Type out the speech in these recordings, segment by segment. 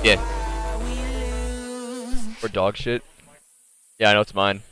Yeah. Or dog shit. Yeah, I know it's mine.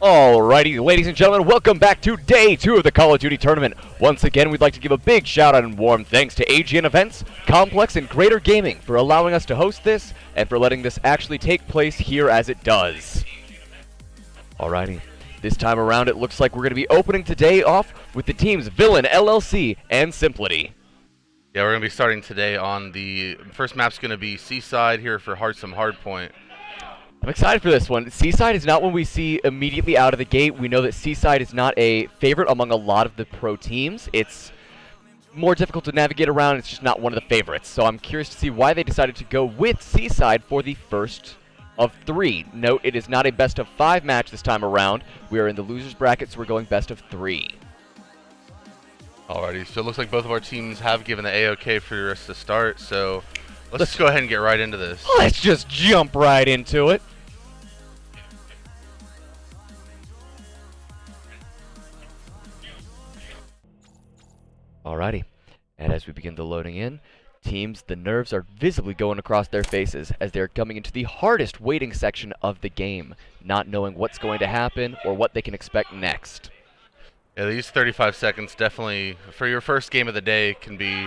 Alrighty, ladies and gentlemen, welcome back to Day 2 of the Call of Duty Tournament. Once again, we'd like to give a big shout out and warm thanks to AGN Events, Complex, and Greater Gaming for allowing us to host this and for letting this actually take place here as it does. Alrighty, this time around it looks like we're going to be opening today off with the teams Villain, LLC, and Simplity. Yeah, we're going to be starting today on the first map's going to be Seaside here for some Hardpoint. I'm excited for this one. Seaside is not one we see immediately out of the gate. We know that Seaside is not a favorite among a lot of the pro teams. It's more difficult to navigate around. It's just not one of the favorites. So I'm curious to see why they decided to go with Seaside for the first of 3. Note, it is not a best of 5 match this time around. We are in the losers bracket, so we're going best of 3. Alrighty, so it looks like both of our teams have given the A-OK for us to start, so let's go ahead and get right into this. Let's just jump right into it. Alrighty, and as we begin the loading in, teams, the nerves are visibly going across their faces as they're coming into the hardest waiting section of the game, not knowing what's going to happen or what they can expect next. Yeah, these 35 seconds definitely, for your first game of the day, can be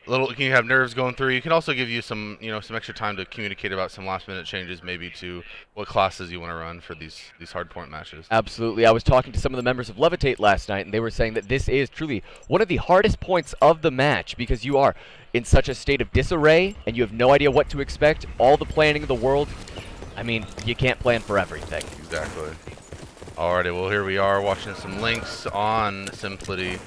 a little, can you have nerves going through. You can also give you some, some extra time to communicate about some last-minute changes, maybe to what classes you want to run for these hardpoint matches. Absolutely. I was talking to some of the members of Levitate last night, and they were saying that this is truly one of the hardest points of the match because you are in such a state of disarray, and you have no idea what to expect. All the planning in the world, I mean, you can't plan for everything. Exactly. Alrighty, well, here we are watching some links on Simplity.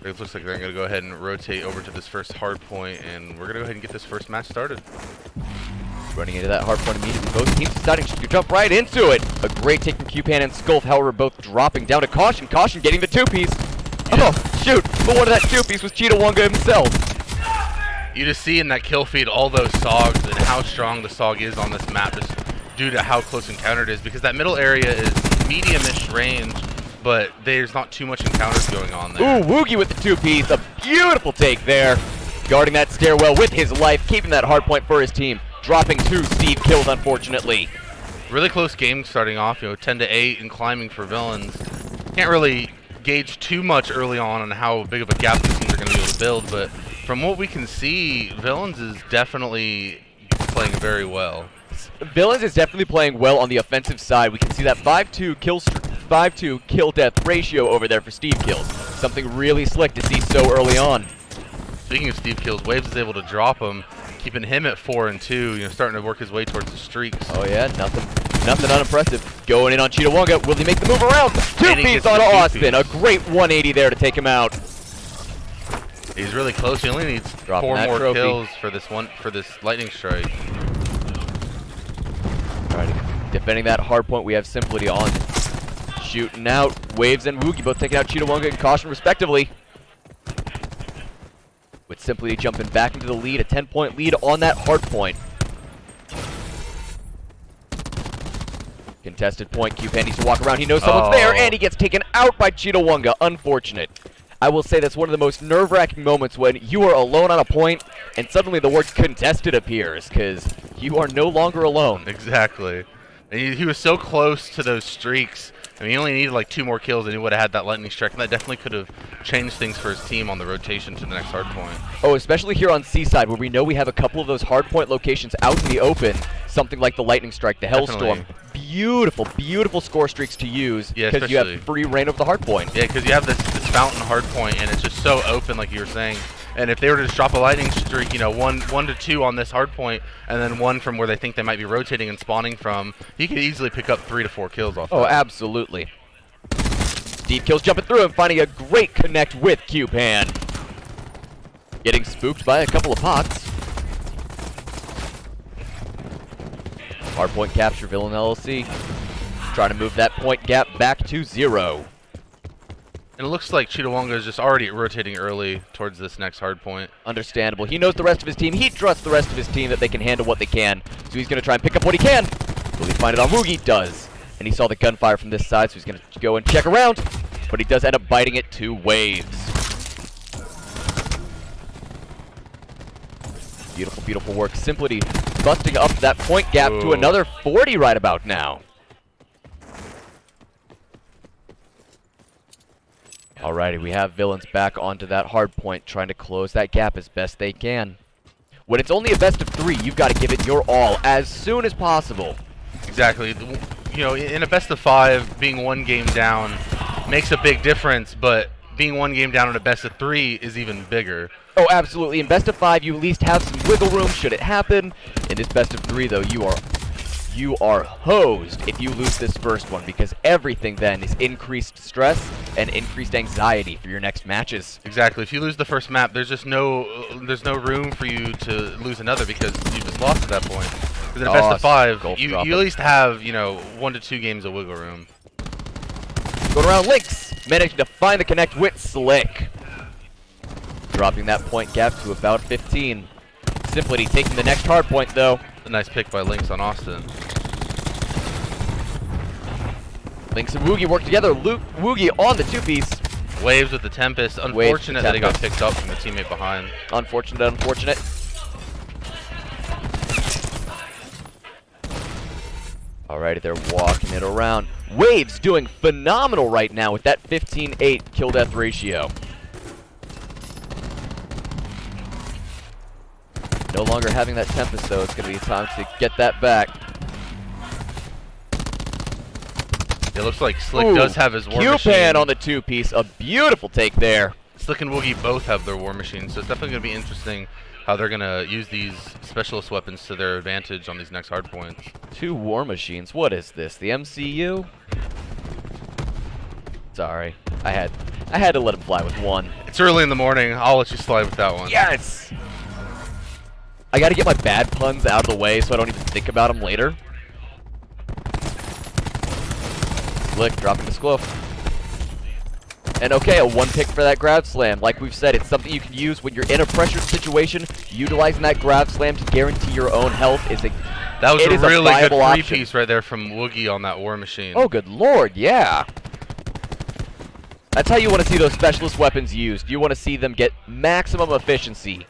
It looks like they're going to go ahead and rotate over to this first hard point, and we're going to go ahead and get this first match started. Running into that hard point immediately, both teams deciding to jump right into it. A great take from Q-Pan and Skulf, however, both dropping down to Caution. Caution getting the 2-piece. Oh, shoot, but one of that 2-piece was Cheetah himself. You just see in that kill feed all those SOGs and how strong the SOG is on this map just due to how close encounter it is, because that middle area is medium-ish range, but there's not too much encounters going on there. Ooh, Woogie with the 2-piece. A beautiful take there. Guarding that stairwell with his life, keeping that hard point for his team. Dropping 2 Steve kills, unfortunately. Really close game starting off, 10-8 and climbing for Villains. Can't really gauge too much early on how big of a gap these teams are going to be able to build, but from what we can see, Villains is definitely playing very well. Villains is definitely playing well on the offensive side. We can see that 5-2 kill death ratio over there for Steve kills. Something really slick to see so early on. Speaking of Steve kills, Waves is able to drop him, keeping him at 4 and 2. Starting to work his way towards the streaks. Oh yeah, nothing unimpressive. Going in on Cheetah. Will he make the move around? 2-piece on Austin. A great 180 there to take him out. He's really close. He only needs 4 more kills for this lightning strike. Alright, defending that hard point, we have Simplity on. Shooting out. Waves and Woogie both taking out Cheetah and Caution respectively. With Simplity jumping back into the lead, a 10-point lead on that hard point. Contested point. Q-Pan needs to walk around. He knows someone's there, and he gets taken out by Cheetah. Unfortunate. I will say that's one of the most nerve-wracking moments when you are alone on a point and suddenly the word contested appears, because you are no longer alone. Exactly. And he was so close to those streaks. I mean, he only needed like 2 more kills and he would have had that lightning strike, and that definitely could have changed things for his team on the rotation to the next hard point. Oh, especially here on Seaside, where we know we have a couple of those hard point locations out in the open, something like the lightning strike, the Hellstorm. Definitely. Beautiful, beautiful score streaks to use, because you have free reign over the hard point. Yeah, because you have this fountain hard point, and it's just so open, like you were saying. And if they were to just drop a lightning streak, you know, one to 2 on this hard point, and then 1 from where they think they might be rotating and spawning from, he could easily pick up 3 to 4 kills off Oh, that. absolutely. Deep kills jumping through and finding a great connect with Q-Pan. Getting spooked by a couple of pots. Hard point capture, Villain LLC. Trying to move that point gap back to 0. And it looks like Cheetawonga is just already rotating early towards this next hard point. Understandable. He knows the rest of his team. He trusts the rest of his team that they can handle what they can. So he's going to try and pick up what he can. Will he find it on Woogie? Does. And he saw the gunfire from this side, so he's going to go and check around. But he does end up biting it 2 waves. Beautiful, beautiful work. Simply busting up that point gap to another 40 right about now. Alrighty, we have Villains back onto that hard point, trying to close that gap as best they can. When it's only a best of 3, you've got to give it your all as soon as possible. Exactly. You know, in a best of 5, being 1 game down makes a big difference, but being 1 game down in a best of 3 is even bigger. Oh, absolutely. In best of 5, you at least have some wiggle room should it happen. In this best of 3, though, you are hosed if you lose this first one, because everything then is increased stress and increased anxiety for your next matches. Exactly. If you lose the first map, there's just no room for you to lose another, because you just lost at that point. Because in a best of 5, you at least have, you know, 1 to 2 games of wiggle room. Going around Lynx, managing to find the connect with Slick. Dropping that point gap to about 15. Simply taking the next hard point, though. A nice pick by Lynx on Austin. Lynx and Woogie work together. Woogie on the 2-piece. Waves with the Tempest. Unfortunate that he got picked up from the teammate behind. Unfortunate, unfortunate. Alrighty, they're walking it around. Waves doing phenomenal right now with that 15-8 kill-death ratio. No longer having that Tempest, though. It's going to be time to get that back. It looks like Slick does have his War Machine. Q-Pan on the 2-piece. A beautiful take there. Slick and Woogie both have their War Machines, so it's definitely going to be interesting how they're going to use these specialist weapons to their advantage on these next hard points. 2 War Machines. What is this? The MCU? Sorry. I had to let him fly with 1. It's early in the morning. I'll let you slide with that one. Yes! I gotta get my bad puns out of the way so I don't even think about them later. Slick dropping the Skloof. And okay, a 1 pick for that grab slam. Like we've said, it's something you can use when you're in a pressured situation. Utilizing that grab slam to guarantee your own health is a That was a really good option. 3-piece right there from Woogie on that War Machine. Oh, good lord, yeah. That's how you want to see those specialist weapons used. You want to see them get maximum efficiency.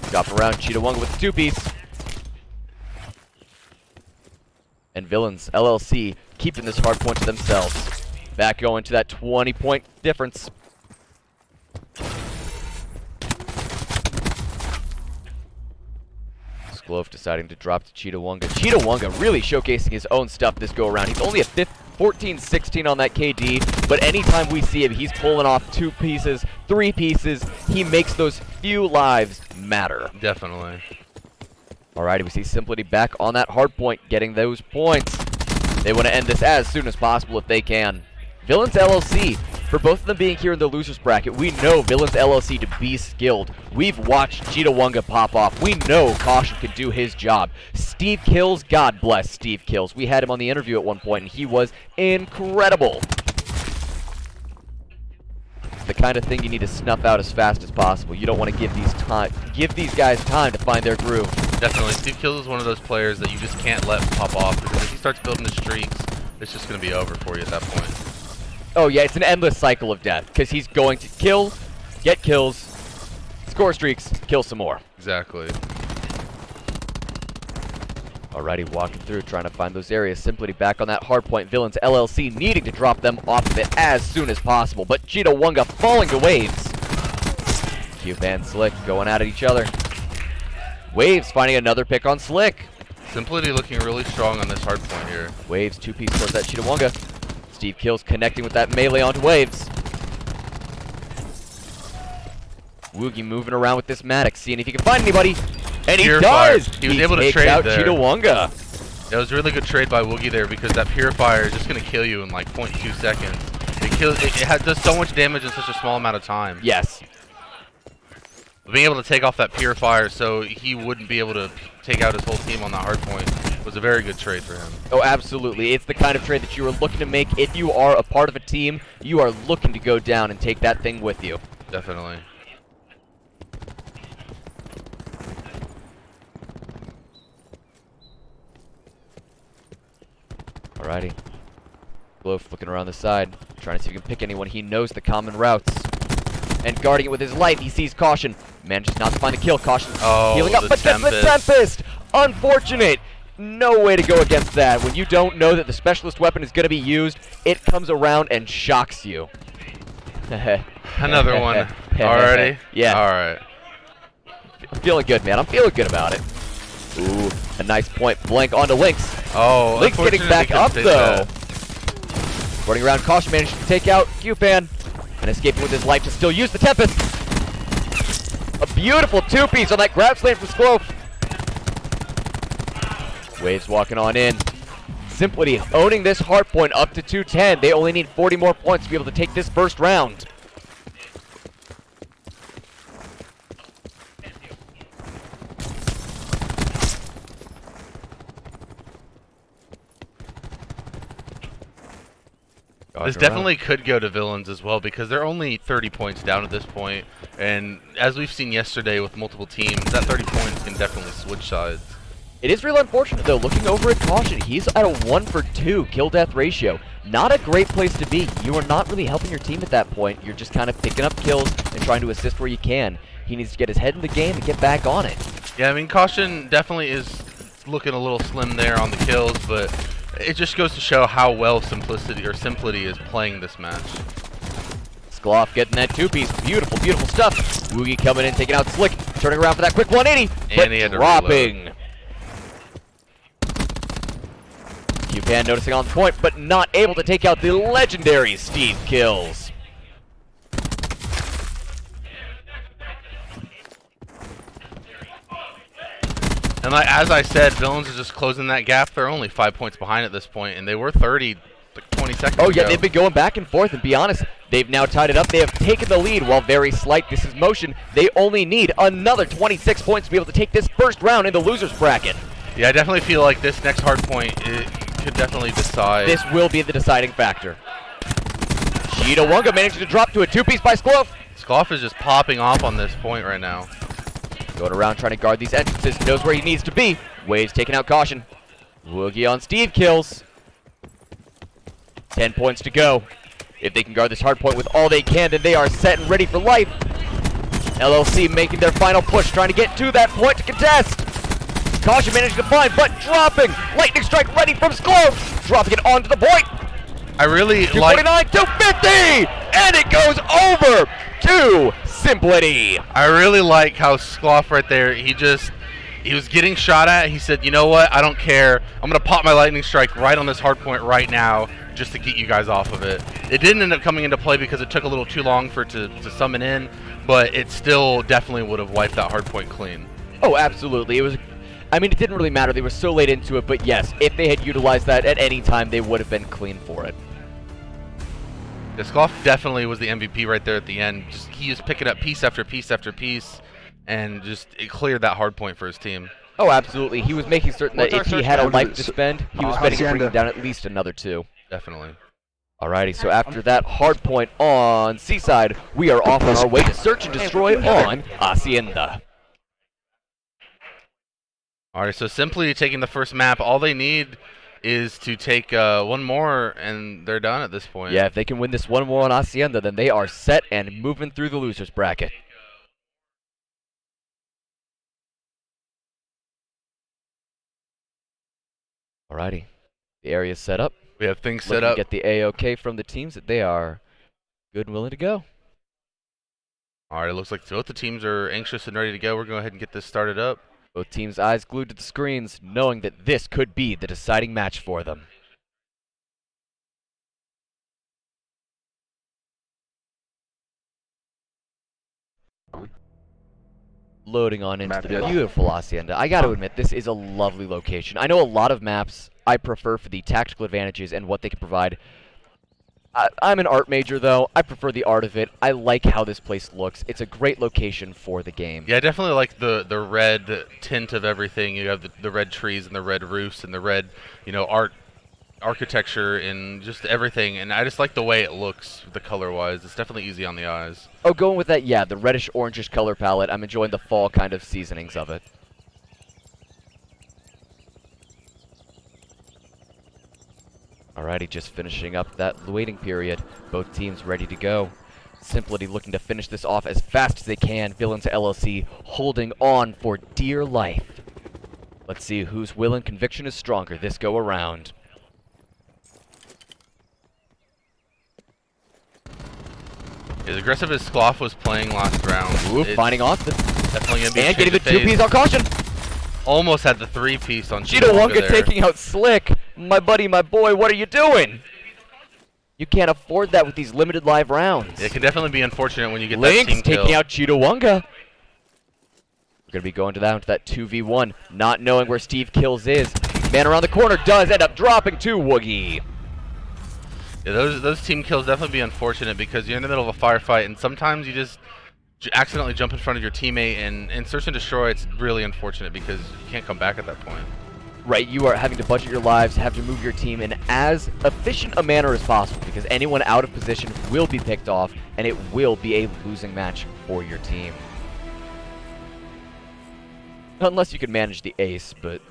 Drop around Cheetawonga with the 2-piece. And Villains LLC keeping this hard point to themselves. Back going to that 20-point difference. Skloof deciding to drop to Cheetawonga. Cheetawonga really showcasing his own stuff this go around. He's only a 14-16 on that KD, but anytime we see him, he's pulling off 2 pieces, 3 pieces. He makes those few lives matter. Definitely. Alrighty, we see Simplicity back on that hard point, getting those points. They want to end this as soon as possible if they can. Villains LLC, for both of them being here in the losers bracket, we know Villains LLC to be skilled. We've watched Cheetawonga pop off. We know Caution can do his job. Steve Kills, God bless Steve Kills. We had him on the interview at one point, and he was incredible. The kind of thing you need to snuff out as fast as possible. You don't want to give these guys time to find their groove. Definitely. Steve Kills is one of those players that you just can't let pop off, because if he starts building the streaks, it's just going to be over for you at that point. Oh yeah, it's an endless cycle of death, because he's going to kill, get kills, score streaks, kill some more. Exactly. Alrighty, walking through, trying to find those areas. Simply back on that hard point. Villains LLC needing to drop them off of it as soon as possible. But Cheetah Wunga falling to Waves. Cube and Slick going at each other. Waves finding another pick on Slick. Simplicity looking really strong on this hard point here. Waves 2-piece towards that Cheetah Wunga. Steve Kills connecting with that melee onto Waves. Woogie moving around with this Maddox, seeing if he can find anybody. And he does! He was able to trade out there. Cheetah Wunga. That was a really good trade by Woogie there because that Purifier is just going to kill you in like 0.2 seconds. It does so much damage in such a small amount of time. Yes. Being able to take off that Purifier so he wouldn't be able to take out his whole team on that hard point was a very good trade for him. Oh, absolutely. It's the kind of trade that you are looking to make. If you are a part of a team, you are looking to go down and take that thing with you. Definitely. Alrighty. Glove looking around the side, trying to see if he can pick anyone. He knows the common routes. And guarding it with his life, he sees Caution. Manages not to find the kill. Caution healing up, but that's the Tempest! Unfortunate! No way to go against that. When you don't know that the specialist weapon is going to be used, it comes around and shocks you. Another one. Already? Yeah. Alright. I'm feeling good, man. I'm feeling good about it. Ooh, a nice point blank onto Lynx. Oh, Lynx getting back up, though. Running around, Caution managed to take out Q-Fan. And escaping with his life to still use the Tempest. A beautiful two-piece on that grab slam from Sklof. Waves walking on in. Simplicity owning this hard point up to 210. They only need 40 more points to be able to take this first round. This definitely could go to Villains as well because they're only 30 points down at this point, and as we've seen yesterday with multiple teams, that 30 points can definitely switch sides. It is real unfortunate though, looking over at Caution, he's at a 1-for-2 kill-death ratio. Not a great place to be. You are not really helping your team at that point. You're just kind of picking up kills and trying to assist where you can. He needs to get his head in the game and get back on it. Yeah, I mean, Caution definitely is looking a little slim there on the kills, but it just goes to show how well Simplicity is playing this match. Sklof getting that two-piece. Beautiful, beautiful stuff. Woogie coming in, taking out Slick, turning around for that quick 180, and he had dropping. Q-Pan noticing on the point, but not able to take out the legendary Steve Kills. And as I said, Villains are just closing that gap. They're only 5 points behind at this point, and they were 30 like 20 seconds ago. Oh yeah, they've been going back and forth, and be honest, they've now tied it up. They have taken the lead while very slight. This is motion. They only need another 26 points to be able to take this first round in the loser's bracket. Yeah, I definitely feel like this next hard point could definitely decide. This will be the deciding factor. Cheetah Wunga managing to drop to a two-piece by Sklof. Sklof is just popping off on this point right now. Going around trying to guard these entrances, knows where he needs to be. Waves taking out Caution. Woogie on Steve Kills. 10 points to go. If they can guard this hard point with all they can, then they are set and ready for life. LLC making their final push, trying to get to that point to contest. Caution managing to find, but dropping. Lightning strike ready from Sklof. Dropping it onto the point. I really 249, 250, and it goes over to Simplicity. I really like how Sklof right there, he was getting shot at. He said, you know what, I don't care. I'm going to pop my lightning strike right on this hard point right now just to get you guys off of it. It didn't end up coming into play because it took a little too long for it to summon in, but it still definitely would have wiped that hard point clean. Oh, absolutely. It didn't really matter. They were so late into it, but yes, if they had utilized that at any time, they would have been clean for it. Yeah, Sklof definitely was the MVP right there at the end. He was picking up piece after piece after piece, and it cleared that hard point for his team. Oh, absolutely. He was making certain that if he had a life to spend, he was betting to bring him down at least another 2. Definitely. Alrighty, so after that hard point on Seaside, we are off on our way to search and destroy on Hacienda. Alright, so simply taking the first map, all they need is to take one more, and they're done at this point. Yeah, if they can win this one more on Hacienda, then they are set and moving through the losers bracket. Alrighty, the area's set up. We have things Looking set up. to get the A-OK from the teams that they are good and willing to go. All right, it looks like both the teams are anxious and ready to go. We're going to go ahead and get this started up. Both teams' eyes glued to the screens, knowing that this could be the deciding match for them. Loading on into the beautiful Hacienda. I got to admit, this is a lovely location. I know a lot of maps I prefer for the tactical advantages and what they can provide. I'm an art major, though. I prefer the art of it. I like how this place looks. It's a great location for the game. Yeah, I definitely like the red tint of everything. You have the red trees and the red roofs and the red, architecture and just everything. And I just like the way it looks, the color-wise. It's definitely easy on the eyes. Oh, going with that, yeah, the reddish-orangish color palette. I'm enjoying the fall kind of seasonings of it. Alrighty, just finishing up that waiting period. Both teams ready to go. Simply looking to finish this off as fast as they can. Villains LLC holding on for dear life. Let's see whose will and conviction is stronger this go around. As aggressive as Skloff was playing last round. Ooh, finding Austin. Definitely going to be And getting the two-piece on caution. Almost had the three-piece on Cheetah Wonka taking out Slick. My buddy, my boy, what are you doing? You can't afford that with these limited live rounds. It can definitely be unfortunate when you get Lynx that team kill. taking out Cheetah Wonka. We're going to be going down to that 2v1, not knowing where Steve Kills is. Man around the corner does end up dropping to Woogie. Yeah, those team kills definitely be unfortunate because you're in the middle of a firefight and sometimes you just accidentally jump in front of your teammate and search and destroy. It's really unfortunate because you can't come back at that point. Right, you are having to budget your lives, have to move your team in as efficient a manner as possible because anyone out of position will be picked off and it will be a losing match for your team. Unless you can manage the ace, but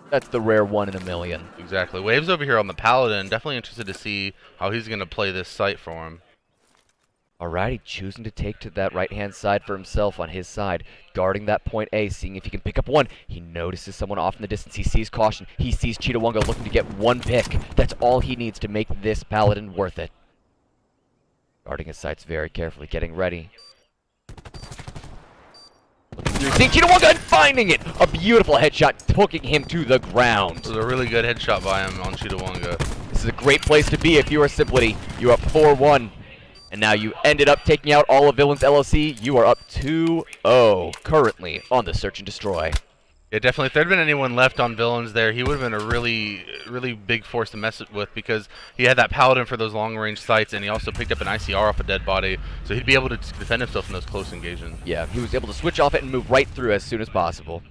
that's the rare one in a million. Exactly. Waves over here on the Paladin. Definitely interested to see how he's going to play this site for him. Alrighty, choosing to take to that right-hand side for himself on his side. Guarding that point A, seeing if he can pick up one. He notices someone off in the distance. He sees caution. He sees Cheetah Wonga looking to get one pick. That's all he needs to make this Paladin worth it. Guarding his sights very carefully, getting ready. Seeing Cheetah Wonga and finding it! A beautiful headshot, hooking him to the ground. This was a really good headshot by him on Cheetah Wonga. This is a great place to be if you are Simplicity. You're up 4-1. And now you ended up taking out all of Villains LLC. You are up 2-0 currently on the Search and Destroy. Yeah, definitely. If there had been anyone left on Villains there, he would have been a really, really big force to mess with because he had that Paladin for those long-range sights, and he also picked up an ICR off a dead body, so he'd be able to defend himself in those close engagements. Yeah, he was able to switch off it and move right through as soon as possible.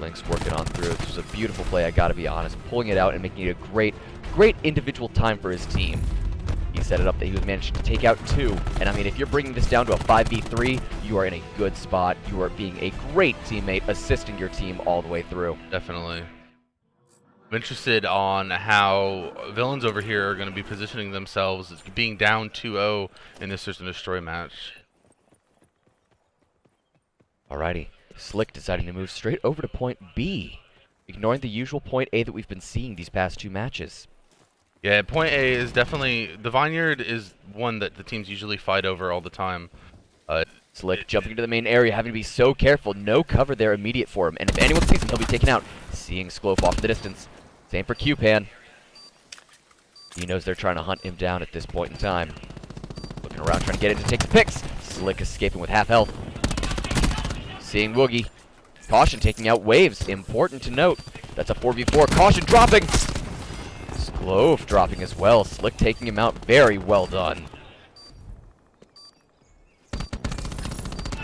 Lynx working on through. This was a beautiful play, I gotta be honest. Pulling it out and making it a great individual time for his team. He set it up that he was managed to take out two. And I mean, if you're bringing this down to a 5v3, you are in a good spot. You are being a great teammate, assisting your team all the way through. Definitely. I'm interested on how Villains over here are going to be positioning themselves as being down 2-0 in this Search and Destroy match. Alrighty. Slick deciding to move straight over to point B, ignoring the usual point A that we've been seeing these past two matches. Yeah, point A is definitely... The Vineyard is one that the teams usually fight over all the time. Slick jumping into the main area, having to be so careful. No cover there immediate for him. And if anyone sees him, he'll be taken out. Seeing Sklof off in the distance. Same for Q-Pan. He knows they're trying to hunt him down at this point in time. Looking around, trying to get in to take the picks. Slick escaping with half health. Seeing Woogie. Caution taking out Waves. Important to note. That's a 4v4. Caution dropping. Sklof dropping as well. Slick taking him out. Very well done.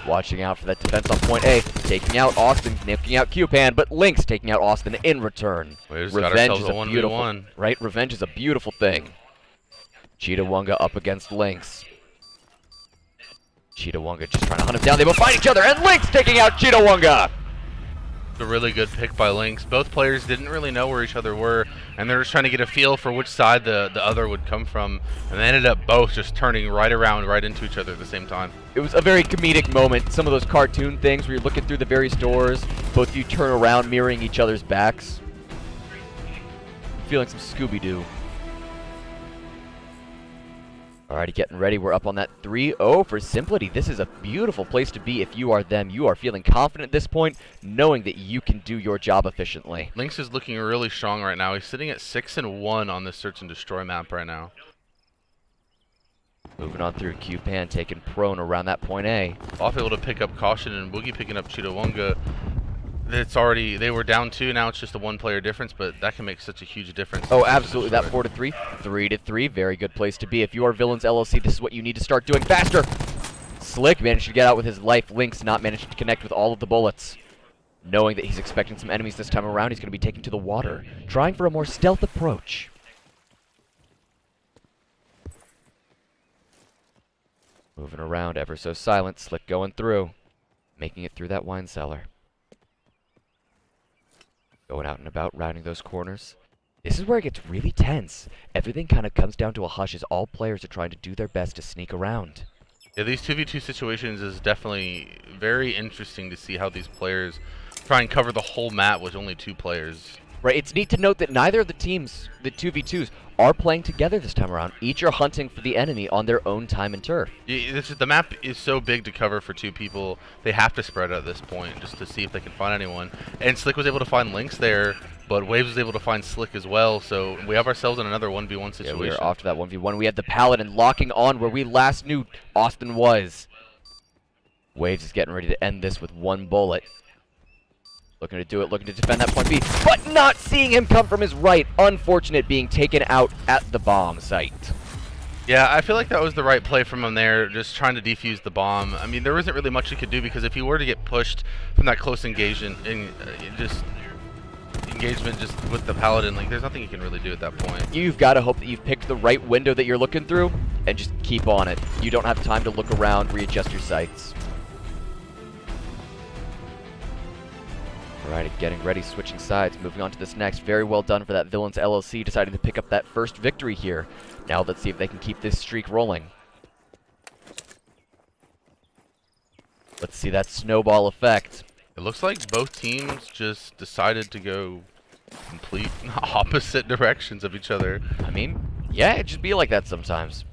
Watching out for that defense on point A. Taking out Austin. Nipping out Q-Pan. But Lynx taking out Austin in return. Revenge is a beautiful... Right? Revenge is a beautiful thing. Cheetah Wonga up against Lynx. Cheetahwunga just trying to hunt him down. They both find each other, and Lynx taking out Cheetahwunga. A really good pick by Lynx. Both players didn't really know where each other were, and they're just trying to get a feel for which side the other would come from, and they ended up both just turning right around, right into each other at the same time. It was a very comedic moment. Some of those cartoon things where you're looking through the various doors, both of you turn around mirroring each other's backs. Feeling some Scooby-Doo. Alrighty, getting ready. We're up on that 3-0 for Simplity. This is a beautiful place to be if you are them. You are feeling confident at this point, knowing that you can do your job efficiently. Lynx is looking really strong right now. He's sitting at 6-1 on this search and destroy map right now. Moving on through Q-Pan, taking prone around that point A. Off able to pick up Caution, and Boogie picking up Cheetahwunga. It's already, they were down 2, now it's just a 1-player difference, but that can make such a huge difference. Oh, absolutely, that 4-3, 3-3, very good place to be. If you are Villains LLC, this is what you need to start doing faster. Slick managed to get out with his life. Lynx not managed to connect with all of the bullets. Knowing that he's expecting some enemies this time around, he's going to be taken to the water, trying for a more stealth approach. Moving around, ever so silent. Slick going through, making it through that wine cellar. Going out and about, rounding those corners. This is where it gets really tense. Everything kind of comes down to a hush as all players are trying to do their best to sneak around. Yeah, these 2v2 situations is definitely very interesting to see how these players try and cover the whole map with only 2 players. Right, it's neat to note that neither of the teams, the 2v2s, are playing together this time around. Each are hunting for the enemy on their own time and turf. Yeah, the map is so big to cover for 2 people, they have to spread out at this point just to see if they can find anyone. And Slick was able to find Lynx there, but Waves was able to find Slick as well, so we have ourselves in another 1v1 situation. Yeah, we are off to that 1v1. We had the Paladin locking on where we last knew Austin was. Waves is getting ready to end this with 1 bullet. Looking to do it, looking to defend that point B, but not seeing him come from his right. Unfortunate being taken out at the bomb site. Yeah, I feel like that was the right play from him there, just trying to defuse the bomb. I mean, there wasn't really much he could do because if he were to get pushed from that close engagement just with the Paladin, like there's nothing you can really do at that point. You've got to hope that you've picked the right window that you're looking through and just keep on it. You don't have time to look around, readjust your sights. Alright, getting ready, switching sides, moving on to this next. Very well done for that Villains LLC, deciding to pick up that first victory here. Now let's see if they can keep this streak rolling. Let's see that snowball effect. It looks like both teams just decided to go complete opposite directions of each other. I mean, yeah, it just be like that sometimes.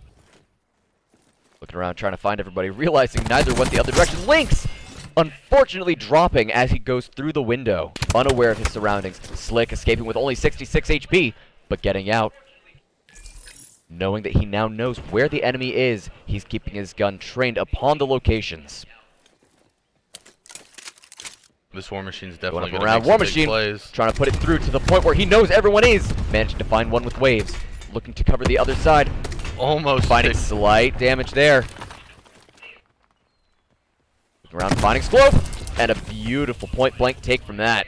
Looking around, trying to find everybody, realizing neither went the other direction. Lynx! Unfortunately dropping as he goes through the window, unaware of his surroundings. Slick escaping with only 66 HP, but getting out. Knowing that he now knows where the enemy is, he's keeping his gun trained upon the locations. This War Machine's definitely going to around. make War some big Machine plays. trying to put it through to the point where he knows everyone is. Managing to find one with Waves. Looking to cover the other side. Almost finding slight damage there. Around finding Sklof, and a beautiful point-blank take from that.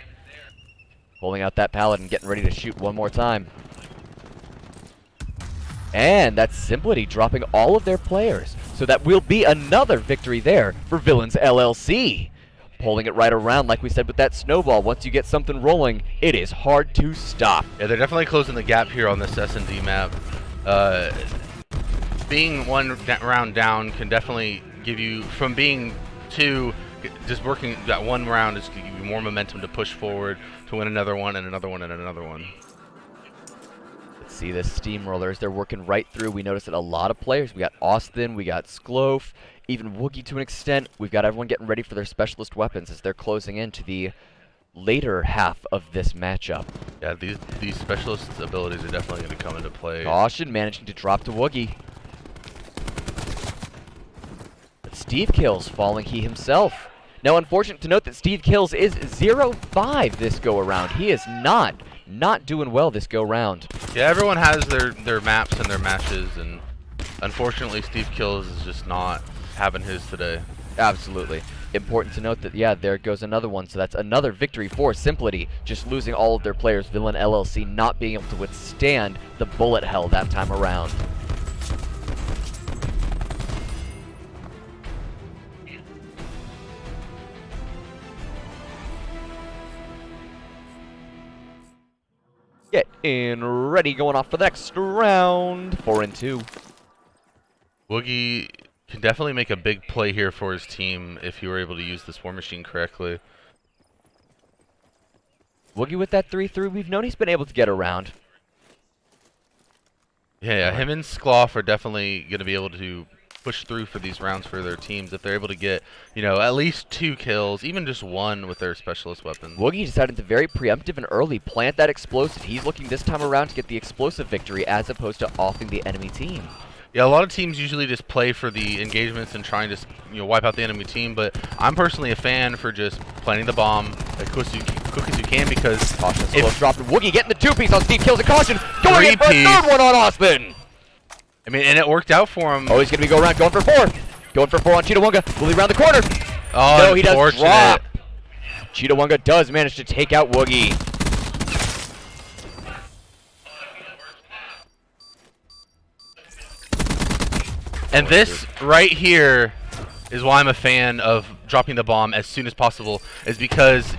Pulling out that Paladin, getting ready to shoot one more time. And that's Simplity dropping all of their players. So that will be another victory there for Villains LLC. Pulling it right around, like we said with that snowball. Once you get something rolling, it is hard to stop. Yeah, they're definitely closing the gap here on this S&D map. Being one round down can definitely give you, from being 2, just working that 1 round is going to give you more momentum to push forward to win another one and another one and another one. Let's see this steamrollers. They're working right through. We noticed that a lot of players. We got Austin, we got Sklof, even Woogie to an extent. We've got everyone getting ready for their specialist weapons as they're closing into the later half of this matchup. Yeah, these specialist abilities are definitely going to come into play. Caution managing to drop to Woogie. Steve Kills falling he himself. Now, unfortunate to note that Steve Kills is 0-5 this go around. He is not doing well this go round. Yeah, everyone has their maps and their matches, and unfortunately Steve Kills is just not having his today. Absolutely. Important to note that, yeah, there goes another one. So that's another victory for Simplity, just losing all of their players. Villain LLC not being able to withstand the bullet hell that time around. Getting ready, going off for the next round. 4-2. Woogie can definitely make a big play here for his team if he were able to use this war machine correctly. Woogie with that 3-3, we've known he's been able to get around. Yeah, him and Skloff are definitely going to be able to push through for these rounds for their teams if they're able to get, at least 2 kills, even just 1 with their specialist weapons. Woogie decided to very preemptive and early plant that explosive. He's looking this time around to get the explosive victory as opposed to offing the enemy team. Yeah, a lot of teams usually just play for the engagements and try and just wipe out the enemy team, but I'm personally a fan for just planting the bomb as quick as you can because Caution, if dropping Woogie getting the 2-piece on Steve Kills a caution, going in for a 3rd one on Austin. I mean, and it worked out for him. Oh, he's going to be going around, going for 4. Going for 4 on Cheetahwunga. Will he round the corner? Oh, no, he does drop. Cheetahwunga does manage to take out Woogie. And this right here is why I'm a fan of dropping the bomb as soon as possible, is because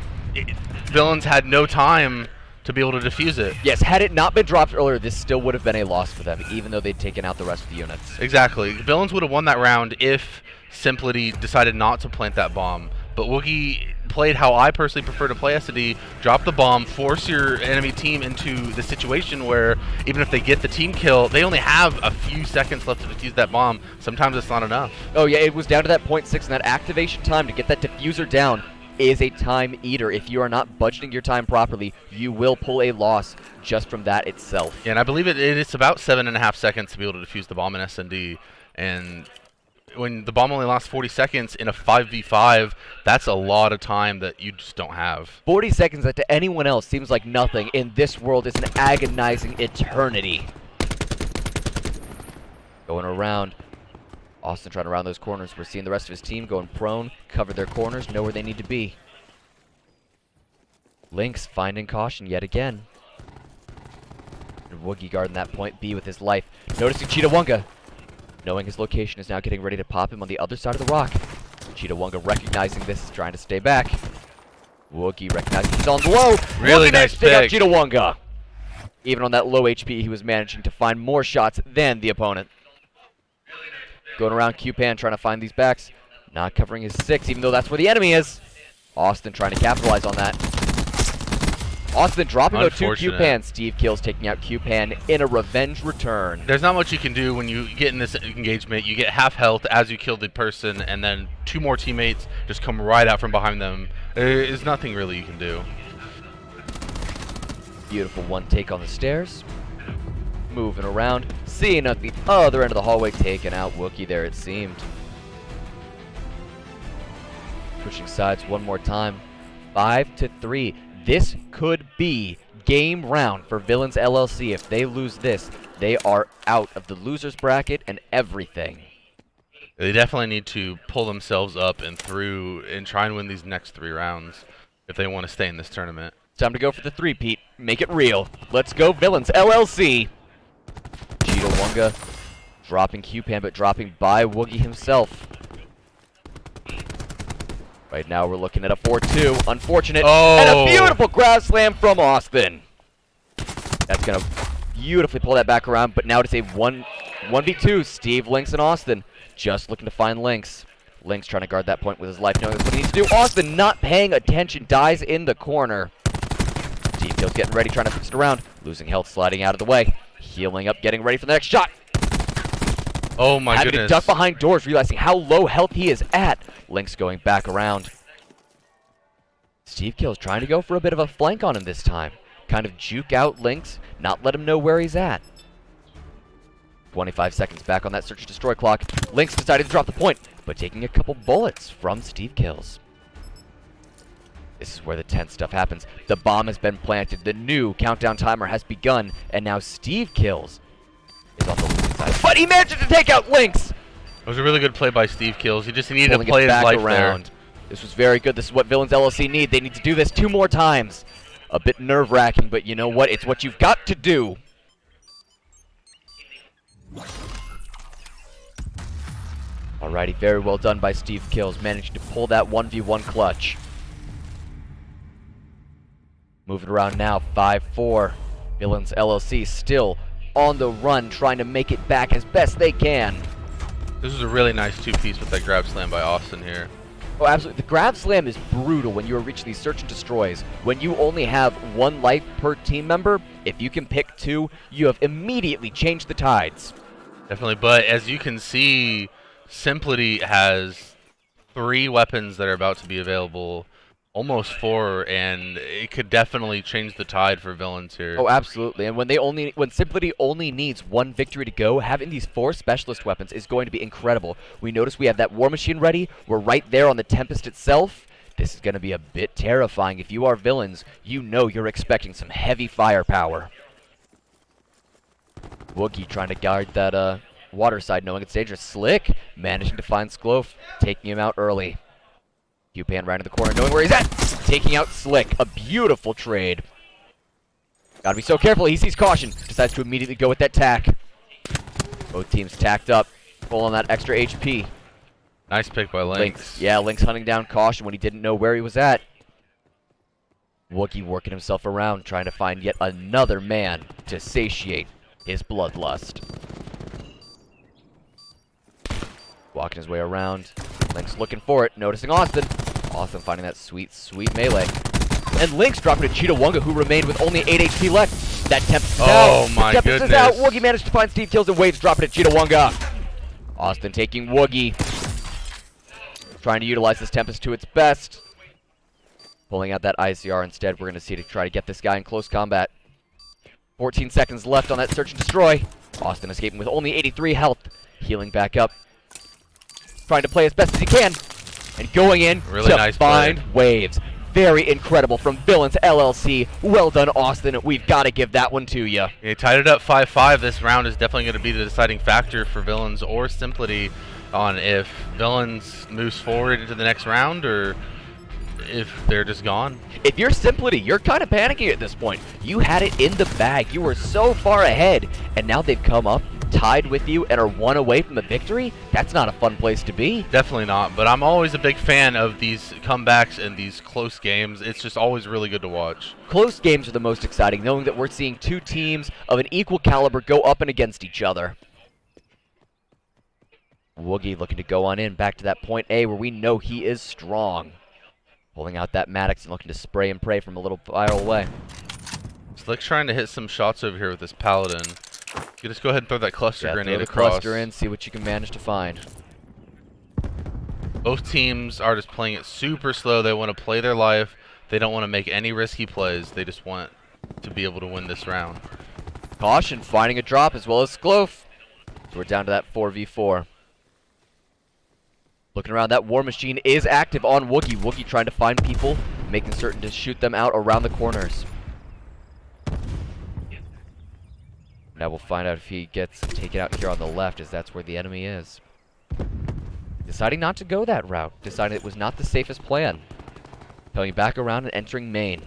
villains had no time to be able to defuse it. Yes, had it not been dropped earlier, this still would have been a loss for them, even though they'd taken out the rest of the units. Exactly. Villains would have won that round if Simplity decided not to plant that bomb. But Woogie played how I personally prefer to play SD, drop the bomb, force your enemy team into the situation where even if they get the team kill, they only have a few seconds left to defuse that bomb. Sometimes it's not enough. Oh yeah, it was down to that 0.6, and that activation time to get that diffuser down is a time eater. If you are not budgeting your time properly, you will pull a loss just from that itself. Yeah, and I believe it's about 7.5 seconds to be able to defuse the bomb in SND, and when the bomb only lasts 40 seconds in a 5v5, that's a lot of time that you just don't have. 40 seconds that to anyone else seems like nothing. In this world, it's an agonizing eternity. Going around. Austin trying to round those corners. We're seeing the rest of his team going prone, cover their corners, know where they need to be. Lynx finding caution yet again. And Woogie guarding that point B with his life. Noticing Cheetahwunga. Knowing his location is now getting ready to pop him on the other side of the rock. Cheetahwunga recognizing this is trying to stay back. Woogie recognizing he's on the low. Really Woogie nice to take out pick. Cheetahwunga. Even on that low HP, he was managing to find more shots than the opponent. Going around Q-Pan trying to find these backs. Not covering his 6, even though that's where the enemy is. Austin trying to capitalize on that. Austin dropping those 2 Q-Pans. Steve Kills taking out Q-Pan in a revenge return. There's not much you can do when you get in this engagement. You get half health as you kill the person, and then 2 more teammates just come right out from behind them. There's nothing really you can do. Beautiful one take on the stairs. Moving around. Seeing at the other end of the hallway, taking out Wookie there it seemed. Pushing sides one more time. 5-3. This could be game round for Villains LLC. If they lose this, they are out of the losers bracket and everything. They definitely need to pull themselves up and through and try and win these next 3 rounds if they want to stay in this tournament. Time to go for the 3-peat. Make it real. Let's go Villains LLC. Cheetahwunga dropping Q-Pan, but dropping by Woogie himself. Right now we're looking at a 4-2. Unfortunate. Oh. And a beautiful grab slam from Austin. That's going to beautifully pull that back around, but now it's a 1v2. Steve, Lynx, and Austin just looking to find Lynx. Lynx trying to guard that point with his life, knowing that's what he needs to do. Austin not paying attention, dies in the corner. Steve Kills getting ready, trying to fix it around. Losing health, sliding out of the way. Healing up, getting ready for the next shot. Oh my Having goodness. to duck behind doors, realizing how low health he is at. Lynx going back around. Steve Kills trying to go for a bit of a flank on him this time. Kind of juke out Lynx, not let him know where he's at. 25 seconds back on that search and destroy clock. Lynx decided to drop the point, but taking a couple bullets from Steve Kills. This is where the tense stuff happens. The bomb has been planted, the new countdown timer has begun, and now Steve Kills is on the losing side. But he manages to take out Lynx! It was a really good play by Steve Kills. He just needed Pulling to play it his back life around. there. This was very good. This is what Villains LLC need. They need to do this 2 more times. A bit nerve-wracking, but you know what? It's what you've got to do. Alrighty, very well done by Steve Kills, managing to pull that 1v1 clutch. Moving around now, 5-4. Villains LLC still on the run, trying to make it back as best they can. This was a really nice two-piece with that grab slam by Austin here. Oh, absolutely. The grab slam is brutal when you are reaching these search and destroys. When you only have 1 life per team member, if you can pick 2, you have immediately changed the tides. Definitely, but as you can see, Simplity has 3 weapons that are about to be available, almost 4, and it could definitely change the tide for Villains here. Oh, absolutely. And when Simplity only needs 1 victory to go, having these 4 specialist weapons is going to be incredible. We notice we have that War Machine ready. We're right there on the Tempest itself. This is going to be a bit terrifying. If you are Villains, you know you're expecting some heavy firepower. Woogie trying to guard that water side, knowing it's dangerous. Slick managing to find Sklof, taking him out early. Q-Pan right in the corner, knowing where he's at. Taking out Slick. A beautiful trade. Gotta be so careful. He sees caution. Decides to immediately go with that tack. Both teams tacked up. Full on that extra HP. Nice pick by Lynx. Yeah, Lynx hunting down caution when he didn't know where he was at. Wookie working himself around, trying to find yet another man to satiate his bloodlust. Walking his way around. Lynx looking for it, noticing Austin. Austin finding that sweet, sweet melee. And Lynx dropping to Cheetah who remained with only 8 HP left. That Tempest is out. Oh my Tempest goodness. is out. Woogie managed to find Steve kills and Waves dropping to Cheetah. Austin taking Woogie. Trying to utilize this Tempest to its best. Pulling out that ICR instead. We're going to see to try to get this guy in close combat. 14 seconds left on that search and destroy. Austin escaping with only 83 health. Healing back up. Trying to play as best as he can. And going in really to nice find play. Waves. Very incredible from Villains LLC. Well done, Austin. We've got to give that one to you. He tied it up 5-5. This round is definitely going to be the deciding factor for Villains or Simplity on if Villains moves forward into the next round or if they're just gone. If you're Simplity, you're kind of panicking at this point. You had it in the bag. You were so far ahead, and now they've come up, tied with you, and are 1 away from the victory. That's not a fun place to be. Definitely not, but I'm always a big fan of these comebacks and these close games. It's just always really good to watch. Close games are the most exciting, knowing that we're seeing 2 teams of an equal caliber go up and against each other. Woogie looking to go on in, back to that point A where we know he is strong. Pulling out that Maddox and looking to spray and pray from a little mile away. Slick's trying to hit some shots over here with this Paladin. You just go ahead and throw that cluster grenade throw the across. Cluster in, see what you can manage to find. Both teams are just playing it super slow. They want to play their life. They don't want to make any risky plays. They just want to be able to win this round. Caution finding a drop as well as Sklof. So we're down to that 4v4. Looking around, that War Machine is active on Woogie. Woogie trying to find people, making certain to shoot them out around the corners. Now we'll find out if he gets taken out here on the left, as that's where the enemy is. Deciding not to go that route. Deciding it was not the safest plan. Coming back around and entering main.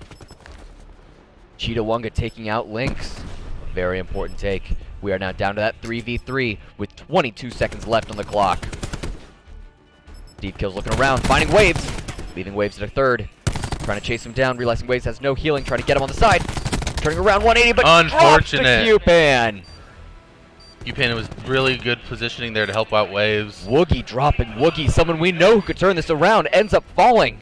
Cheetah taking out Lynx. A very important take. We are now down to that 3v3 with 22 seconds left on the clock. Steve Kills looking around, finding Waves. Leaving Waves at a third. Trying to chase him down, realizing Waves has no healing, trying to get him on the side. Turning around 180, but unfortunate. Drops to Q-Pan. Q-Pan was really good positioning there to help out Waves. Woogie dropping. Woogie, someone we know who could turn this around, ends up falling.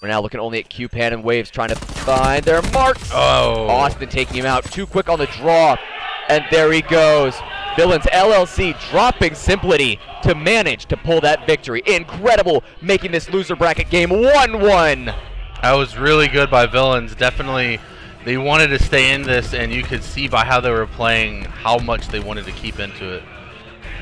We're now looking only at Q-Pan and Waves trying to find their marks. Oh. Austin taking him out. Too quick on the draw. And there he goes. Villains LLC dropping Simplity to manage to pull that victory. Incredible, making this loser bracket game 1-1. That was really good by Villains. Definitely, they wanted to stay in this, and you could see by how they were playing how much they wanted to keep into it.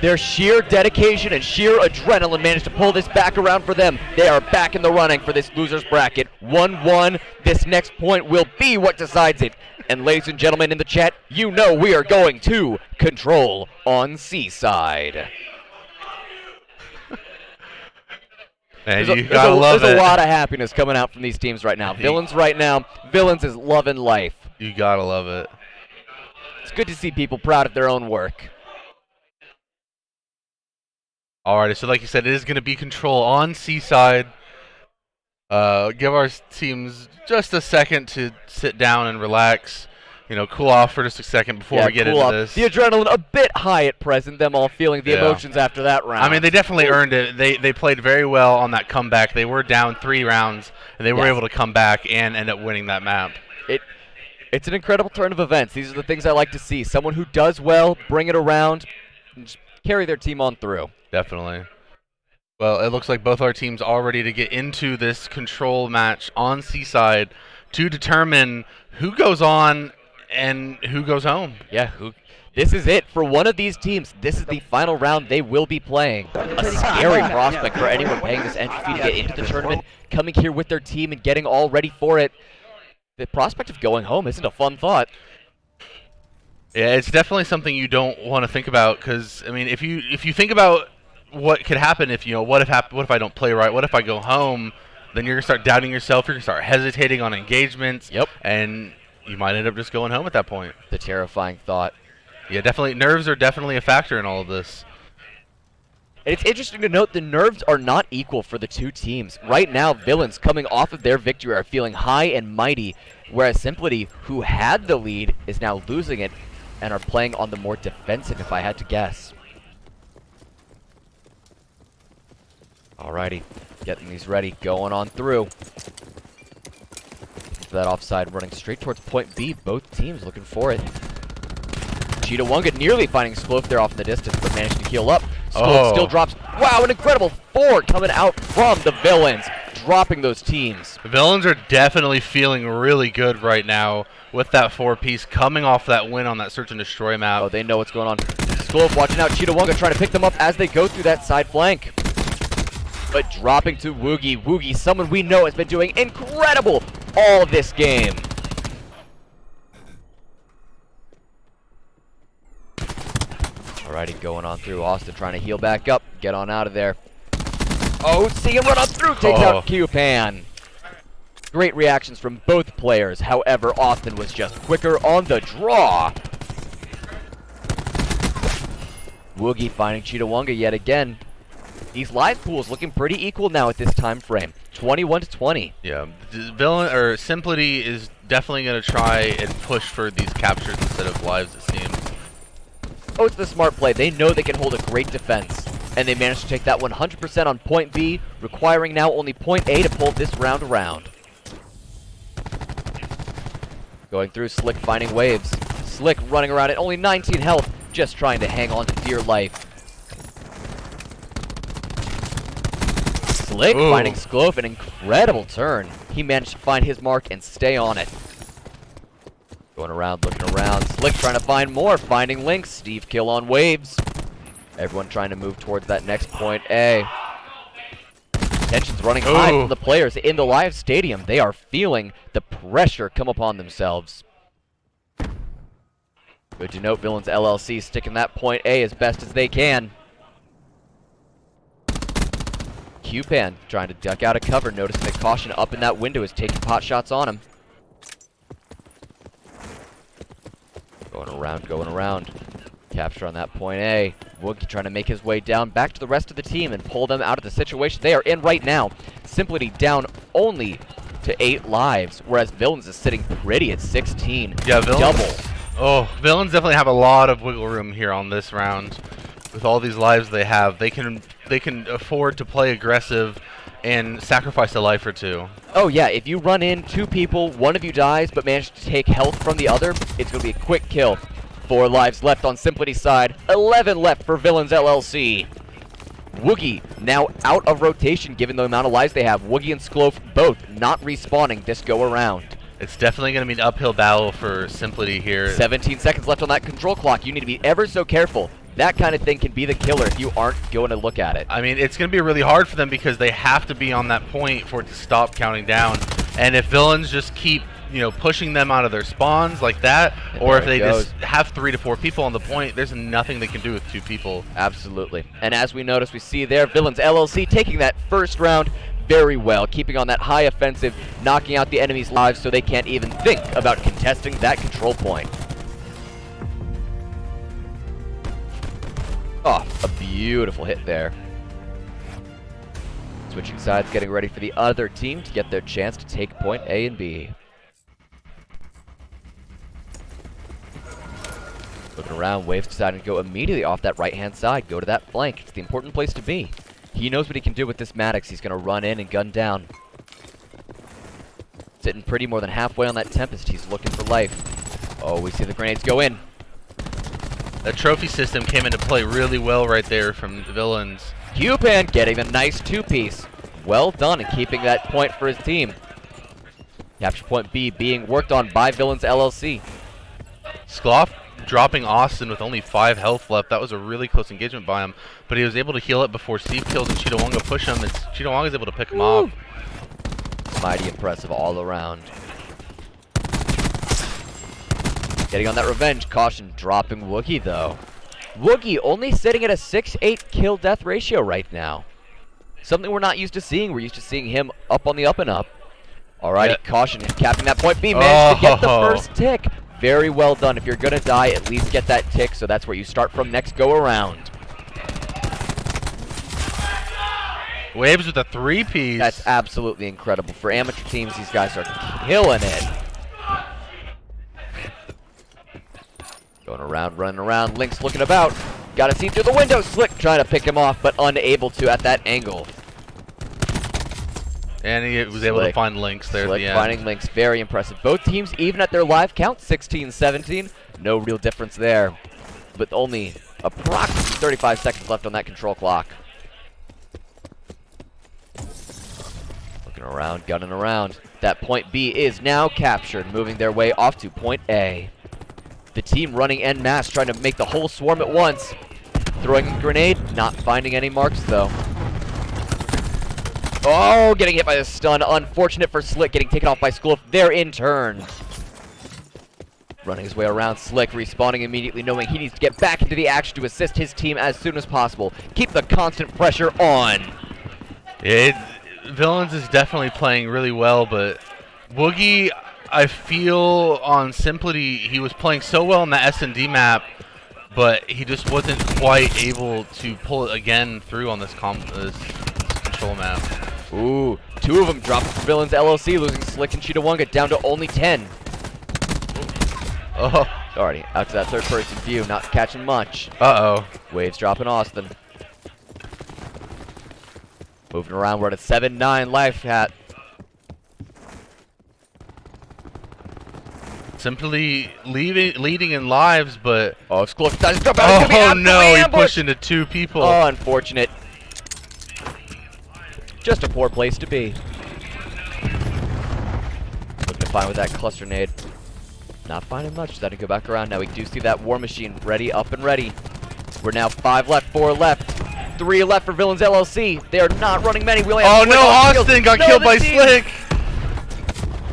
Their sheer dedication and sheer adrenaline managed to pull this back around for them. They are back in the running for this losers bracket. 1-1. This next point will be what decides it. And ladies and gentlemen in the chat, you know we are going to Control on Seaside. And you gotta love it. There's a lot of happiness coming out from these teams right now. Villains right now, Villains is loving life. You gotta love it. It's good to see people proud of their own work. Alright, so like you said, it is going to be Control on Seaside. Give our teams just a second to sit down and relax. cool off for just a second before we get into this. The adrenaline a bit high at present, them all feeling the emotions after that round. I mean, they definitely earned it. They played very well on that comeback. They were down 3 rounds, and they were able to come back and end up winning that map. It's an incredible turn of events. These are the things I like to see. Someone who does well, bring it around, and just carry their team on through. Definitely. Well, it looks like both our teams are ready to get into this control match on Seaside to determine who goes on and who goes home. Yeah, this is it. For one of these teams, this is the final round they will be playing. A scary prospect for anyone paying this entry fee to get into the tournament, coming here with their team and getting all ready for it. The prospect of going home isn't a fun thought. Yeah, it's definitely something you don't want to think about because, I mean, if you think about what could happen if, what if I don't play right, what if I go home, then you're going to start doubting yourself, you're going to start hesitating on engagements. Yep. And you might end up just going home at that point. The terrifying thought. Yeah, definitely. Nerves are definitely a factor in all of this. And it's interesting to note the nerves are not equal for the two teams. Right now, Villains, coming off of their victory, are feeling high and mighty, whereas Simplicity, who had the lead, is now losing it and are playing on the more defensive, if I had to guess. Alrighty, getting these ready, going on through. That offside running straight towards point B. Both teams looking for it. Cheetahwunga nearly finding Skloof there off in the distance, but managed to heal up. Skloof still drops. Wow, an incredible 4 coming out from the Villains, dropping those teams. The Villains are definitely feeling really good right now with that 4-piece coming off that win on that search and destroy map. Oh, they know what's going on. Skloof watching out. Cheetahwunga trying to pick them up as they go through that side flank. But dropping to Woogie. Woogie, someone we know has been doing incredible all this game. Alrighty, going on through. Austin trying to heal back up. Get on out of there. Oh, see him run up through. Takes out Q-Pan. Great reactions from both players. However, Austin was just quicker on the draw. Woogie finding Cheetahwunga yet again. These live pools looking pretty equal now at this time frame. 21-20. Yeah, Simplicity is definitely going to try and push for these captures instead of lives, it seems. Oh, it's the smart play. They know they can hold a great defense. And they managed to take that 100% on point B, requiring now only point A to pull this round around. Going through, Slick finding waves. Slick running around at only 19 health, just trying to hang on to dear life. Slick finding Skloof, an incredible turn. He managed to find his mark and stay on it. Going around, looking around. Slick trying to find more, finding Lynx. Steve kill on waves. Everyone trying to move towards that next point A. Tensions running high from the players in the live stadium. They are feeling the pressure come upon themselves. Good to note, Villains LLC sticking that point A as best as they can. Q-Pan trying to duck out of cover, noticing that Caution up in that window is taking pot shots on him. Going around. Capture on that point A. Woogie trying to make his way down back to the rest of the team and pull them out of the situation they are in right now. Simplicity down only to 8 lives, whereas Villains is sitting pretty at 16. Yeah, Villains. Double. Oh, Villains definitely have a lot of wiggle room here on this round. With all these lives they have, they can afford to play aggressive and sacrifice a life or 2. Oh yeah, if you run in 2 people, one of you dies but manage to take health from the other, it's going to be a quick kill. 4 lives left on Simplicity's side, 11 left for Villains LLC. Woogie now out of rotation given the amount of lives they have. Woogie and Skloof both not respawning this go around. It's definitely going to be an uphill battle for Simplicity here. 17 seconds left on that control clock. You need to be ever so careful. That kind of thing can be the killer if you aren't going to look at it. I mean, it's going to be really hard for them because they have to be on that point for it to stop counting down. And if Villains just keep, pushing them out of their spawns like that, or if they just have 3 to 4 people on the point, there's nothing they can do with 2 people. Absolutely. And as we notice, we see there Villains LLC taking that first round very well, keeping on that high offensive, knocking out the enemy's lives so they can't even think about contesting that control point. Oh, a beautiful hit there. Switching sides, getting ready for the other team to get their chance to take point A and B. Looking around, Waves deciding to go immediately off that right-hand side, go to that flank. It's the important place to be. He knows what he can do with this Maddox. He's going to run in and gun down. Sitting pretty more than halfway on that Tempest. He's looking for life. Oh, we see the grenades go in. That trophy system came into play really well right there from the Villains. Q-Pan getting a nice two-piece. Well done in keeping that point for his team. Capture point B being worked on by Villains LLC. Skloff dropping Austin with only 5 health left. That was a really close engagement by him, but he was able to heal it before Steve kills and Chitawanga push him. Chitawanga is able to pick him off. Mighty impressive all around. Getting on that revenge. Caution dropping Woogie though. Woogie only sitting at a 6-8 kill death ratio right now. Something we're not used to seeing. We're used to seeing him up on the up and up. Alrighty, Yep. Caution capping that point B. Managed to get the first tick. Very well done. If you're gonna die, at least get that tick, so that's where you start from next go around. Waves with a 3-piece. That's absolutely incredible. For amateur teams, these guys are killing it. Going around, running around. Link's looking about. Got to see through the window. Slick trying to pick him off, but unable to at that angle. And he was able to find Links there at Slick the end. finding Links. Very impressive. Both teams even at their live count, 16-17. No real difference there. With only approximately 35 seconds left on that control clock. Looking around, gunning around. That point B is now captured, moving their way off to point A. The team running en masse, trying to make the whole swarm at once. Throwing a grenade, not finding any marks though. Oh, getting hit by the stun. Unfortunate for Slick, getting taken off by Skloff there in turn. Running his way around, Slick respawning immediately, knowing he needs to get back into the action to assist his team as soon as possible. Keep the constant pressure on. Villains is definitely playing really well, but Woogie, I feel on Simplicity, he was playing so well on the S&D map, but he just wasn't quite able to pull it again through on this control map. Ooh, 2 of them dropping for Villains LLC, losing Slick and Chitawanga down to only 10. Oh. Alrighty, out to that third person view, not catching much. Uh-oh. Waves dropping Austin. Moving around, we're at a 7-9 life hat. Simply leading in lives, but... Oh, Skloff does jump out. Oh no, he pushed into 2 people. Oh, unfortunate. Just a poor place to be. Looking to find with that cluster nade. Not finding much. Deciding to go back around. Now we do see that war machine ready, up and ready. We're now 5 left, 4 left. 3 left for Villains LLC. They are not running many. We only have no, Austin got killed by Slick.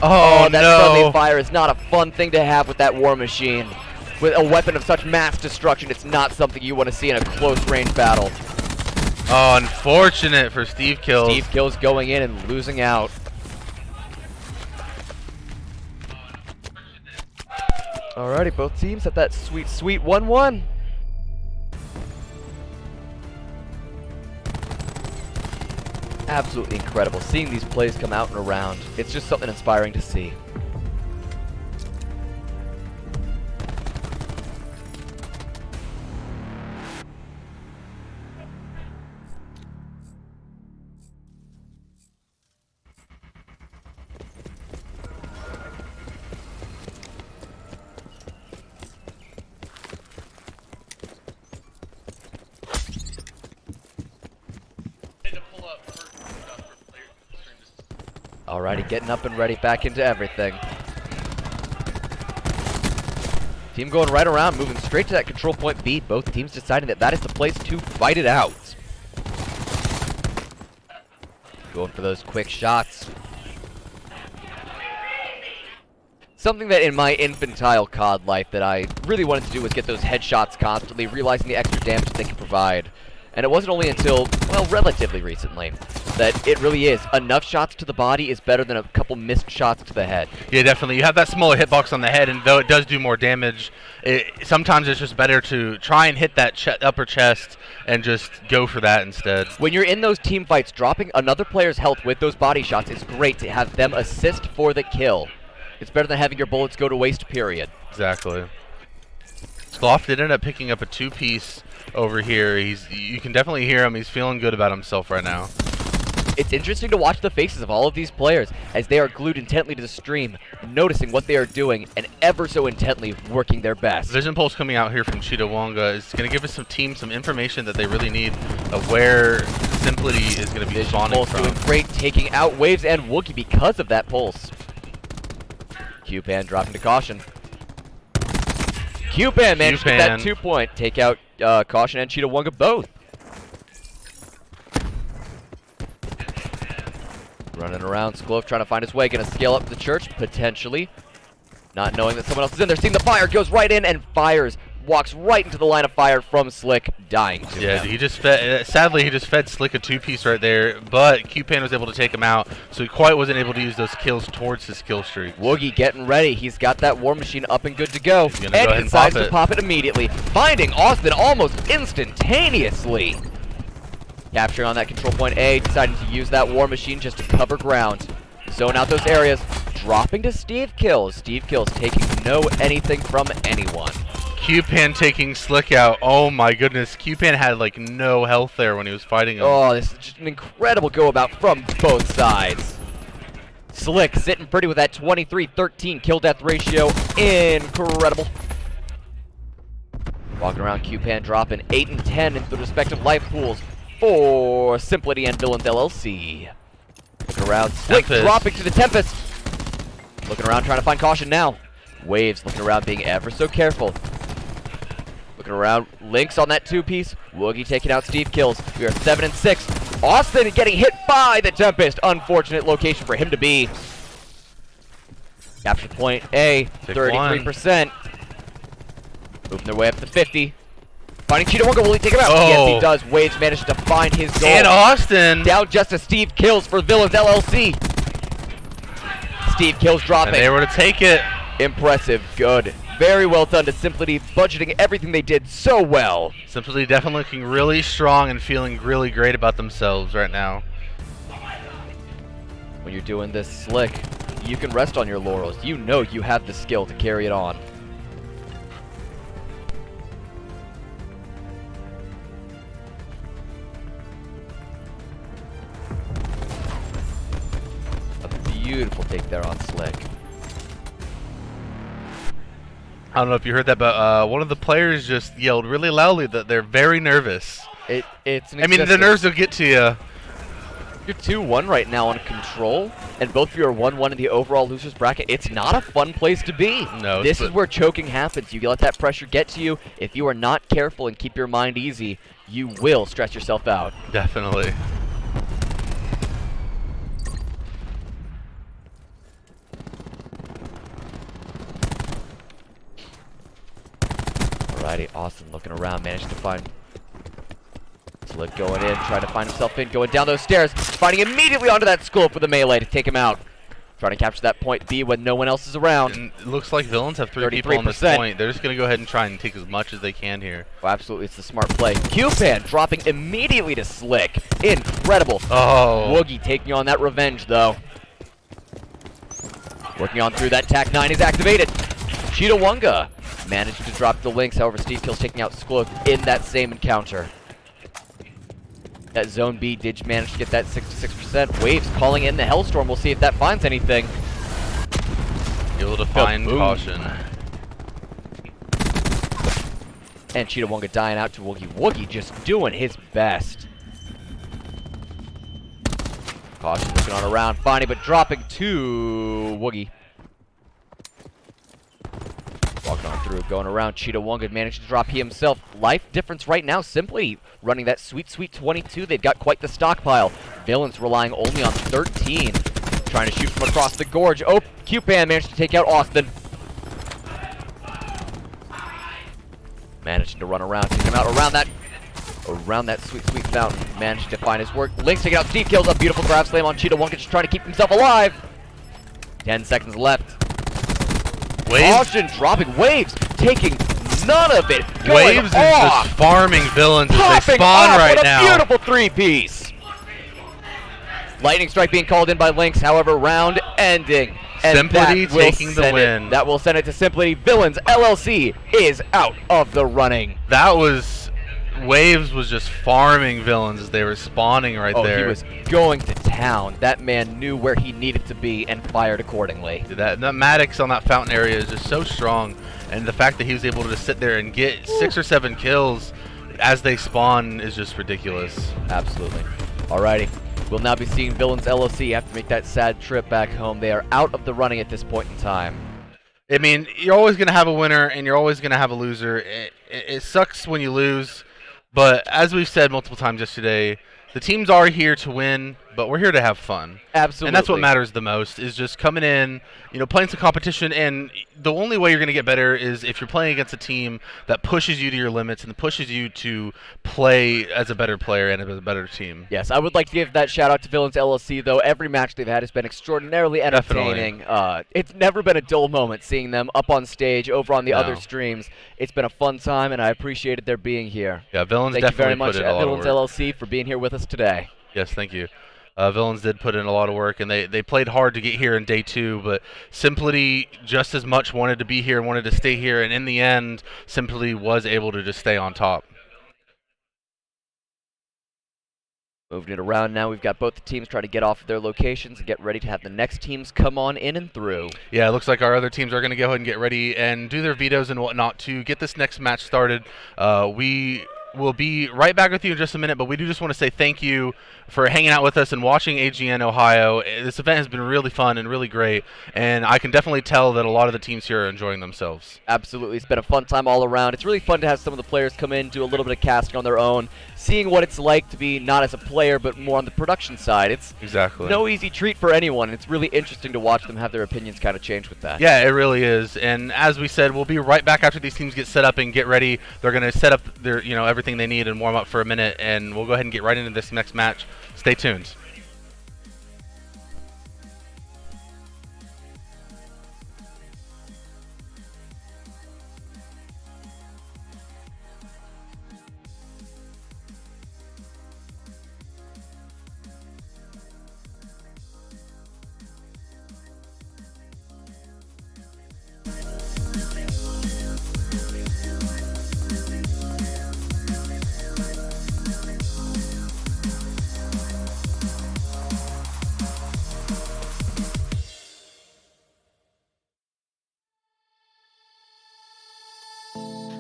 Oh, that no. friendly fire is not a fun thing to have with that war machine. With a weapon of such mass destruction, it's not something you want to see in a close range battle. Oh, unfortunate for Steve kills. Steve kills going in and losing out. Alrighty, both teams at that sweet, sweet 1-1. Absolutely incredible. Seeing these plays come out and around, it's just something inspiring to see. Alrighty, getting up and ready, back into everything. Team going right around, moving straight to that control point B. Both teams deciding that that is the place to fight it out. Going for those quick shots. Something that in my infantile COD life that I really wanted to do was get those headshots constantly, realizing the extra damage they can provide. And it wasn't only until, well, relatively recently, that it really is. Enough shots to the body is better than a couple missed shots to the head. Yeah, definitely. You have that smaller hitbox on the head, and though it does do more damage, sometimes it's just better to try and hit that upper chest and just go for that instead. When you're in those team fights, dropping another player's health with those body shots is great to have them assist for the kill. It's better than having your bullets go to waste, period. Exactly. Sloth did end up picking up a 2-piece over here. You can definitely hear him. He's feeling good about himself right now. It's interesting to watch the faces of all of these players as they are glued intently to the stream, noticing what they are doing and ever so intently working their best. Vision Pulse coming out here from Cheetahwonga is going to give us some information that they really need of where Simplicity is going to be Vision spawning Pulse from. doing great, taking out Waves and Wookie because of that pulse. Q-Pan dropping to Caution. Q-Pan managed to get that 2-point, take out Caution and Cheetahwonga both. Running around, Sklove trying to find his way, gonna scale up the church, potentially. Not knowing that someone else is in there, seeing the fire, goes right in and fires. Walks right into the line of fire from Slick, dying to him. He just fed, sadly he just fed Slick a 2-piece right there, but Q-Pan was able to take him out, so he quite wasn't able to use those kills towards his kill streak. Woogie getting ready, he's got that War Machine up and good to go. He's And gonna go he ahead decides and to pop it immediately, finding Austin almost instantaneously. Capturing on that control point A, deciding to use that War Machine just to cover ground. Zone out those areas, dropping to Steve Kills. Steve Kills taking no anything from anyone. Q-Pan taking Slick out. Oh my goodness, Q-Pan had like no health there when he was fighting him. Oh, this is just an incredible go about from both sides. Slick sitting pretty with that 23-13 kill death ratio. Incredible. Walking around, Q-Pan dropping 8 and 10 into the respective life pools for Simplicity and Villains LLC. Looking around, Slick dropping to the Tempest. Looking around, trying to find Caution now. Waves looking around, being ever so careful. Looking around, Lynx on that 2-piece. Woogie taking out Steve Kills. We are 7 and 6. Austin getting hit by the Tempest. Unfortunate location for him to be. Capture point A, 33%. Moving their way up to 50. Finding Cheetahwonga, will he take him out? Oh. Yes, he does. Waves managed to find his goal. And Austin! Down just to Steve Kills for Villains LLC. Steve Kills dropping. And they were to take it. Impressive. Good. Very well done to Simplicity, budgeting everything they did so well. Simplicity definitely looking really strong and feeling really great about themselves right now. When you're doing this slick, you can rest on your laurels. You know you have the skill to carry it on. A beautiful take there on Slick. I don't know if you heard that, but one of the players just yelled really loudly that they're very nervous. It's an I mean, the nerves will get to you. You're 2-1 right now on control, and both of you are 1-1 in the overall losers bracket. It's not a fun place to be. No. This is where choking happens. You let that pressure get to you. If you are not careful and keep your mind easy, you will stress yourself out. Definitely. Alrighty, Austin looking around, managed to find Slick going in, trying to find himself in, going down those stairs, finding immediately onto that scope with a melee to take him out. Trying to capture that point B when no one else is around. And it looks like Villains have 3 people on this point. They're just going to go ahead and try and take as much as they can here. Oh, absolutely, it's the smart play. Q-Pan dropping immediately to Slick. Incredible. Oh. Woogie taking on that revenge, though. Working on through that TAC-9 is activated. Cheetahwonga managed to drop the Lynx, however Steve Kills taking out Skloak in that same encounter. That Zone B did manage to get that 66%. Waves calling in the Hellstorm. We'll see if that finds anything. Able to find Caution. And Cheetahwonga dying out to Woogie. Woogie just doing his best. Caution looking on around, finding but dropping to Woogie. Walking on through, going around. Cheetahwonga managed to drop he himself. Life difference right now, simply running that sweet, sweet 22. They've got quite the stockpile. Villains relying only on 13. Trying to shoot from across the gorge. Oh, Q-Pan managed to take out Austin. Managing to run around, taking him out around that sweet, sweet fountain. Managed to find his work. Lynx taking out Steve Kills. A beautiful grab slam on Cheetahwonga, just trying to keep himself alive. 10 seconds left. Caution dropping. Waves taking none of it. Waves is just farming Villains as they spawn right now. What a beautiful 3-piece. Lightning strike being called in by Lynx, however, round ending. And Simply that will taking the send win. That will send it to Simply. Villains LLC is out of the running. That was Waves was just farming Villains as they were spawning right there. Oh, he was going to town. That man knew where he needed to be and fired accordingly. That Maddox on that fountain area is just so strong, and the fact that he was able to just sit there and get 6 or 7 kills as they spawn is just ridiculous. Absolutely. Alrighty. We'll now be seeing Villains LLC have to make that sad trip back home. They are out of the running at this point in time. I mean, you're always going to have a winner and you're always going to have a loser. It sucks when you lose, but as we've said multiple times yesterday, the teams are here to win, but we're here to have fun. Absolutely. And that's what matters the most, is just coming in, playing some competition. And the only way you're going to get better is if you're playing against a team that pushes you to your limits and pushes you to play as a better player and as a better team. Yes, I would like to give that shout out to Villains LLC, though. Every match they've had has been extraordinarily entertaining. It's never been a dull moment seeing them up on stage over on the other streams. It's been a fun time, and I appreciated their being here. Yeah, Villains Thank you very definitely much put in a lot of Villains work. LLC for being here with us today. Yes, thank you. Villains did put in a lot of work, and they played hard to get here in day 2, but Simply just as much wanted to be here, wanted to stay here, and in the end, Simply was able to just stay on top. Moving it around now, we've got both the teams trying to get off of their locations and get ready to have the next teams come on in and through. Yeah, it looks like our other teams are going to go ahead and get ready and do their vetoes and whatnot to get this next match started. We will be right back with you in just a minute, but we do just want to say thank you for hanging out with us and watching AGN Ohio. This event has been really fun and really great, and I can definitely tell that a lot of the teams here are enjoying themselves. Absolutely. It's been a fun time all around. It's really fun to have some of the players come in, do a little bit of casting on their own, seeing what it's like to be not as a player but more on the production side. It's exactly no easy treat for anyone. It's really interesting to watch them have their opinions kind of change with that. Yeah, it really is. And as we said, we'll be right back after these teams get set up and get ready. They're going to set up their, everything they need and warm up for a minute, and we'll go ahead and get right into this next match. Stay tuned.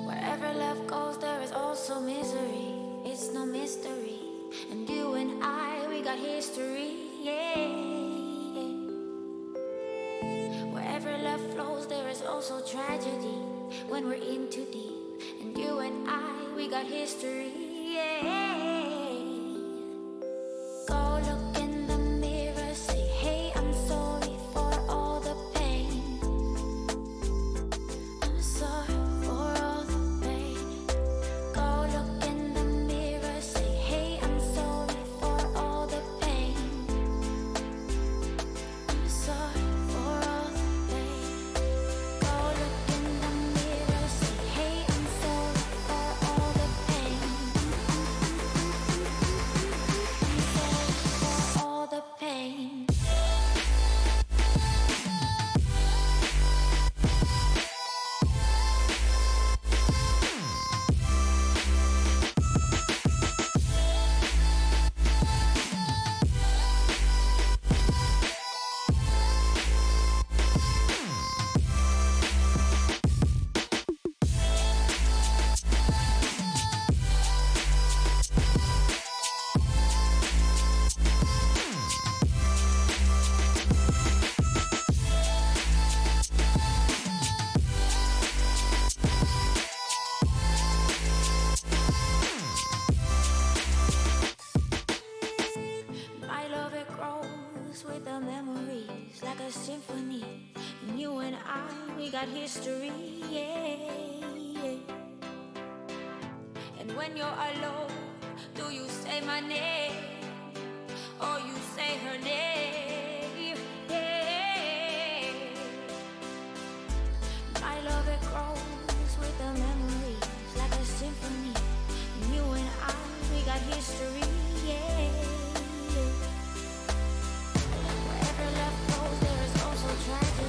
Wherever love goes, there is also misery. It's no mystery. And you and I, we got history. Yeah. Wherever love flows, there is also tragedy. When we're in too deep. And you and I, we got history. Yeah. Go look in the mirror, say, hey, I'm sorry for all the pain. I'm sorry for all the pain. Go look in the mirror, say, hey, I'm sorry for all the pain. I'm sorry for all the pain. Go look in the mirror, say, hey, I'm sorry for all the pain. I'm sorry for all the pain. My love, it grows with the memories like a symphony. And you and I, we got history, yeah. And when you're alone, do you say my name? Or you say her name? Yeah. My love, it grows with the memories like a symphony. And you and I, we got history, yeah. Wherever love goes, there is also tragedy.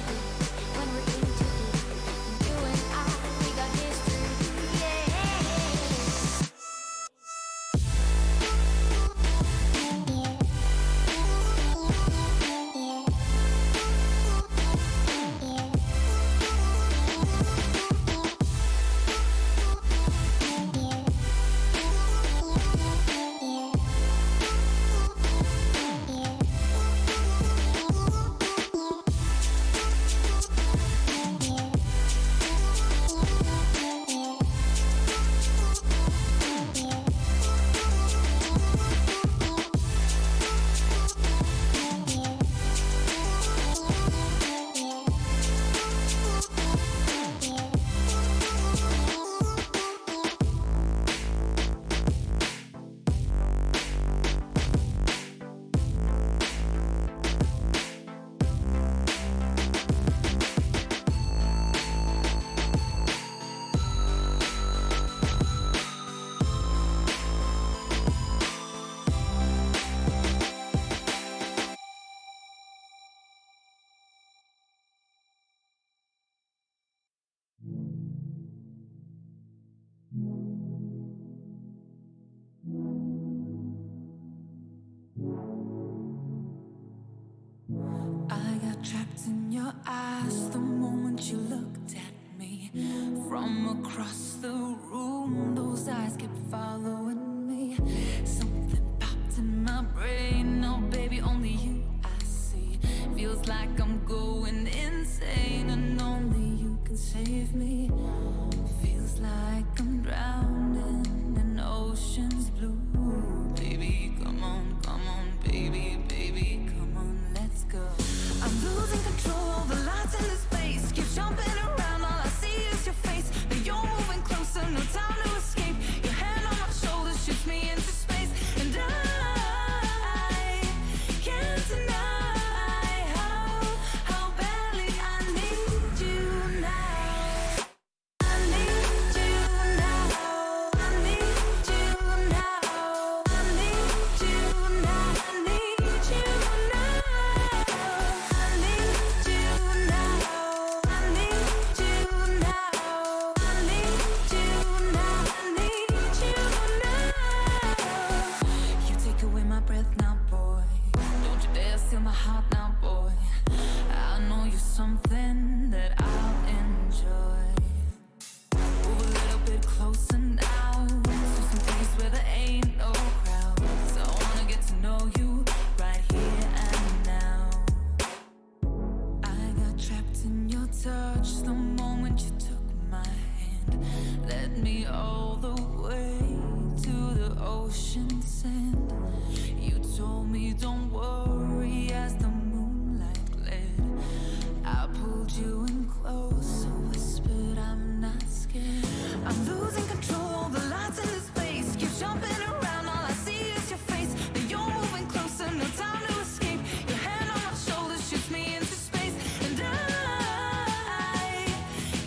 across the room, those eyes kept following me. Something popped in my brain. No, baby, only you I see. Feels like I'm going insane, and only you can save me. Feels like I'm drowning in ocean's blue. Baby, come on, baby, baby, come on, let's go. I'm losing control over lights in this space. Keep jumping around, all I see is your face. But you're moving closer, no time to escape. Your hand on my shoulder shoots me into space, and I can't deny how badly I need you now. I need you now. I need you now. I need you now. I need you now. I need you now. I need you now. I need you now. I need you now. You take away my breath now, boy. Don't you dare steal my heart now, boy. I know you're something that I'll enjoy. Move a little bit closer now, to some place where there ain't no crowds. I wanna get to know you right here and now. I got trapped in your touch the moment you took my hand. Led me all the way to the ocean sand. You told me don't worry as the moonlight gled. I pulled you in close, whispered I'm not scared. I'm losing control, the lights in this space. Keep jumping around, all I see is your face. But you're moving closer, no time to escape. Your hand on my shoulder shoots me into space, and I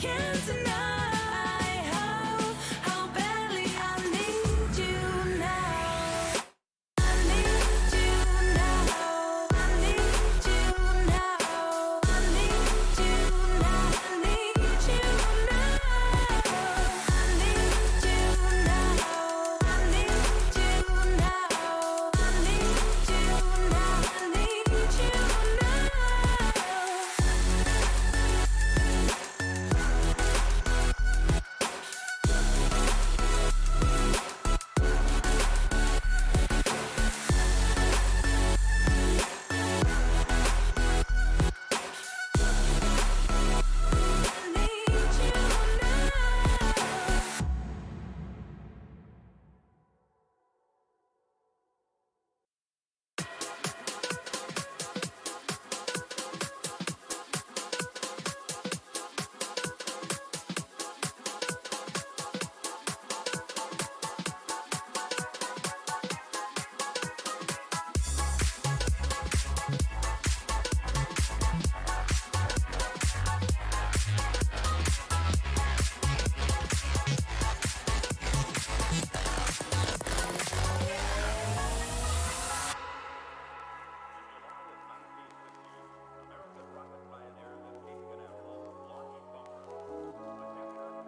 can't deny how badly I need you now. I need you now. I need you now. I need you now. I need you now. I need you now. I need you now. I need you now. I need you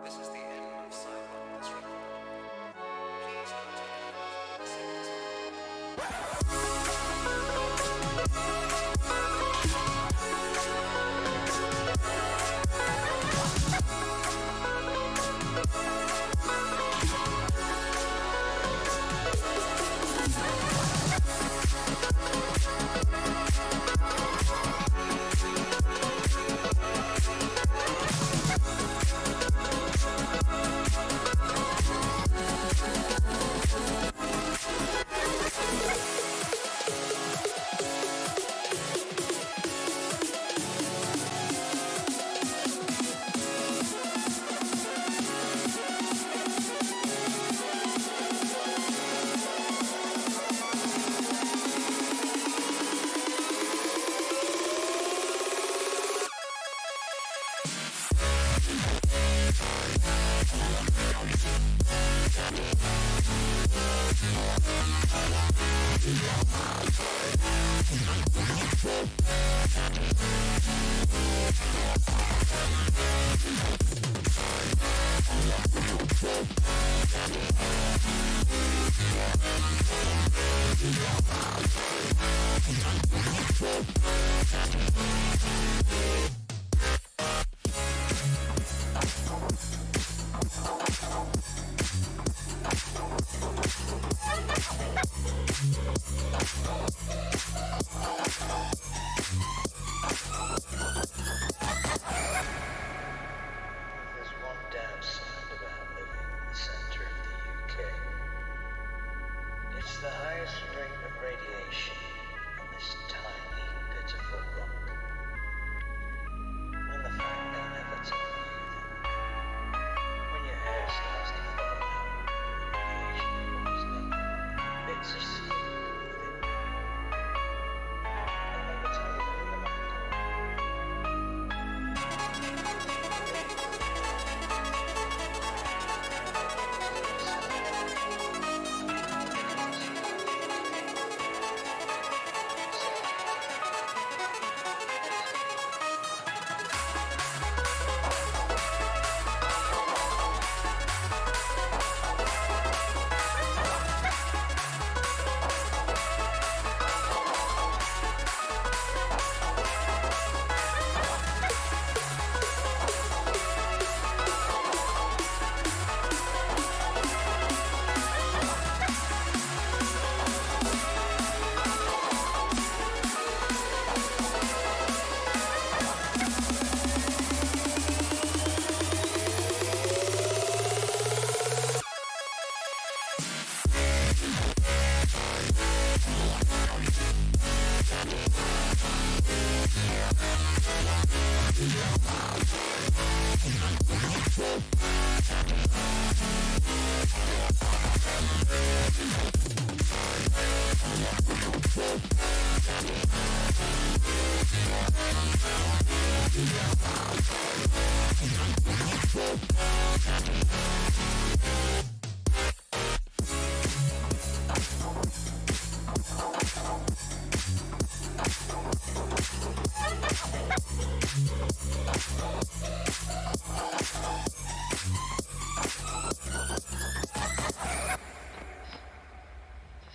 This is the end of Cyber this report. Please note the the highest rate of radiation on this tiny, pitiful rock. And the fact they never tell you that when your hair starts to fall out, radiation poisoning, bits of skin with it. They'll never tell you that in the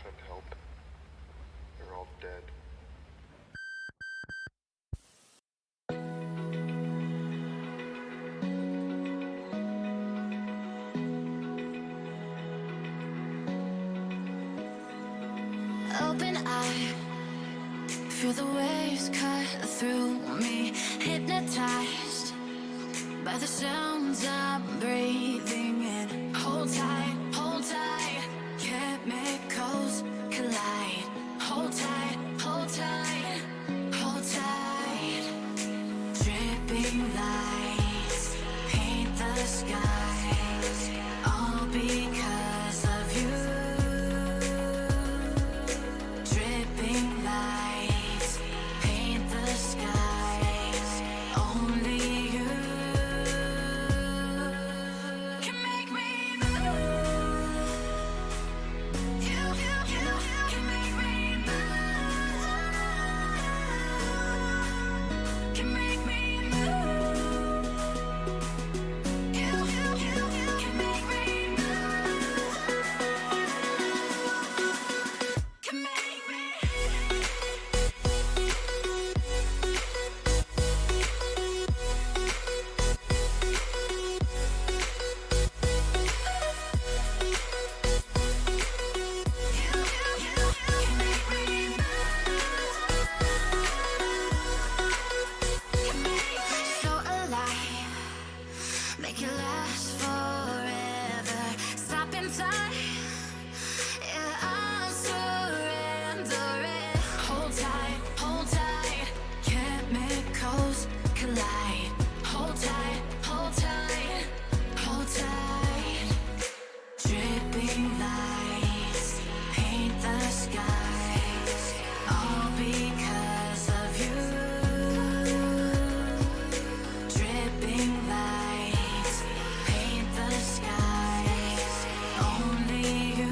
Send help. They're all dead. Open eye, feel the waves cut through me, hypnotized by the sounds I'm breathing in. Hold tight, chemicals collide. Hold tight, hold tight, hold tight. Dripping lights paint the skies, all because of you. Dripping lights paint the skies, only you can make me move. You can make me move. Can make me move. You can make me move. Can make me. So alive, make it last forever. Stop in time, yeah, I'm surrendering. Hold tight, chemicals collide. Hold tight, hold tight, hold tight. Dripping lights paint the skies, all because of you. Dripping lights paint the skies, only you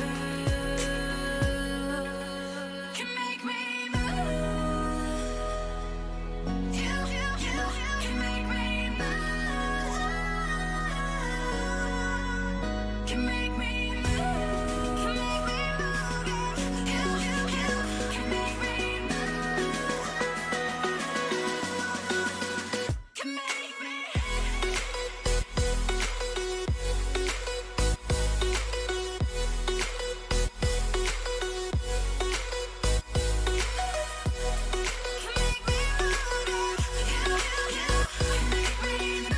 can make me move. You can make me move. Can make me move. Can make me move. You can make me move. Can make me. Can make me move.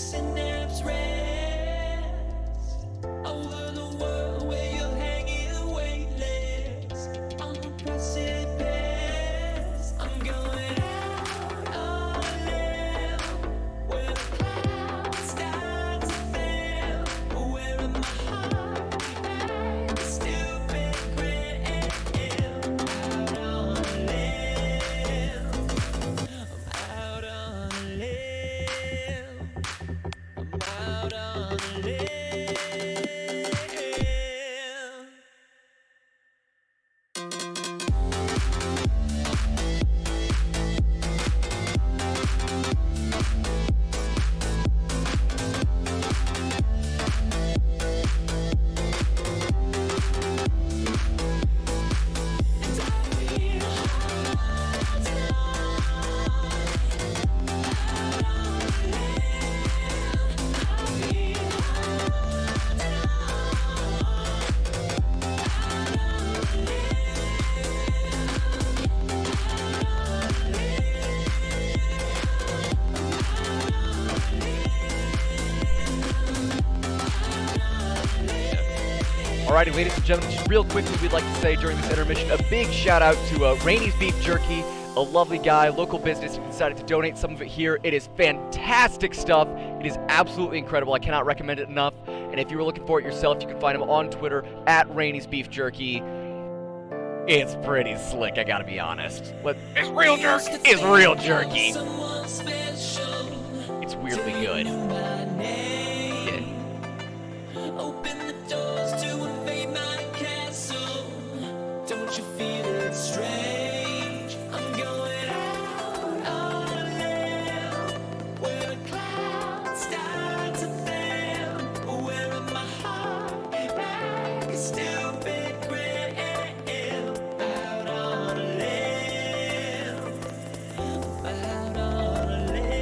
synapse rest over the world where you're hanging weightless on the precipice. I'm going out on a limb where the clouds start to fail, where in my heart and the stupid grin. Out on a limb, out on a limb, I'm out on a limb. Alrighty, ladies and gentlemen, just real quickly, we'd like to say during this intermission, a big shout out to Rainey's Beef Jerky, a lovely guy, local business, who decided to donate some of it here. It is fantastic stuff. It is absolutely incredible. I cannot recommend it enough. And if you were looking for it yourself, you can find him on Twitter at Rainey's Beef Jerky. It's pretty slick, I gotta be honest. It's real jerky. It's real jerky. It's weirdly good. Yeah. Open the doors to invade my castle. Don't you feel it strange? I'm going out on a limb where the clouds start to fail, where in my heart like a stupid grin. Out on a limb, out on a limb.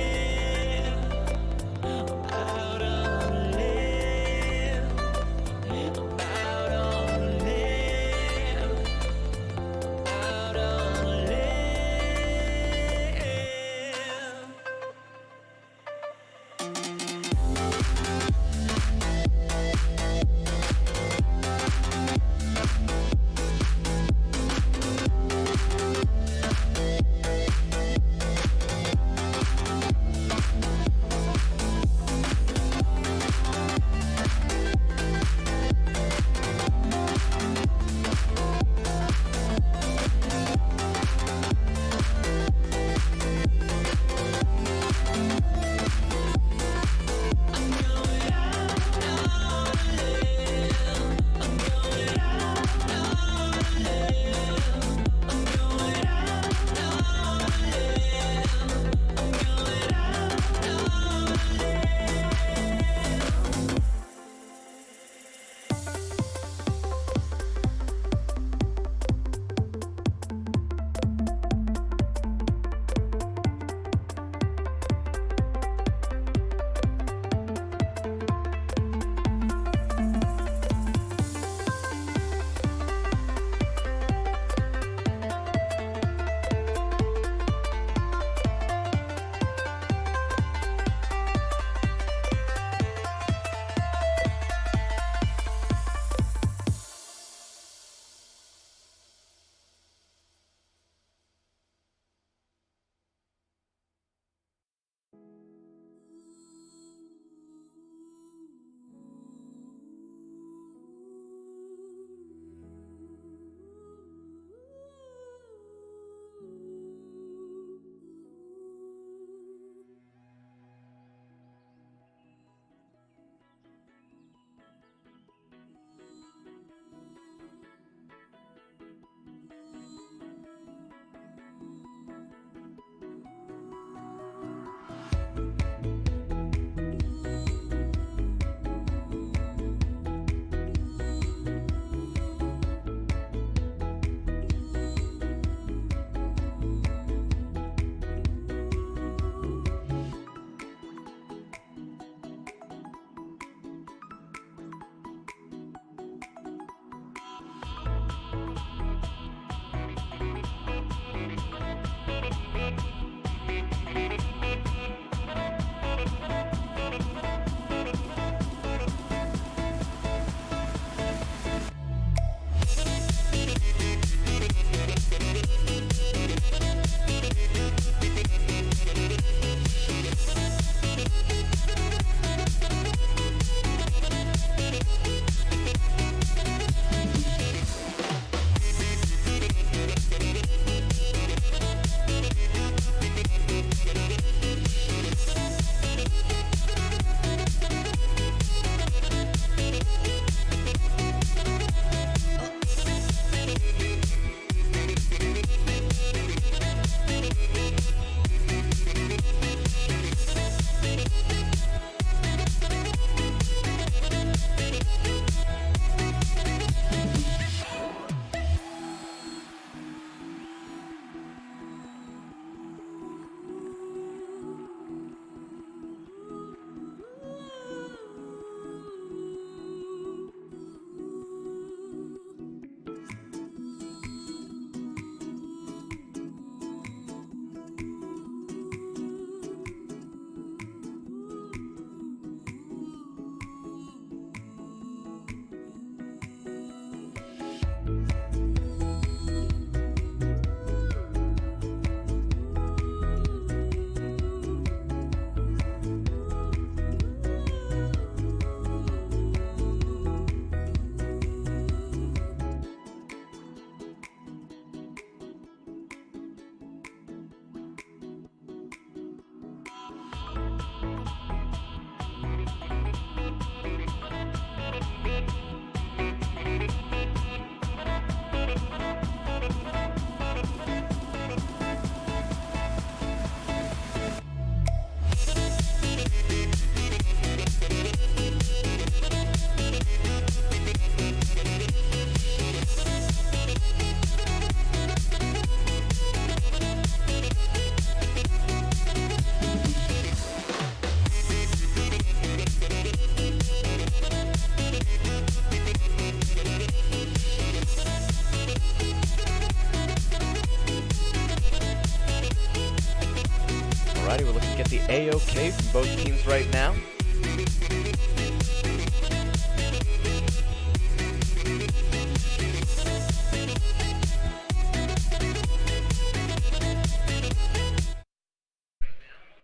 A-OK from both teams right now.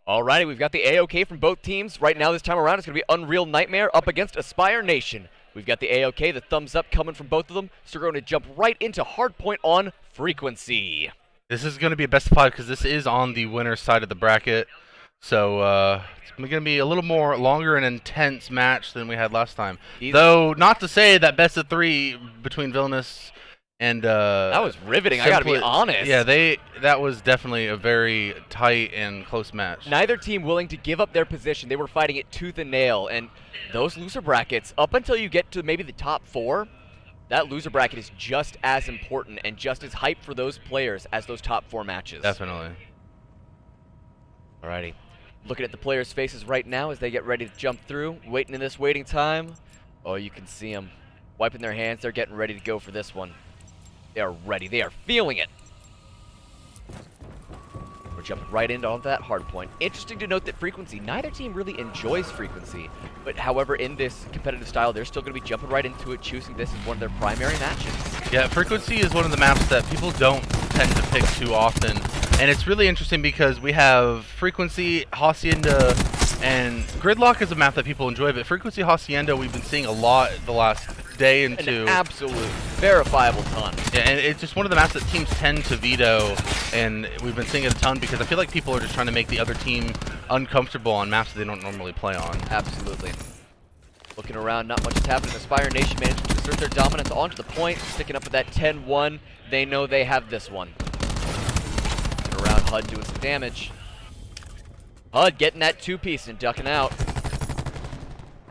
Alrighty, we've got the A-OK from both teams. Right now, this time around, it's going to be Unreal Nightmare up against Aspire Nation. We've got the A-OK, the thumbs up coming from both of them. So we're going to jump right into Hardpoint on Frequency. This is going to be a best of 5 because this is on the winner's side of the bracket. So it's going to be a little more longer and intense match than we had last time. Though, not to say that best of 3 between Villainous and that was riveting, I gotta be honest. Yeah, that was definitely a very tight and close match. Neither team willing to give up their position. They were fighting it tooth and nail, and those loser brackets, up until you get to maybe the top 4, that loser bracket is just as important and just as hype for those players as those top 4 matches. Definitely. Alrighty. Looking at the players' faces right now as they get ready to jump through, waiting in this waiting time. Oh, you can see them wiping their hands. They're getting ready to go for this one. They are ready. They are feeling it. We're jumping right into all that hard point. Interesting to note that Frequency, neither team really enjoys Frequency. But however, in this competitive style, they're still going to be jumping right into it, choosing this as one of their primary matches. Yeah, Frequency is one of the maps that people don't tend to pick too often. And it's really interesting because we have Frequency, Hacienda, and Gridlock is a map that people enjoy, but Frequency Hacienda we've been seeing a lot the last day and two. An absolute verifiable ton. Yeah, and it's just one of the maps that teams tend to veto, and we've been seeing it a ton because I feel like people are just trying to make the other team uncomfortable on maps that they don't normally play on. Absolutely. Looking around, not much is happening. Aspire Nation managing to assert their dominance onto the point, sticking up with that 10-1. They know they have this one. Looking around, HUD doing some damage. HUD getting that 2-piece and ducking out.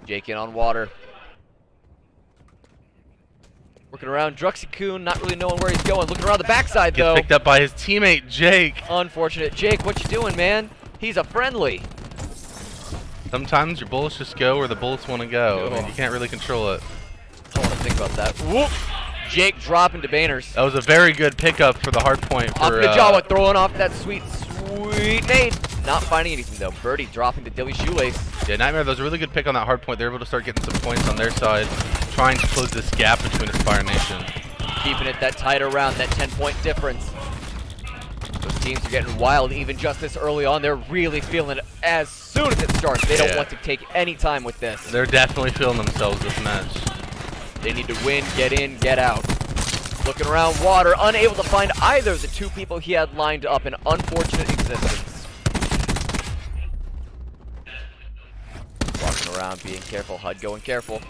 Jake in on water. Working around, Druxy-kun, not really knowing where he's going. Looking around the backside, though. Gets picked up by his teammate, Jake. Unfortunate. Jake, what you doing, man? He's a friendly. Sometimes your bullets just go where the bullets want to go, Oh. and you can't really control it. I don't want to think about that. Whoop! Jake dropping to Bainers. That was a very good pickup for the hard point. Off For, the Jawa, throwing off that sweet nade. Not finding anything, though. Birdie dropping to Dilly Shoelace. Yeah, Nightmare, that was a really good pick on that hard point. They're able to start getting some points on their side, trying to close this gap between Aspire Nation. Keeping it that tight around, that 10-point difference. Those teams are getting wild even just this early on. They're really feeling it as soon as it starts. They don't want to take any time with this. They're definitely feeling themselves this match. They need to win, get in, get out. Looking around water, unable to find either of the 2 people he had lined up. An unfortunate existence. Walking around, being careful. HUD going careful.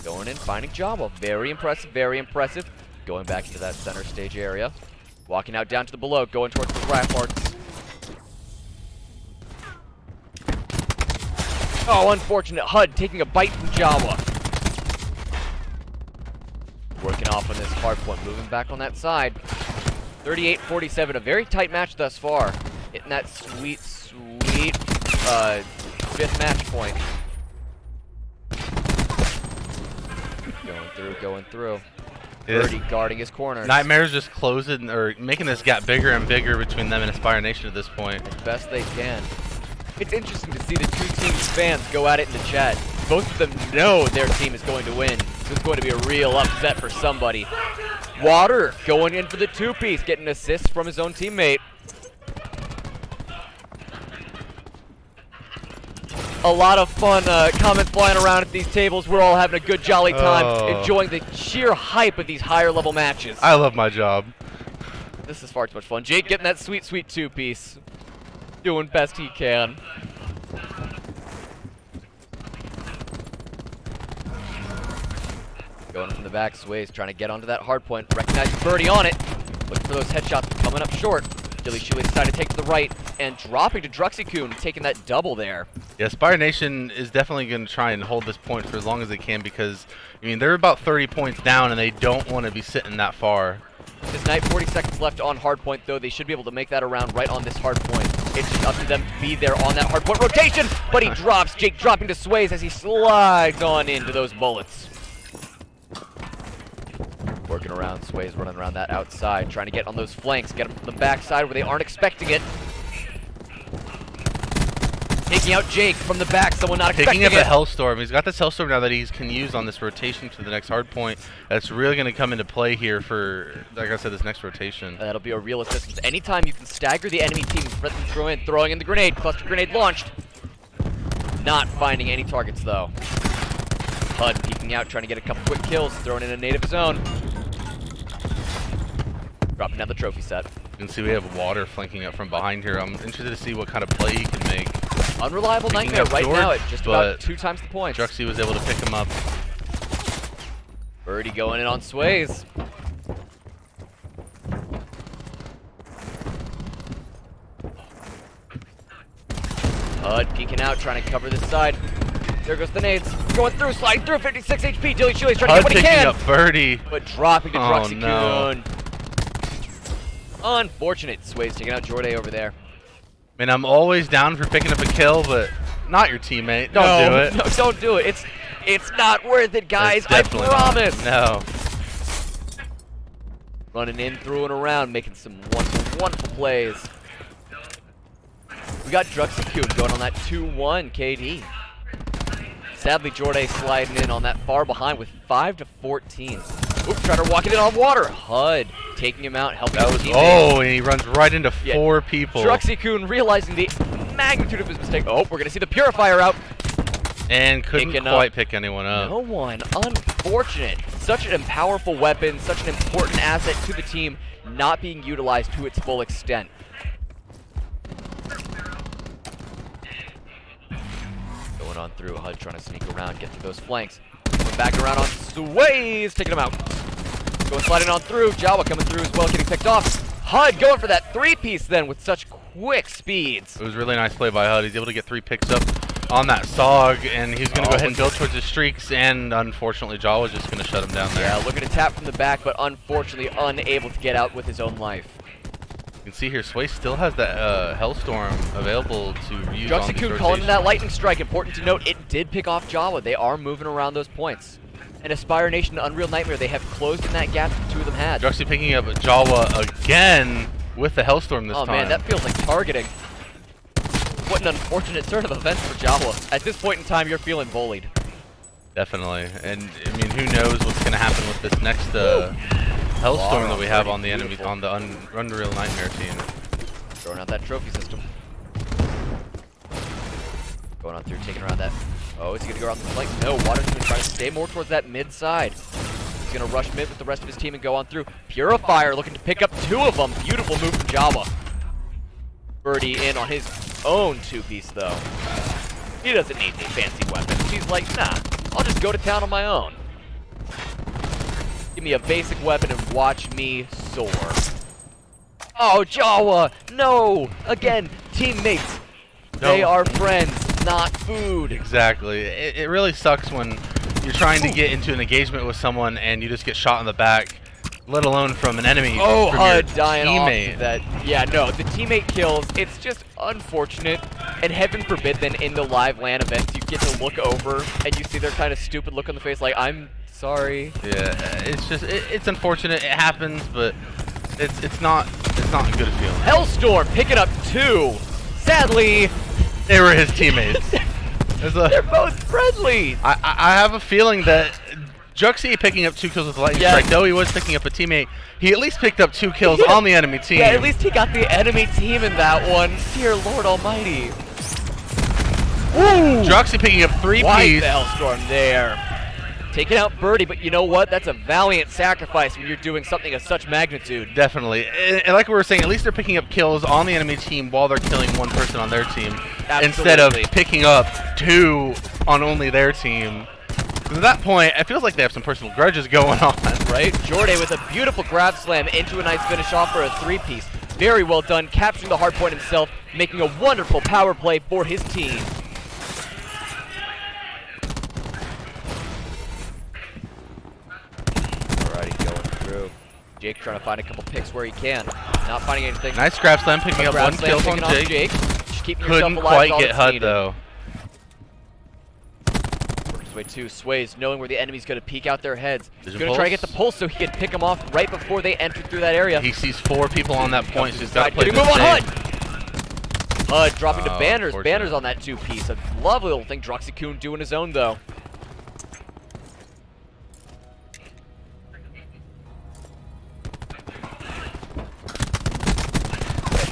Going in, finding Jawa. Very impressive, very impressive. Going back into that center stage area. Walking out down to the below, going towards the ramparts. Oh, unfortunate. HUD taking a bite from Jawa. Working off on this hard point, moving back on that side. 38-47, a very tight match thus far. Hitting that sweet, sweet 5th match point. Going through. Birdie guarding his corner. Nightmare's just closing, or making this gap bigger and bigger between them and Aspire Nation at this point. As best they can. It's interesting to see the 2 teams' fans go at it in the chat. Both of them know their team is going to win. So it's going to be a real upset for somebody. Water going in for the 2-piece, getting an assist from his own teammate. A lot of fun comments flying around at these tables. We're all having a good jolly time, enjoying the sheer hype of these higher level matches. I love my job. This is far too much fun. Jake getting that sweet, sweet 2-piece. Doing best he can. Going from the back, Sways trying to get onto that hard point. Recognizing Birdie on it. Looking for those headshots, coming up short. Dilly Shoelace decided to take to the right and dropping to Druxy-kun, taking that double there. Yeah, Aspire Nation is definitely going to try and hold this point for as long as they can because, I mean, they're about 30 points down and they don't want to be sitting that far. This night, 40 seconds left on hard point, though. They should be able to make that around right on this hard point. It's just up to them to be there on that hard point rotation, but he drops. Jake dropping to Sways as he slides on into those bullets. Working around, Sways running around that outside, trying to get on those flanks, get them from the backside where they aren't expecting it. Taking out Jake from the back. Someone not expecting Picking up it. a Hellstorm. He's got this Hellstorm now that he can use on this rotation to the next hard point. That's really going to come into play here for, like I said, this next rotation. That'll be a real assistance. Anytime you can stagger the enemy team, let them throw in, throwing in the grenade. Cluster grenade launched. Not finding any targets though. HUD peeking out, trying to get a couple quick kills, throwing in a nade of his own. Dropping down the trophy set. You can see we have Water flanking up from behind here. I'm interested to see what kind of play he can make. Unreliable Picking Nightmare up right George, now at just about but 2 times the points. Druxy was able to pick him up. Birdie going in on Sways. HUD peeking out, trying to cover this side. There goes the nades. Going through, sliding through, 56 HP. Dilly Chili's trying to HUD get what he picking can. up Birdie. But dropping to Oh, Druxy no. Kun. Unfortunate. Sways taking out Jorday over there. Man, I'm always down for picking up a kill, but not your teammate. Don't do it. No, don't do it. It's not worth it, guys. It's I definitely not. promise. No. Running in, through and around, making some wonderful, wonderful plays. We got Druxy Kun going on that 2-1 KD. Sadly, Jorday sliding in on that far behind with 5 to 14. Oops, trying to walk it in on Water. HUD taking him out, helping his teammate. Oh, and he runs right into Yeah. 4 people. Druxy Kun realizing the magnitude of his mistake. Oh, we're gonna see the Purifier out. And couldn't Picking quite up. pick anyone up. No one. Unfortunate. Such an powerful weapon, such an important asset to the team, not being utilized to its full extent. Going on through, HUD trying to sneak around, get through those flanks. Going back around on Sways, taking him out. Going sliding on through, Jawa coming through as well, getting picked off. HUD going for that 3-piece then with such quick speeds. It was a really nice play by HUD. He's able to get 3 picks up on that SOG, and he's going to go ahead and build towards his streaks, and unfortunately, Jawa's just going to shut him down there. Yeah, looking to tap from the back, but unfortunately unable to get out with his own life. You can see here, Sway still has that Hellstorm available to use on Druxy these Kun calling in rotations. that lightning strike. Important to note, it did pick off Jawa. They are moving around those points. And Aspire Nation and Unreal Nightmare, they have closed in that gap that the 2 of them had. Druxy picking up Jawa again with the Hellstorm this Oh time. man, that feels like targeting. What an unfortunate turn of events for Jawa. At this point in time, you're feeling bullied. Definitely. And, I mean, who knows what's going to happen with this next Hellstorm that we have on the enemy, Beautiful. on the Unreal Nightmare team. Throwing out that trophy system. Going on through, taking around that. Oh, is he going to go around the flank? No, Water's going to try to stay more towards that mid side. He's going to rush mid with the rest of his team and go on through. Purifier looking to pick up 2 of them. Beautiful move from Jawa. Birdie in on his own 2-piece though. He doesn't need any fancy weapons. He's like, nah, I'll just go to town on my own. Give me a basic weapon and watch me soar. Oh, Jawa! No! Again, teammates. No. They are friends, not food. Exactly. It really sucks when you're trying to get into an engagement with someone and you just get shot in the back, let alone from an enemy. Oh, from your HUD dying teammate. off that. Yeah, no, the teammate kills. It's just unfortunate. And heaven forbid then in the live LAN events you get to look over and you see their kind of stupid look on the face like, I'm sorry. Yeah, it's just it's unfortunate. It happens, but it's not a good feeling. Hellstorm picking up 2. Sadly, They were his teammates. they're both friendly. I have a feeling that Druxy picking up 2 kills with the lightning Yes. strike, though he was picking up a teammate, he at least picked up 2 kills on the enemy team. Yeah, at least he got the enemy team in that one. Dear Lord Almighty. Ooh! Druxy picking up 3 Why piece. the Hellstorm there? Taking out Birdie, but you know what? That's a valiant sacrifice when you're doing something of such magnitude. Definitely. And like we were saying, at least they're picking up kills on the enemy team while they're killing 1 person on their team. Instead of Absolutely. picking up 2 on only their team. 'Cause at that point, it feels like they have some personal grudges going on. Right? Jorday with a beautiful grab slam into a nice finish off for a 3-piece. Very well done, capturing the hard point himself, making a wonderful power play for his team. Alrighty, going through. Jake trying to find a couple picks where he can. Not finding anything. Nice grab slam, picking up Grab 1 slam kill from picking off Jake. Just keeping yourself Couldn't alive is quite all get that's HUD needed. though. Works his way to Sways, knowing where the enemy's going to peek out their heads. He's Vision going to try to get pulse. the pulse so he can pick them off right before they enter through that area. He sees 4 people on that point, so he's got to Good play move this on safe. HUD! HUD dropping to Oh, Banners. unfortunate. Banners on that 2-piece. A lovely little thing. Droxy doing his own, though.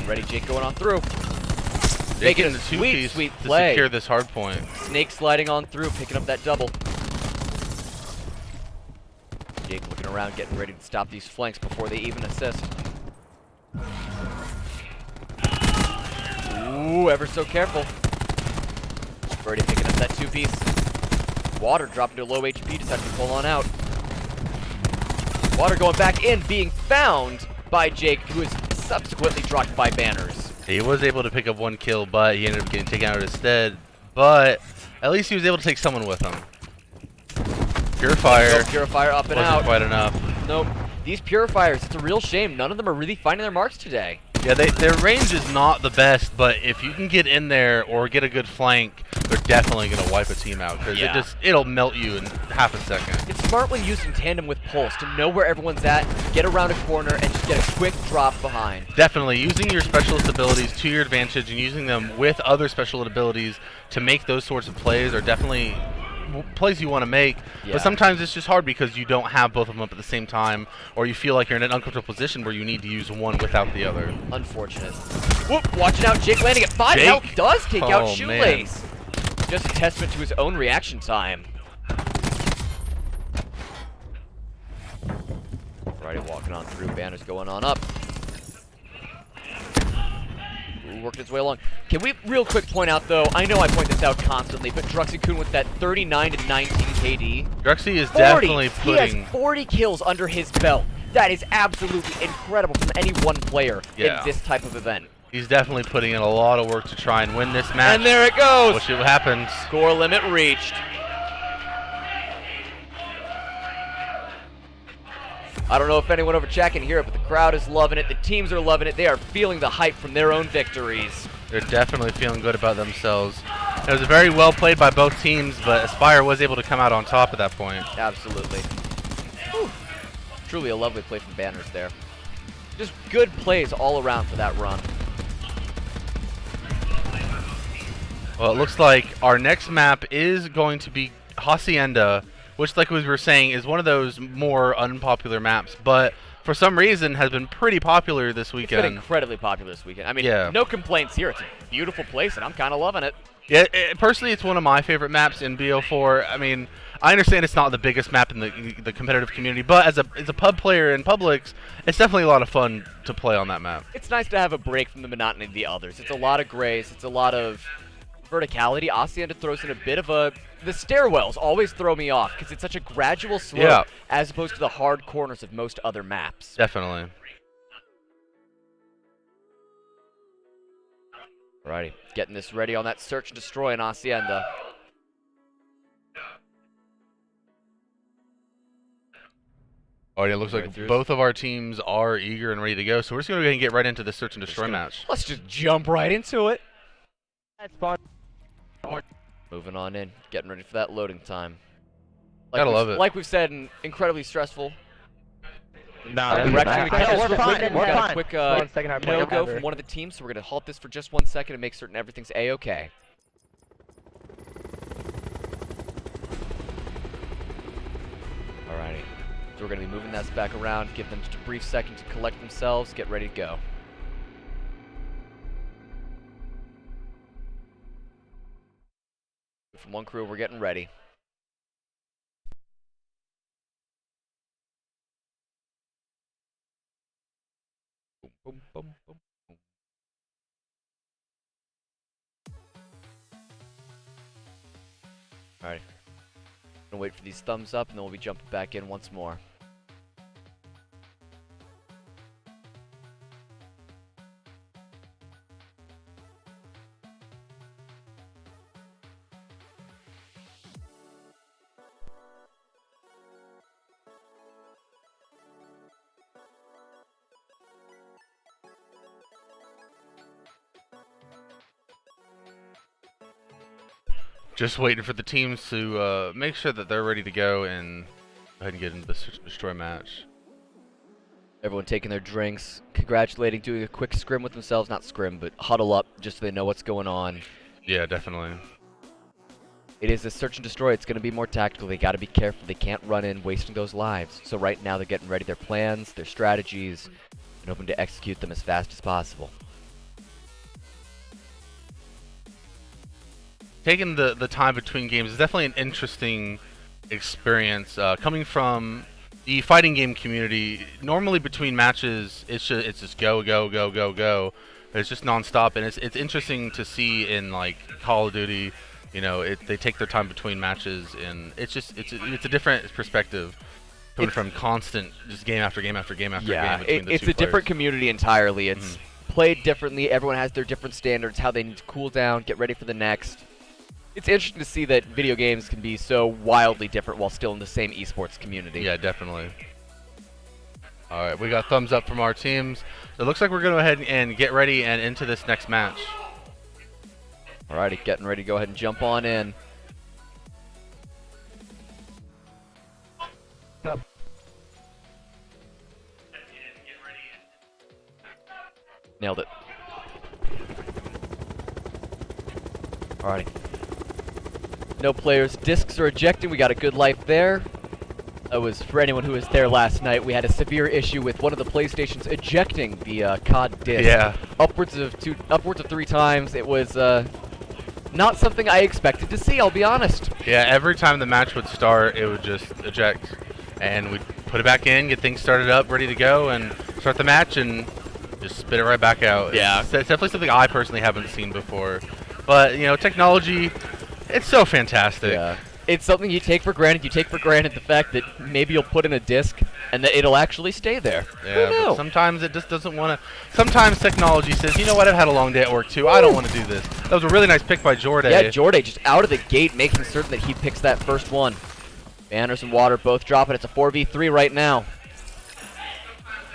Ready, Jake going on through. Jake Making in a the sweet, two-piece sweet to play. secure this hard point. Snake sliding on through, picking up that double. Jake looking around, getting ready to stop these flanks before they even assist. Ooh, ever so careful. Already picking up that 2-piece. Water dropping to low HP, decided to pull on out. Water going back in, being found by Jake, who is subsequently dropped by Banners. He was able to pick up 1 kill, but he ended up getting taken out instead. But at least he was able to take someone with him. Purifier So Purifier up and wasn't out. quite enough. Nope. These Purifiers, it's a real shame. None of them are really finding their marks today. Yeah, their range is not the best, but if you can get in there or get a good flank, they're definitely going to wipe a team out because Yeah. it'll melt you in half a second. It's smart when used in tandem with Pulse to know where everyone's at, get around a corner, and just get a quick drop behind. Definitely using your specialist abilities to your advantage and using them with other special abilities to make those sorts of plays are definitely plays you want to make. Yeah. But sometimes it's just hard because you don't have both of them up at the same time, or you feel like you're in an uncomfortable position where you need to use one without the other. Unfortunate. Whoop, watching out, Jake landing at 5 Jake? health does take out Oh, Shoelace. Just a testament to his own reaction time. Alrighty, walking on through, Banners going on up. Ooh, working his way along. Can we real quick point out though, I know I point this out constantly, but Droxy with that 39 to 19 KD. Drexy is 40! definitely He putting... has 40 kills under his belt. That is absolutely incredible from any one player Yeah. in this type of event. He's definitely putting in a lot of work to try and win this match. And there it goes! We'll see what happens. Score limit reached. I don't know if anyone over chat can hear it, but the crowd is loving it. The teams are loving it. They are feeling the hype from their own victories. They're definitely feeling good about themselves. It was very well played by both teams, but Aspire was able to come out on top at that point. Absolutely. Whew. Truly a lovely play from Banners there. Just good plays all around for that run. Well, it looks like our next map is going to be Hacienda, which, like we were saying, is one of those more unpopular maps, but for some reason has been pretty popular this It's weekend. been incredibly popular this weekend. I mean, Yeah. no complaints here. It's a beautiful place, and I'm kind of loving it. Yeah, personally, it's one of my favorite maps in BO4. I mean, I understand it's not the biggest map in the competitive community, but as a pub player in Publix, it's definitely a lot of fun to play on that map. It's nice to have a break from the monotony of the others. It's a lot of grace. It's a lot of verticality. Hacienda throws in a bit of a... The stairwells always throw me off because it's such a gradual slope Yeah. as opposed to the hard corners of most other maps. Definitely. Alrighty, getting this ready on that search and destroy in Hacienda. Alright, it looks Right like through. both of our teams are eager and ready to go, so we're just going to go ahead and get right into the search and destroy match. Let's just jump right into it. That's fun. Moving on in, getting ready for that loading time. Gotta love it. Like we've said, incredibly stressful. No, And we're actually gonna no, catch we're this fine. quick, We're we got a fine. quick One second, I play no-go ever. from one of the teams, so we're going to halt this for just 1 second and make certain everything's A-okay. Alrighty. So we're going to be moving that back around, give them just a brief second to collect themselves, get ready to go. From one crew, we're getting ready. Boom, boom, boom, boom, boom. Alright. Gonna wait for these thumbs up and then we'll be jumping back in once more. Just waiting for the teams to make sure that they're ready to go and go ahead and get into the search and destroy match. Everyone taking their drinks, congratulating, doing a quick scrim with themselves. Not scrim, but huddle up just so they know what's going on. Yeah, definitely. It is a search and destroy. It's going to be more tactical. They got to be careful. They can't run in wasting those lives. So right now they're getting ready their plans, their strategies, and hoping to execute them as fast as possible. Taking the time between games is definitely an interesting experience. Coming from the fighting game community, normally between matches, it's just go, go, go, go, go. It's just nonstop, and it's interesting to see in like Call of Duty. You know, they take their time between matches, and it's a different perspective coming from constant just game after game after game after game between the it's two a different players. community entirely. It's played differently. Everyone has their different standards, how they need to cool down, get ready for the next. It's interesting to see that video games can be so wildly different while still in the same esports community. Yeah, definitely. All right, we got thumbs up from our teams. It looks like we're going to go ahead and get ready and into this next match. Alrighty, getting ready to go ahead and jump on in. Nailed it. Alrighty. No players. Discs are ejecting. We got a good life there. That was for anyone who was there last night. We had a severe issue with one of the PlayStations ejecting the COD disc. Yeah. Upwards of 3 times. It was not something I expected to see, I'll be honest. Yeah, every time the match would start, it would just eject. And we'd put it back in, get things started up, ready to go, and start the match, and just spit it right back out. Yeah. It's definitely something I personally haven't seen before. But, you know, technology, it's so fantastic. Yeah. It's something you take for granted. You take for granted the fact that maybe you'll put in a disc and that it'll actually stay there. Yeah, Who knew? but sometimes it just doesn't want to. Sometimes technology says, you know what, I've had a long day at work too. I don't want to do this. That was a really nice pick by Jordan. Yeah, Jordan just out of the gate making certain that he picks that first one. Banners and Water both dropping. It's a 4v3 right now.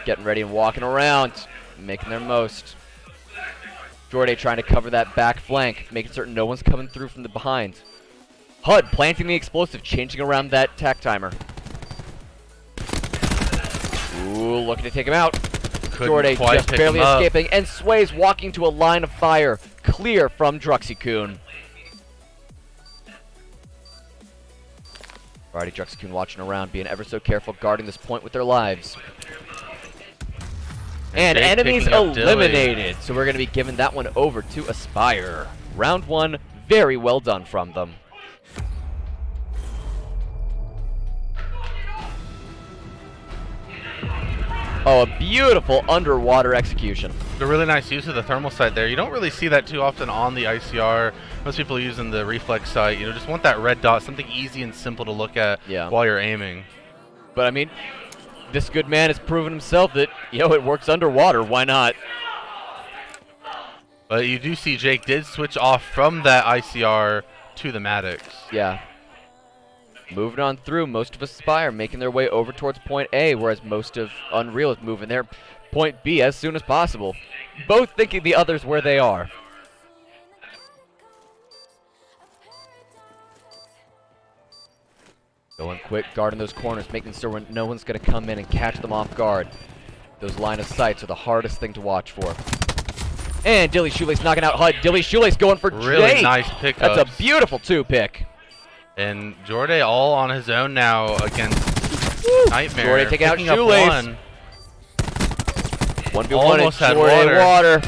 Getting ready and walking around, making their most. Jordan trying to cover that back flank, making certain no one's coming through from the behind. HUD planting the explosive, changing around that tack timer. Ooh, looking to take him out. Jordan just barely escaping, and Sway's walking to a line of fire, clear from Druxy-kun. Alrighty, Druxy-kun watching around, being ever so careful, guarding this point with their lives. And Jake enemies picking up eliminated, so we're going to be giving that one over to Aspire. Round 1, very well done from them. Oh, a beautiful underwater execution. A really nice use of the thermal sight there. You don't really see that too often on the ICR. Most people are using the reflex sight. You know, just want that red dot, something easy and simple to look at while you're aiming. But I mean, this good man has proven himself that, you know, it works underwater. Why not? But you do see Jake did switch off from that ICR to the Maddox. Yeah. Moving on through, most of Aspire making their way over towards point A, whereas most of Unreal is moving their point B as soon as possible. Both thinking the others where they are. Going quick, guarding those corners, making sure no one's going to come in and catch them off guard. Those line of sights are the hardest thing to watch for. And Dilly Shoelace knocking out HUD. Dilly Shoelace going for Really Jake. nice pickups. That's a beautiful 2-pick. And Jordan all on his own now against Nightmare. Jordan taking out Picking up Shoelace. one. 1v1 Almost had Jordan water.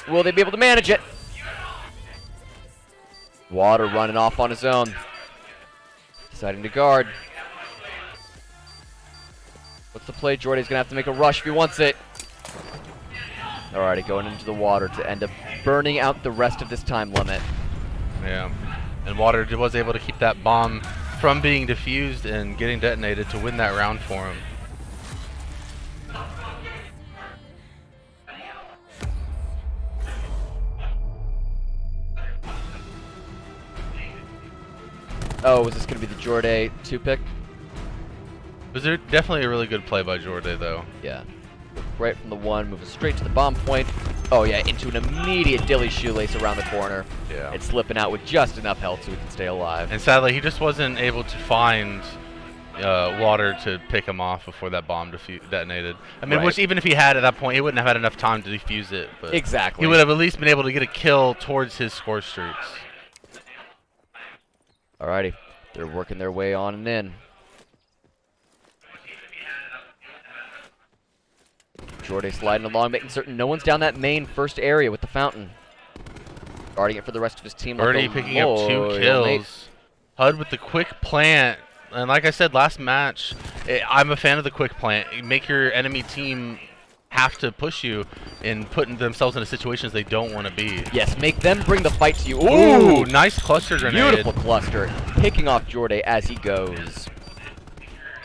Will they be able to manage it? Water running off on his own. Deciding to guard. What's the play? Jordan's going to have to make a rush if he wants it. Alrighty, going into the water to end up burning out the rest of this time limit. Yeah. And Water was able to keep that bomb from being defused and getting detonated to win that round for him. Oh, was this going to be the Jordan 2-pick? Was there definitely a really good play by Jordan though? Yeah. Right from the one, moving straight to the bomb point. Oh yeah, into an immediate Dilly Shoelace around the corner. Yeah. And slipping out with just enough health so he can stay alive. And sadly, he just wasn't able to find Water to pick him off before that bomb detonated. I mean, Right. which even if he had at that point, he wouldn't have had enough time to defuse it. But Exactly. he would have at least been able to get a kill towards his score streaks. Alrighty. They're working their way on and in. Jordy sliding along, making certain no one's down that main first area with the fountain. Guarding it for the rest of his team. like Birdie a picking up 2 loyal kills. mate. HUD with the quick plant. And like I said last match, I'm a fan of the quick plant. You make your enemy team have to push you and put themselves into situations they don't want to be. Yes, make them bring the fight to you. Ooh, nice cluster grenade. Beautiful cluster. Picking off Jordy as he goes.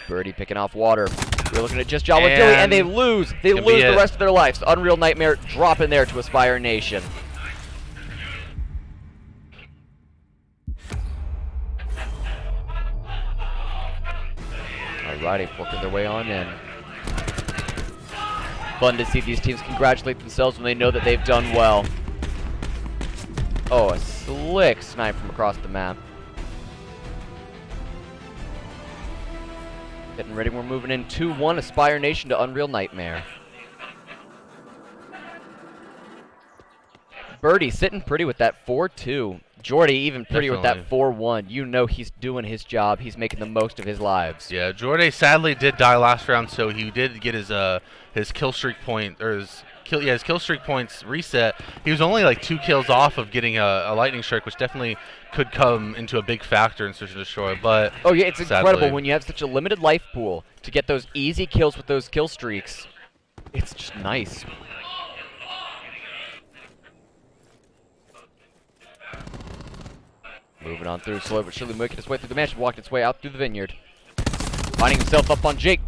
Birdie picking off Water. We're looking at just Jawa Dilly, and they lose. They Can be lose the it. rest of their lives. Unreal Nightmare dropping there to Aspire Nation. Alrighty, working their way on in. Fun to see these teams congratulate themselves when they know that they've done well. Oh, a slick snipe from across the map. Getting ready, we're moving in 2-1 Aspire Nation to Unreal Nightmare. Birdie sitting pretty with that 4-2. Jordy even pretty with that 4-1. You know he's doing his job. He's making the most of his lives. Yeah, Jordy sadly did die last round, so he did get his kill streak point, or his kill streak points reset. He was only like 2 kills off of getting a lightning strike, which definitely could come into a big factor in Search and Destroy. But oh yeah, it's sadly, incredible when you have such a limited life pool to get those easy kills with those kill streaks. It's just nice. Moving on through, slow but surely making its way through the match, walking its way out through the vineyard. Finding himself up on Jake.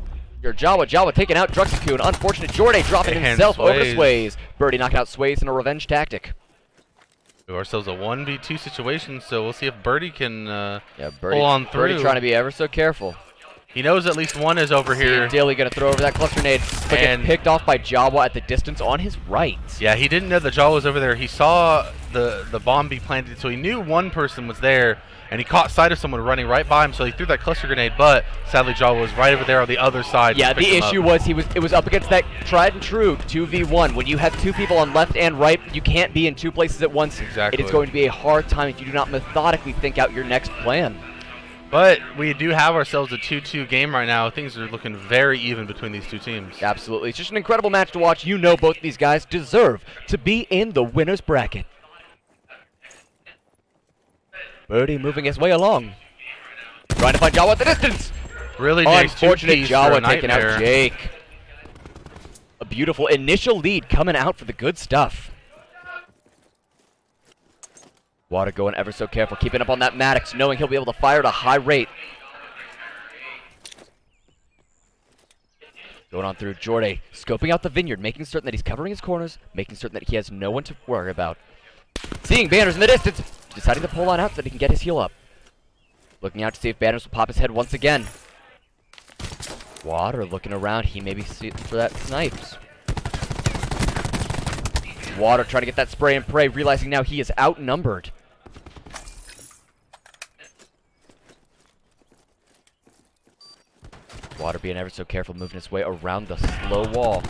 Your Jawa taking out Druxicoon. Unfortunate Jordy dropping And himself over to Sways. Sways. Birdie knocking out Sways in a revenge tactic. we have ourselves a 1v2 situation, so we'll see if Birdie can Yeah, pull on through. Birdie trying to be ever so careful. He knows at least one is over here. Dilly gonna throw over that cluster nade, but And- gets picked off by Jawa at the distance on his right. Yeah, he didn't know the Jaw was over there. He saw the bomb be planted, so he knew one person was there, and he caught sight of someone running right by him, so he threw that cluster grenade, but sadly Jaw was right over there on the other side. Yeah, to pick the him up. issue was it was up against that tried and true 2v1. When you have 2 people on left and right, you can't be in 2 places at once. Exactly. It is going to be a hard time if you do not methodically think out your next plan. But we do have ourselves a 2-2 game right now. Things are looking very even between these two teams. Absolutely. It's just an incredible match to watch. You know both these guys deserve to be in the winner's bracket. Birdie moving his way along. Trying to find Jawa at the distance. Really nice Unfortunate two-piece for Jawa a taking Nightmare. out Jake. A beautiful initial lead coming out for the good stuff. Water going ever so careful, keeping up on that Maddox, knowing he'll be able to fire at a high rate. Going on through Jordy, scoping out the vineyard, making certain that he's covering his corners, making certain that he has no one to worry about. Seeing Banners in the distance, deciding to pull on out so that he can get his heal up. Looking out to see if Banners will pop his head once again. Water looking around, he may be seeing for that snipes. Water trying to get that spray and pray, realizing now he is outnumbered. Water being ever so careful, moving his way around the slow wall.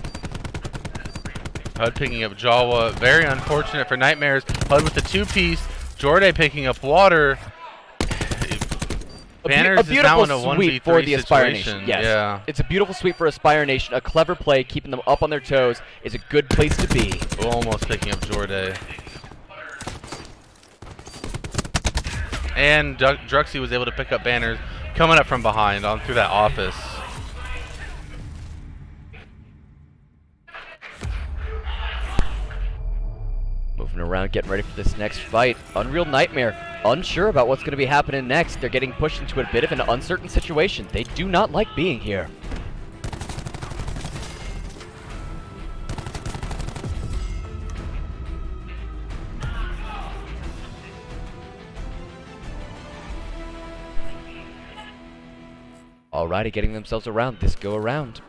HUD picking up Jawa. Very unfortunate for Nightmares. HUD with the 2-piece. Jordy picking up Water. Banners A is now beautiful in a 1v3 sweep for the Aspire situation. Nation. Yes. Yeah. It's a beautiful sweep for Aspire Nation. A clever play, keeping them up on their toes, is a good place to be. Almost picking up Jordy. And Druxy was able to pick up Banners coming up from behind on through that office. Moving around, getting ready for this next fight. Unreal Nightmare, unsure about what's going to be happening next. They're getting pushed into a bit of an uncertain situation. They do not like being here. Alrighty, getting themselves around this go around.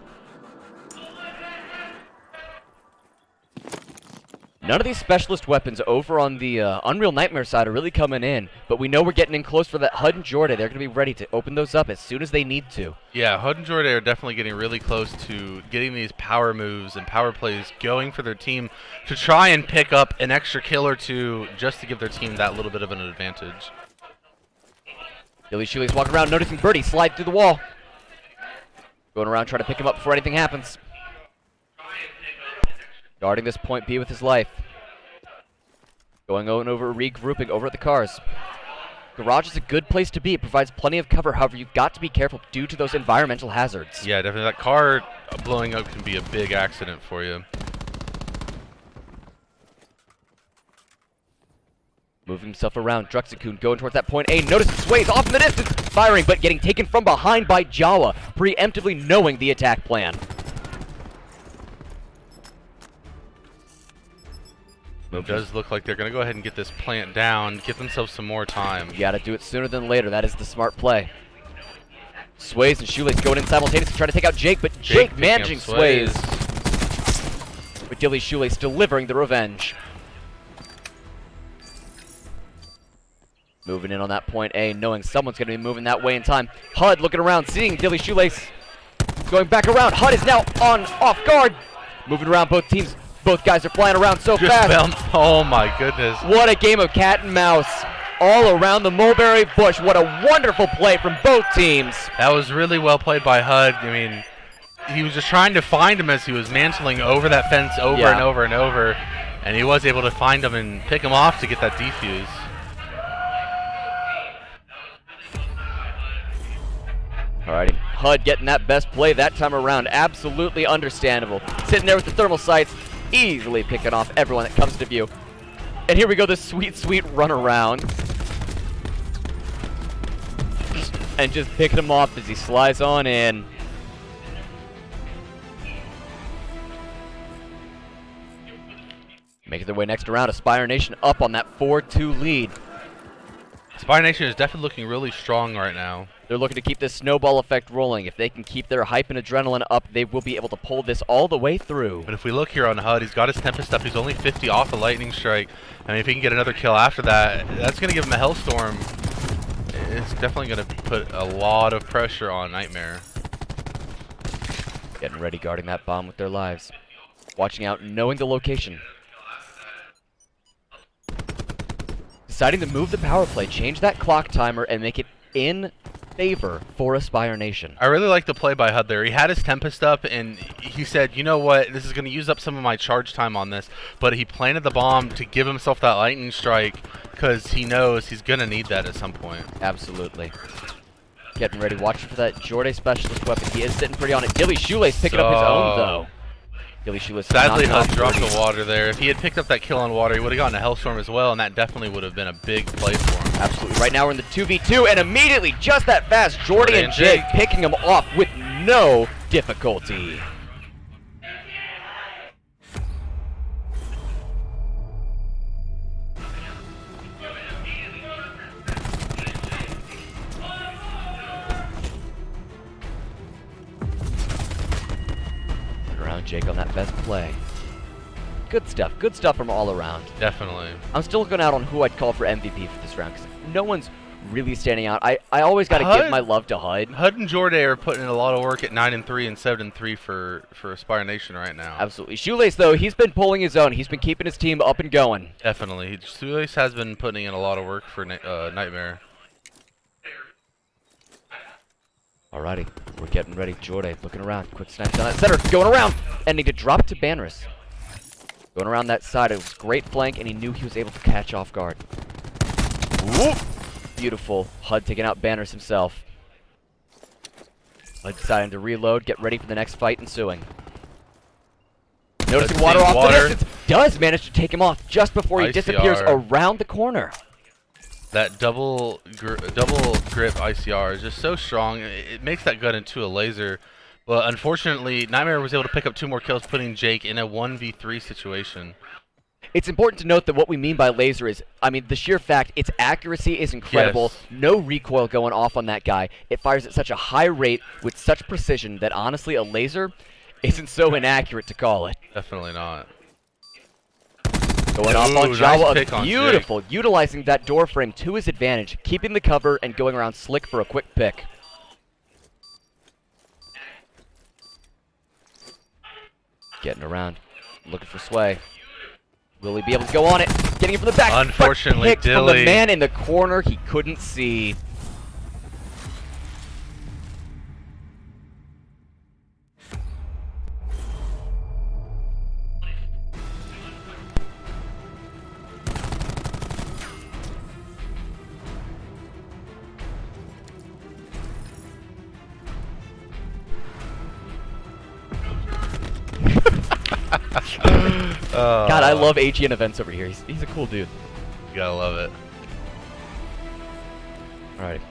None of these specialist weapons over on the Unreal Nightmare side are really coming in, but we know we're getting in close for that HUD and Jordan. They're going to be ready to open those up as soon as they need to. Yeah, HUD and Jordan are definitely getting really close to getting these power moves and power plays going for their team to try and pick up an extra kill or two just to give their team that little bit of an advantage. Billy Shoelace walking around, noticing Birdie slide through the wall. Going around trying to pick him up before anything happens. Guarding this point B with his life. Going over, regrouping over at the cars. Garage is a good place to be. It provides plenty of cover. However, you've got to be careful due to those environmental hazards. Yeah, definitely. That car blowing up can be a big accident for you. Moving himself around, Druxakun going towards that point A. Notice Sways off in the distance, firing, but getting taken from behind by Jawa, preemptively knowing the attack plan. It does look like they're going to go ahead and get this plant down, give themselves some more time. You got to do it sooner than later. That is the smart play. Sways and Shoelace going in simultaneously, trying to take out Jake, but Jake managing Sways. But Dilly Shoelace delivering the revenge. Moving in on that point A, knowing someone's going to be moving that way in time. HUD looking around, seeing Dilly Shoelace going back around. HUD is now off guard. Moving around both teams. Both guys are flying around so fast. Oh my goodness. What a game of cat and mouse all around the mulberry bush. What a wonderful play from both teams. That was really well played by HUD. I mean, he was just trying to find him as he was mantling over that fence over and over and over. And he was able to find him and pick him off to get that defuse. Alrighty, HUD getting that best play that time around. Absolutely understandable. Sitting there with the thermal sights, easily picking off everyone that comes to view. And here we go, this sweet, sweet run around. And just picking him off as he slides on in. Making their way next around, Aspire Nation up on that 4-2 lead. Aspire Nation is definitely looking really strong right now. They're looking to keep this snowball effect rolling. If they can keep their hype and adrenaline up, they will be able to pull this all the way through. But if we look here on HUD, he's got his Tempest up. He's only 50 off a Lightning Strike. I mean, if he can get another kill after that, that's going to give him a Hellstorm. It's definitely going to put a lot of pressure on Nightmare. Getting ready, guarding that bomb with their lives. Watching out, knowing the location. Deciding to move the power play, change that clock timer, and make it in favor for Aspire Nation. I really like the play by HUD there. He had his Tempest up, and he said, you know what, this is going to use up some of my charge time on this, but he planted the bomb to give himself that Lightning Strike because he knows he's going to need that at some point. Absolutely. Getting ready, watching for that Jordan specialist weapon. He is sitting pretty on it. Dilly Shoelace picking up his own, though. Dilly Shoelace Sadly, HUD knocking dropped off the water there. If he had picked up that kill on water, he would have gotten a Hellstorm as well, and that definitely would have been a big play for him. Absolutely. Right now we're in the 2v2, and immediately, just that fast, Jordan and Jake picking him off with no difficulty. Around Jake on that best play. Good stuff from all around. Definitely. I'm still looking out on who I'd call for MVP for this round, because no one's really standing out. I always got to give my love to HUD. HUD and Jordan are putting in a lot of work at 9-3 and 7-3 for Aspire Nation right now. Absolutely. Shoelace, though, he's been pulling his own. He's been keeping his team up and going. Definitely. Shoelace has been putting in a lot of work for Nightmare. Alrighty, we're getting ready. Jordan looking around. Quick snipes on that center. Going around. Ending to drop to Bannerus. Going around that side. It was great flank, and he knew he was able to catch off guard. Whoop. Beautiful. HUD taking out Bannerus himself. HUD deciding to reload, get ready for the next fight ensuing. Noticing water off the distance. Does manage to take him off just before he disappears around the corner. That double grip ICR is just so strong. It makes that gun into a laser. But unfortunately, Nightmare was able to pick up 2 more kills, putting Jake in a 1v3 situation. It's important to note that what we mean by laser is, I mean, the sheer fact its accuracy is incredible. Yes. No recoil going off on that guy. It fires at such a high rate with such precision that honestly a laser isn't so inaccurate to call it. Definitely not. Going off Ooh, on nice Jawa. pick on Beautiful. Utilizing that door frame to his advantage. Keeping the cover and going around slick for a quick pick. Getting around. Looking for Sway. Will he be able to go on it? Getting it from the back. but Unfortunately, picked from the Dilly. man in the corner he couldn't see. God, I love AGN events over here. He's a cool dude. You gotta love it. Alright.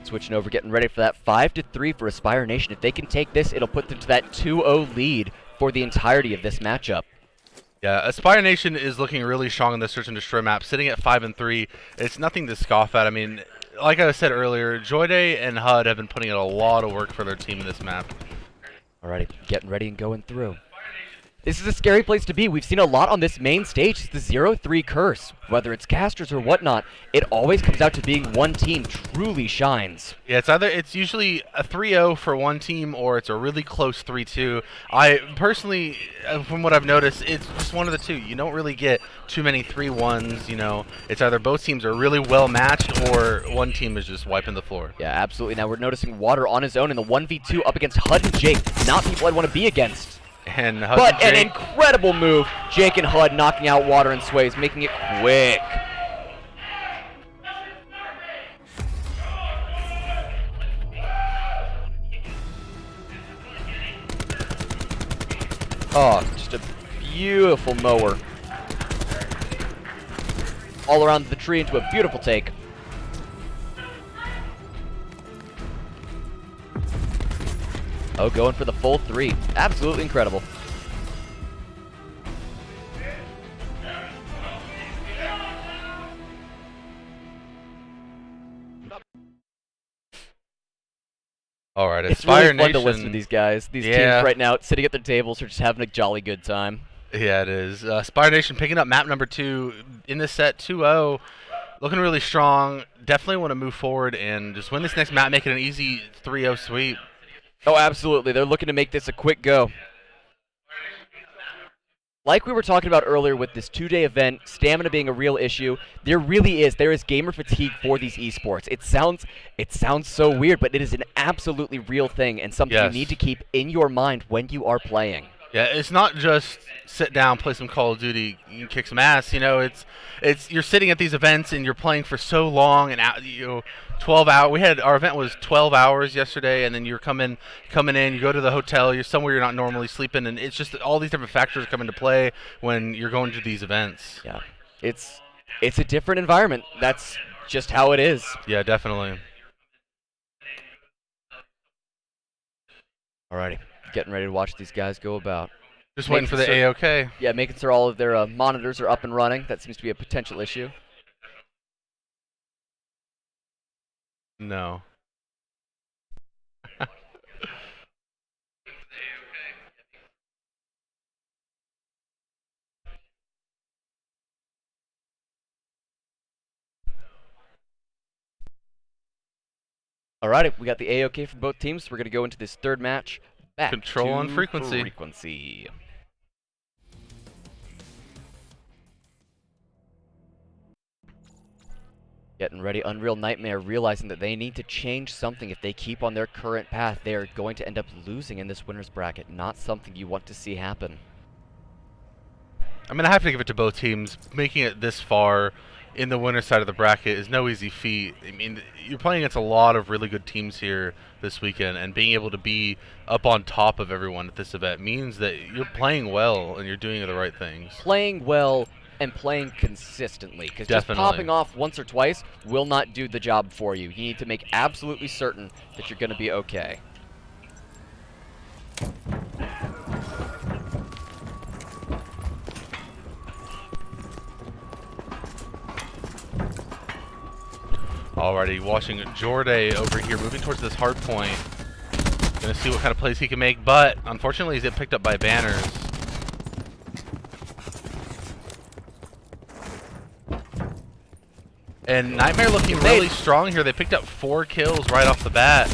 Switching over, getting ready for that 5-3 for Aspire Nation. If they can take this, it'll put them to that 2-0 lead for the entirety of this matchup. Yeah, Aspire Nation is looking really strong in the Search and Destroy map, sitting at 5-3. It's nothing to scoff at. I mean, like I said earlier, Joyday and HUD have been putting in a lot of work for their team in this map. Alrighty, getting ready and going through. This is a scary place to be. We've seen a lot on this main stage. It's the 0-3 curse. Whether it's casters or whatnot, it always comes out to being one team truly shines. Yeah, it's usually a 3-0 for one team, or it's a really close 3-2. I personally, from what I've noticed, it's just one of the two. You don't really get too many 3-1s, you know. It's either both teams are really well matched, or one team is just wiping the floor. Yeah, absolutely. Now we're noticing Water on his own in the 1v2 up against HUD and Jake. Not people I'd want to be against. And HUD But and an Jake, incredible move. Jake and HUD knocking out Water and Sways, making it quick. Oh, just a beautiful mower. All around the tree into a beautiful take. Oh, going for the full 3. Absolutely incredible. all right, It's Aspire really fun Nation. to listen to these guys. These Yeah. teams right now sitting at their tables are just having a jolly good time. Yeah, it is. Aspire Nation picking up map number 2 in this set, 2-0. Looking really strong. Definitely want to move forward and just win this next map, make it an easy 3-0 sweep. Oh, absolutely. They're looking to make this a quick go. Like we were talking about earlier with this 2-day event, stamina being a real issue, there really is. There is gamer fatigue for these esports. It sounds so weird, but it is an absolutely real thing and something Yes. you need to keep in your mind when you are playing. Yeah, it's not just sit down, play some Call of Duty, you kick some ass. You know, it's you're sitting at these events and you're playing for so long and 12 hours. Our event was 12 hours yesterday, and then you're coming in. You go to the hotel. You're somewhere you're not normally sleeping, and it's just all these different factors come into play when you're going to these events. Yeah, it's a different environment. That's just how it is. Yeah, definitely. Alrighty, getting ready to watch these guys go about. Just waiting for the Making AOK. Yeah, making sure all of their monitors are up and running. That seems to be a potential issue. No. Alrighty, we got the AOK from both teams. We're going to go into this third match. Back Control to on frequency. frequency. Getting ready, Unreal Nightmare realizing that they need to change something. If they keep on their current path, they are going to end up losing in this winner's bracket. Not something you want to see happen. I mean, I have to give it to both teams. Making it this far in the winner's side of the bracket is no easy feat. I mean, you're playing against a lot of really good teams here this weekend, and being able to be up on top of everyone at this event means that you're playing well and you're doing the right things. Playing well and playing consistently, because just Definitely. popping off once or twice will not do the job for you. You need to make absolutely certain that you're going to be okay. Alrighty, watching Jorday over here moving towards this hard point. Gonna see what kind of plays he can make, but unfortunately he's get picked up by banners. And Nightmare looking really strong here. They picked up 4 kills right off the bat.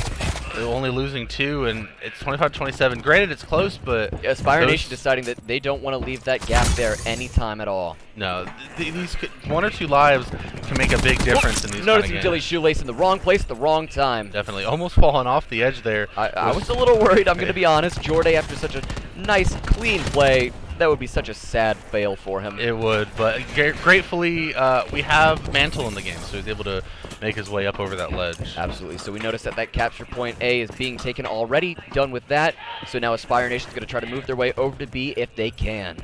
They're only losing 2, and it's 25-27. Granted, it's close, but Aspire Nation deciding that they don't want to leave that gap there anytime at all. no, these 1 or 2 lives can make a big difference in these kind of Noticing games. Dilly's shoelace in the wrong place at the wrong time. Definitely, almost falling off the edge there. I was a little worried, I'm going to be honest. Jordan, after such a nice, clean play, that would be such a sad fail for him. It would, but gratefully, we have Mantle in the game, so he's able to make his way up over that ledge. Absolutely. So we notice that that capture point A is being taken already. Done with that. So now Aspire Nation's going to try to move their way over to B if they can.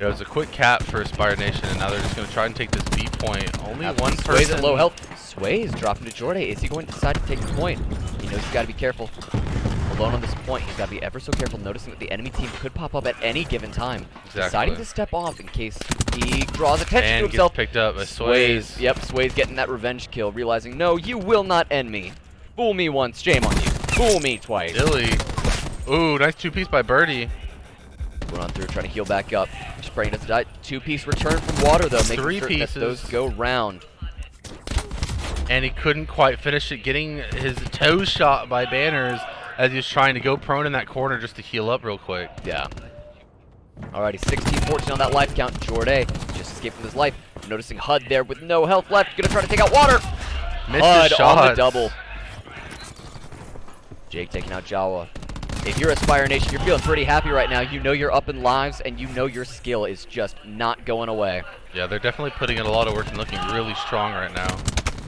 It was a quick cap for Aspire Nation, and now they're just going to try and take this B point. Only one Sway's person. at low health. Sway's dropping to Jordan. Is he going to decide to take the point? He knows he's got to be careful. Alone on this point, he's got to be ever so careful, noticing that the enemy team could pop up at any given time. Exactly. Deciding to step off in case he draws attention And to himself. gets picked up by Sways. Yep, Sways getting that revenge kill, realizing, no, you will not end me. Fool me once, shame on you. Fool me twice. Dilly. Ooh, nice 2-piece by Birdie. Going on through, trying to heal back up. Spraying doesn't die. 2-piece return from Water, though, making 3 certain that pieces. those go round. And he couldn't quite finish it, getting his toes shot by Banners as he was trying to go prone in that corner just to heal up real quick. Yeah. Alrighty, 16-14 on that life count. Jordan just escaped with his life. Noticing HUD there with no health left. Gonna try to take out Water. Missed HUD his on the shots. double. Jake taking out Jawa. If you're Aspire Nation, you're feeling pretty happy right now. You know you're up in lives, and you know your skill is just not going away. Yeah, they're definitely putting in a lot of work and looking really strong right now.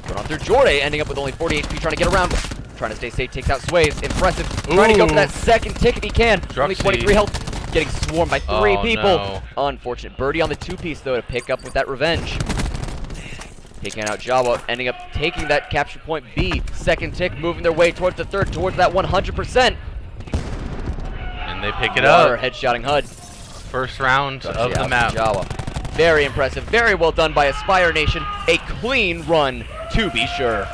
Going on through Jordan, ending up with only 40 HP, trying to get around. Trying to stay safe, takes out Sways. Impressive. Trying to go for that second tick if he can. Only 23 health. Getting swarmed by 3 people. No. Unfortunate. Birdie on the 2-piece, though, to pick up with that revenge. Taking out Jawa, ending up taking that capture point B. Second tick, moving their way towards the third, towards that 100%. And they pick it Water up. headshotting HUD. First round of Actually, the out map. to Jawa. Very impressive. Very well done by Aspire Nation. A clean run, to be sure.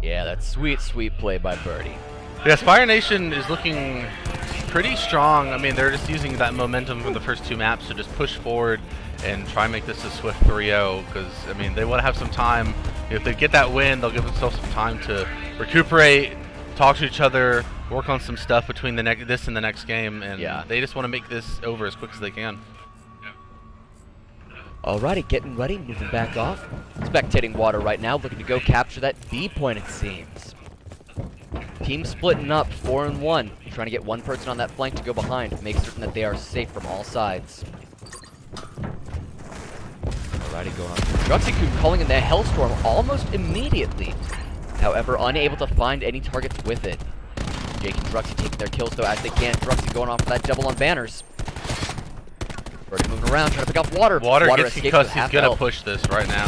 Yeah, that's sweet, sweet play by Birdie. The Aspire Nation is looking pretty strong. I mean, they're just using that momentum from the first 2 maps to just push forward and try and make this a swift 3-0 because, I mean, they want to have some time. If they get that win, they'll give themselves some time to recuperate, talk to each other, work on some stuff between this and the next game, and they just want to make this over as quick as they can. Alrighty, getting ready, moving back off. Spectating Water right now, looking to go capture that B point, it seems. Team splitting up, 4 and 1. Trying to get one person on that flank to go behind, make certain that they are safe from all sides. Alrighty, going on. Druxy calling in the Hellstorm almost immediately. However, unable to find any targets with it. Jake and Druxy taking their kills, though, as they can. Druxy going off for that double on Banners. Birdie moving around, trying to pick off Water. Water gets escapes because with he's half going to health. push this right now.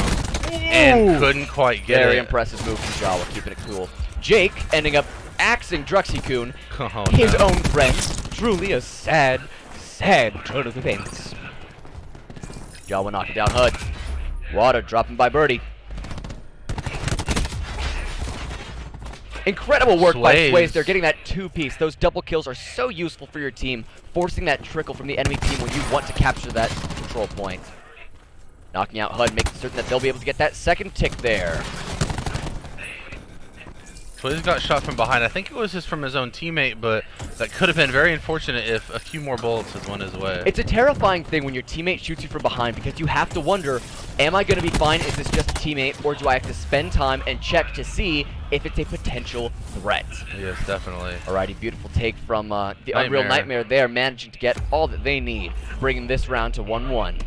And couldn't quite get Very it. impressive move from Jawa, keeping it cool. Jake ending up axing Druxy-kun, Oh, his no. own friend. Truly a sad, sad turn of events. Jawa knocking down HUD. Water dropping by Birdie. Incredible work by Sways. They're getting that 2-piece. Those double kills are so useful for your team, forcing that trickle from the enemy team when you want to capture that control point. Knocking out HUD, making certain that they'll be able to get that second tick there. Swayze got shot from behind. I think it was just from his own teammate, but that could have been very unfortunate if a few more bullets had went his way. It's a terrifying thing when your teammate shoots you from behind because you have to wonder, am I going to be fine? Is this just a teammate? Or do I have to spend time and check to see if it's a potential threat? Yes, definitely. Alrighty, beautiful take from the Unreal Nightmare there, managing to get all that they need, bringing this round to 1-1.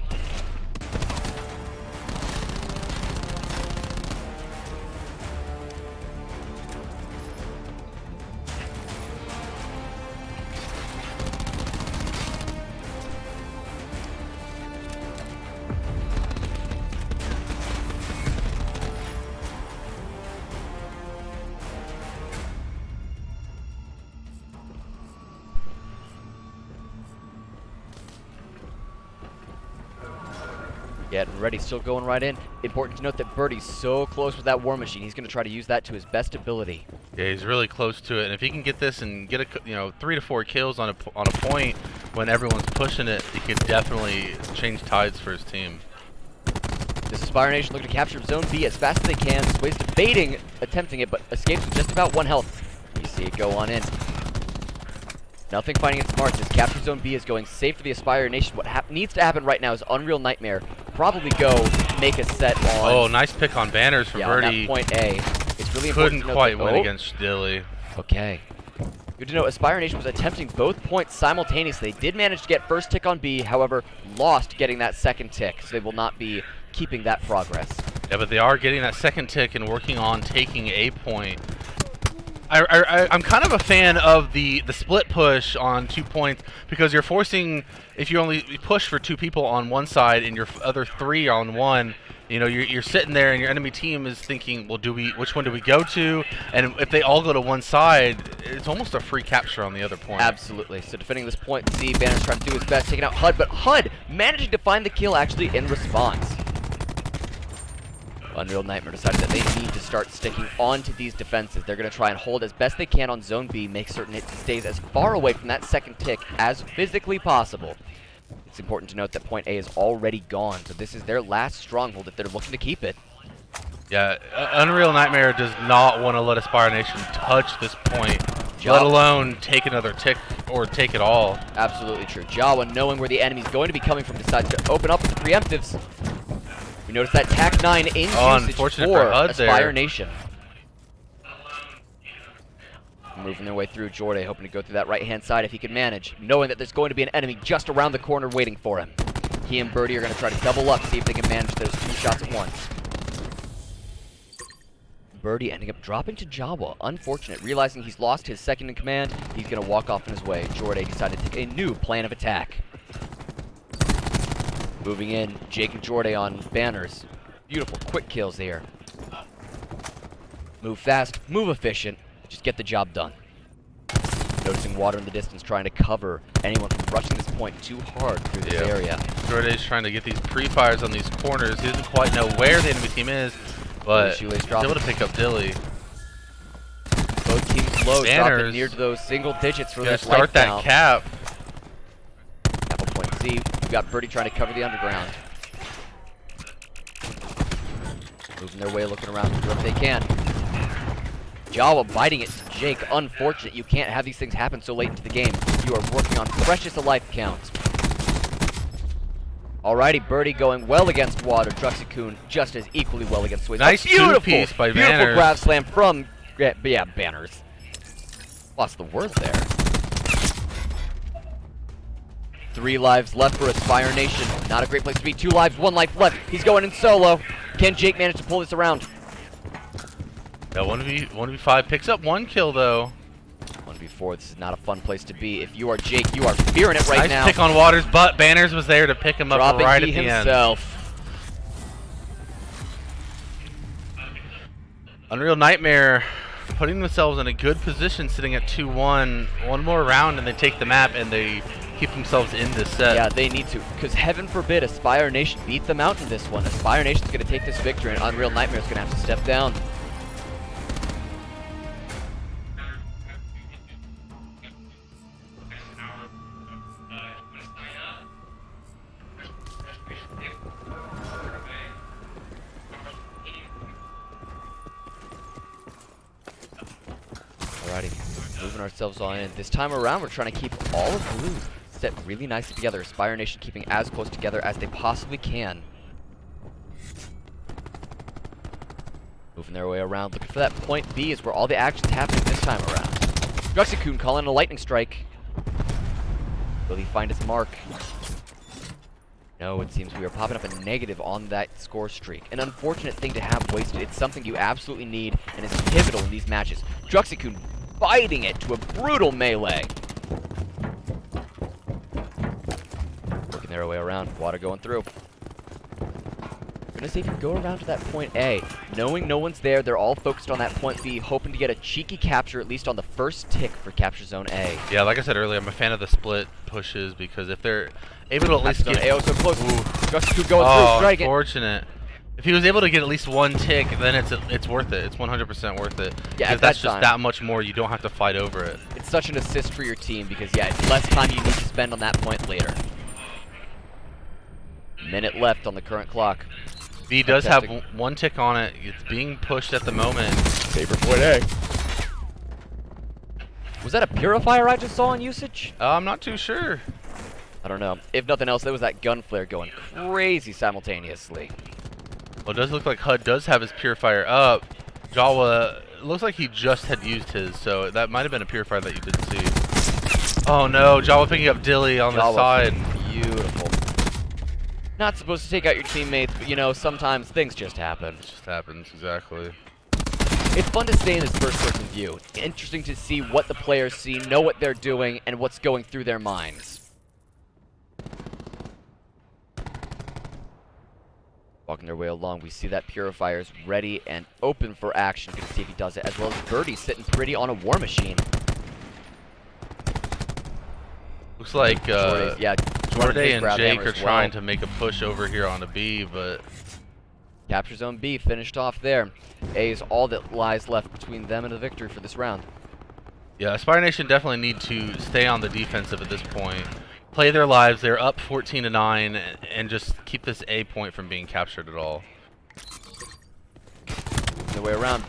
Getting ready, still going right in. Important to note that Birdie's so close with that War Machine. He's going to try to use that to his best ability. Yeah, he's really close to it, and if he can get this and get 3 to 4 kills on a point when everyone's pushing it, he could definitely change tides for his team. This Aspire Nation looking to capture Zone B as fast as they can. Sway's debating attempting it, but escapes with just about 1 health. You see it go on in. Nothing finding its marks as capture Zone B is going safe for the Aspire Nation. What needs to happen right now is Unreal Nightmare probably go make a set on. Oh, nice pick on banners from Birdie. On that point A. It's really important Couldn't to note quite that, win against Dilly. Okay. Good to know Aspire Nation was attempting both points simultaneously. They did manage to get first tick on B, however, lost getting that second tick, so they will not be keeping that progress. Yeah, but they are getting that second tick and working on taking a point. I'm kind of a fan of the split push on 2 points because you're forcing, if you only push for 2 people on one side and your other 3 on one, you know, you're sitting there and your enemy team is thinking, well, which one do we go to? And if they all go to one side, it's almost a free capture on the other point. Absolutely. So defending this point, Z, Banner's trying to do his best, taking out HUD, but HUD managing to find the kill actually in response. Unreal Nightmare decided that they need to start sticking onto these defenses. They're going to try and hold as best they can on Zone B, make certain it stays as far away from that second tick as physically possible. It's important to note that point A is already gone, so this is their last stronghold if they're looking to keep it. Yeah, Unreal Nightmare does not want to let Aspire Nation touch this point, let alone take another tick or take it all. Absolutely true. Jawa, knowing where the enemy's going to be coming from, decides to open up with the preemptives. We notice that TAC 9 in usage for HUD Aspire there. Nation. Moving their way through, Jordan hoping to go through that right-hand side if he can manage, knowing that there's going to be an enemy just around the corner waiting for him. He and Birdie are going to try to double up, see if they can manage those 2 shots at once. Birdie ending up dropping to Jawa. Unfortunate. Realizing he's lost his second in command, he's going to walk off in his way. Jordan decided to take a new plan of attack. Moving in, Jake and Jordan on banners. Beautiful, quick kills here. Move fast, move efficient, just get the job done. Noticing water in the distance, trying to cover anyone from rushing this point too hard through this area. Jordan's trying to get these pre-fires on these corners. He doesn't quite know where the enemy team is, but he's able to pick up Dilly. Both teams low, dropping near to those single digits for this life start that count. cap. Apple point Z. We've got Birdie trying to cover the underground. Moving their way, looking around to do what they can. Jawa biting it to Jake. Unfortunate. You can't have these things happen so late into the game. You are working on precious a life count. Alrighty, Birdie going well against water. Druxy-kun just as equally well against Swayze. Nice two-piece by beautiful Banners. grab slam from, yeah, Banners. Lost the word there. 3 lives left for Aspire Nation. Not a great place to be. 2 lives, 1 life left. He's going in solo. Can Jake manage to pull this around? Yeah, 1v5 picks up 1 kill though. 1v4, this is not a fun place to be. If you are Jake, you are fearing it right now. Nice pick on Waters, but Banners was there to pick him up right at the himself. end. Unreal Nightmare putting themselves in a good position, sitting at 2-1. 1 more round and they take the map and they keep themselves in this set. Yeah, they need to, because heaven forbid Aspire Nation beat them out in this one. Aspire Nation's going to take this victory and Unreal Nightmare's going to have to step down. Alrighty, moving ourselves on in. This time around, we're trying to keep all of blue set really nicely together. Aspire Nation keeping as close together as they possibly can. Moving their way around, looking for that point B is where all the action's happening this time around. Druxy-kun calling a lightning strike. Will he find his mark? No, it seems we are popping up a negative on that score streak. An unfortunate thing to have wasted. It's something you absolutely need and is pivotal in these matches. Druxy-kun fighting it to a brutal melee. Working their way around. Water going through. gonna say if you go around to that point A, knowing no one's there, they're all focused on that point B, hoping to get a cheeky capture at least on the first tick for capture zone A. Yeah, like I said earlier, I'm a fan of the split pushes because if they're able to at least Capture get zone A, so close. Just going oh, through, striking. unfortunate. If he was able to get at least one tick, then it's worth it. It's 100% worth it. Yeah, because at that's that just time. that much more. You don't have to fight over it. It's such an assist for your team because, yeah, it's less time you need to spend on that point later. Minute left on the current clock. B does have Fantastic. one tick on it. It's being pushed at the moment. Favorite point A. Was that a purifier I just saw in usage? I'm not too sure. I don't know. If nothing else, there was that gun flare going crazy simultaneously. Well, it does look like HUD does have his purifier up. Jawa, it looks like he just had used his, so that might have been a purifier that you didn't see. Oh no, Jawa picking up Dilly on the Jawa, side. beautiful. Not supposed to take out your teammates, but you know, sometimes things just happen. It just happens, exactly. It's fun to stay in this first-person view. Interesting to see what the players see, know what they're doing, and what's going through their minds. Walking their way along, we see that Purifier's ready and open for action. Gonna see if he does it, as well as Birdie sitting pretty on a war machine. Looks like Jordan and Jake are trying to make a push over here on a B, but Capture zone B finished off there. A is all that lies left between them and the victory for this round. yeah, Aspire Nation definitely need to stay on the defensive at this point. Play their lives. They're up 14-9, and just keep this A point from being captured at all. The way around.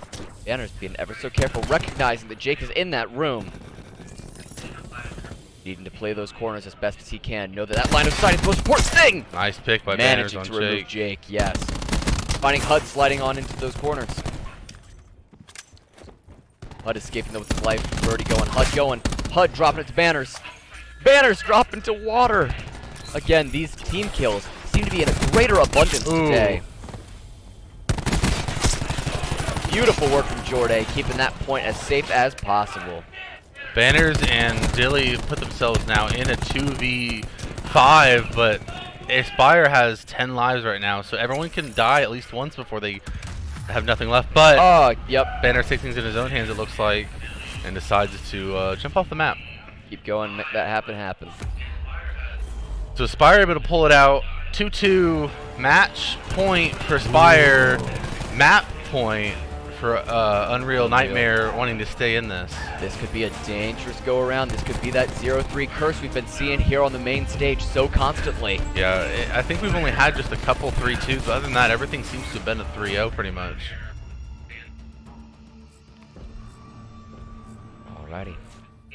Banner's being ever so careful, recognizing that Jake is in that room. Needing to play those corners as best as he can. Know that that line of sight is the most important thing! Nice pick by Banners Managing on to remove Jake. Jake, yes. Finding HUD sliding on into those corners. HUD escaping though with his life. Birdie going, HUD going. HUD dropping it to Banners. Banners drop into water. Again, these team kills seem to be in a greater abundance today. Beautiful work from Jordan, keeping that point as safe as possible. Banners and Dilly put themselves now in a 2v5, but Aspire has 10 lives right now, so everyone can die at least once before they have nothing left. But Yep. Banner takes things in his own hands, it looks like, and decides to jump off the map. Keep going, make that happen. So Aspire able to pull it out. 2-2 match point for Aspire. Map point for Unreal Nightmare wanting to stay in this. This could be a dangerous go around. This could be that 0-3 curse we've been seeing here on the main stage so constantly. Yeah, I think we've only had just a couple 3-2s, but other than that, everything seems to have been a 3-0 pretty much. Alrighty.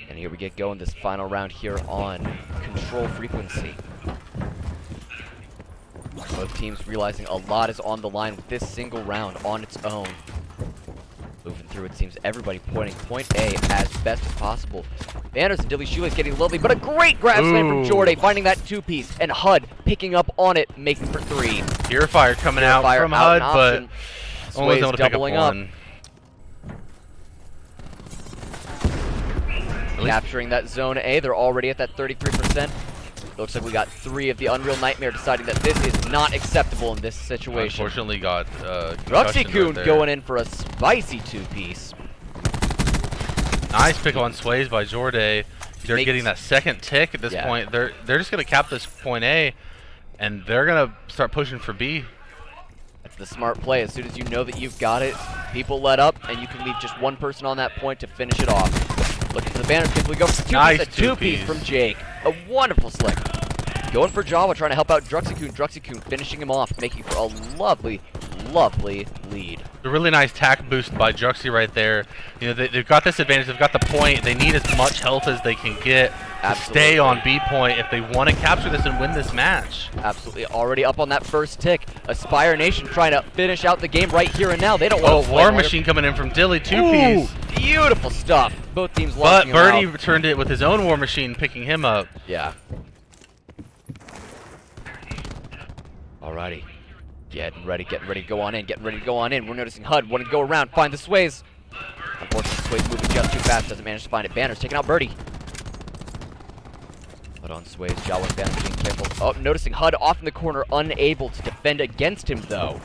And here we get going this final round here on Control Frequency. Both teams realizing a lot is on the line with this single round on its own. Moving through, it seems everybody pointing point A as best as possible. Banners and Dilly Shoelace getting lovely, but a great grab slam from Jordan, finding that two-piece, and HUD picking up on it, making for three. Purifier coming out from HUD, but only was able to pick up one. Capturing that zone A, they're already at that 33%. Looks like we got 3 of the Unreal Nightmare deciding that this is not acceptable in this situation. Unfortunately got Ruxy-kun going in for a spicy two-piece. Nice pick on Sways by Jordan. They're getting that second tick at this point. They're just going to cap this point A, and they're going to start pushing for B. That's the smart play. As soon as you know that you've got it, people let up, and you can leave just one person on that point to finish it off. Looking for the banner kick. We go for nice a two-piece from Jake. A wonderful slick. Going for Jawa, trying to help out Druxy-kun. Druxy-kun finishing him off, making for a lovely, lovely lead. A really nice tack boost by Druxy right there. You know, they've got this advantage. They've got the point. They need as much health as they can get to stay on B point if they want to capture this and win this match. Absolutely. Already up on that first tick. Aspire Nation trying to finish out the game right here and now. They don't want to play War Machine coming in from Dilly, two-piece. Beautiful stuff. Both teams but locking Birdie him out. returned it with his own War Machine, picking him up. Yeah. Alrighty. Getting ready to go on in. We're noticing HUD wanting to go around, find the Sways. Unfortunately, Sways moving just too fast, doesn't manage to find it. Banner's taking out Birdie. But on Sway's Jawa fan being careful. Oh, noticing HUD off in the corner, unable to defend against him though.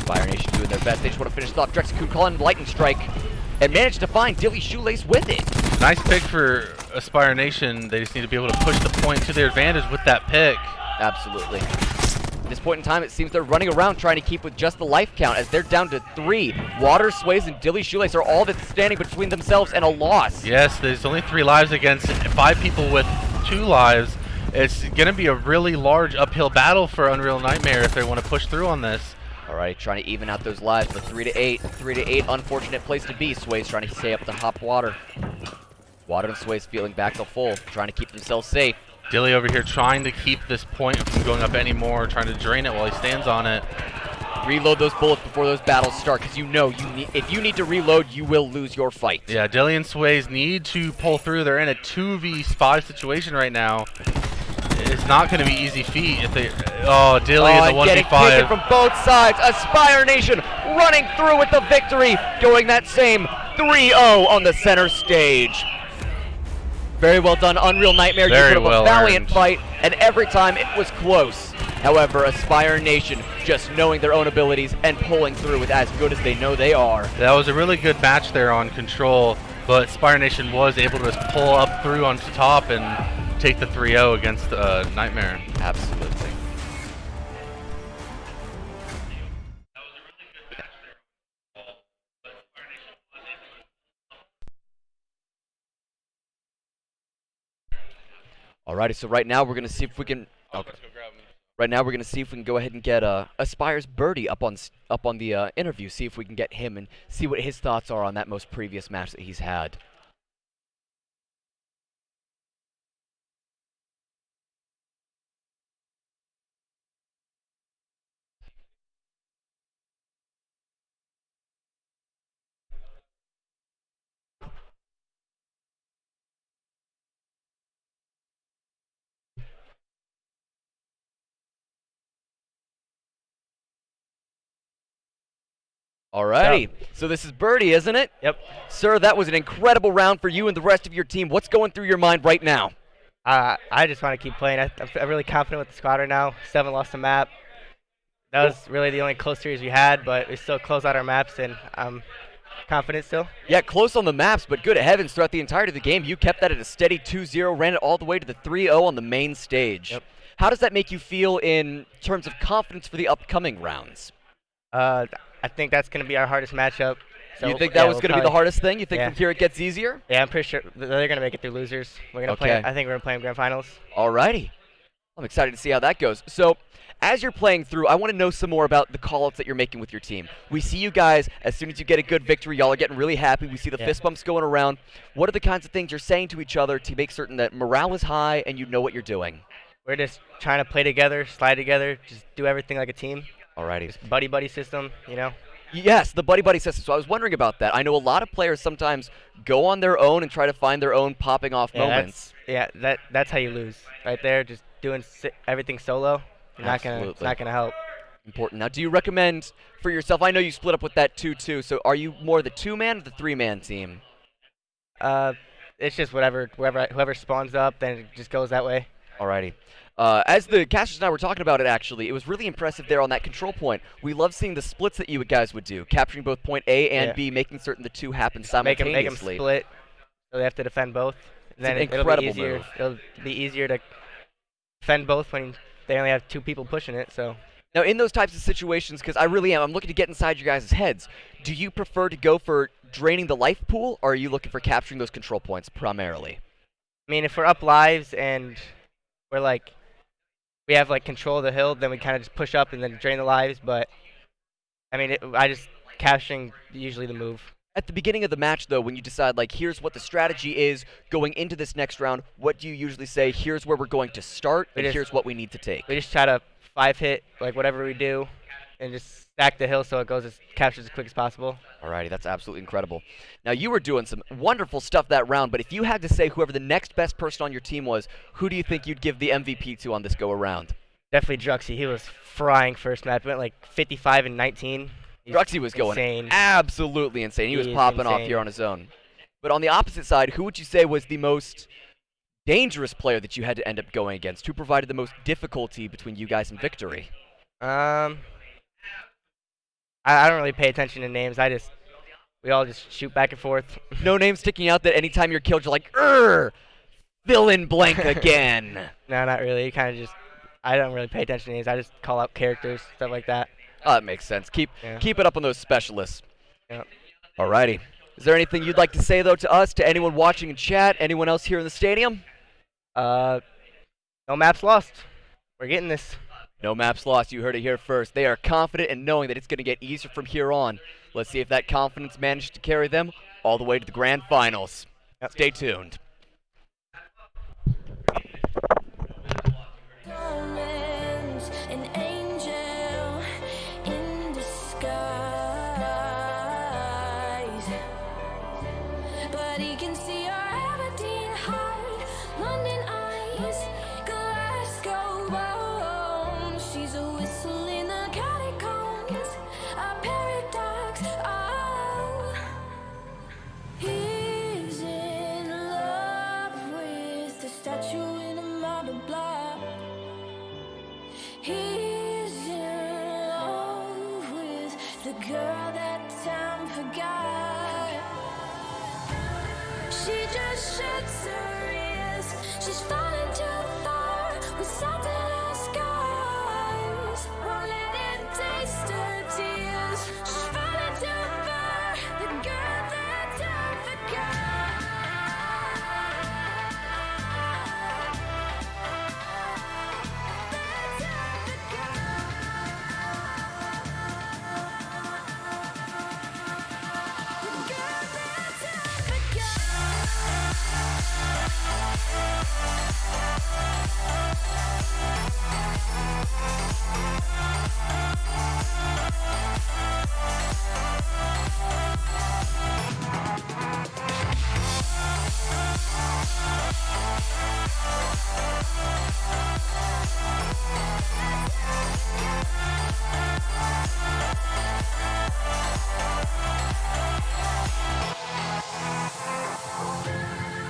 Fire Nation doing their best. They just want to finish this off. Drexacoon calling Lightning Strike and managed to find Dilly Shoelace with it. Nice pick for Aspire Nation. They just need to be able to push the point to their advantage with that pick. Absolutely. At this point in time, it seems they're running around trying to keep with just the life count as they're down to 3. Water, Sways, and Dilly Shoelace are all that's standing between themselves and a loss. Yes, there's only 3 lives against 5 people with 2 lives. It's going to be a really large uphill battle for Unreal Nightmare if they want to push through on this. Alright, trying to even out those lives, but 3 to 8. 3 to 8, unfortunate place to be. Sways trying to stay up the hop water. Water and Sways feeling back to full, trying to keep themselves safe. Dilly over here trying to keep this point from going up anymore, trying to drain it while he stands on it. Reload those bullets before those battles start, because you know if you need to reload, you will lose your fight. Yeah, Dilly and Sways need to pull through. They're in a 2v5 situation right now. It's not going to be easy feat if they... Oh, Dilly in the getting 1v5. taken from both sides. Aspire Nation running through with the victory, going that same 3-0 on the center stage. Very well done, Unreal Nightmare. You Very put up well a valiant earned. fight, and every time it was close. However, Aspire Nation just knowing their own abilities and pulling through with as good as they know they are. That was a really good match there on Control, but Aspire Nation was able to just pull up through onto top and take the 3-0 against Nightmare. Absolutely. Alrighty, so right now we're gonna see if we can. Okay. Right now we're gonna see if we can go ahead and get Aspire's Birdie up on the interview. See if we can get him and see what his thoughts are on that most previous match that he's had. Alrighty, so this is Birdie, isn't it? Yep. Sir, that was an incredible round for you and the rest of your team. What's going through your mind right now? I just want to keep playing. I'm really confident with the squad right now. Still haven't lost a map. That was really the only close series we had, but we still closed out our maps, and I'm confident still. Yeah, close on the maps, but good heavens, throughout the entirety of the game, you kept that at a steady 2-0, ran it all the way to the 3-0 on the main stage. Yep. How does that make you feel in terms of confidence for the upcoming rounds? I think that's going to be our hardest matchup. So You think that was going to be the hardest thing? You think Yeah. from here it gets easier? Yeah, I'm pretty sure they're going to make it through losers. We're going to play. Okay. I think we're going to play in grand finals. Alrighty. I'm excited to see how that goes. So, as you're playing through, I want to know some more about the call-outs that you're making with your team. We see you guys, as soon as you get a good victory, y'all are getting really happy. We see the fist bumps going around. What are the kinds of things you're saying to each other to make certain that morale is high and you know what you're doing? We're just trying to play together, slide together, just do everything like a team. Alrighty. Just buddy system, you know. Yes, the buddy system. So I was wondering about that. I know a lot of players sometimes go on their own and try to find their own popping off moments. That's how you lose. Right there, just doing everything solo. It's not gonna help. Important. Now, do you recommend for yourself? I know you split up with that 2-2. So are you more the 2-man or the 3-man team? It's just whoever spawns up, then it just goes that way. Alrighty. As the casters and I were talking about it, actually, it was really impressive there on that control point. We love seeing the splits that you guys would do, capturing both point A and B, making certain the two happen simultaneously. Make them split, so they have to defend both. And then an incredible it'll be easier. move. It'll be easier to defend both when they only have 2 people pushing it. So. Now, in those types of situations, because I'm looking to get inside your guys' heads, do you prefer to go for draining the life pool, or are you looking for capturing those control points primarily? I mean, if we're up lives and we have control of the hill, then we kind of just push up and then drain the lives. But I mean, capturing usually the move. At the beginning of the match, though, when you decide, here's what the strategy is going into this next round, what do you usually say, here's where we're going to start, and here's what we need to take? We just try to 5-hit, whatever we do, and just stack the hill so it captures as quick as possible. Alrighty, that's absolutely incredible. Now, you were doing some wonderful stuff that round, but if you had to say whoever the next best person on your team was, who do you think you'd give the MVP to on this go-around? Definitely Druxy. He was frying first map. He went 55 and 19. Druxy was going insane. Absolutely insane. He was popping off here on his own. But on the opposite side, who would you say was the most dangerous player that you had to end up going against? Who provided the most difficulty between you guys and victory? I don't really pay attention to names. We all just shoot back and forth. No name sticking out that anytime you're killed, you're like, fill in blank again. No, not really. I don't really pay attention to names. I just call out characters, stuff like that. Oh, that makes sense. Keep it up on those specialists. Yep. Alrighty. Is there anything you'd like to say, though, to us, to anyone watching in chat, anyone else here in the stadium? No maps lost. We're getting this. No maps lost. You heard it here first. They are confident in knowing that it's going to get easier from here on. Let's see if that confidence managed to carry them all the way to the grand finals. Yep. Stay tuned. Romance, an angel in disguise. But he can see your Aberdeen heart, London eyes, Glasgow bones. She's a whistle in the catacombs, a paradox. Oh, he's in love with the statue in a marble block. He's in love with the girl that time forgot. She just sheds her ears. She's falling too far with salt in her scars. Won't let it taste her tears. She's falling too far. The girl that time forgot.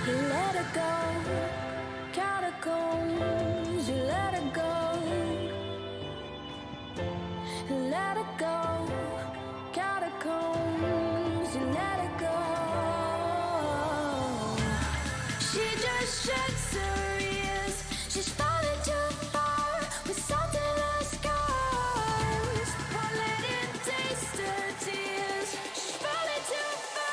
You let her go, catacombs. You let her go, let her go, catacombs. You let her go. She just sheds her ears. She's falling too far with salt in her scars. Won't let it taste her tears. She's falling too far.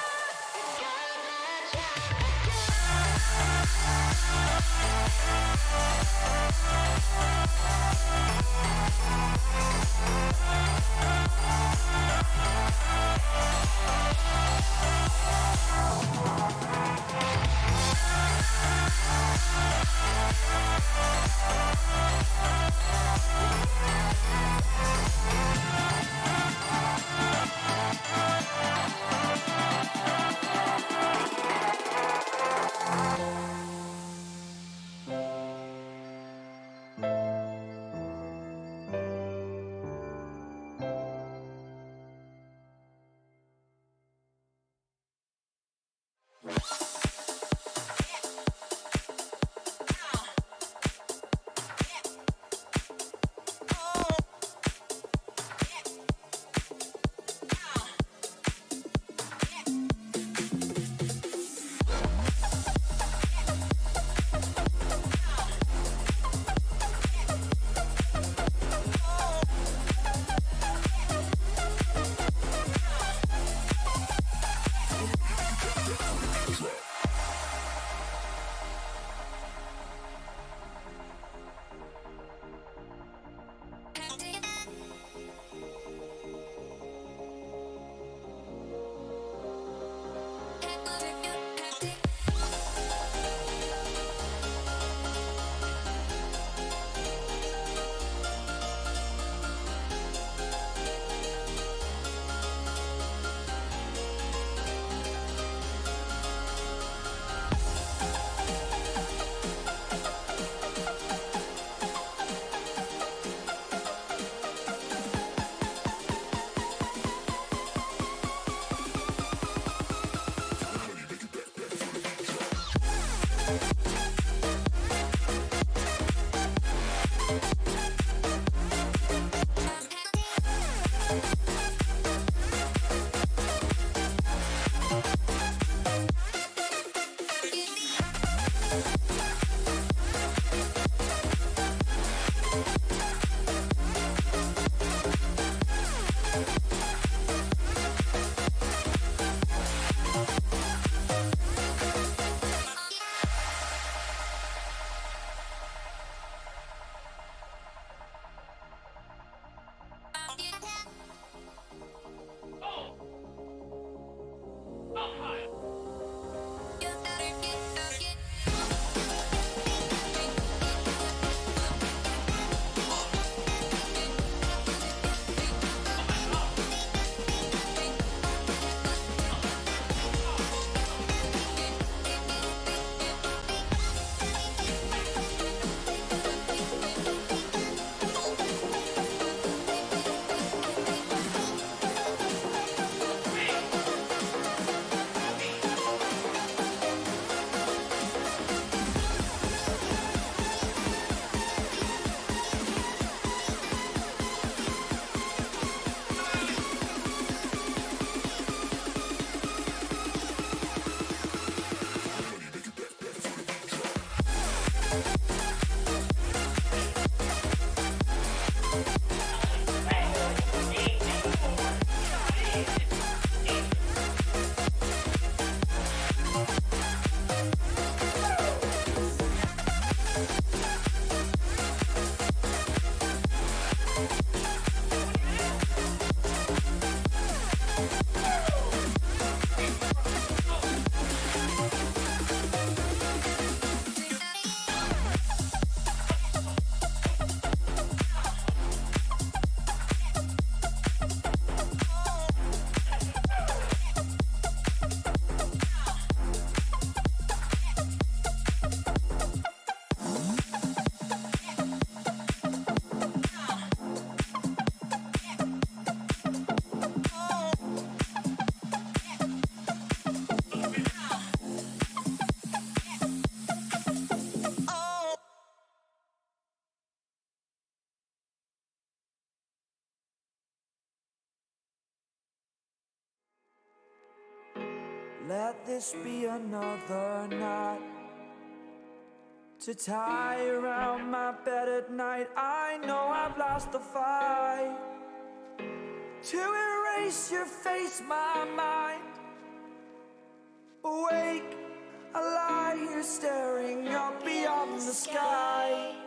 Let this be another knot to tie around my bed at night. I know I've lost the fight to erase your face, my mind. Awake, I lie here staring up beyond the sky.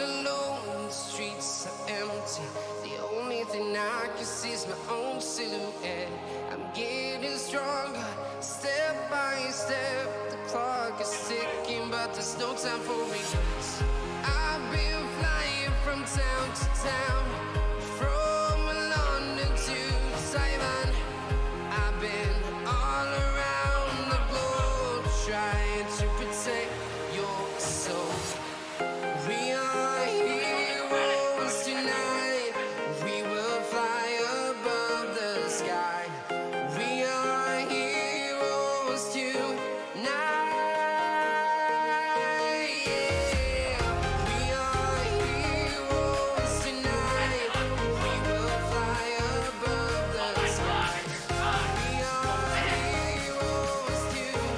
alone, the streets are empty. The only thing I can see is my own silhouette. I'm getting stronger, step by step. The clock is ticking, but there's no time for regrets. I've been flying from town to town, from London to Taiwan. I've been all around the globe, trying to protect your soul. We are heroes tonight. We will fly above the sky. We are heroes tonight. Yeah. We are heroes tonight. We will fly above the sky. We are heroes tonight.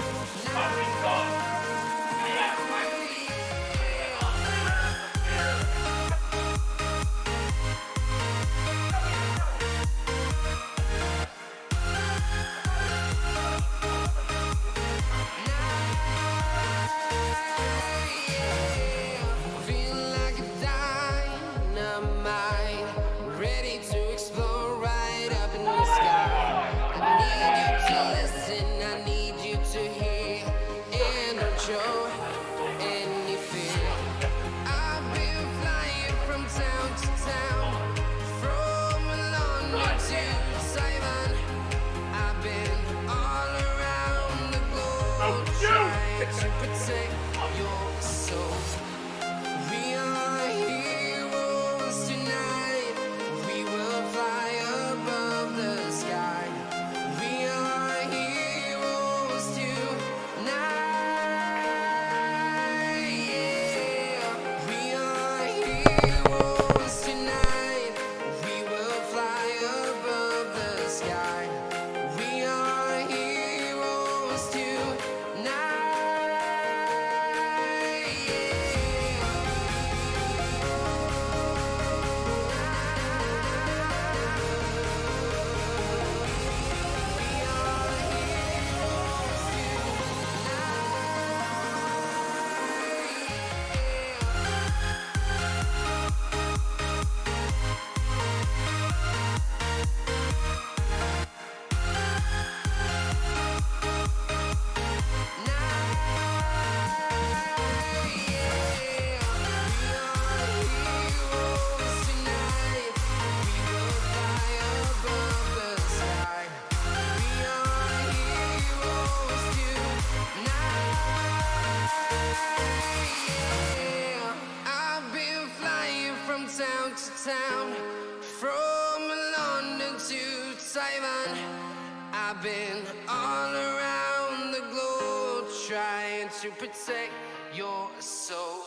Feel like a dynamite, ready to explode right up in the sky. I need you to listen, I need you to hear, and don't show any fear. I've been flying from town to town, from London to Taiwan. I've been all around the globe, trying to protect your soul. We are heroes tonight. We will fly above the sky. We are heroes tonight. Yeah. We are heroes tonight. We will fly above the sky. We are heroes tonight. I've been flying from town to town, from London to Taiwan. I've been all around the globe, trying to protect your soul.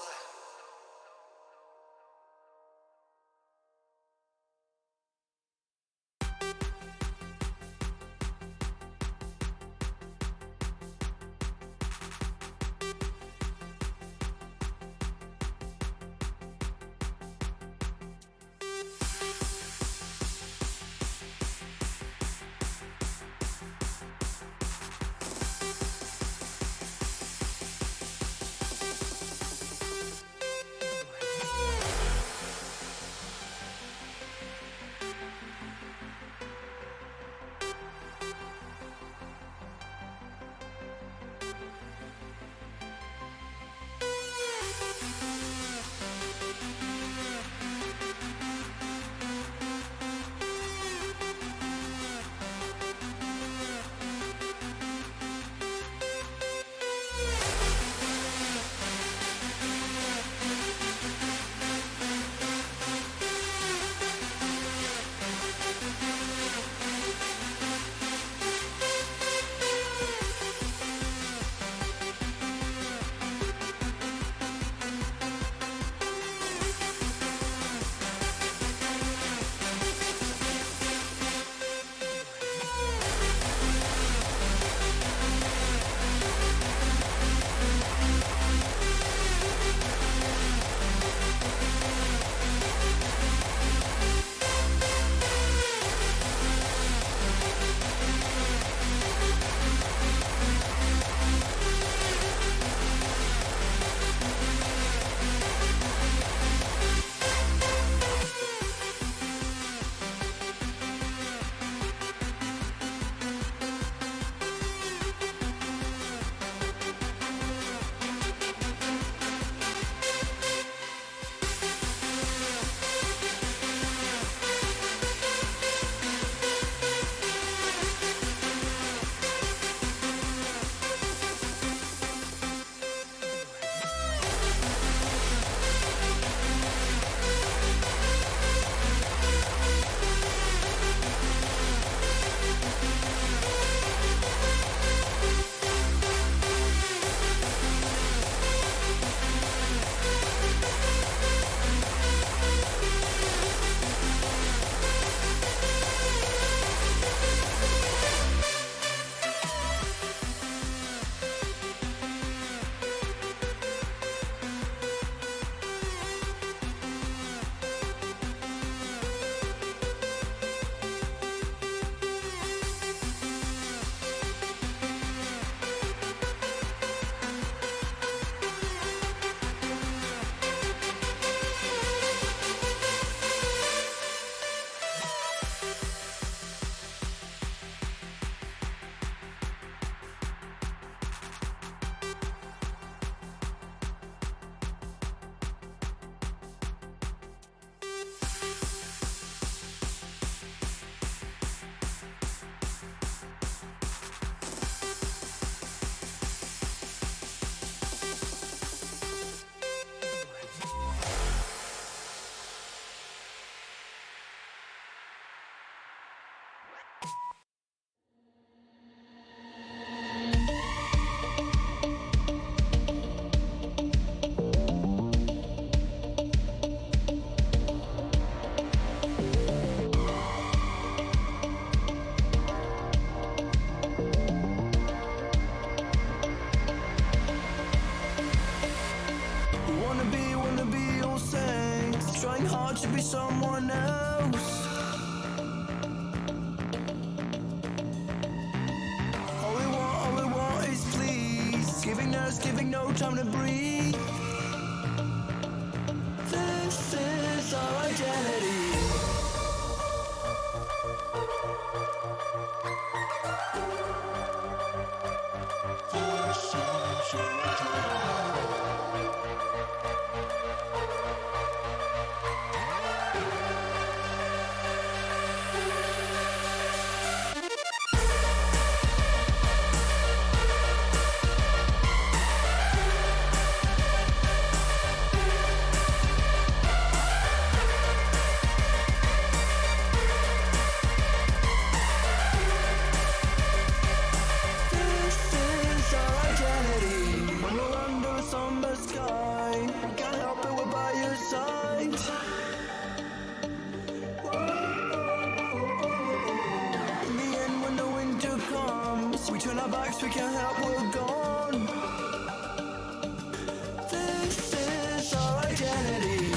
trying hard to be someone else. All we want is please. Giving us, giving no time to breathe. This is our identity. We can't help, we're gone. This is our identity.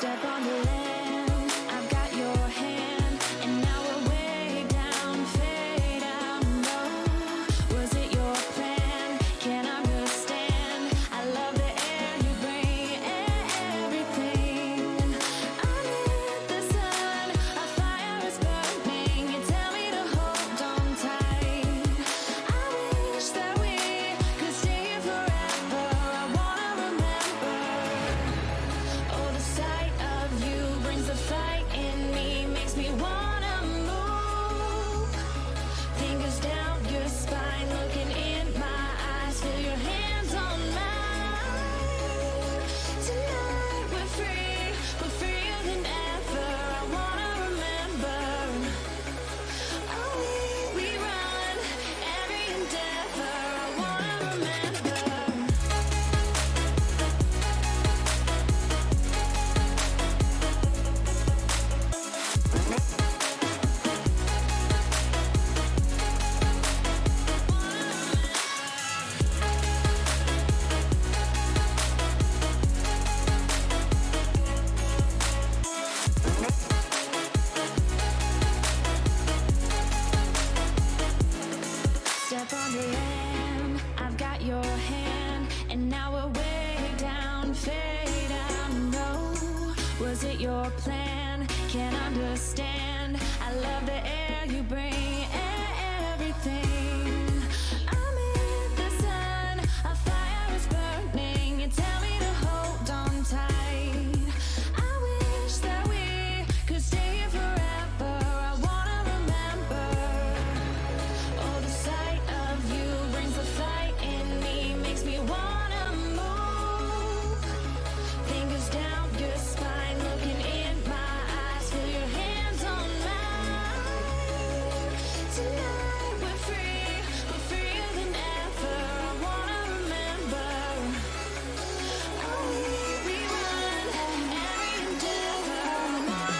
Step on the land, I've got your hand, and now we're way down, fade out low. Was it your plan? Can't understand. I love the air you bring, everything. Under the sun, a fire is burning. You tell me to hold on tight. I wish that we could stay here forever. I wanna remember. Oh, the sight of you brings a fight in me, makes me wanna move. Fingers down your spine, looking in my eyes, feel your hands on mine. Tonight we're freer than ever. I wanna remember. Oh, we run every endeavor. I wanna remember. Step on the land, I've got your hand, and now we're way down, fade out. No, was it your plan? Can't understand. I love the air you bring, everything. I'm in the sun, a fire is burning. You tell me to hold on tight. I wish that we could stay here forever. I wanna remember. Oh, the sight of you brings a fight in me, makes me wanna move. Fingers down your spine, looking in my eyes, feel your hands on mine. Tonight we're freer than ever. I wanna remember. Oh, we run every endeavor. I wanna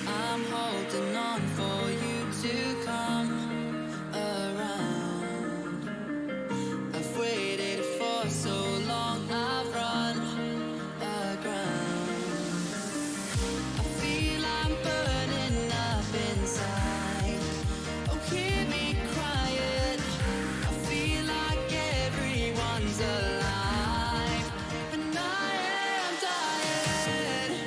I'm holding on for you to come around. I've waited for so long, I've run aground. I feel I'm burning up inside. Oh, hear me crying. I feel like everyone's alive, and I am dying.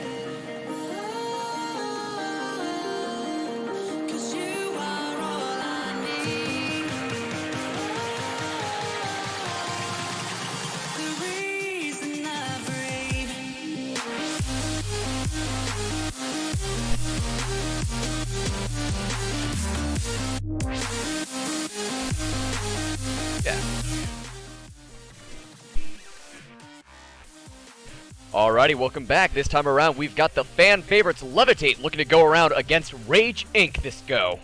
'Cause you are all I need. The reason I breathe. Alrighty, welcome back. This time around, we've got the fan favorites Levitate looking to go around against Rage Inc. this go.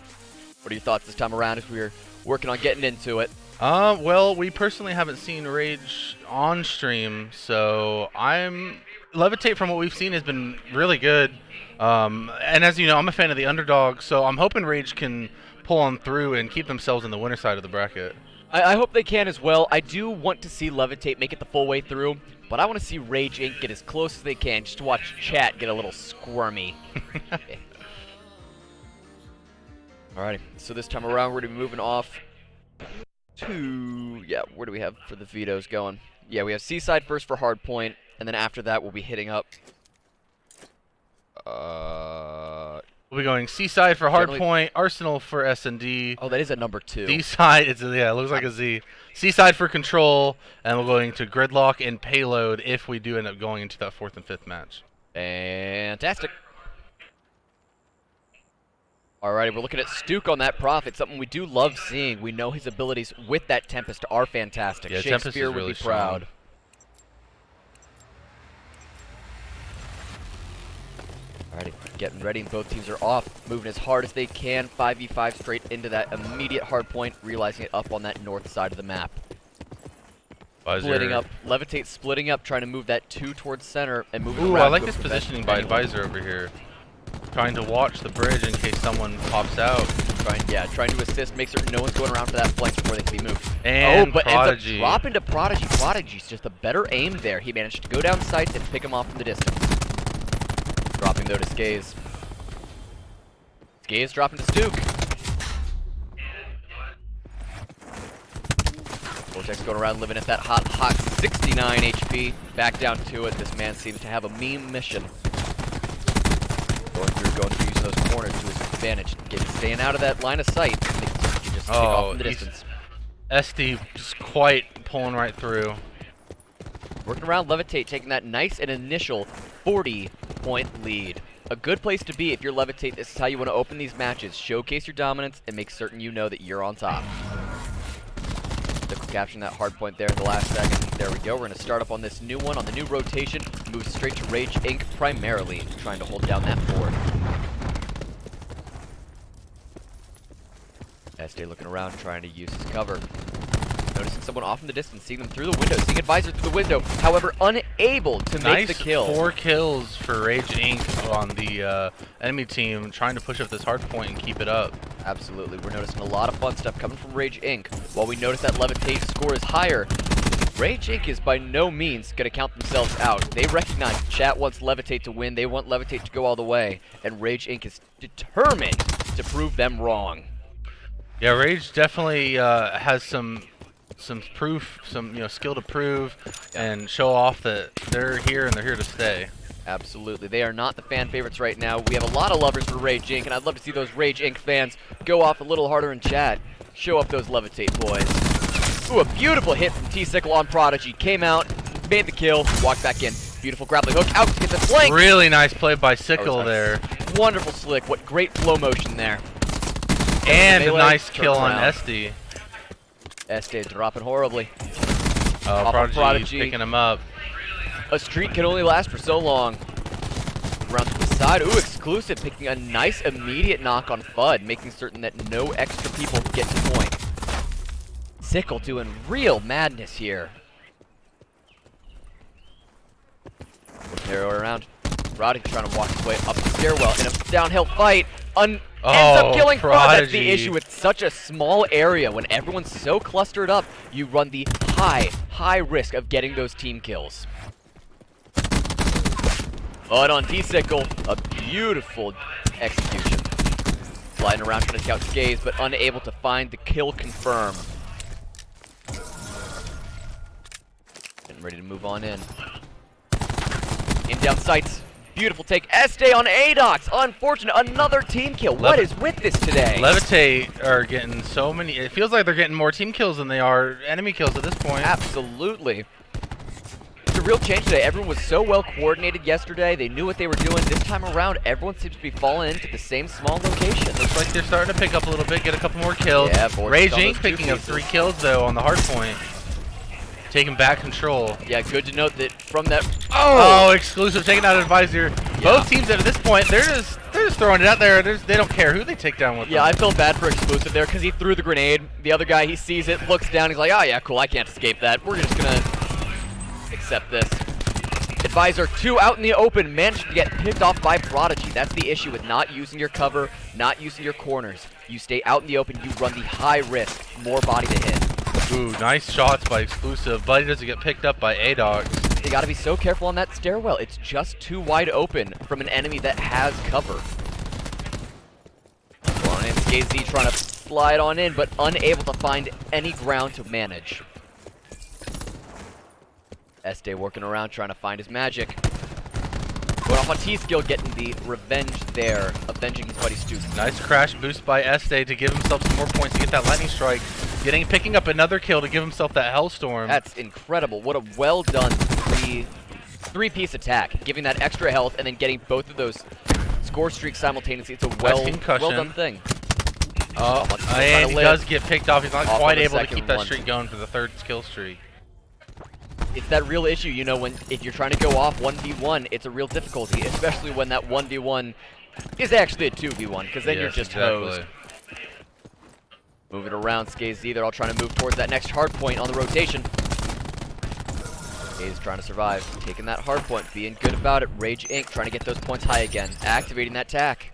What are your thoughts this time around as we're working on getting into it? Well, we personally haven't seen Rage on stream, so Levitate from what we've seen has been really good. And as you know, I'm a fan of the underdog, so I'm hoping Rage can pull on through and keep themselves in the winner side of the bracket. I hope they can as well. I do want to see Levitate make it the full way through, but I want to see Rage Inc. get as close as they can just to watch chat get a little squirmy. Alrighty, so this time around we're going to be moving off to, yeah, where do we have for the vetoes going? Yeah, we have Seaside first for hardpoint, and then after that we'll be hitting up. We'll be going Seaside for Generally- hardpoint, Arsenal for S&D. Oh, that is at number 2. D-side, yeah, it looks like a Z. Seaside for control, and we're going to Gridlock and Payload if we do end up going into that 4th and 5th match. Fantastic. Alrighty, we're looking at Stuke on that Prophet, something we do love seeing. We know his abilities with that Tempest are fantastic. Yeah, Tempest is Shakespeare would really be proud. Alrighty, getting ready, and both teams are off, moving as hard as they can, 5v5 straight into that immediate hard point, realizing it up on that north side of the map. Splitting up, Levitate splitting up, trying to move that 2 towards center, and moving around. Ooh, I like to this prevent positioning by anyone. Advisor over here. Trying to watch the bridge in case someone pops out. Trying to assist, make certain no one's going around for that flank before they can be moved. And but Prodigy. ends up dropping to Prodigy. Prodigy's just a better aim there. He managed to go down sights and pick him off from the distance. Dropping though to Skaze. Skaze dropping to Stuke. Vortex going around living at that hot 69 HP. Back down to it. This man seems to have a mean mission. Going through, using those corners to his advantage. Staying out of that line of sight. He can just take off from the distance. SD just quite pulling right through. Working around Levitate, taking that nice and initial 40-point lead. A good place to be if you're Levitate. This is how you want to open these matches. Showcase your dominance and make certain you know that you're on top. Capturing that hard point there in the last second. There we go. We're going to start up on this new one, on the new rotation. Move straight to Rage Inc. primarily, trying to hold down that 4. SD looking around, trying to use his cover. Noticing someone off in the distance, seeing them through the window, seeing Advisor through the window, however, unable to make the kill. Nice 4 kills for Rage Inc. on the enemy team, trying to push up this hard point and keep it up. Absolutely. We're noticing a lot of fun stuff coming from Rage Inc. While we notice that Levitate score is higher, Rage Inc. is by no means going to count themselves out. They recognize chat wants Levitate to win, they want Levitate to go all the way, and Rage Inc. is determined to prove them wrong. Yeah, Rage definitely has some proof, some skill to prove, and show off that they're here and they're here to stay. Absolutely. They are not the fan favorites right now. We have a lot of lovers for Rage Inc., and I'd love to see those Rage Inc. fans go off a little harder in chat. Show up those Levitate boys. Ooh, a beautiful hit from T-Sickle on Prodigy. Came out, made the kill, walked back in. Beautiful grappling hook out to get the flank. Really nice play by Sickle there. Wonderful slick. What great flow motion there. And a melee, nice turn kill on around. SD. SD dropping horribly. Oh, Prodigy picking him up. A streak can only last for so long. Around to the side. Ooh, exclusive. Picking a nice immediate knock on FUD, making certain that no extra people get to point. Sickle doing real madness here. Arrow around. Roddy trying to walk his way up the stairwell in a downhill fight. Ends up killing FUD. That's the issue with such a small area. When everyone's so clustered up, you run the high risk of getting those team kills. But on D-Sickle, a beautiful execution. Sliding around trying to scout Skaze, but unable to find the kill confirm. Getting ready to move on in. Aim down sights. Beautiful take. Este on ADOX. Unfortunate. Another team kill. What is with this today? Levitate are getting so many. It feels like they're getting more team kills than they are enemy kills at this point. Absolutely. It's a real change today. Everyone was so well coordinated yesterday. They knew what they were doing. This time around, everyone seems to be falling into the same small location. Looks like they're starting to pick up a little bit, get a couple more kills. Yeah, Rage Inc. picking up 3 kills though on the hard point. Taking back control. Yeah, good to note that from that. Oh, exclusive taking out Advisor. Yeah. Both teams at this point, they're just throwing it out there. They don't care who they take down with. Yeah, them. I feel bad for exclusive there because he threw the grenade. The other guy, he sees it, looks down, he's like, oh yeah, cool, I can't escape that. We're just gonna accept this. Advisor 2 out in the open, managed to get picked off by Prodigy. That's the issue with not using your cover, not using your corners. You stay out in the open, you run the high risk, more body to hit. Ooh, nice shots by exclusive, but he doesn't get picked up by ADOX. They gotta be so careful on that stairwell. It's just too wide open from an enemy that has cover. Well, SKZ trying to slide on in, but unable to find any ground to manage. Este working around, trying to find his magic. Going off on T-skill, getting the revenge there, avenging his buddy Stoop. Nice crash boost by Este to give himself some more points to get that lightning strike. Picking up another kill to give himself that Hellstorm. That's incredible. What a well done three-piece attack, giving that extra health and then getting both of those score streaks simultaneously. It's a well done thing. Oh, and he does get picked off. He's not quite able to keep that streak going for the third kill streak. It's that real issue, you know, if you're trying to go off 1v1, it's a real difficulty, especially when that 1v1 is actually a 2v1, because then you're just hosed. Moving around, SKZ, they're all trying to move towards that next hard point on the rotation. Is trying to survive, taking that hard point, being good about it. Rage Inc. trying to get those points high again, activating that tack.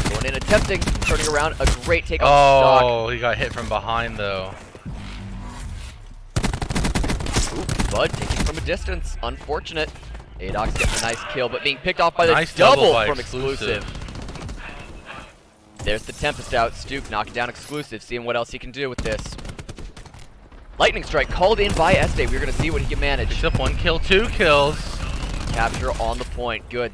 Going in, attempting, turning around, a great take on stock. Oh, he got hit from behind though. Ooh, Bud taking from a distance, unfortunate. Adox getting a nice kill, but being picked off by the nice double by from Exclusive. There's the Tempest out, Stuke knocking down Exclusive, seeing what else he can do with this. Lightning Strike called in by Este. We're going to see what he can manage. Picks up 1 kill, 2 kills. Capture on the point. Good.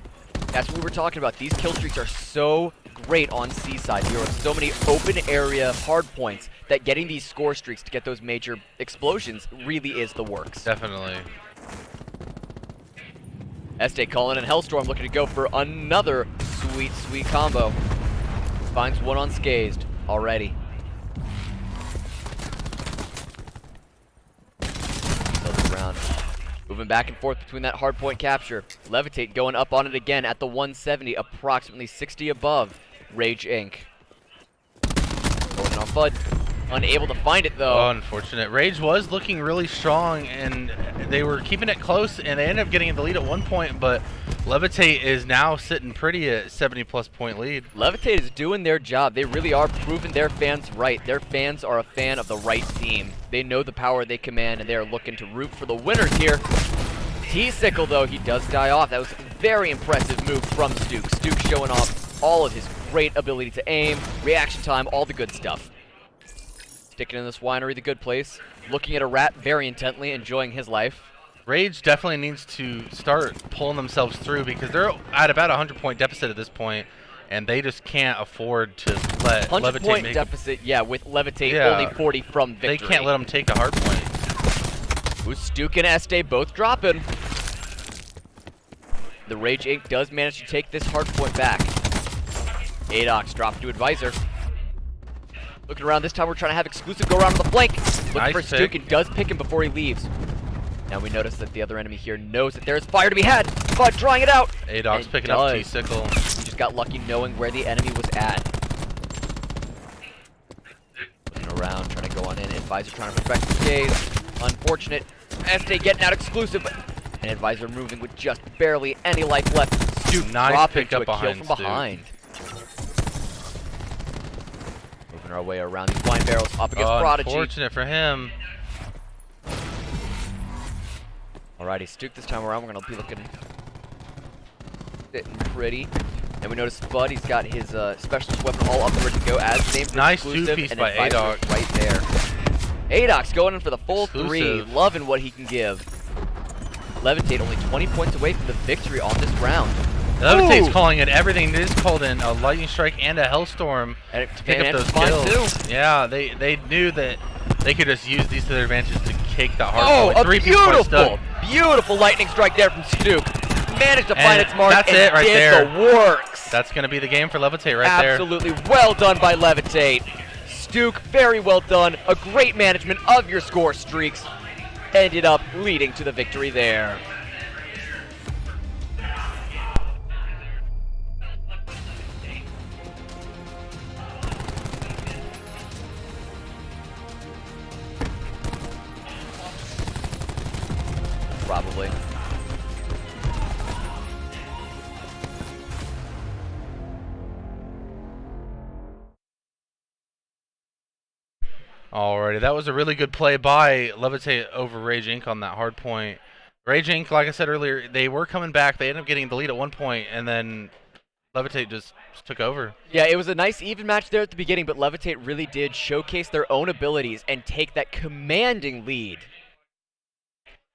That's what we were talking about. These kill streaks are so great on Seaside. There are so many open area hard points that getting these score streaks to get those major explosions really is the works. Definitely. Este calling in Hellstorm, looking to go for another sweet, sweet combo. Finds one on Scazed already. Round. Moving back and forth between that hard point capture. Levitate going up on it again at the 170, approximately 60 above Rage Inc. Going on Bud. Unable to find it though. Oh, unfortunate. Rage was looking really strong and they were keeping it close and they ended up getting the lead at one point, but Levitate is now sitting pretty at 70+ point lead. Levitate is doing their job. They really are proving their fans right. Their fans are a fan of the right team. They know the power they command and they are looking to root for the winners here. T-Sickle though, he does die off. That was a very impressive move from Stuke. Stuke showing off all of his great ability to aim, reaction time, all the good stuff. Sticking in this winery, the good place. Looking at a rat very intently, enjoying his life. Rage definitely needs to start pulling themselves through because they're at about a 100-point deficit at this point, and they just can't afford to let Levitate 100-point deficit, yeah, with Levitate only 40 from victory. They can't let them take a hard point. Who's Stuke and Este both dropping. The Rage Inc. does manage to take this hard point back. Adox dropped to Advisor. Looking around, this time we're trying to have Exclusive go around on the flank. Looking for Stuke and does pick him before he leaves. Now we notice that the other enemy here knows that there is fire to be had. Bud drawing it out. Adox picking up T-Sickle. He just got lucky knowing where the enemy was at. Looking around, trying to go on in. Advisor trying to protect the gaze. Unfortunate. Este getting out Exclusive. And Advisor moving with just barely any life left. Stuke dropping to a kill from behind. Moving our way around these wine barrels up against Prodigy. Unfortunate for him. Alrighty, Stuke this time around. We're going to be looking sitting pretty. And we notice Bud, he's got his specialist weapon all up and ready to go as the name for nice Exclusive. two-piece and by Adox. Right there. Adox going in for the full Exclusive. 3. Loving what he can give. Levitate only 20 points away from the victory on this round. Levitate's calling it everything. They just called in a lightning strike and a hellstorm and to pick up those kills. Too. Yeah, they knew that they could just use these to their advantage to cake that hard point. Beautiful lightning strike there from Stuke. Managed to find its mark that's and it right did there. The works. That's going to be the game for Levitate right there. Absolutely well done by Levitate. Stuke, very well done. A great management of your score streaks. Ended up leading to the victory there. Probably. Alrighty, that was a really good play by Levitate over Rage Inc. on that hard point. Rage Inc., like I said earlier, they were coming back. They ended up getting the lead at one point, and then Levitate just took over. Yeah, it was a nice even match there at the beginning, but Levitate really did showcase their own abilities and take that commanding lead.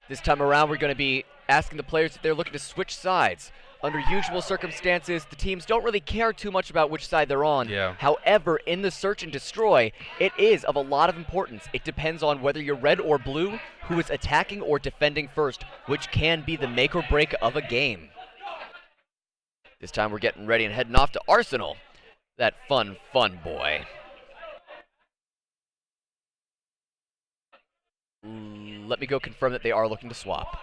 This time around, we're going to be asking the players if they're looking to switch sides. Under usual circumstances, the teams don't really care too much about which side they're on. Yeah. However, in the search and destroy, it is of a lot of importance. It depends on whether you're red or blue, who is attacking or defending first, which can be the make or break of a game. This time we're getting ready and heading off to Arsenal. That fun boy. Let me go confirm that they are looking to swap.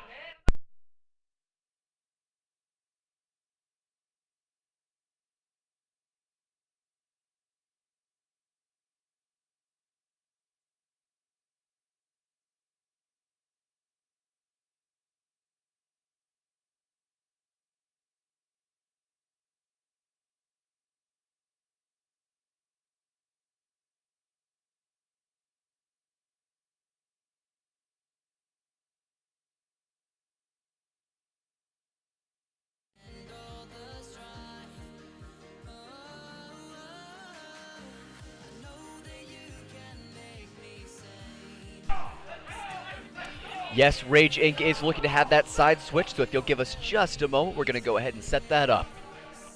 Yes, Rage Inc. is looking to have that side switch, so if you'll give us just a moment, we're going to go ahead and set that up.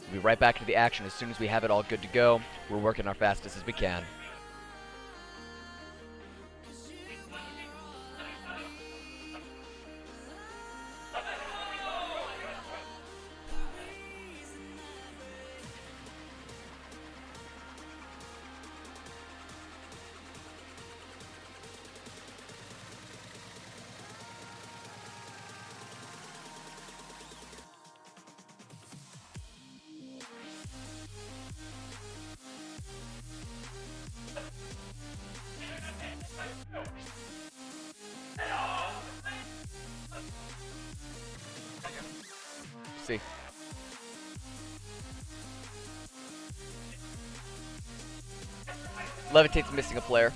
We'll be right back into the action as soon as we have it all good to go. We're working our fastest as we can. See. Levitate's missing a player.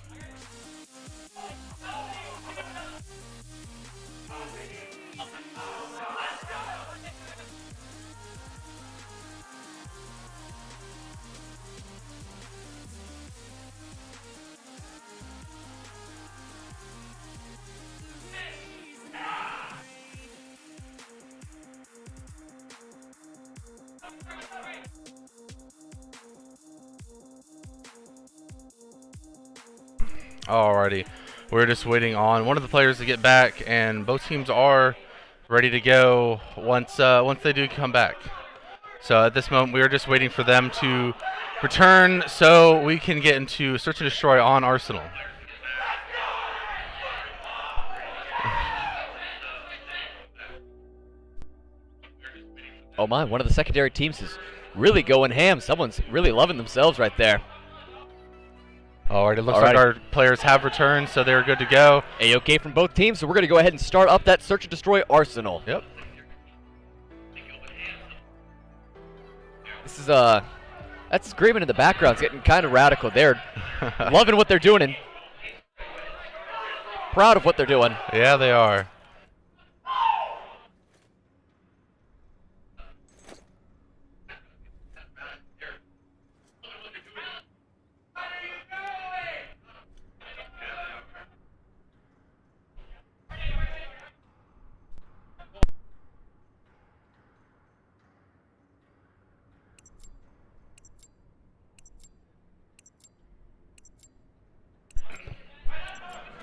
Alrighty, we're just waiting on one of the players to get back, and both teams are ready to go once they do come back. So at this moment, we are just waiting for them to return so we can get into search and destroy on Arsenal. Oh my, one of the secondary teams is really going ham. Someone's really loving themselves right there. Alright, it looks like our players have returned, so they're good to go. A-OK from both teams, so we're going to go ahead and start up that search and destroy Arsenal. Yep. This is, that screaming in the background is getting kind of radical. They're loving what they're doing and proud of what they're doing. Yeah, they are.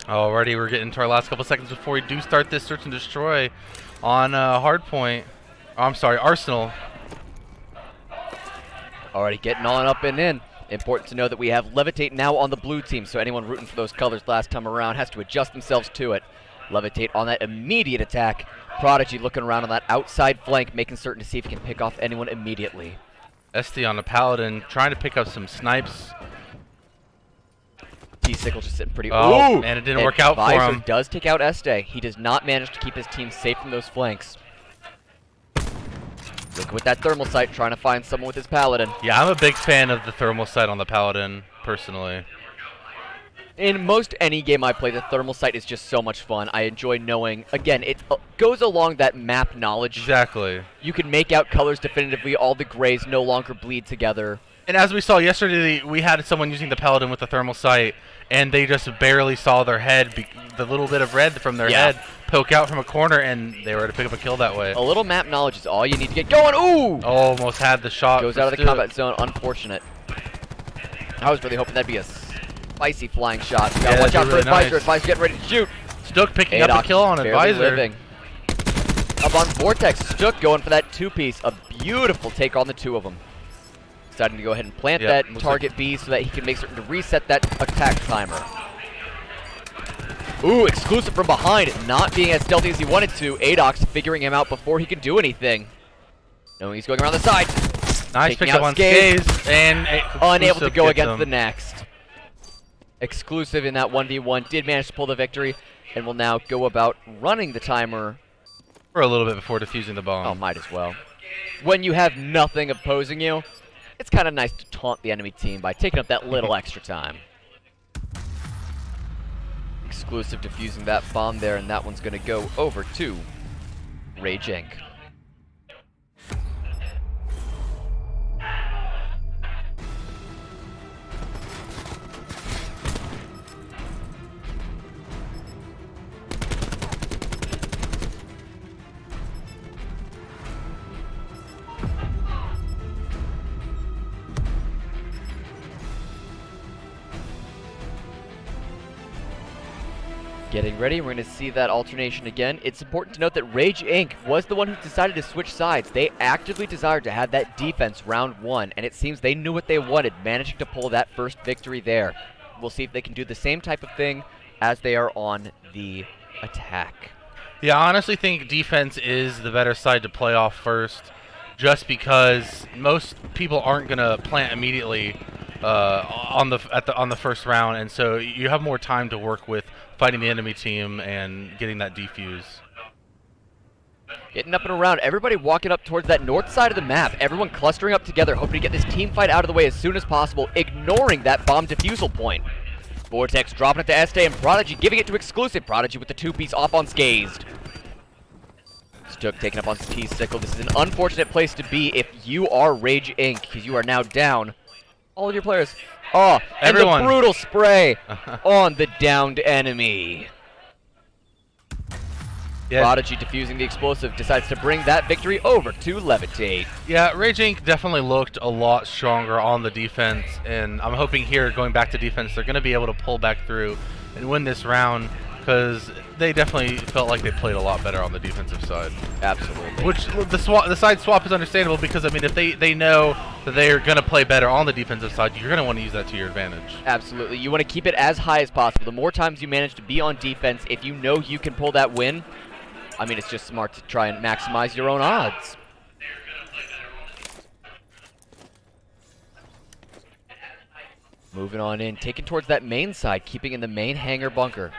Alrighty, we're getting to our last couple seconds before we do start this search and destroy on Hardpoint. Oh, I'm sorry, Arsenal. Alrighty, getting on up and in. Important to know that we have Levitate now on the blue team, so anyone rooting for those colors last time around has to adjust themselves to it. Levitate on that immediate attack. Prodigy looking around on that outside flank, making certain to see if he can pick off anyone immediately. SD on the Paladin, trying to pick up some snipes. T-Sickle just sitting pretty... Oh, Ooh! and it didn't work out for him. Advisor does take out Este. He does not manage to keep his team safe from those flanks. Looking with that thermal sight, trying to find someone with his Paladin. Yeah, I'm a big fan of the thermal sight on the Paladin, personally. In most any game I play, the thermal sight is just so much fun. I enjoy knowing, again, it goes along that map knowledge. Exactly. You can make out colors definitively, all the grays no longer bleed together. And as we saw yesterday, we had someone using the Paladin with the thermal sight, and they just barely saw their head, the little bit of red from their head poke out from a corner, and they were able to pick up a kill that way. A little map knowledge is all you need to get going. Ooh! Almost had the shot. Goes out of the combat zone. Unfortunate. I was really hoping that'd be a spicy flying shot. You gotta watch out for Advisor. Advisor getting ready to shoot. Stook picking up a kill on Advisor. Living. Up on Vortex. Stook going for that two-piece. A beautiful take on the two of them. Deciding to go ahead and plant that target B so that he can make certain to reset that attack timer. Ooh, exclusive from behind, not being as stealthy as he wanted to. Adox figuring him out before he could do anything. Knowing he's going around the side. Nice pick up on Skaze, and unable to go against the next. Exclusive in that 1v1 did manage to pull the victory, and will now go about running the timer. For a little bit before defusing the bomb. Oh, might as well. When you have nothing opposing you, it's kind of nice to taunt the enemy team by taking up that little extra time. Exclusive defusing that bomb there, and that one's going to go over to Rage Inc. Getting ready, we're going to see that alternation again. It's important to note that Rage Inc. was the one who decided to switch sides. They actively desired to have that defense round one, and it seems they knew what they wanted, managing to pull that first victory there. We'll see if they can do the same type of thing as they are on the attack. Yeah, I honestly think defense is the better side to play off first, just because most people aren't going to plant immediately on the first round, and so you have more time to work with fighting the enemy team and getting that defuse. Getting up and around, everybody walking up towards that north side of the map. Everyone clustering up together, hoping to get this team fight out of the way as soon as possible, ignoring that bomb defusal point. Vortex dropping it to Este, and Prodigy giving it to Exclusive. Prodigy with the two-piece off on Scazed. Stook taking up on T-Sickle. This is an unfortunate place to be if you are Rage Inc., because you are now down all of your players. Oh, and everyone. The brutal spray on the downed enemy. Yeah. Prodigy defusing the explosive decides to bring that victory over to Levitate. Yeah, Rage Inc. definitely looked a lot stronger on the defense, and I'm hoping here, going back to defense, they're going to be able to pull back through and win this round, because they definitely felt like they played a lot better on the defensive side. Absolutely. Which the side swap is understandable, because I mean, if they know that they are going to play better on the defensive side, you're going to want to use that to your advantage. Absolutely. You want to keep it as high as possible. The more times you manage to be on defense, if you know you can pull that win, I mean, it's just smart to try and maximize your own odds. Moving on in, taking towards that main side, keeping in the main hangar bunker.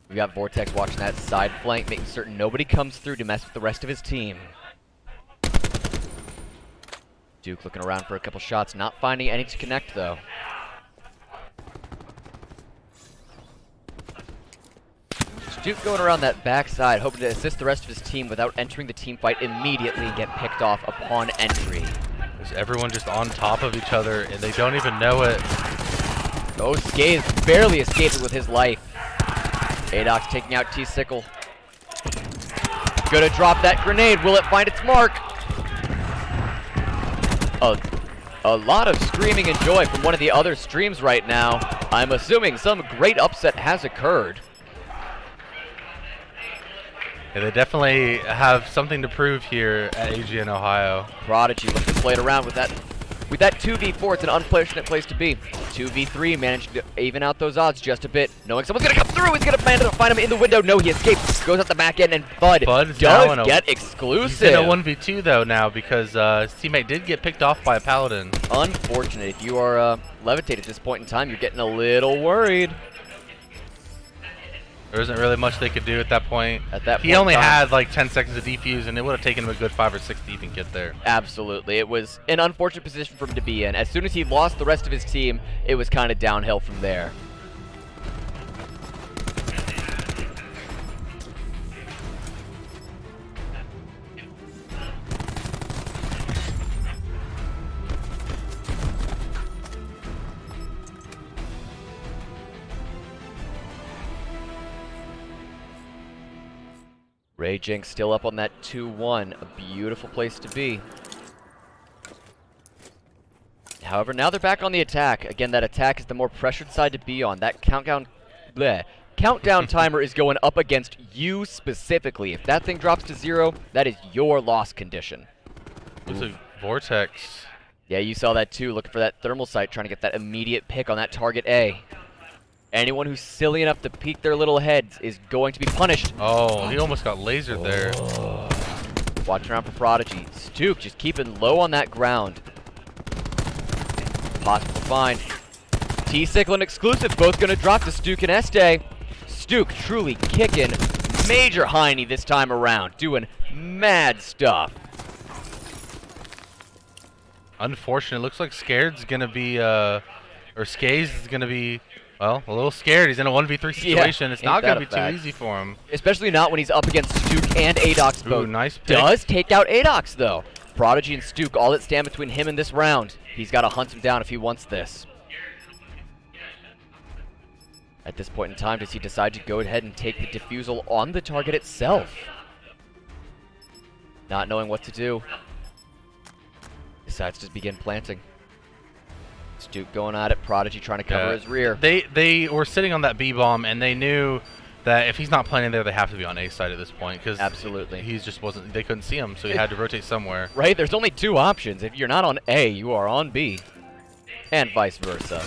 We got Vortex watching that side flank, making certain nobody comes through to mess with the rest of his team. Duke looking around for a couple shots, not finding any to connect though. Duke going around that backside, hoping to assist the rest of his team without entering the team fight immediately and get picked off upon entry. There's everyone just on top of each other, and they don't even know it. Oh, Skaze barely escaping with his life. Adox taking out T-Sickle. Gonna drop that grenade. Will it find its mark? A lot of screaming and joy from one of the other streams right now. I'm assuming some great upset has occurred. Yeah, they definitely have something to prove here at AGN Ohio. Prodigy looking to play it around with that 2v4. It's an unfortunate place to be. 2v3 managed to even out those odds just a bit. Knowing someone's gonna come through, he's gonna manage to find him in the window. No, he escapes. Goes out the back end, and Bud does get exclusive. He's in a 1v2 though now, because his teammate did get picked off by a Paladin. Unfortunate. If you are Levitate at this point in time, you're getting a little worried. There isn't really much they could do at that point. He only had like 10 seconds to defuse, and it would have taken him a good 5 or 6 to even get there. Absolutely. It was an unfortunate position for him to be in. As soon as he lost the rest of his team, it was kind of downhill from there. Rage Inc. still up on that 2-1. A beautiful place to be. However, now they're back on the attack. Again, that attack is the more pressured side to be on. That countdown timer is going up against you specifically. If that thing drops to 0, that is your loss condition. Looks like Vortex. Yeah, you saw that too. Looking for that thermal sight, trying to get that immediate pick on that target A. Anyone who's silly enough to peek their little heads is going to be punished. Oh, he almost got lasered there. Watching around for Prodigy. Stuke just keeping low on that ground. Possible to find. T-Cyclone exclusive, both going to drop to Stuke and Este. Stuke truly kicking major hiney this time around, doing mad stuff. Unfortunate. Looks like Scared's gonna be, or Skaze is gonna be, well, a little scared. He's in a 1v3 situation. It's not gonna be too easy for him. Especially not when he's up against Stuke and Adox both. Ooh, nice pick. Does take out Adox though. Prodigy and Stuke, all that stand between him and this round. He's got to hunt him down if he wants this. At this point in time, does he decide to go ahead and take the defusal on the target itself? Not knowing what to do. Decides to begin planting. Stuke going at it, Prodigy trying to cover his rear. They were sitting on that B bomb, and they knew that if he's not planting there, they have to be on A side at this point, because absolutely, he's just wasn't. They couldn't see him, so he had to rotate somewhere. Right? There's only 2 options. If you're not on A, you are on B, and vice versa.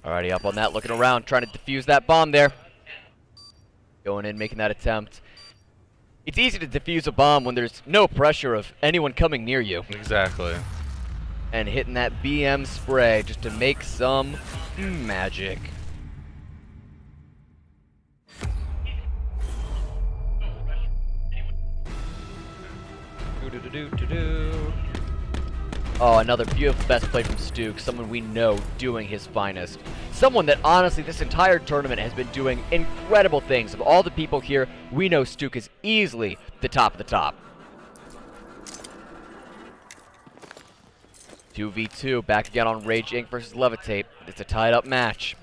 Alrighty, up on that, looking around, trying to defuse that bomb there. Going in, making that attempt. It's easy to defuse a bomb when there's no pressure of anyone coming near you. Exactly. And hitting that BM spray just to make some magic. Oh, another beautiful best play from Stuke, someone we know doing his finest. Someone that honestly this entire tournament has been doing incredible things. Of all the people here, we know Stuke is easily the top of the top. 2v2, back again on Rage Inc. versus Levitate. It's a tied up match.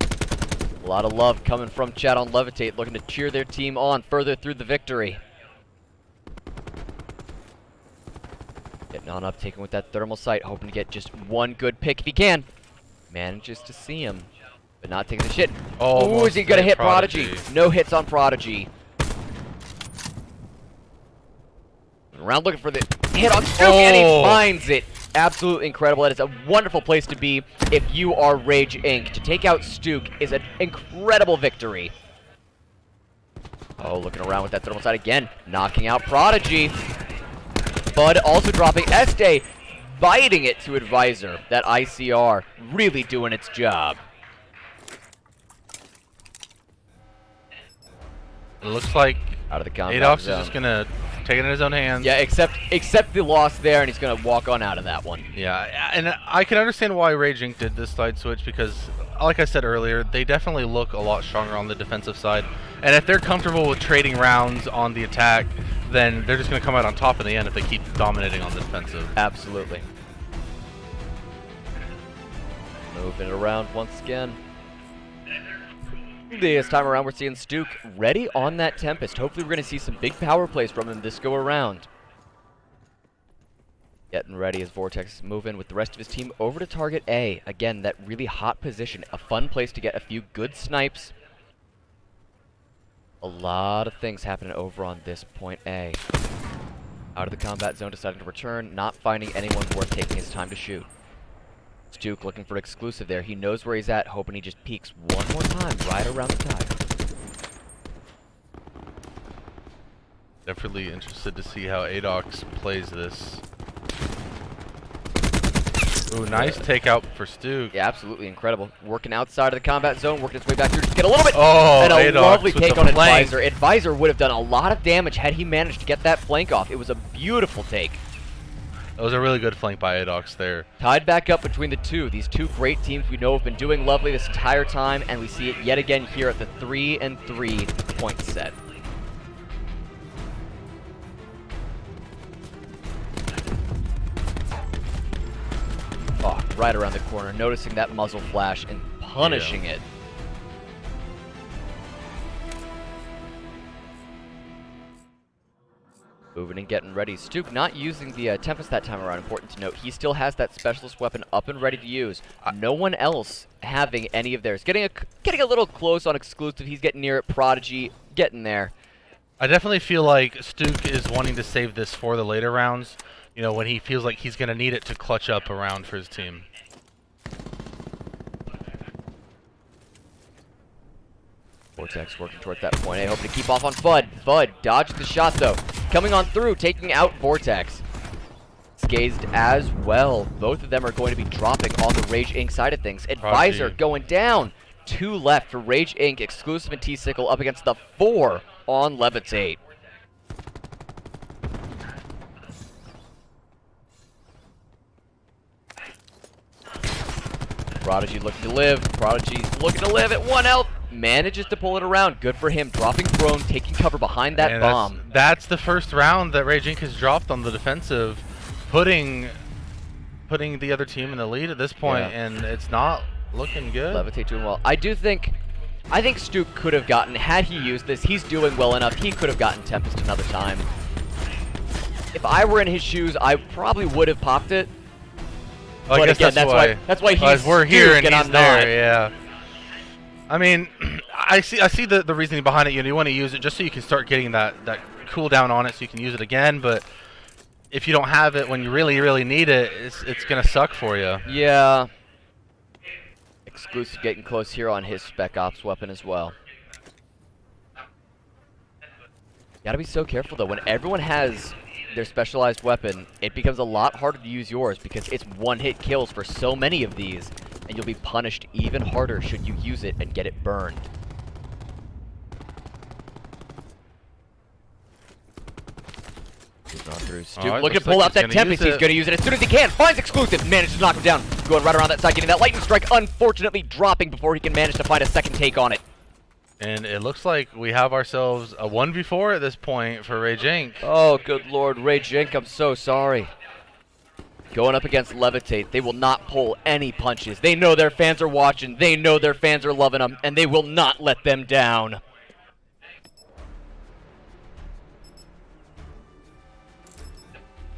A lot of love coming from chat on Levitate, looking to cheer their team on further through the victory. Getting on up, taking with that thermal sight, hoping to get just one good pick if he can. Manages to see him, but not taking the shit. Oh, is he gonna hit Prodigy? No hits on Prodigy. Around looking for the hit on Stuke, and he finds it. Absolutely incredible. That is a wonderful place to be if you are Rage Inc. To take out Stuke is an incredible victory. Oh, looking around with that thermal sight again, knocking out Prodigy. Bud also dropping Este, biting it to Advisor. That ICR really doing its job. It looks like out of the combat Adox zone. is just gonna take it in his own hands. Yeah, except the loss there, and he's gonna walk on out of that one. Yeah, and I can understand why Rage Inc. did this side switch, because, like I said earlier, they definitely look a lot stronger on the defensive side. And if they're comfortable with trading rounds on the attack, then they're just going to come out on top in the end if they keep dominating on the defensive. Absolutely. Moving it around once again. This time around, we're seeing Stuke ready on that Tempest. Hopefully, we're going to see some big power plays from him this go around. Getting ready as Vortex is moving with the rest of his team over to target A. Again, that really hot position. A fun place to get a few good snipes. A lot of things happening over on this point A. Out of the combat zone, deciding to return, not finding anyone worth taking his time to shoot. Stuke looking for exclusive there. He knows where he's at, hoping he just peeks one more time right around the tire. Definitely interested to see how Adox plays this. Ooh, nice takeout for Stuke. Yeah, absolutely incredible. Working outside of the combat zone, working his way back through, just get a little bit. Oh, and a Adox lovely with take the on flank. Advisor. Advisor would have done a lot of damage had he managed to get that flank off. It was a beautiful take. That was a really good flank by Adox there. Tied back up between the two. These two great teams we know have been doing lovely this entire time, and we see it yet again here at the 3-3 point set. right around the corner, noticing that muzzle flash and punishing it. Moving and getting ready. Stuke not using the Tempest that time around, important to note. He still has that specialist weapon up and ready to use. No one else having any of theirs. Getting a little close on exclusive. He's getting near it. Prodigy getting there. I definitely feel like Stuke is wanting to save this for the later rounds, you know, when he feels like he's going to need it to clutch up a round for his team. Vortex working towards that point. Hoping to keep off on Fud. Fud dodged the shot though. Coming on through, taking out Vortex. Scazed as well. Both of them are going to be dropping on the Rage Inc. side of things. Advisor going down. 2 left for Rage Inc. Exclusive and T-Sickle up against the 4 on Levitate. Prodigy looking to live. Prodigy's looking to live at 1 health. Manages to pull it around. Good for him. Dropping prone, taking cover behind that bomb. That's the first round that Rage Inc. has dropped on the defensive, putting the other team in the lead at this point, and it's not looking good. Levitate doing well. I think Stuke could have gotten, had he used this, he's doing well enough, he could have gotten Tempest another time. If I were in his shoes, I probably would have popped it. Well, but I guess again, that's why he's we're here and he's there. Not. Yeah. I mean, I see the reasoning behind it. You know, you want to use it just so you can start getting that cooldown on it, so you can use it again. But if you don't have it when you really need it, it's gonna suck for you. Yeah. Exclusive getting close here on his Spec Ops weapon as well. Gotta be so careful though. When everyone has their specialized weapon, it becomes a lot harder to use yours because it's one-hit kills for so many of these, and you'll be punished even harder should you use it and get it burned. Moving on through. Stuke looking to pull out that Tempest. He's going to use it as soon as he can. Finds exclusive. Manages to knock him down. Going right around that side, getting that lightning strike. Unfortunately dropping before he can manage to find a second take on it. And it looks like we have ourselves a 1v4 at this point for Rage Inc. Oh, good lord. Rage Inc., I'm so sorry. Going up against Levitate, they will not pull any punches. They know their fans are watching. They know their fans are loving them, and they will not let them down.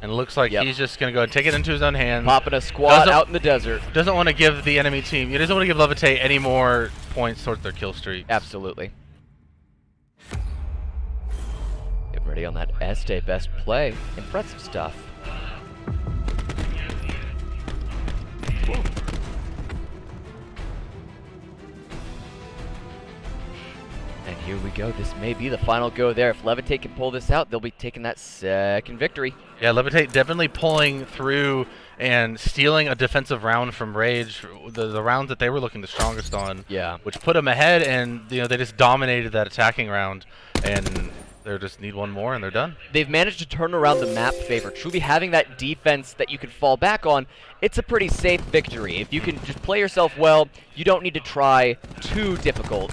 And it looks like he's just going to go and take it into his own hands. Popping a squad out in the desert. Doesn't want to give the enemy team, he doesn't want to give Levitate any more points towards their kill streak. Absolutely. Get ready on that Este best play. Impressive stuff. Cool. And here we go. This may be the final go there. If Levitate can pull this out, they'll be taking that second victory. Yeah, Levitate definitely pulling through and stealing a defensive round from Rage, the rounds that they were looking the strongest on. Yeah. Which put them ahead, and you know they just dominated that attacking round, and they just need one more and they're done. They've managed to turn around the map favor. Truly having that defense that you can fall back on, it's a pretty safe victory. If you can just play yourself well, you don't need to try too difficult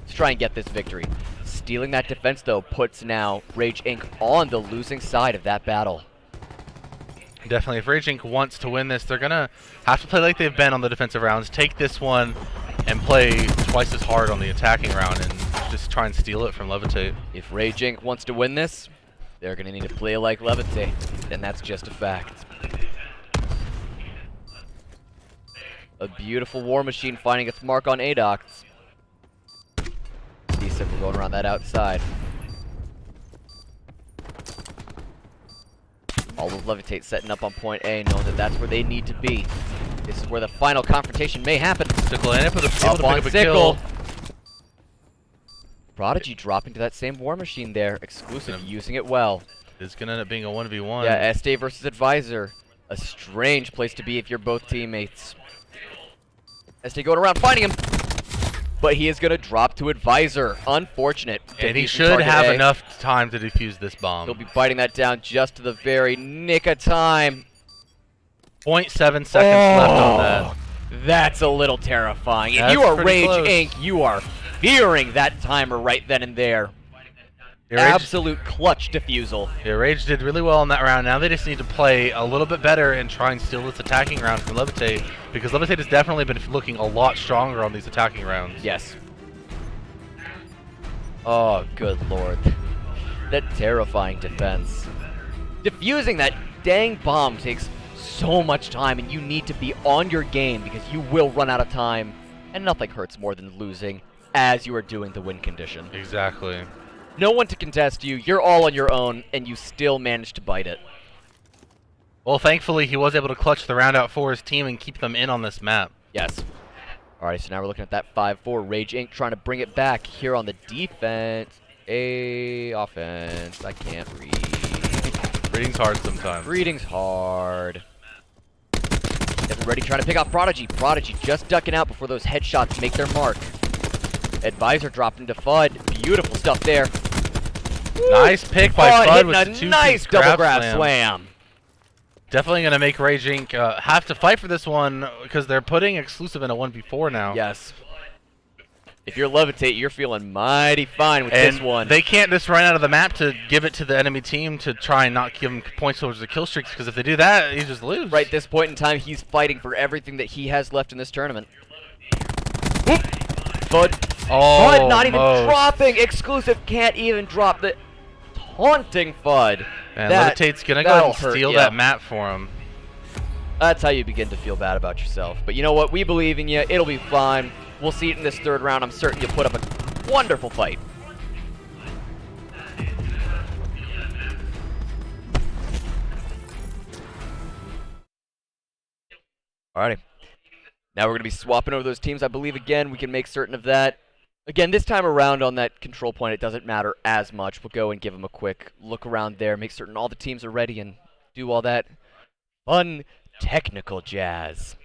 to try and get this victory. Stealing that defense, though, puts now Rage Inc. on the losing side of that battle. Definitely. If Rage Inc. wants to win this, they're going to have to play like they've been on the defensive rounds, take this one, and play twice as hard on the attacking round and just try and steal it from Levitate. If Rage Inc. wants to win this, they're going to need to play like Levitate, and that's just a fact. A beautiful War Machine finding its mark on Adox. Decent, we're going around that outside. All of Levitate setting up on point A, knowing that that's where they need to be. This is where the final confrontation may happen. Sickle and able to pick Up up a Sickle. kill. Prodigy dropping to that same War Machine there. Exclusive, using it well. It's going to end up being a 1v1. Yeah, Este versus Advisor. A strange place to be if you're both teammates. Este going around, finding him. But he is going to drop to Advisor. Unfortunate. And he should have enough time to defuse this bomb. He'll be biting that down just to the very nick of time. 0.7 seconds left on that. That's a little terrifying. If That's you are pretty Rage close. Inc., you are fearing that timer right then and there. Absolute clutch defusal. Yeah, Rage did really well in that round. Now they just need to play a little bit better and try and steal this attacking round from Levitate, because Levitate has definitely been looking a lot stronger on these attacking rounds. Yes. Oh, good lord. That terrifying defense. Defusing that dang bomb takes so much time, and you need to be on your game because you will run out of time, and nothing hurts more than losing as you are doing the win condition. Exactly. No one to contest you, you're all on your own, and you still manage to bite it. Well, thankfully, he was able to clutch the round out for his team and keep them in on this map. Yes. Alright, so now we're looking at that 5-4. Rage Inc. trying to bring it back here on the defense. Offense. I can't read. Reading's hard sometimes. Reading's hard. Everybody trying to pick off Prodigy. Prodigy just ducking out before those headshots make their mark. Advisor dropping to FUD. Beautiful stuff there. Nice pick by FUD hitting with a two nice double grab slam. Definitely going to make Rage Inc. Have to fight for this one because they're putting exclusive in a 1v4 now. Yes. If you're Levitate, you're feeling mighty fine with this one. They can't just run out of the map to give it to the enemy team to try and not give them points towards the kill streaks, because if they do that, you just lose. Right at this point in time, he's fighting for everything that he has left in this tournament. Whoop. FUD. FUD not even dropping. Exclusive can't even drop the taunting FUD. And Levitate's going to go and steal that map for him. That's how you begin to feel bad about yourself. But you know what? We believe in you. It'll be fine. We'll see it in this third round. I'm certain you'll put up a wonderful fight. Alrighty. Now we're going to be swapping over those teams. I believe, again, we can make certain of that. Again, this time around on that control point, it doesn't matter as much. We'll go and give them a quick look around there, make certain all the teams are ready, and do all that fun technical jazz.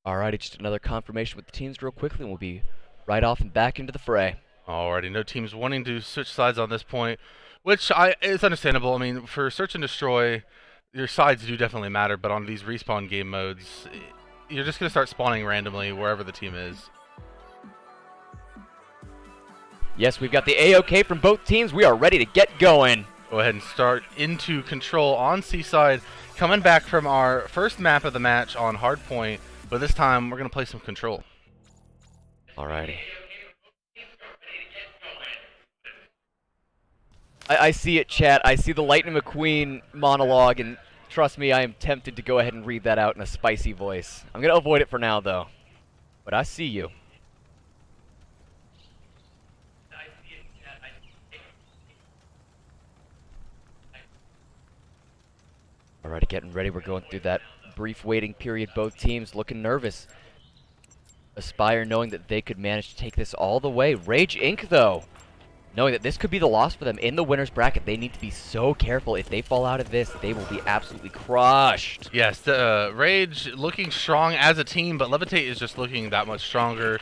Alrighty, just another confirmation with the teams real quickly, and we'll be right off and back into the fray. Alrighty, no teams wanting to switch sides on this point, which is understandable. I mean, for Search and Destroy, your sides do definitely matter, but on these respawn game modes, you're just going to start spawning randomly wherever the team is. Yes, we've got the AOK from both teams. We are ready to get going. Go ahead and start into control on Seaside, coming back from our first map of the match on Hardpoint. But this time, we're going to play some control. Alrighty. I see it, chat. I see the Lightning McQueen monologue, and trust me, I am tempted to go ahead and read that out in a spicy voice. I'm going to avoid it for now, though. But I see you. Alrighty, getting ready. We're going through that brief waiting period. Both teams looking nervous. Aspire knowing that they could manage to take this all the way. Rage Inc., though, knowing that this could be the loss for them in the winner's bracket. They need to be so careful. If they fall out of this, they will be absolutely crushed. Yes, the Rage looking strong as a team, but Levitate is just looking that much stronger,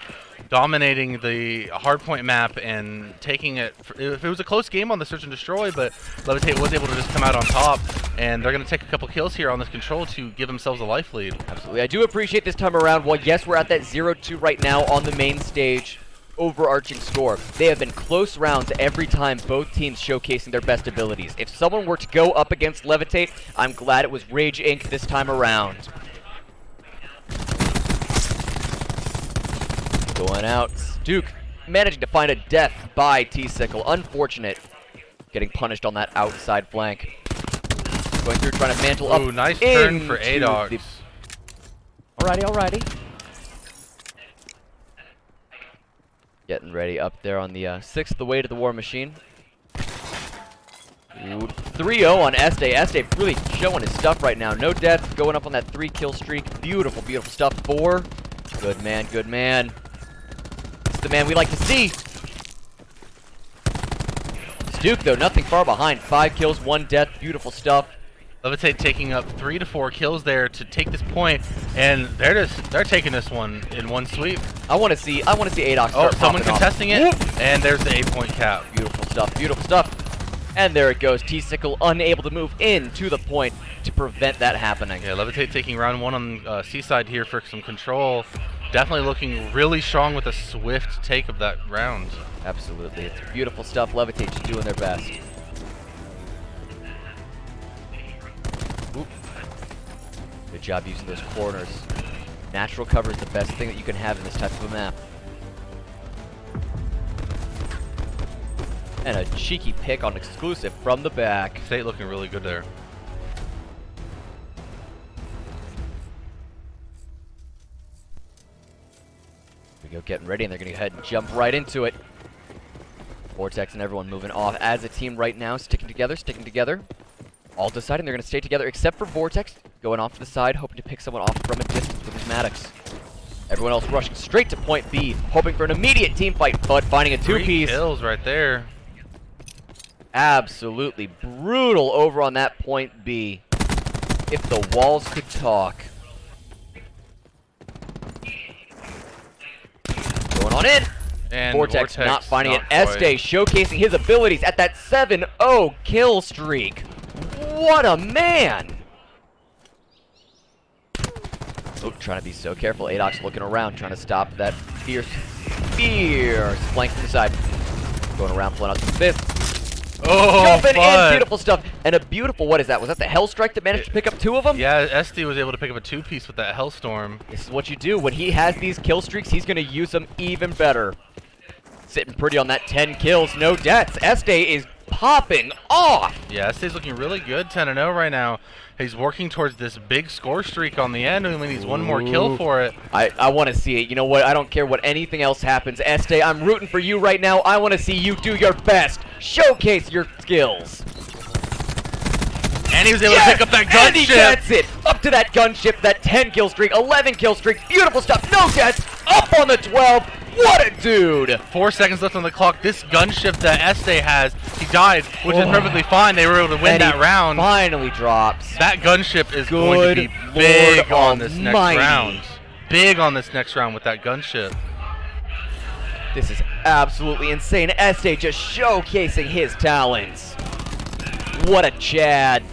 dominating the hardpoint map and taking it. If it was a close game on the Search and Destroy, but Levitate was able to just come out on top, and they're going to take a couple kills here on this control to give themselves a life lead. Absolutely. I do appreciate this time around. Well, yes, we're at that 0-2 right now on the main stage overarching score. They have been close rounds every time, both teams showcasing their best abilities. If someone were to go up against Levitate, I'm glad it was Rage Inc. this time around. Going out, Duke managing to find a death by T-Sickle. Unfortunate, getting punished on that outside flank. Going through, trying to mantle up. Ooh, nice turn for into ADOX. Alrighty. Getting ready up there on the 6th away to the War Machine. 3-0 on Este. Este really showing his stuff right now. No deaths, going up on that 3-kill streak. Beautiful, beautiful stuff. 4. Good man, good man. This is the man we like to see. Duke, though, nothing far behind. 5 kills, 1 death. Beautiful stuff. Levitate taking up 3 to 4 kills there to take this point, and they're taking this one in one sweep. I want to see ADOX start someone popping off. contesting it, and there's the 8-point cap. Beautiful stuff, beautiful stuff. And there it goes. T-Sickle unable to move in to the point to prevent that happening. Yeah, Levitate taking round 1 on Seaside here for some control. Definitely looking really strong with a swift take of that round. Absolutely. It's beautiful stuff. Levitate just doing their best. Oop. Good job using those corners. Natural cover is the best thing that you can have in this type of a map. And a cheeky pick on exclusive from the back. State looking really good there. Here we go, getting ready, and they're going to go ahead and jump right into it. Vortex and everyone moving off as a team right now, sticking together. All deciding they're going to stay together except for Vortex, going off to the side, hoping to pick someone off from a distance with his Maddox. Everyone else rushing straight to point B, hoping for an immediate team fight, but finding a 2-piece. 3 kills right there. Absolutely brutal over on that point B. If the walls could talk. Going on in. And Vortex not finding it. not quite. Este showcasing his abilities at that 7-0 kill streak. What a man! Oh, trying to be so careful. ADOX looking around, trying to stop that fierce flank from the side. Going around, pulling out some fists. Oh, Jumping fun. in, beautiful stuff. And a beautiful, what is that? Was that the Hell Strike that managed to pick up 2 of them? Yeah, Este was able to pick up a 2-piece with that Hellstorm. This is what you do. When he has these kill streaks, he's going to use them even better. Sitting pretty on that 10 kills, no deaths. Este is popping off. Yeah, Este's looking really good, 10-0 right now. He's working towards this big score streak on the end, and only needs 1 more kill for it. I want to see it. You know what? I don't care what anything else happens. Este, I'm rooting for you right now. I want to see you do your best. Showcase your skills. And he was able to pick up that And he gunship. gets it. Up to that gunship, that 10 kill streak, 11 kill streak. Beautiful stuff. No deaths. Up on the 12. What a dude. 4 seconds left on the clock. This gunship that Este has, he died, which is perfectly fine. They were able to win And that he round. finally drops. That gunship is going to be Good big Lord on this next almighty. round. Big on this next round with that gunship. This is absolutely insane. Este just showcasing his talents. What a Chad.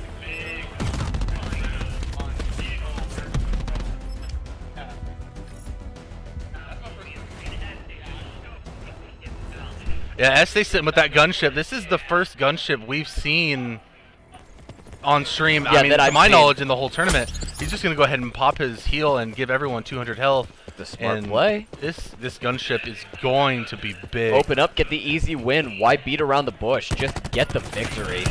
Yeah, Este sitting with that gunship. This is the first gunship we've seen on stream. Yeah, I mean, that to I've my seen. knowledge, in the whole tournament. He's just going to go ahead and pop his heal and give everyone 200 health. The smart And play. This gunship is going to be big. Open up, get the easy win. Why beat around the bush? Just get the victory.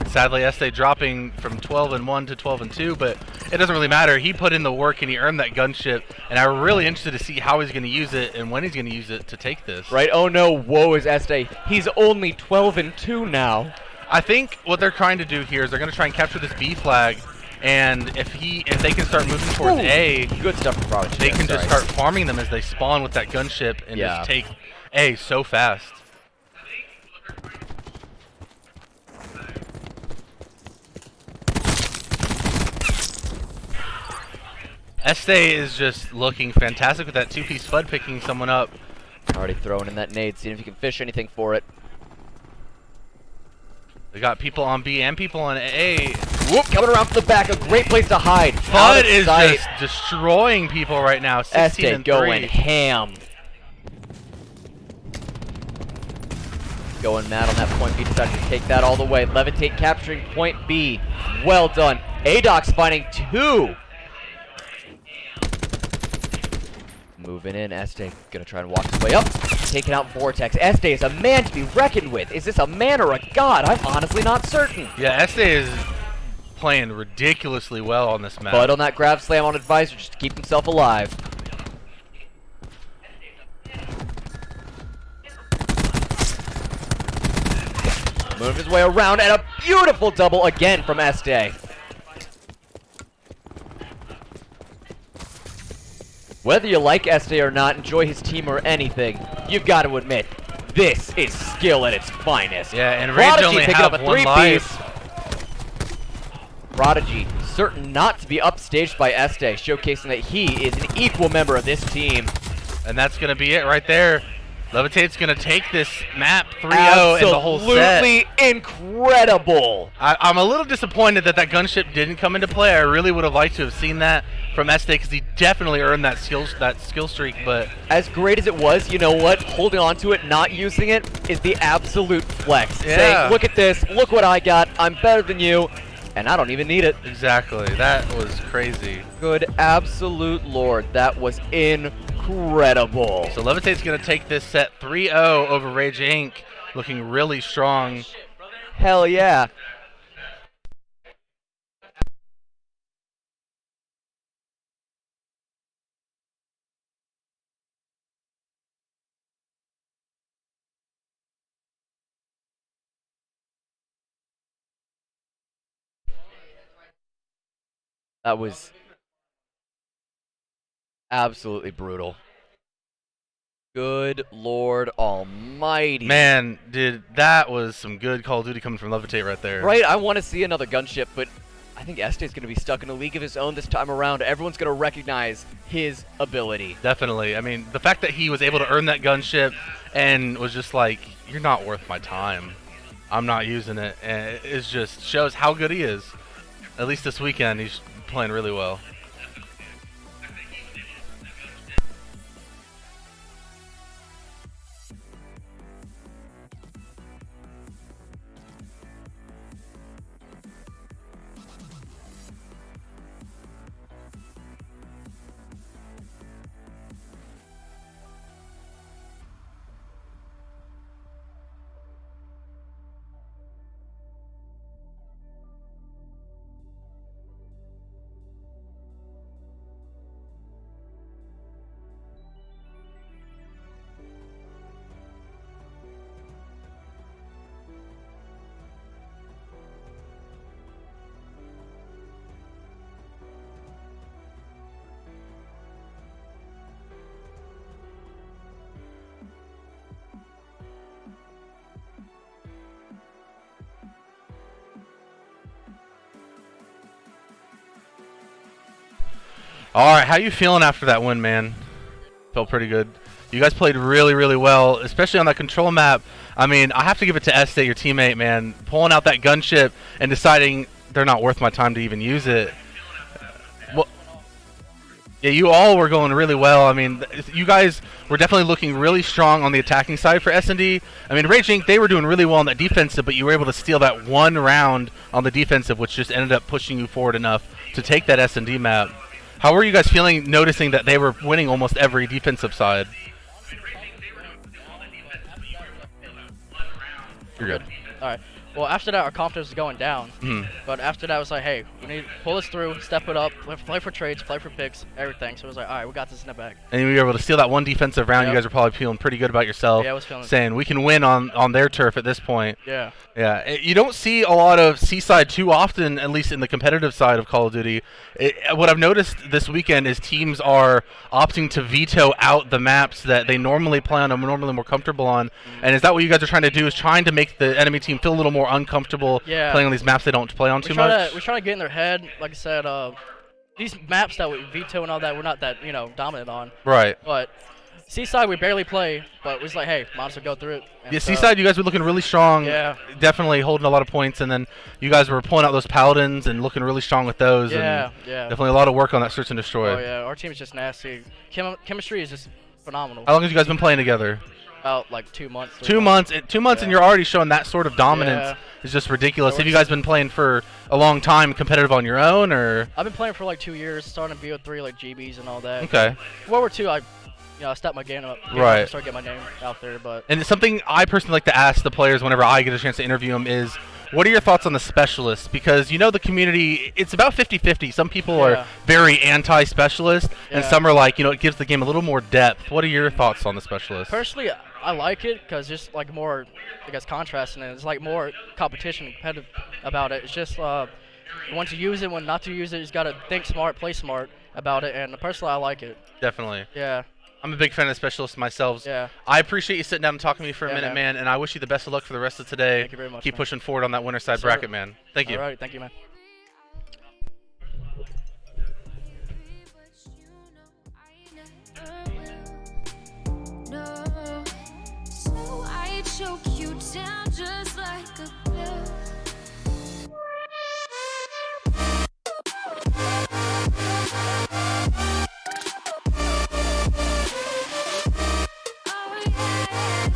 Sadly, Este dropping from 12-1 to 12-2, but it doesn't really matter. He put in the work and he earned that gunship, and I'm really interested to see how he's going to use it and when he's going to use it to take this. Right? Oh no, woe is Este. He's only 12-2 now. I think what they're trying to do here is they're going to try and capture this B flag, and if they can start moving towards Ooh, A, good stuff from Providence. they can just start farming them as they spawn with that gunship and Yeah. just take A so fast. Este is just looking fantastic with that 2-piece FUD picking someone up. Already throwing in that nade, seeing if you can fish anything for it. They got people on B and people on A. Whoop, coming around from the back, a great place to hide. Out Bud of is sight. just destroying people right now. 16 Este and going 3. ham. Going mad on that point B, decided to take that all the way. Levitate capturing point B. Well done. ADOX finding 2. Moving in, Este gonna try and walk his way up. Taking out Vortex. Este is a man to be reckoned with. Is this a man or a god? I'm honestly not certain. Yeah, Este is playing ridiculously well on this map. Bud on that grab slam on Advisor just to keep himself alive. Move his way around and a beautiful double again from Este. Whether you like Este or not, enjoy his team or anything, you've got to admit, this is skill at its finest. Yeah, and Rage Prodigy only picking have up a one 3-piece. life. Prodigy certain not to be upstaged by Este, showcasing that he is an equal member of this team. And that's going to be it right there. Levitate's going to take this map 3-0 in the whole set. Absolutely incredible. I'm a little disappointed that that gunship didn't come into play. I really would have liked to have seen that from Este because he definitely earned that skill streak. But As great as it was, you know what? Holding on to it, not using it, is the absolute flex. Yeah. Saying, look at this, look what I got, I'm better than you, and I don't even need it. exactly, that was crazy. Good absolute lord, that was incredible. So Levitate's going to take this set 3-0 over Rage Inc., looking really strong. Hell yeah. That was absolutely brutal. Good Lord Almighty. Man, dude, that was some good Call of Duty coming from Levitate right there. Right, I want to see another gunship, but I think Este's going to be stuck in a league of his own this time around. Everyone's going to recognize his ability. Definitely. I mean, the fact that he was able to earn that gunship and was just like, you're not worth my time. I'm not using it. And it just shows how good he is. At least this weekend, he's playing really well. All right, how you feeling after that win, man? Felt pretty good. You guys played really, really well, especially on that control map. I mean, I have to give it to Este, your teammate, man. Pulling out that gunship and deciding they're not worth my time to even use it. Well, yeah, you all were going really well. I mean, you guys were definitely looking really strong on the attacking side for S&D. I mean, Rage Inc., they were doing really well on that defensive, but you were able to steal that one round on the defensive, which just ended up pushing you forward enough to take that S&D map. How were you guys feeling noticing that they were winning almost every defensive side? You're good. All right. Well, after that, our confidence was going down. But after that, it was like, hey, we need to pull this through, step it up, play for trades, play for picks, everything. So it was like, all right, we got this in the bag. And you were able to steal that one defensive round. Yep. You guys are probably feeling pretty good about yourself. Yeah, I was feeling saying we can win on their turf at this point. Yeah. Yeah. You don't see a lot of Seaside too often, at least in the competitive side of Call of Duty. What I've noticed this weekend is teams are opting to veto out the maps that they normally play on and normally more comfortable on. And is that what you guys are trying to do, is trying to make the enemy team feel a little more uncomfortable playing on these maps they don't play on too much? We try to get in their head. Like I said, these maps that we veto and all that, we're not that, dominant on. Right. But Seaside we barely play, but we was like, hey, might as well go through it. And Yeah, so- Seaside, you guys were looking really strong. Yeah. Definitely holding a lot of points, and then you guys were pulling out those Paladins and looking really strong with those. Yeah, and yeah. Definitely a lot of work on that search and destroy. Oh yeah, our team is just nasty. Chemistry is just phenomenal. How long have you guys been playing together? About like 2 months. 2 months. 2 months, and you're already showing that sort of dominance. Yeah. It's just ridiculous. So Have you guys been playing for a long time, competitive on your own, or? I've been playing for like 2 years, starting in BO3, like GBs and all that. Okay. World War II, I stepped my game up. Right. Started getting my name out there, but. And it's something I personally like to ask the players whenever I get a chance to interview them is, what are your thoughts on the specialists? Because you know the community, it's about 50-50. Some people are very anti-specialist, and some are like, it gives the game a little more depth. What are your thoughts on the specialist? Personally, I like it because just like more, I guess, contrast in it. It's like more competition and competitive about it. It's just when to use it, when not to use it. You just gotta think smart, play smart about it, and personally, I like it. Definitely. Yeah. I'm a big fan of specialists myself. Yeah. I appreciate you sitting down and talking to me for a minute, man. man, and I wish you the best of luck for the rest of today. Thank you very much. Keep man. pushing forward on that winner side Yes, bracket, sir. man. Thank you. All right, thank you, man. No, so I choke you down just like a pill. Oh yeah.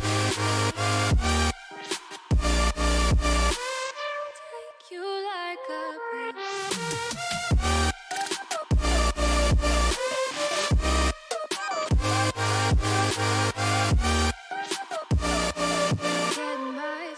Take you like a pill. Get my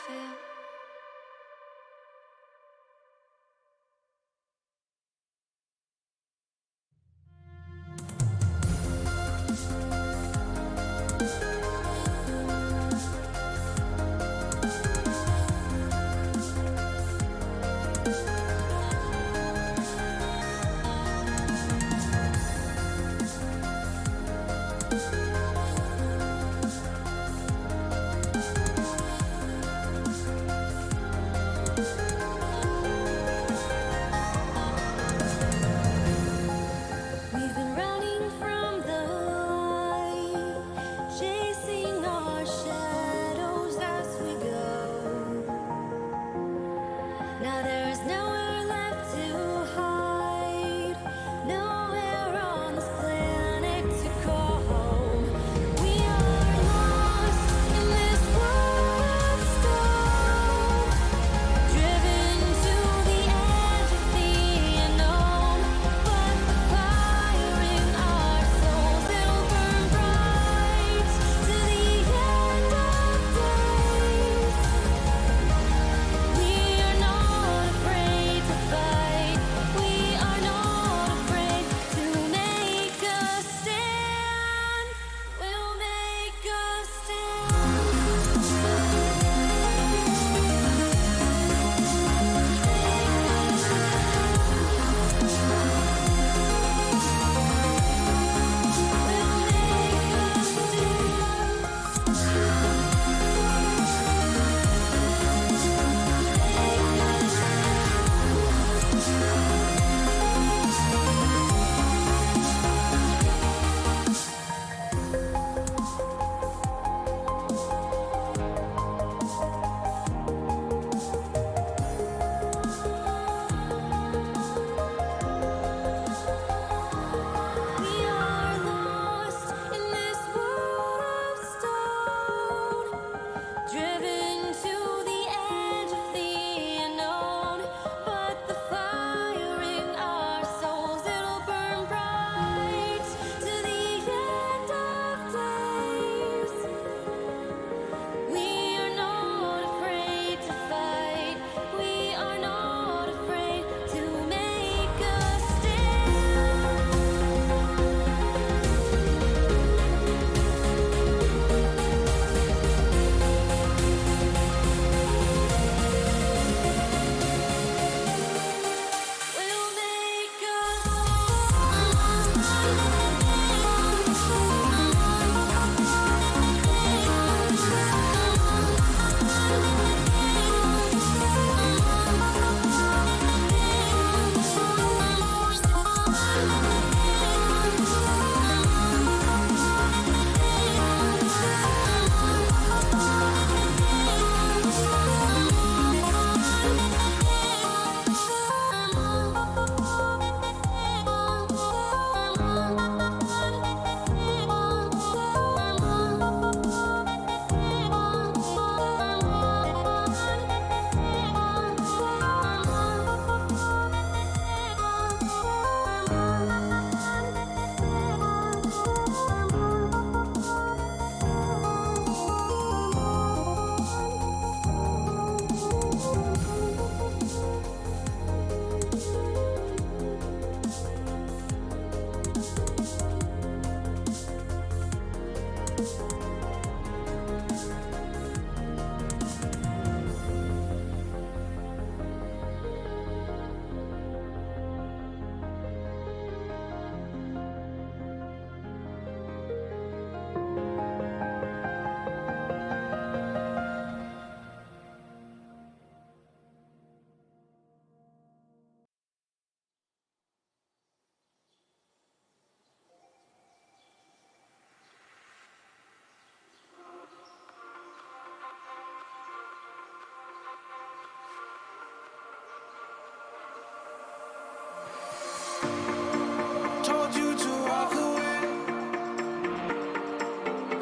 Told you to walk away.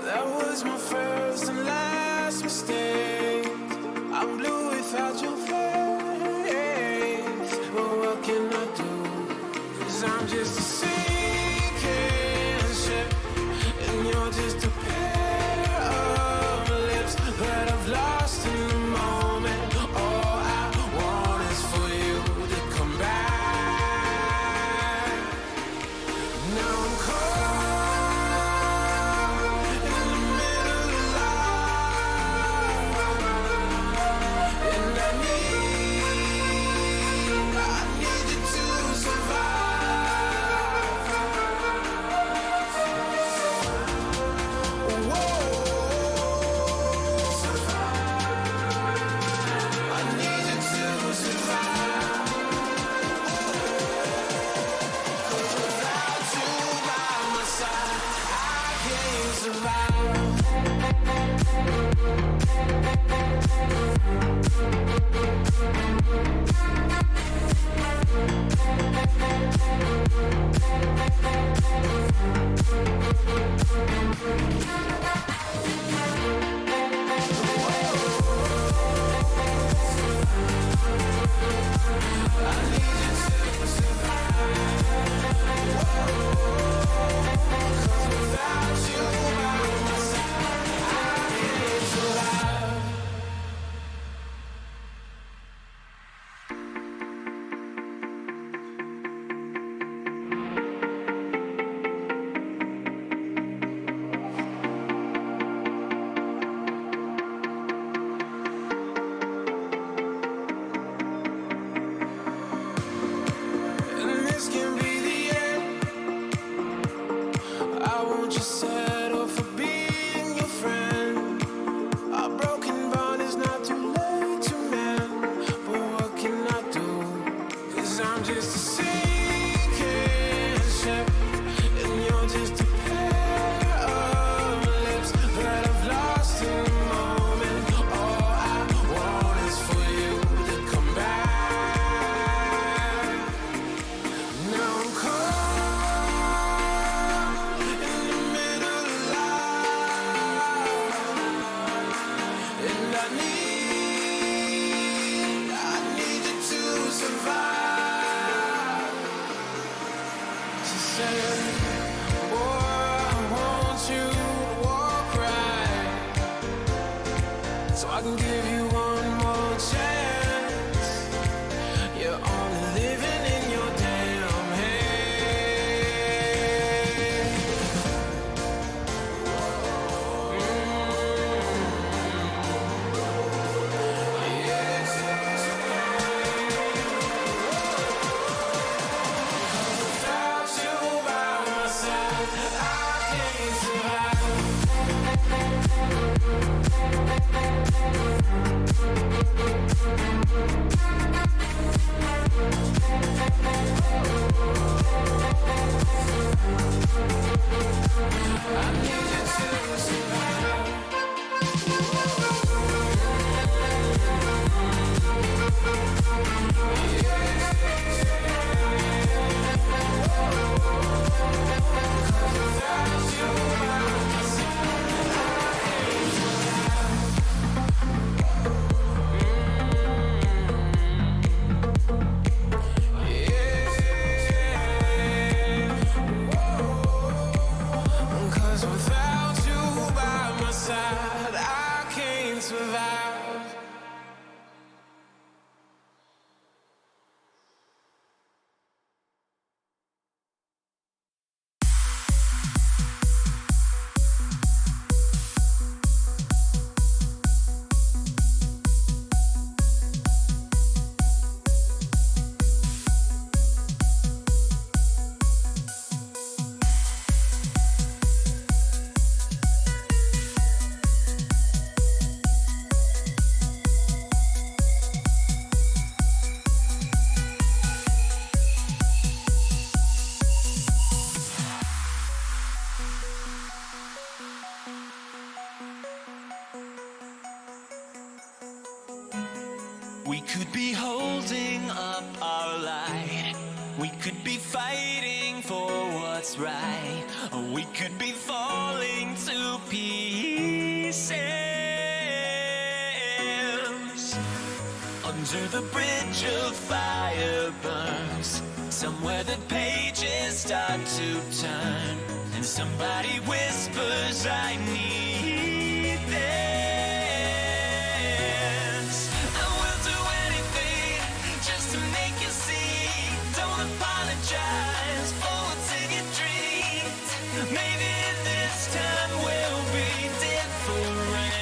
That was my first and last mistake. I'm blue without your face. But what can I do? 'Cause I'm just a sinking ship, and you're just a pair of lips that I've lost in the moment. All I want is for you to come back. Now I'm caught in the middle of life, and I need you to survive. Whoa, survive. I need you to survive. 'Cause without you by my side, I can't survive. I need you to survive. 'Cause without you by my side, I can't survive. And this can be the end. I won't just settle for being your friend. Our broken bond is not too late to mend. But what can I do? 'Cause I'm just a sinking ship, and you're just a pair of lips that I've lost in the moment. All I want is for you to come back. Now I'm caught in the middle of life, and I need you to survive. She said, boy, I want you to walk right, so I can give you one more chance. You're only living in your damn head. Without you by my side, I can't survive. I need you to survive. Without you by my side, I can't survive. Cause without you by my side, I can't survive. could be holding up our light. We could be fighting for what's right. Or we could be falling to pieces. Under the bridge of fire burns, somewhere the pages start to turn, and somebody whispers, I need this. I will do anything just to make you see. Don't apologize for what's in your dreams. Maybe this time will be different.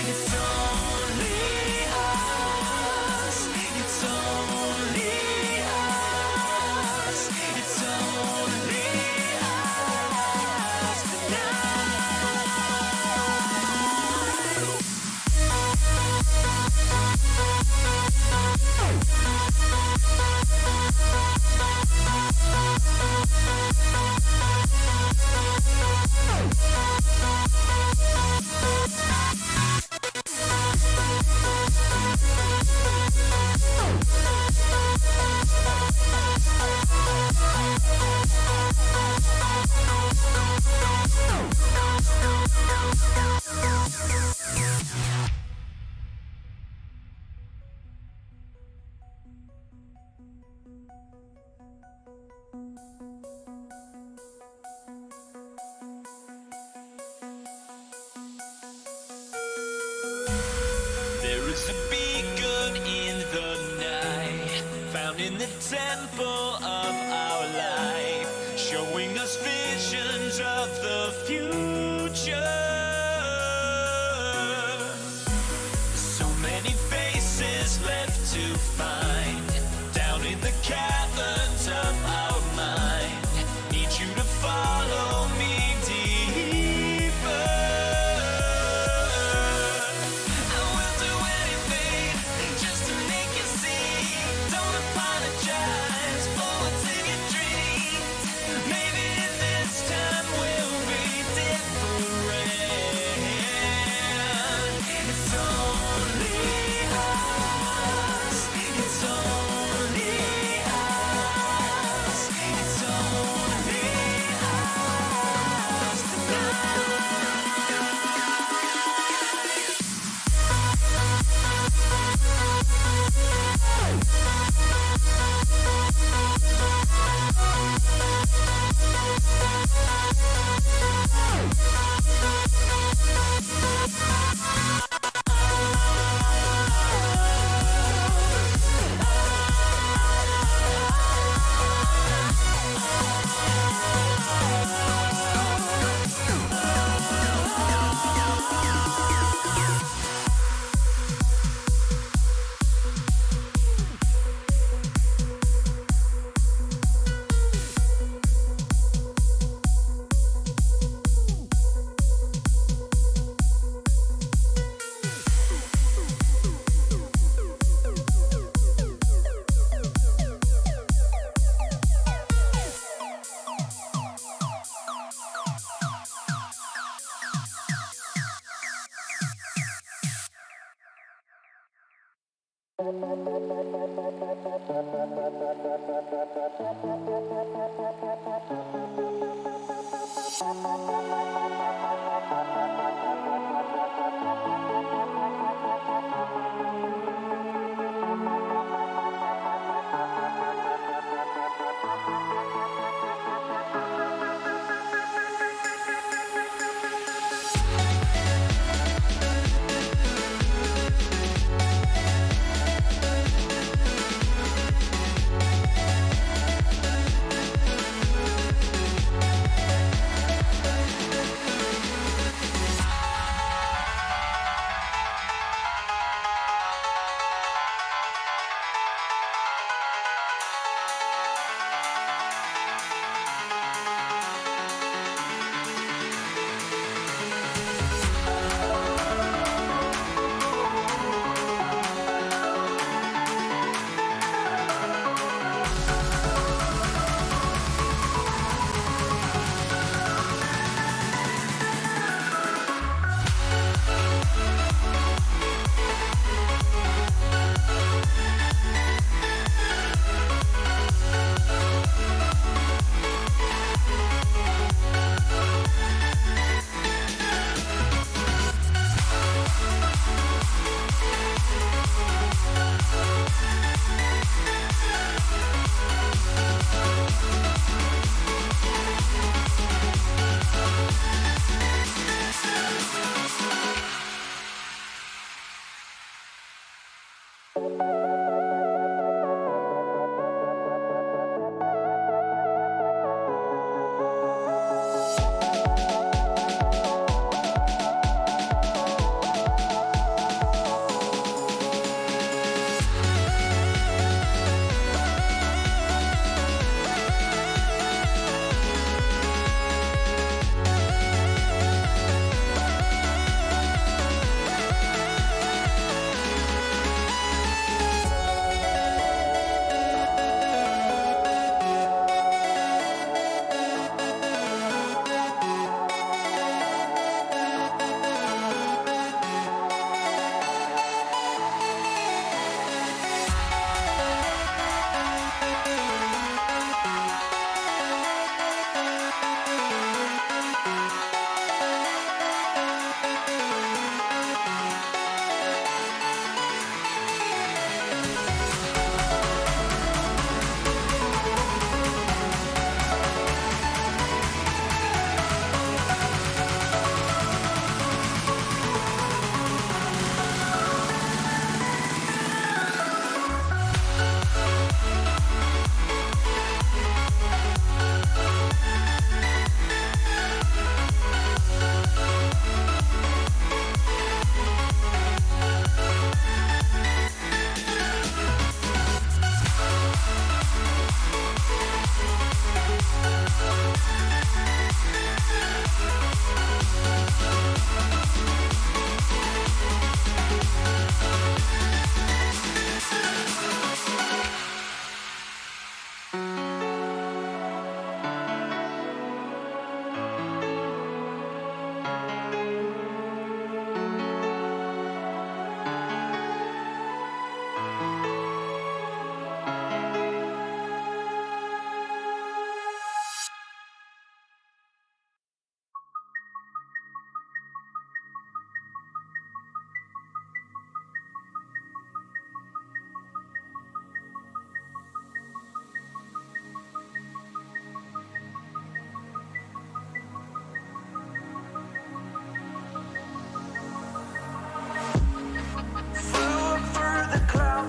It's only us. It's only us. It's only us There is a beacon in the night, found in the temple of our life, showing us visions of the future. So many faces left to find, down in the caverns of our mind. Need you to follow me deeper.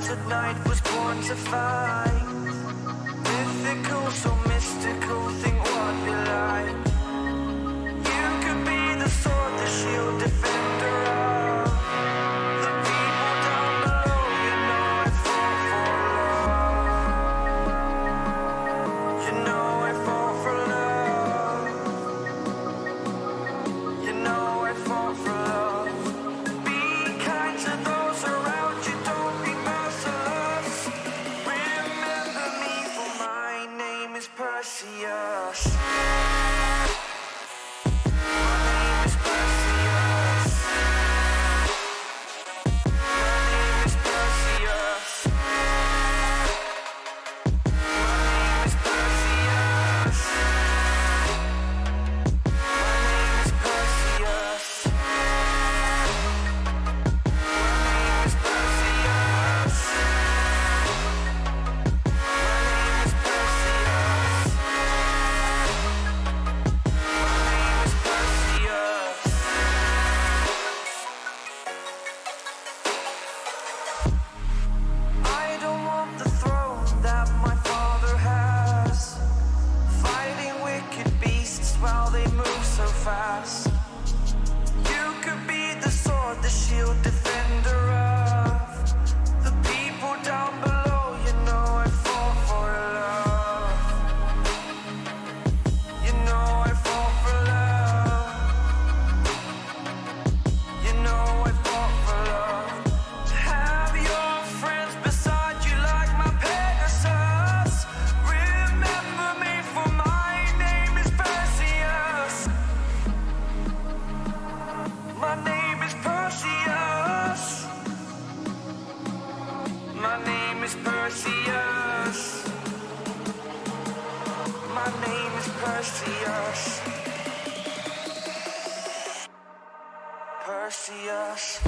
tonight was born to fight. Mythical, so mystical, think what you like. You could be the sword, the shield, defender of the people down below. You know I fall for love. You know I fall for love. You know I fall for love. Be kind to those around you, don't be merciless. Remember me, for my name is Perseus. My name is Perseus. My name is Perseus. My name is Perseus. My name is Perseus. I don't want the throne that my father has, fighting wicked beasts while they move so fast. You could be the sword, the shield, defender of the people down below. You know I fall for love. You know I fall for love. You know I fall for love. Have your friends beside you like my Pegasus. Remember me, for my name is Perseus. My name is Perseus. My name is Perseus. My name is Perseus. Perseus.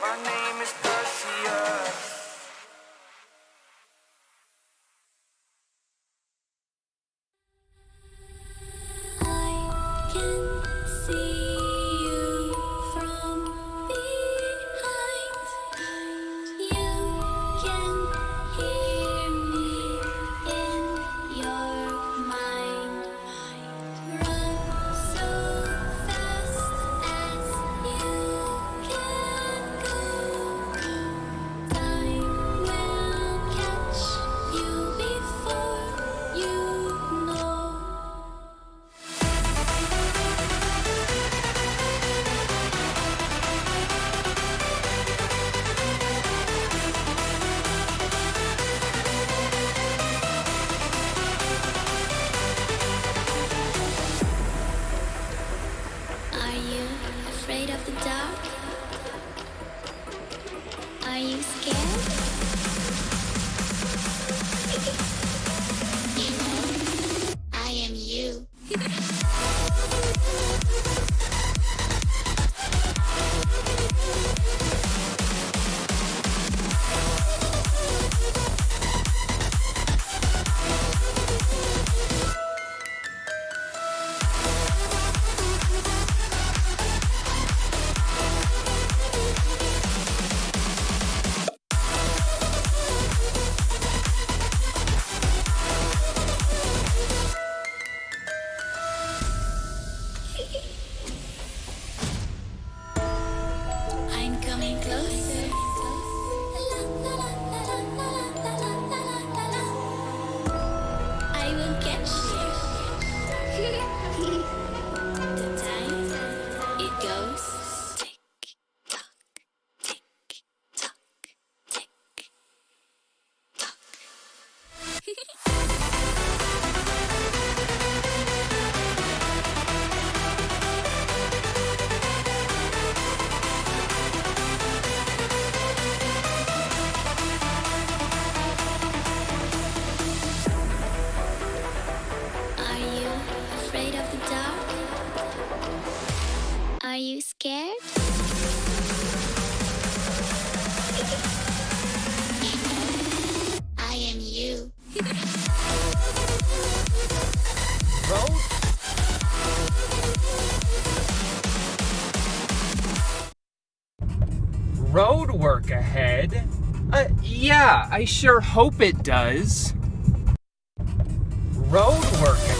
My name is Perseus. I can see you from behind. You can hear me in your mind. Run so fast as you can go. Time will catch you before you know. Are you afraid of the dark? Are you scared? You know, I am you. I'm coming closer. I will catch you. The time it goes. Tick tock, tick tock, tick tock. Yeah, I sure hope it does. Road working.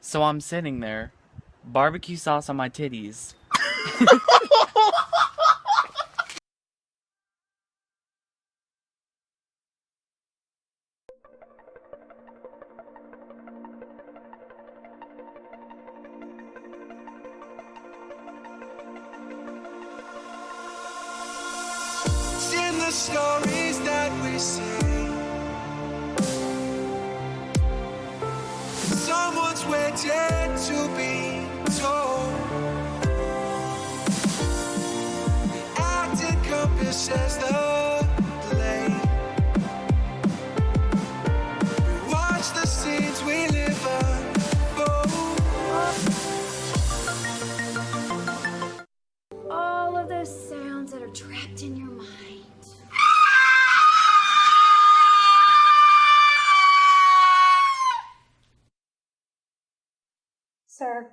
So I'm sitting there, barbecue sauce on my titties. In the stories that we see, someone's waiting to be told, acting encompasses the lake. We watch the scenes we live unfold. All of those sounds that are trapped in your mind. Sir,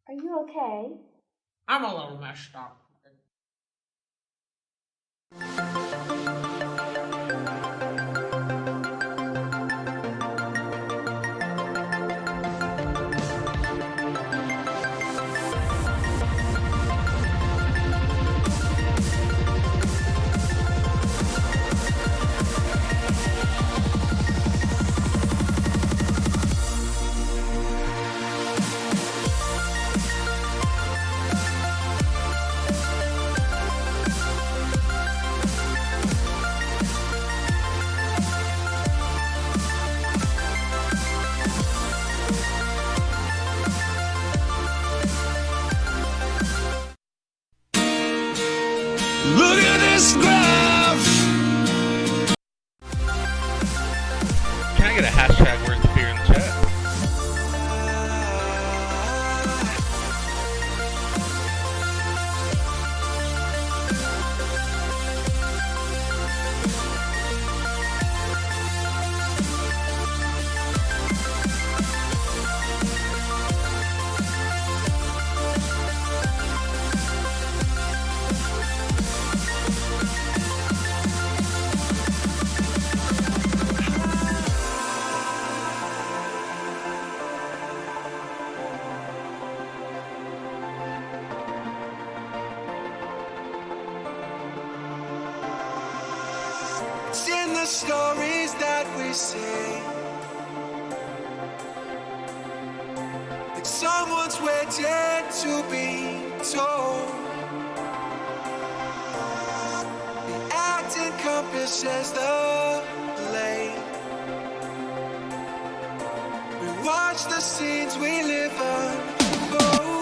are you okay? I'm a little messed up. Look at this graph. Can I get a hashtag where's the beer in the chat? It's in the stories that we see. Like someone's waiting to be told. The act encompasses the lake. We watch the scenes we live unfold.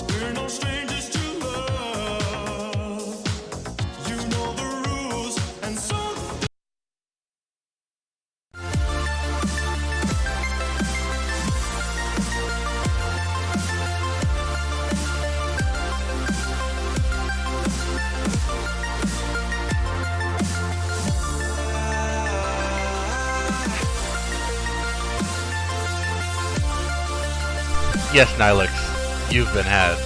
We're no strangers to love. You know the rules, and so. Yes, Nilix, you've been had.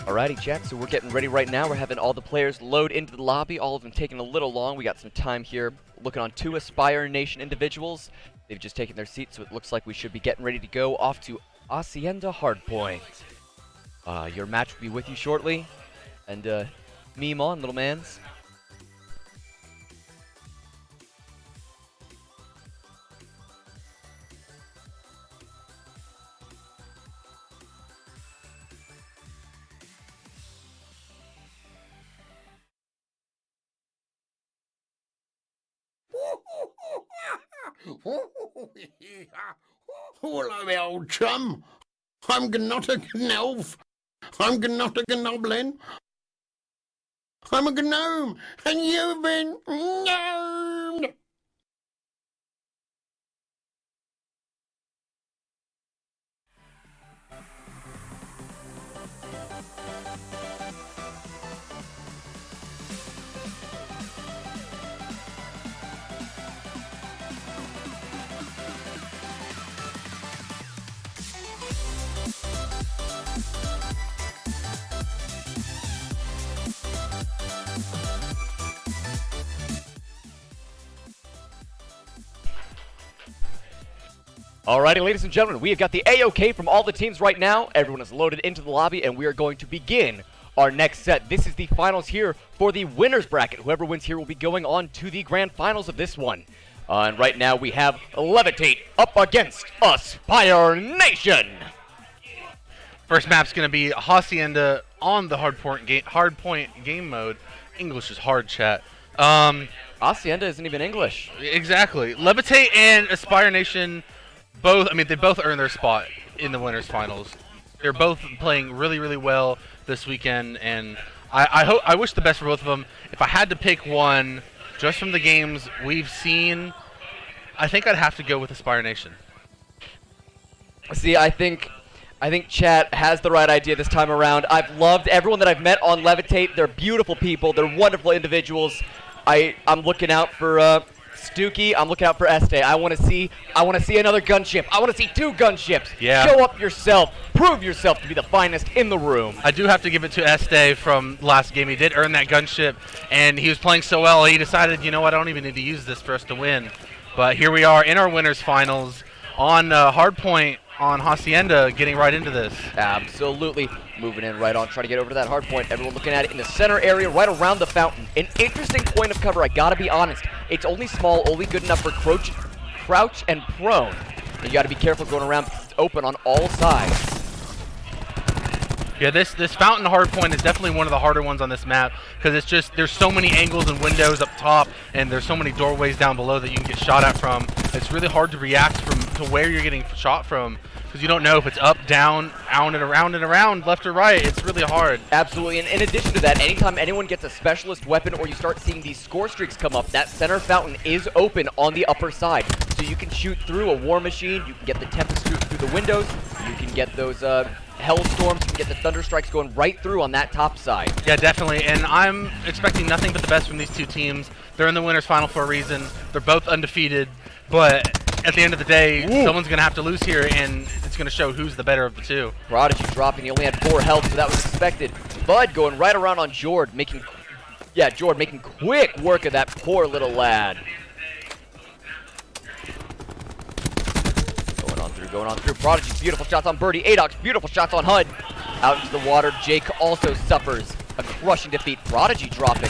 Alrighty, chat, so we're getting ready right now. We're having all the players load into the lobby, all of them taking a little long. We got some time here looking on 2 Aspire Nation individuals. They've just taken their seats, so it looks like we should be getting ready to go off to Hacienda Hardpoint. Your match will be with you shortly. And meme on, little mans. Hello, my old chum. I'm not a gnolf. I'm not a gnoblin. I'm a gnome, and you've been gnomed. Alrighty, ladies and gentlemen, we have got the A-OK from all the teams right now. Everyone is loaded into the lobby, and we are going to begin our next set. This is the finals here for the winner's bracket. Whoever wins here will be going on to the grand finals of this one. And right now we have Levitate up against Aspire Nation. First map's going to be Hacienda on the hardpoint game mode. English is hard, chat. Hacienda isn't even English. Exactly. Levitate and Aspire Nation both, I mean, they both earned their spot in the winners finals. They're both playing really, really well this weekend, and I wish the best for both of them. If I had to pick one, just from the games we've seen, I think I'd have to go with Aspire Nation. See, I think chat has the right idea this time around. I've loved everyone that I've met on Levitate. They're beautiful people. They're wonderful individuals. I'm looking out for Stooky. I'm looking out for Este. I want to see another gunship. I want to see 2 gunships. Yeah. Show up yourself. Prove yourself to be the finest in the room. I do have to give it to Este from last game. He did earn that gunship, and he was playing so well, he decided, you know what, I don't even need to use this for us to win. But here we are in our winners finals on Hardpoint on Hacienda, getting right into this. Absolutely. Moving in right on, trying to get over to that hard point. Everyone looking at it in the center area, right around the fountain. An interesting point of cover, I gotta be honest. It's only small, only good enough for crouch and prone. You gotta be careful going around because it's open on all sides. Yeah, this fountain hardpoint is definitely one of the harder ones on this map because it's just, there's so many angles and windows up top, and there's so many doorways down below that you can get shot at from. It's really hard to react to where you're getting shot from, because you don't know if it's up, down, out and around, left or right. It's really hard. Absolutely, and in addition to that, anytime anyone gets a specialist weapon or you start seeing these score streaks come up, that center fountain is open on the upper side. So you can shoot through a war machine, you can get the Tempest shoots through the windows, you can get those Hellstorms, you can get the Thunder Strikes going right through on that top side. Yeah, definitely, and I'm expecting nothing but the best from these two teams. They're in the winners final for a reason. They're both undefeated, but at the end of the day, someone's going to have to lose here, and it's going to show who's the better of the two. Prodigy dropping, he only had 4 health, so that was expected. Bud going right around on Jord, making quick work of that poor little lad. Going on through. Prodigy, beautiful shots on Birdie. Adox, beautiful shots on HUD. Out into the water, Jake also suffers a crushing defeat. Prodigy dropping.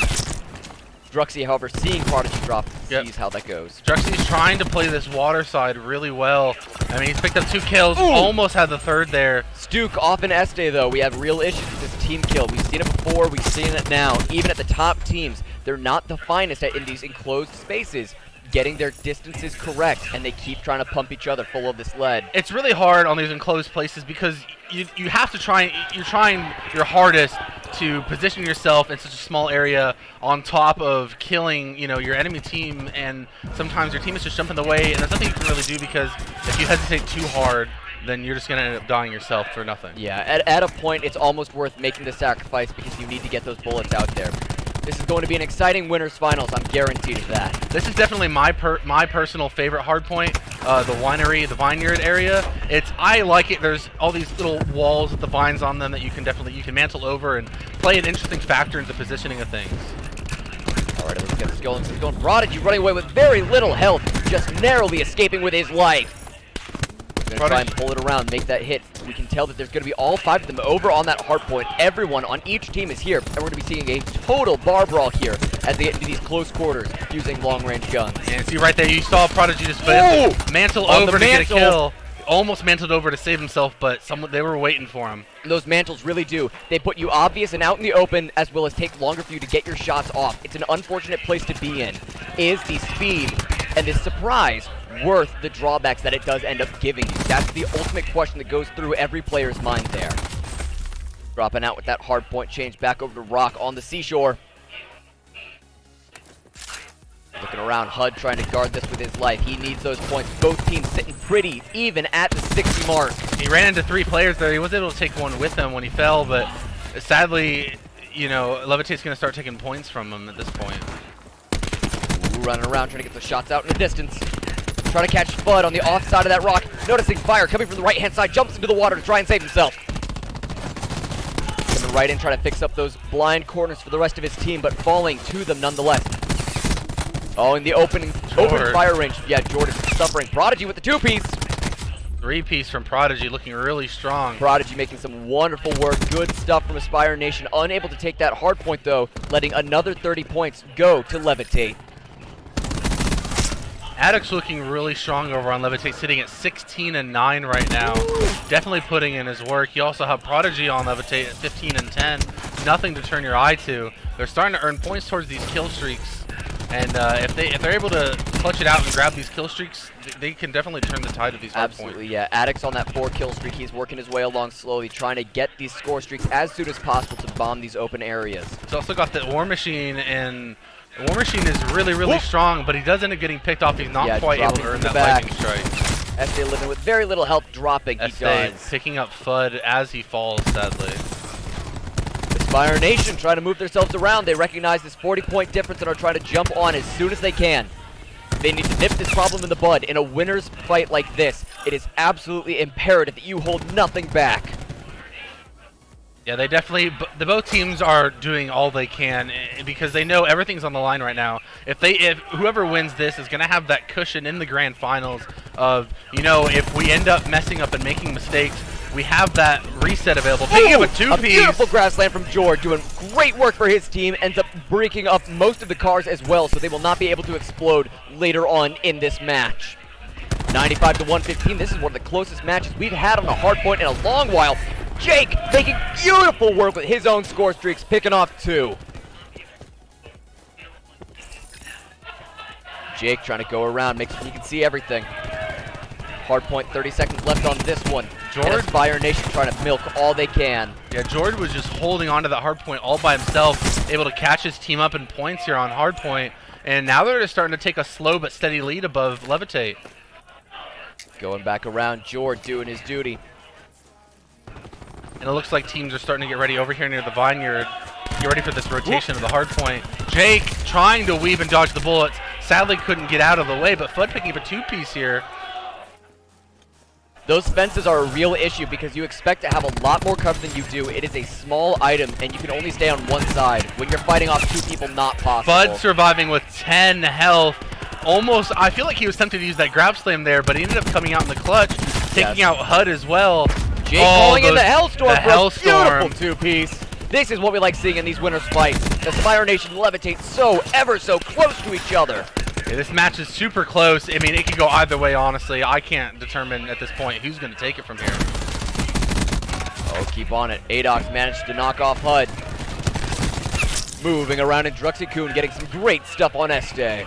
Druxy, however, seeing Prodigy drop, sees how that goes. Druxy's trying to play this water side really well. I mean, he's picked up 2 kills, almost had the 3rd there. Stuke off in Este, though. We have real issues with this team kill. We've seen it before, we've seen it now. Even at the top teams, they're not the finest in these enclosed spaces, getting their distances correct, and they keep trying to pump each other full of this lead. It's really hard on these enclosed places because you have to try, you're trying your hardest to position yourself in such a small area on top of killing, you know, your enemy team, and sometimes your team is just jumping the way, and there's nothing you can really do because if you hesitate too hard, then you're just going to end up dying yourself for nothing. Yeah, at a point, it's almost worth making the sacrifice because you need to get those bullets out there. This is going to be an exciting winners finals. I'm guaranteed of that. This is definitely my personal favorite hardpoint, the winery, the vineyard area. I like it. There's all these little walls with the vines on them that you can mantle over and play an interesting factor into positioning of things. All right, let's get this going. This is going. Prodigy running away with very little health, just narrowly escaping with his life. Gonna try and pull it around, make that hit. We can tell that there's gonna be all 5 of them over on that hard point. Everyone on each team is here, and we're gonna be seeing a total bar brawl here as they get into these close quarters using long-range guns. And see right there, you saw Prodigy just mantle over to get a kill. Almost mantled over to save himself, but they were waiting for him. Those mantles really do. They put you obvious and out in the open, as well as take longer for you to get your shots off. It's an unfortunate place to be in. Is the speed and the surprise worth the drawbacks that it does end up giving you? That's the ultimate question that goes through every player's mind there. Dropping out with that hard point change back over to Rock on the seashore. Looking around, HUD trying to guard this with his life. He needs those points. Both teams sitting pretty even at the 60 mark. He ran into 3 players there. He was able to take one with him when he fell, but sadly, you know, Levitate's going to start taking points from him at this point. Ooh, running around trying to get the shots out in the distance. Trying to catch FUD on the off side of that rock. Noticing fire coming from the right-hand side. Jumps into the water to try and save himself. Coming right in, trying to fix up those blind corners for the rest of his team, but falling to them nonetheless. Oh, in the open fire range. Yeah, Jordan suffering. Prodigy with the 2-piece. 3-piece from Prodigy, looking really strong. Prodigy making some wonderful work. Good stuff from Aspire Nation. Unable to take that hard point, though, letting another 30 points go to Levitate. Addict's looking really strong over on Levitate, sitting at 16-9 right now. Definitely putting in his work. You also have Prodigy on Levitate at 15-10. Nothing to turn your eye to. They're starting to earn points towards these kill streaks. And if they're able to clutch it out and grab these kill streaks, they can definitely turn the tide of these hard points. Absolutely, yeah. Addict's on that 4-kill streak. He's working his way along slowly, trying to get these score streaks as soon as possible to bomb these open areas. He's also got the War Machine, and the War Machine is really, really strong, but he does end up getting picked off. He's not quite able to earn that lightning strike. SD living with very little help dropping. He does. Picking up FUD as he falls, sadly. Aspire Nation trying to move themselves around. They recognize this 40-point difference and are trying to jump on as soon as they can. They need to nip this problem in the bud. In a winner's fight like this, it is absolutely imperative that you hold nothing back. Yeah, they definitely, both teams are doing all they can because they know everything's on the line right now. If whoever wins this is going to have that cushion in the grand finals of, you know, if we end up messing up and making mistakes, we have that reset available. Picking up a 2-piece. A beautiful grassland from George, doing great work for his team. Ends up breaking up most of the cars as well, so they will not be able to explode later on in this match. 95-115. This is one of the closest matches we've had on a hard point in a long while. Jake making beautiful work with his own score streaks, picking off 2. Jake trying to go around, make sure you can see everything. Hard point, 30 seconds left on this one. George, Aspire Nation trying to milk all they can. Yeah, George was just holding on to that hard point all by himself, able to catch his team up in points here on hard point, and now they're just starting to take a slow but steady lead above Levitate. Going back around, George doing his duty. And it looks like teams are starting to get ready over here near the vineyard. Get ready for this rotation of the hard point. Jake trying to weave and dodge the bullets. Sadly couldn't get out of the way, but FUD picking up a 2-piece here. Those fences are a real issue because you expect to have a lot more cover than you do. It is a small item, and you can only stay on one side. When you're fighting off 2 people, not possible. FUD surviving with 10 health. Almost, I feel like he was tempted to use that grab slam there, but he ended up coming out in the clutch, taking out HUD as well. Jake calling in the Hellstorm for a beautiful 2-piece. This is what we like seeing in these winners' fights. The Aspire Nation Levitate ever so close to each other. Yeah, this match is super close. I mean, it could go either way, honestly. I can't determine at this point who's going to take it from here. Oh, keep on it. Adox managed to knock off HUD. Moving around in Druxy-kun, getting some great stuff on Este.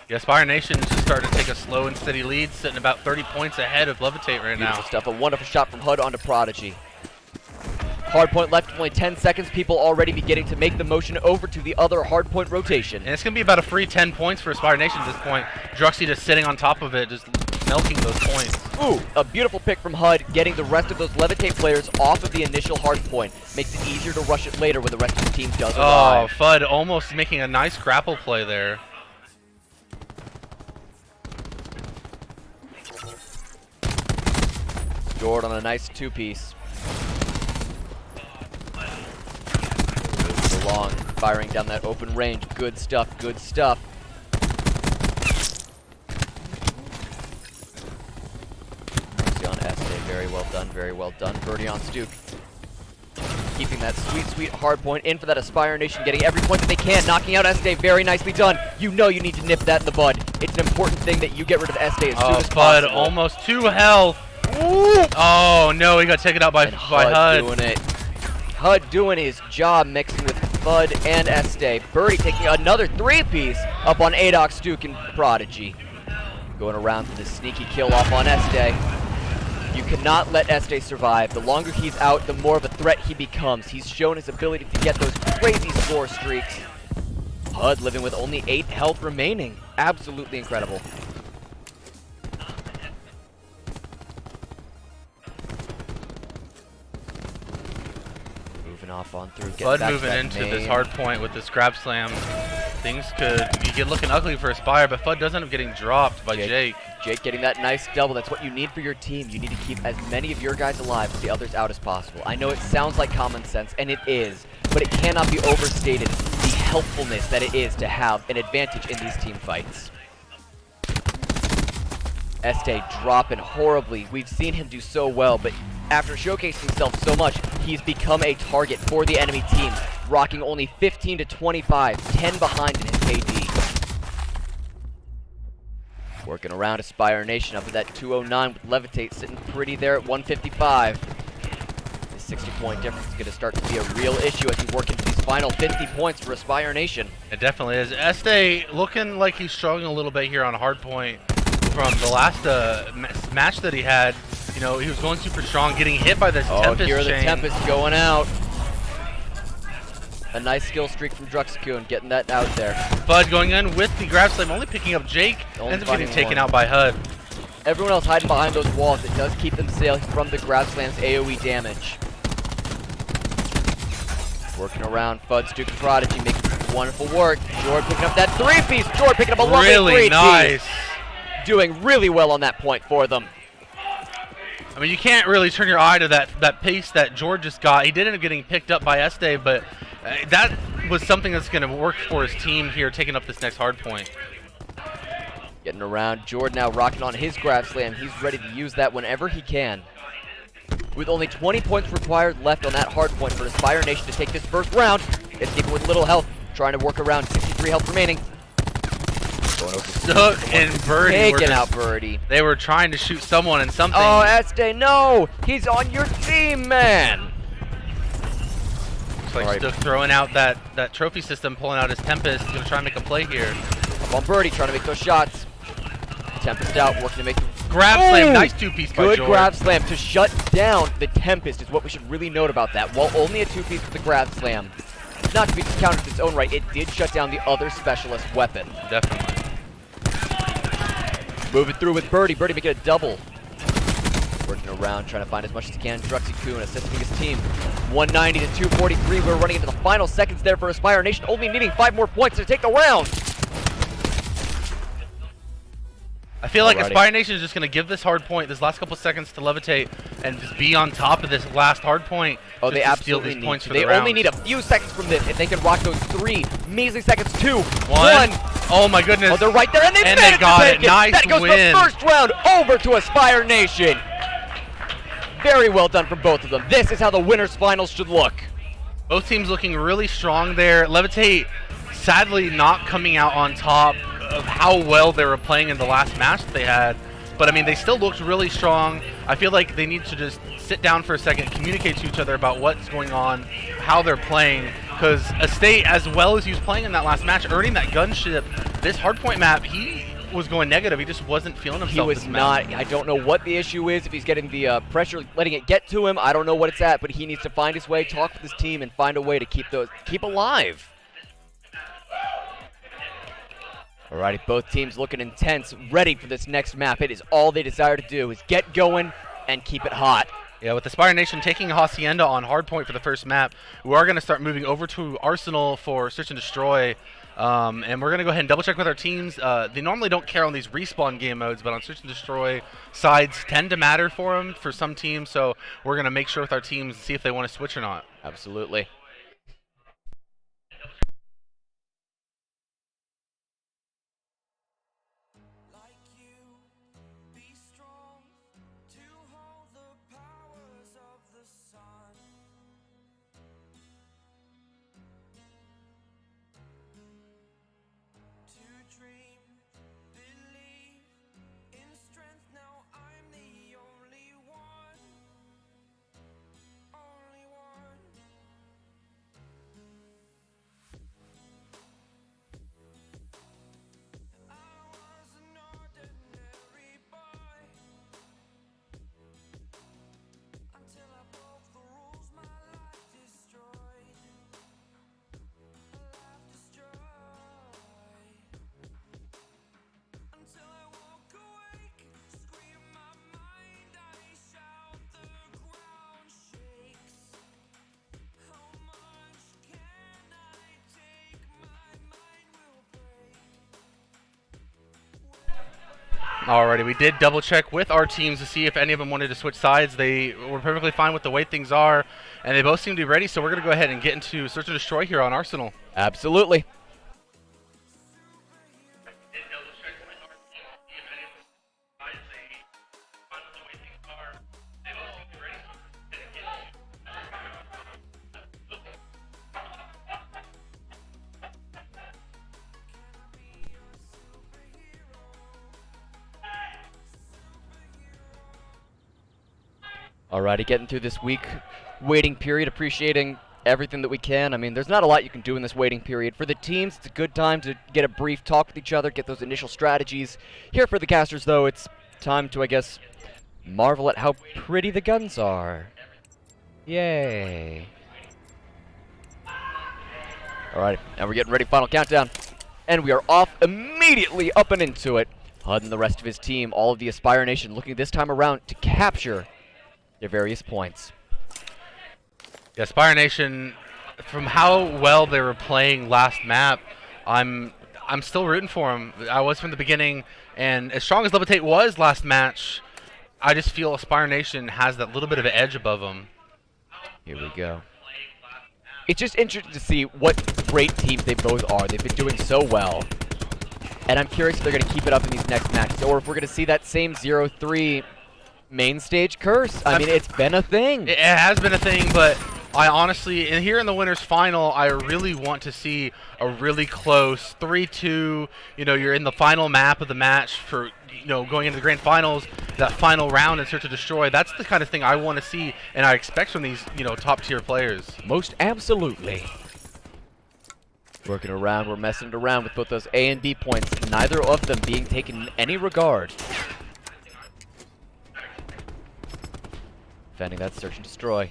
The Aspire Nation just starting to take a slow and steady lead, sitting about 30 points ahead of Levitate right now. Beautiful stuff. A wonderful shot from HUD onto Prodigy. Hardpoint left, only 10 seconds. People already beginning to make the motion over to the other hardpoint rotation. And it's going to be about a free 10 points for Aspire Nation at this point. Druxy just sitting on top of it, just milking those points. Ooh, a beautiful pick from HUD, getting the rest of those Levitate players off of the initial hard point. Makes it easier to rush it later when the rest of the team does arrive. Oh, FUD almost making a nice grapple play there. Jord on a nice two-piece. Moves along, firing down that open range. Good stuff, good stuff. On Este, very well done, very well done. Birdie on Stuke. Keeping that sweet, sweet hard point in for that Aspire Nation, getting every point that they can, knocking out Este, very nicely done. You know you need to nip that in the bud. It's an important thing that you get rid of Este as soon as FUD possible. almost 2 health. Ooh. Oh no, he got taken out by HUD. Doing it. HUD doing his job, mixing with FUD and Este. Birdie taking another three-piece up on Adox, Stuke, and Prodigy. Going around for the sneaky kill off on Este. You cannot let Este survive. The longer he's out, the more of a threat he becomes. He's shown his ability to get those crazy score streaks. HUD living with only 8 health remaining. Absolutely incredible. Moving off on through. FUD moving into this hard point with this grab slam. Things could get looking ugly for Aspire, but FUD does end up getting dropped by Jake. Jake getting that nice double. That's what you need for your team. You need to keep as many of your guys alive with the others out as possible. I know it sounds like common sense, and it is, but it cannot be overstated the helpfulness that it is to have an advantage in these team fights. Este dropping horribly. We've seen him do so well, but after showcasing himself so much, he's become a target for the enemy team, rocking only 15 to 25, 10 behind in his KD. Working around Aspire Nation up at that 209 with Levitate sitting pretty there at 155. This 60-point difference is going to start to be a real issue as we work into these final 50 points for Aspire Nation. It definitely is. Este looking like he's struggling a little bit here on a hard point from the last match that he had. You know, he was going super strong, getting hit by this Tempest here chain. The Tempest going out. A nice skill streak from Druxcoon, getting that out there. FUD going in with the grab slam, only picking up Jake, ends up getting taken out by HUD. Everyone else hiding behind those walls. It does keep them safe from the grab slam's AoE damage. Working around FUD, Stuke, and Prodigy, making wonderful work. Jord picking up that three-piece. Jord picking up a lovely really three-piece. Nice. Doing really well on that point for them. I mean, you can't really turn your eye to that pace that Jord just got. He did end up getting picked up by Este, but that was something that's going to work for his team here, taking up this next hard point. Getting around. Jord now rocking on his grab slam. He's ready to use that whenever he can. With only 20 points required left on that hard point for Aspire Nation to take this first round. Escaping with little health, trying to work around 63 health remaining. Going over Stuck and Birdie. Taking out Birdie. They were trying to shoot someone and something. Oh, Este, no! He's on your team, man! Looks like Stuck throwing out that trophy system, pulling out his Tempest. He's going to try and make a play here. Up on Birdie, trying to make those shots. Tempest out, working to make... Grab slam, nice two-piece by Jord. Good grab slam to shut down the Tempest is what we should really note about that. While only a two-piece with the grab slam, not to be discounted in its own right, it did shut down the other specialist weapon. Definitely. Moving through with Birdie. Birdie making a double. Working around, trying to find as much as he can. Druxcoon assisting his team. 190 to 243. We're running into the final seconds there for Aspire Nation, only needing 5 more points to take the round. I feel like Aspire Nation is just going to give this hard point, this last couple seconds to Levitate, and just be on top of this last hard point. Oh, they absolutely steal these points need for to. the They only round. need a few seconds from this. If they can rock those 3 measly seconds, 2, 1. Oh my goodness. Oh, they're right there, and they got it. Nice That goes win. the first round over to Aspire Nation. Very well done from both of them. This is how the winners finals should look. Both teams looking really strong there. Levitate sadly not coming out on top of how well they were playing in the last match that they had. But I mean, they still looked really strong. I feel like they need to just sit down for a second, communicate to each other about what's going on, how they're playing. Because Estate, as well as he was playing in that last match, earning that gunship, this hardpoint map, he was going negative. He just wasn't feeling himself. He was not. I don't know what the issue is. If he's getting the pressure, letting it get to him, I don't know what it's at. But he needs to find his way, talk with his team, and find a way to keep alive. Alrighty, both teams looking intense, ready for this next map. It is all they desire to do is get going and keep it hot. Yeah, with Aspire Nation taking Hacienda on hardpoint for the first map, we are going to start moving over to Arsenal for Search and Destroy. And we're going to go ahead and double check with our teams. They normally don't care on these respawn game modes, but on Search and Destroy, sides tend to matter for them for some teams. So we're going to make sure with our teams and see if they want to switch or not. Absolutely. Alrighty, we did double check with our teams to see if any of them wanted to switch sides. They were perfectly fine with the way things are, and they both seem to be ready, so we're going to go ahead and get into Search and Destroy here on Arsenal. Absolutely. Alrighty, getting through this week waiting period, appreciating everything that we can. I mean, there's not a lot you can do in this waiting period. For the teams, it's a good time to get a brief talk with each other, get those initial strategies. Here for the casters, though, it's time to, I guess, marvel at how pretty the guns are. Yay. Alright, now we're getting ready, final countdown. And we are off immediately up and into it. HUD and the rest of his team, all of the Aspire Nation, looking this time around to capture their various points. Yeah, Aspire Nation, from how well they were playing last map, I'm still rooting for them. I was from the beginning, and as strong as Levitate was last match, I just feel Aspire Nation has that little bit of an edge above them. Here we go. It's just interesting to see what great teams they both are. They've been doing so well. And I'm curious if they're going to keep it up in these next matches, or if we're going to see that same 0-3 main stage curse. I mean, it's been a thing. It has been a thing, but I honestly, and here in the winners final, I really want to see a really close 3-2. You know, you're in the final map of the match for, you know, going into the grand finals, that final round in Search and Destroy. That's the kind of thing I want to see and I expect from these, you know, top tier players. Most absolutely. Working around, we're messing around with both those A and B points, neither of them being taken in any regard. Defending that Search and Destroy.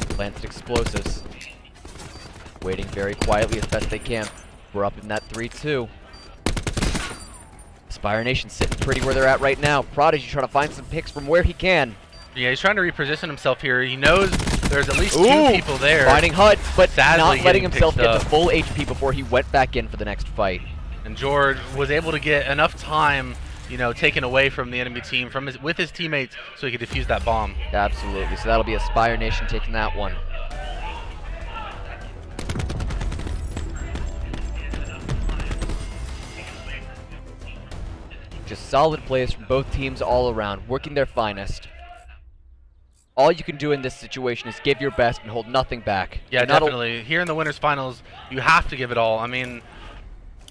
Planted explosives. Waiting very quietly as best they can. We're up in that 3-2. Aspire Nation sitting pretty where they're at right now. Prodigy trying to find some picks from where he can. Yeah, he's trying to reposition himself here. He knows there's at least two people there. Finding HUD, but sadly not letting himself get up to full HP before he went back in for the next fight. And George was able to get enough time, you know, taken away from the enemy team with his teammates so he could defuse that bomb. Absolutely. So that'll be Aspire Nation taking that one. Just solid plays from both teams all around, working their finest. All you can do in this situation is give your best and hold nothing back. Yeah, definitely. Here in the winners finals, you have to give it all. I mean,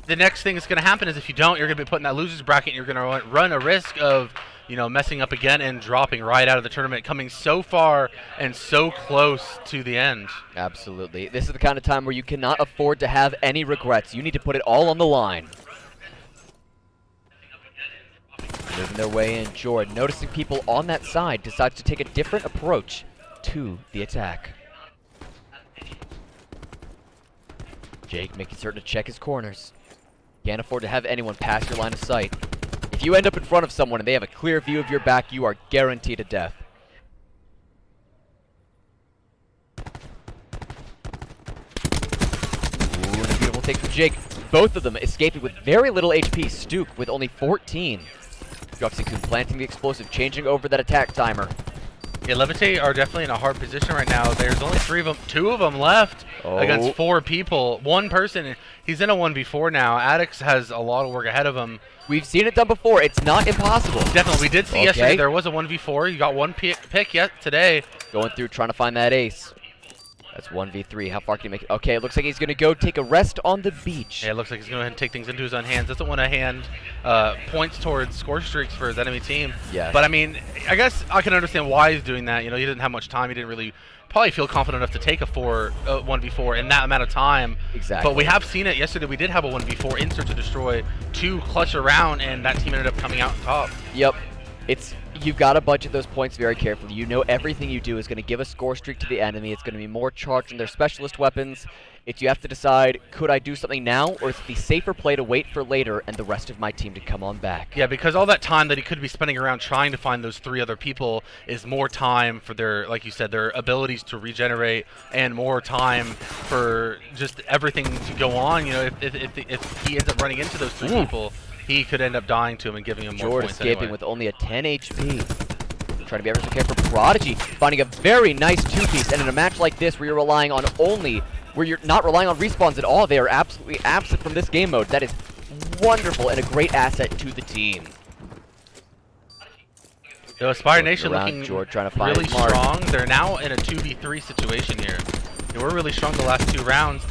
the next thing that's going to happen is if you don't, you're going to be put in that losers bracket. And you're going to run a risk of, you know, messing up again and dropping right out of the tournament, coming so far and so close to the end. Absolutely. This is the kind of time where you cannot afford to have any regrets. You need to put it all on the line. Moving their way in, Jordan, noticing people on that side, decides to take a different approach to the attack. Jake making certain to check his corners. Can't afford to have anyone pass your line of sight. If you end up in front of someone and they have a clear view of your back, you are guaranteed a death. Ooh, and a beautiful take from Jake. Both of them escaping with very little HP. Stuke with only 14. Juxikun planting the explosive, changing over that attack timer. Yeah, Levitate are definitely in a hard position right now. There's only 3 of them, 2 of them left against 4 people. One person, he's in a 1v4 now. Addix has a lot of work ahead of him. We've seen it done before. It's not impossible. Definitely, we did see yesterday there was a 1v4. You got one pick yet today. Going through, trying to find that ace. That's 1v3. How far can he make it? Okay, it looks like he's going to go take a rest on the beach. Yeah, it looks like he's going to go ahead and take things into his own hands. Doesn't want to hand points towards score streaks for his enemy team. Yeah. But, I mean, I guess I can understand why he's doing that. You know, he didn't have much time. He didn't really probably feel confident enough to take a 1v4 in that amount of time. Exactly. But we have seen it yesterday. We did have a 1v4 in Search and Destroy to clutch around, and that team ended up coming out on top. Yep. You've got to budget those points very carefully. You know everything you do is going to give a score streak to the enemy. It's going to be more charged on their specialist weapons. You have to decide, could I do something now, or is it the safer play to wait for later and the rest of my team to come on back? Yeah, because all that time that he could be spending around trying to find those 3 other people is more time for their, like you said, their abilities to regenerate, and more time for just everything to go on. You know, if he ends up running into those 3 people, he could end up dying to him and giving him more points escaping anyway. with only a 10 HP. Trying to be ever so careful. Prodigy finding a very nice 2-piece, and in a match like this where you're relying on where you're not relying on respawns at all, they are absolutely absent from this game mode. That is wonderful and a great asset to the team. So Aspire Nation looking George trying to find really strong. They're now in a 2v3 situation here. They were really strong the last 2 rounds.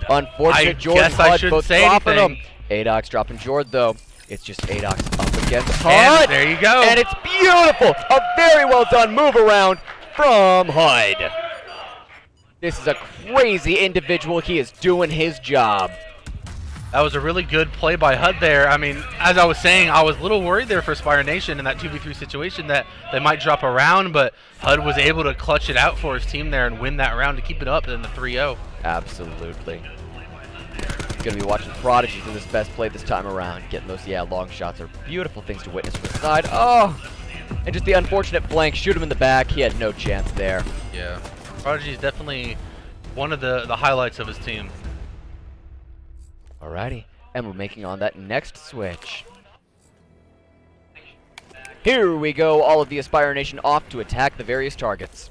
Unfortunate, George guess I shouldn't say anything. Adox dropping Jord though. It's just Adox up against HUD. And there you go. And it's beautiful. A very well done move around from HUD. This is a crazy individual. He is doing his job. That was a really good play by HUD there. I mean, as I was saying, I was a little worried there for Aspire Nation in that 2v3 situation that they might drop a round, but HUD was able to clutch it out for his team there and win that round to keep it up in the 3-0. Absolutely. Going to be watching Prodigy do his best play this time around. Getting those, long shots are beautiful things to witness from the side. Oh! And just the unfortunate flank. Shoot him in the back. He had no chance there. Yeah. Prodigy is definitely one of the highlights of his team. Alrighty. And we're making on that next switch. Here we go. All of the Aspire Nation off to attack the various targets.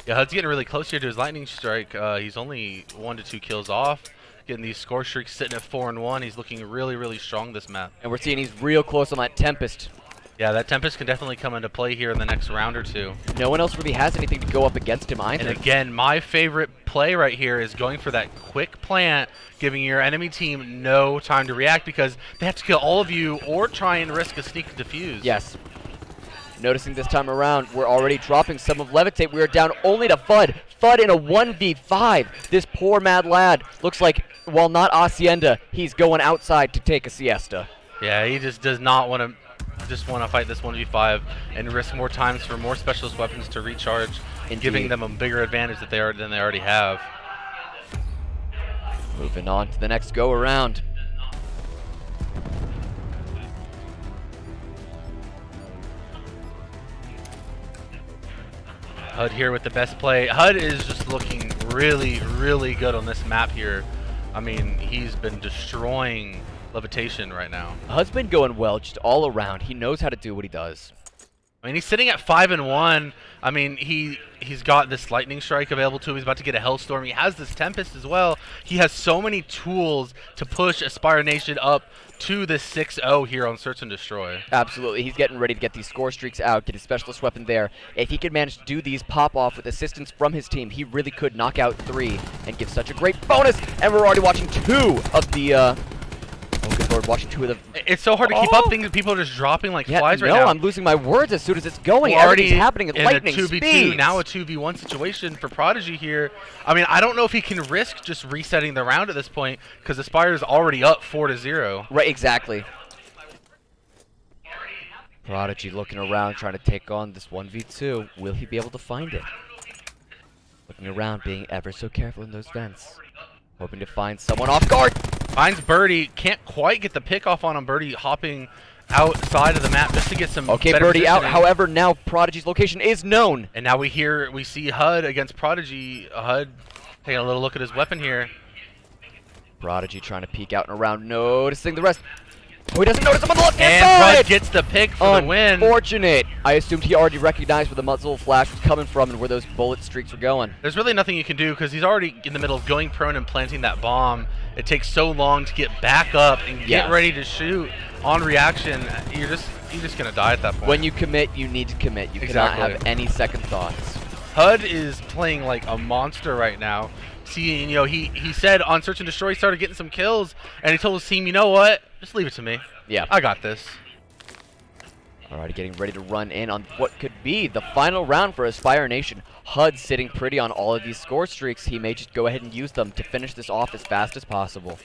Yeah, HUD's getting really close here to his lightning strike. He's only 1 to 2 kills off. Getting these score streaks sitting at 4-1. He's looking really, really strong this map. And we're seeing he's real close on that Tempest. Yeah, that Tempest can definitely come into play here in the next round or 2. No one else really has anything to go up against him either. And again, my favorite play right here is going for that quick plant, giving your enemy team no time to react because they have to kill all of you or try and risk a sneak defuse. Yes. Noticing this time around, we're already dropping some of Levitate. We are down only to FUD. FUD in a 1v5. This poor mad lad looks like, while not Hacienda, he's going outside to take a siesta. Yeah, he just does not want to fight this 1v5 and risk more times for more specialist weapons to recharge, giving them a bigger advantage than they already have. Moving on to the next go around. HUD here with the best play. HUD is just looking really, really good on this map here. I mean, he's been destroying Levitation right now. HUD's been going well just all around. He knows how to do what he does. I mean, he's sitting at 5-1. I mean, he's got this lightning strike available to him. He's about to get a Hellstorm. He has this Tempest as well. He has so many tools to push Aspire Nation up to this 6-0 here on Search and Destroy. Absolutely. He's getting ready to get these score streaks out, get his specialist weapon there. If he could manage to do these pop off with assistance from his team, he really could knock out 3 and give such a great bonus. And we're already watching 2 of the oh, good lord, watching 2 of the... It's so hard to keep up. Things people are just dropping like flies right now. No, I'm losing my words as soon as it's going. We're already happening at lightning in a 2v2, speeds. now a 2v1 situation for Prodigy here. I mean, I don't know if he can risk just resetting the round at this point because Aspire is already up 4-0. Right, exactly. Prodigy looking around, trying to take on this 1v2. Will he be able to find it? Looking around, being ever so careful in those vents. Hoping to find someone off guard. Finds Birdie. Can't quite get the pick off on him. Birdie hopping outside of the map just to get some Okay, better Birdie out. positioning. However, now Prodigy's location is known. And now we see HUD against Prodigy. HUD taking a little look at his weapon here. Prodigy trying to peek out and around, noticing the rest. Oh, he doesn't notice him on the left-hand And side! Prod gets the pick for the win. Unfortunate. I assumed he already recognized where the muzzle flash was coming from and where those bullet streaks were going. There's really nothing you can do because he's already in the middle of going prone and planting that bomb. It takes so long to get back up and get ready to shoot on reaction. You're just gonna die at that point. When you commit, you need to commit. You cannot have any second thoughts. HUD is playing like a monster right now. See, you know, he said on Search and Destroy he started getting some kills, and he told his team, you know what? Just leave it to me. Yeah. I got this. Alrighty, getting ready to run in on what could be the final round for Aspire Nation. HUD sitting pretty on all of these score streaks. He may just go ahead and use them to finish this off as fast as possible.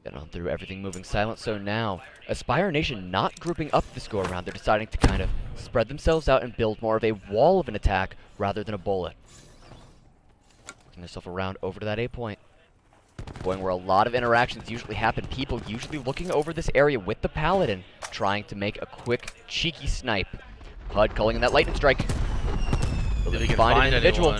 Get on through everything moving silent. So now, Aspire Nation not grouping up this go around. They're deciding to kind of spread themselves out and build more of a wall of an attack rather than a bullet. Working themselves around over to that A point. Going where a lot of interactions usually happen. People usually looking over this area with the Paladin, trying to make a quick, cheeky snipe. HUD calling in that lightning strike. Did he find an individual?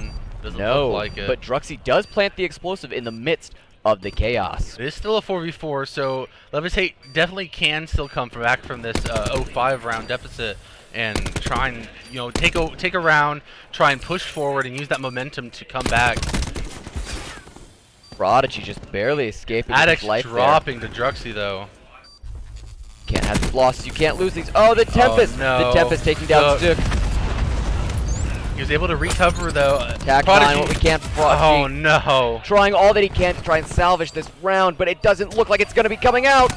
Doesn't look like it. But Druxy does plant the explosive in the midst of the chaos. It is still a 4v4, so Levitate definitely can still come back from this 0-5 round deficit and try and, you know, take a round, try and push forward and use that momentum to come back. Prodigy just barely escaping his Addict's life dropping to Druxy though. Can't have these losses. You can't lose these. Oh, the Tempest! Oh, no. The Tempest taking down Stook. He was able to recover though. Attack line, what we can for Prodigy. Oh no. Trying all that he can to try and salvage this round, but it doesn't look like it's going to be coming out.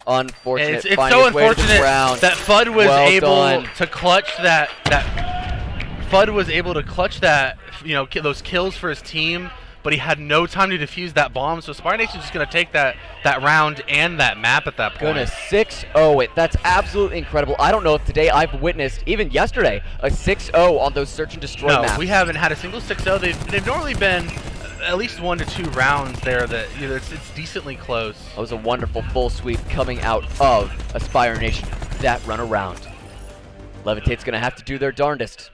Unfortunate. It's finding so his way to this unfortunate round. that FUD was Well able done. to clutch that FUD was able to clutch that, you know, those kills for his team, but he had no time to defuse that bomb. So Aspire Nation's just going to take that round and that map at that point. Goodness, 6-0 it. That's absolutely incredible. I don't know if today I've witnessed, even yesterday, a 6-0 on those search and destroy maps. No, we haven't had a single 6-0. They've normally been at least 1 to 2 rounds there that, you know, it's decently close. That was a wonderful full sweep coming out of Aspire Nation. That run around. Levitate's going to have to do their darndest.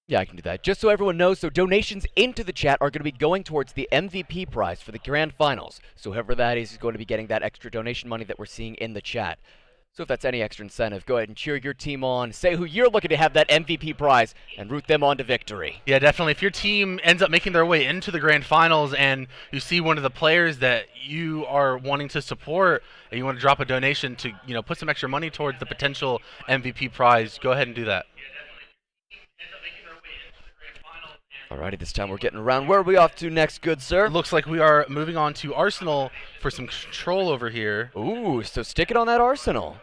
Yeah, I can do that. Just so everyone knows, so donations into the chat are going to be going towards the MVP prize for the Grand Finals. So whoever that is going to be getting that extra donation money that we're seeing in the chat. So if that's any extra incentive, go ahead and cheer your team on. Say who you're looking to have that MVP prize and root them on to victory. Yeah, definitely. If your team ends up making their way into the Grand Finals and you see one of the players that you are wanting to support and you want to drop a donation to, you know, put some extra money towards the potential MVP prize, go ahead and do that. Alrighty, this time we're getting around. Where are we off to next, good sir? Looks like we are moving on to Arsenal for some control over here. Ooh, so stick it on that Arsenal.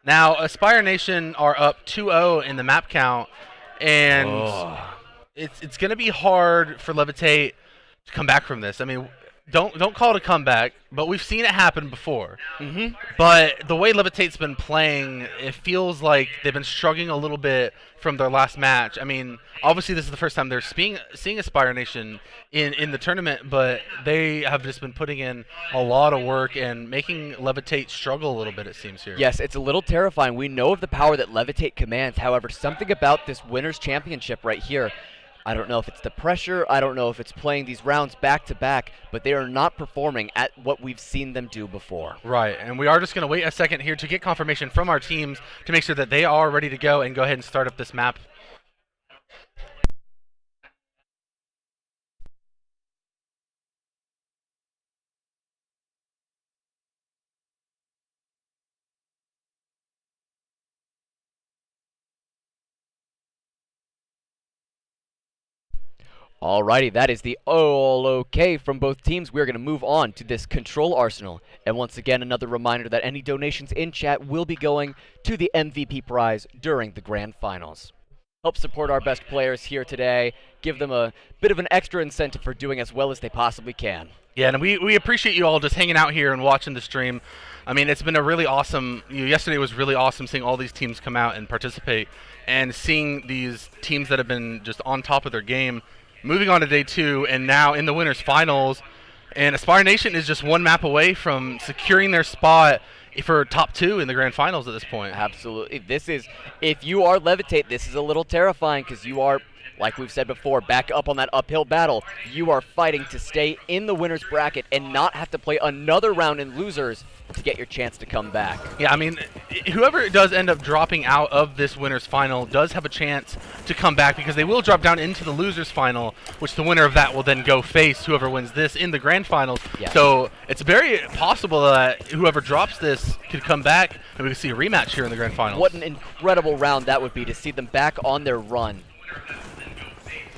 Now, Aspire Nation are up 2-0 in the map count, and it's going to be hard for Levitate to come back from this. I mean, don't call it a comeback, but we've seen it happen before. But the way Levitate's been playing, it feels like they've been struggling a little bit from their last match. I mean, obviously this is the first time they're seeing Aspire Nation in the tournament, but they have just been putting in a lot of work and making Levitate struggle a little bit, it seems here. Yes, it's a little terrifying. We know of the power that Levitate commands. However, something about this Winners' Championship right here, I don't know if it's the pressure, I don't know if it's playing these rounds back to back, but they are not performing at what we've seen them do before. Right, and we are just going to wait a second here to get confirmation from our teams to make sure that they are ready to go and go ahead and start up this map. Alrighty, that is the all okay from both teams. We're going to move on to this control arsenal. And once again, another reminder that any donations in chat will be going to the MVP prize during the grand finals. Help support our best players here today. Give them a bit of an extra incentive for doing as well as they possibly can. Yeah, and we appreciate you all just hanging out here and watching the stream. I mean, it's been a really awesome, yesterday was really awesome seeing all these teams come out and participate, and seeing these teams that have been just on top of their game moving on to day 2 and now in the winners finals. And Aspire Nation is just one map away from securing their spot for top 2 in the grand finals at this point. Absolutely. This is, if you are Levitate, this is a little terrifying because you are, like we've said before, back up on that uphill battle. You are fighting to stay in the winner's bracket and not have to play another round in losers to get your chance to come back. Yeah, I mean, whoever does end up dropping out of this winner's final does have a chance to come back, because they will drop down into the loser's final, which the winner of that will then go face whoever wins this in the grand finals. Yeah. So it's very possible that whoever drops this could come back and we could see a rematch here in the grand finals. What an incredible round that would be to see them back on their run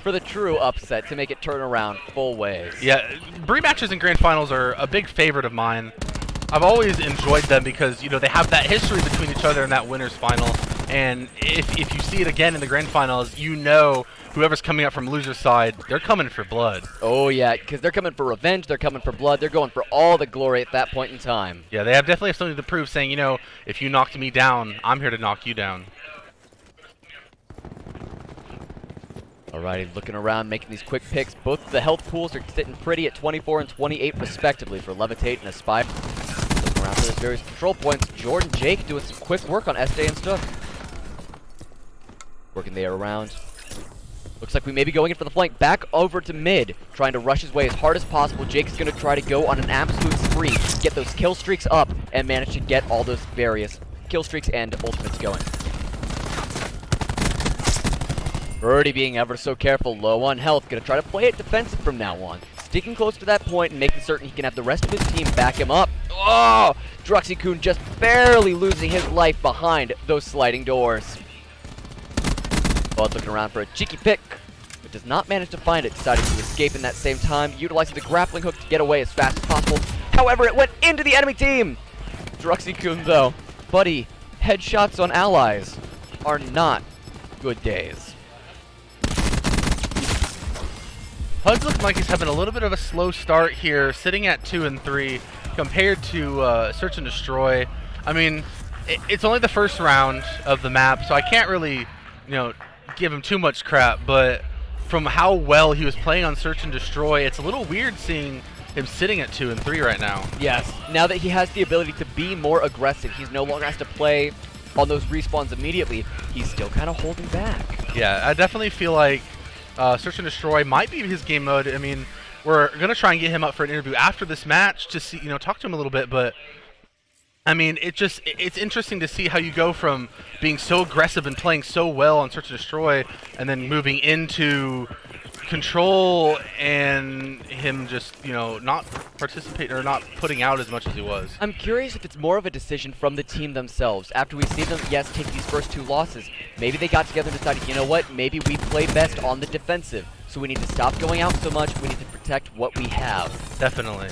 for the true upset, to make it turn around full ways. Yeah, rematches in grand finals are a big favorite of mine. I've always enjoyed them because, they have that history between each other in that winner's final. And if you see it again in the grand finals, whoever's coming up from loser's side, they're coming for blood. Oh, yeah, because they're coming for revenge, they're coming for blood, they're going for all the glory at that point in time. Yeah, they definitely have something to prove, saying, if you knocked me down, I'm here to knock you down. Alrighty, looking around, making these quick picks. Both the health pools are sitting pretty at 24 and 28 respectively for Levitate and Aspire. Looking around for those various control points. Jordan Jake doing some quick work on SD and stuff. Working there around. Looks like we may be going in for the flank. Back over to mid, trying to rush his way as hard as possible. Jake is going to try to go on an absolute spree, get those kill streaks up, and manage to get all those various kill streaks and ultimates going. Birdie being ever so careful, low on health, gonna try to play it defensive from now on. Sticking close to that point and making certain he can have the rest of his team back him up. Oh! Druxy-kun just barely losing his life behind those sliding doors. Bud looking around for a cheeky pick, but does not manage to find it, deciding to escape in that same time, utilizing the grappling hook to get away as fast as possible. However, it went into the enemy team! Druxy-kun, though, buddy, headshots on allies are not good days. HUD's looking like he's having a little bit of a slow start here, sitting at 2 and 3 compared to Search and Destroy. I mean, it's only the first round of the map, so I can't really, give him too much crap, but from how well he was playing on Search and Destroy, it's a little weird seeing him sitting at 2 and 3 right now. Yes, now that he has the ability to be more aggressive, he's no longer has to play on those respawns immediately, he's still kind of holding back. Yeah, I definitely feel like Search and Destroy might be his game mode. I mean, we're going to try and get him up for an interview after this match to see, talk to him a little bit, but I mean, it's interesting to see how you go from being so aggressive and playing so well on Search and Destroy and then moving into Control and him just, not participating or not putting out as much as he was. I'm curious if it's more of a decision from the team themselves. After we see them, yes, take these first 2 losses, maybe they got together and decided, you know what, maybe we play best on the defensive, so we need to stop going out so much, we need to protect what we have. Definitely.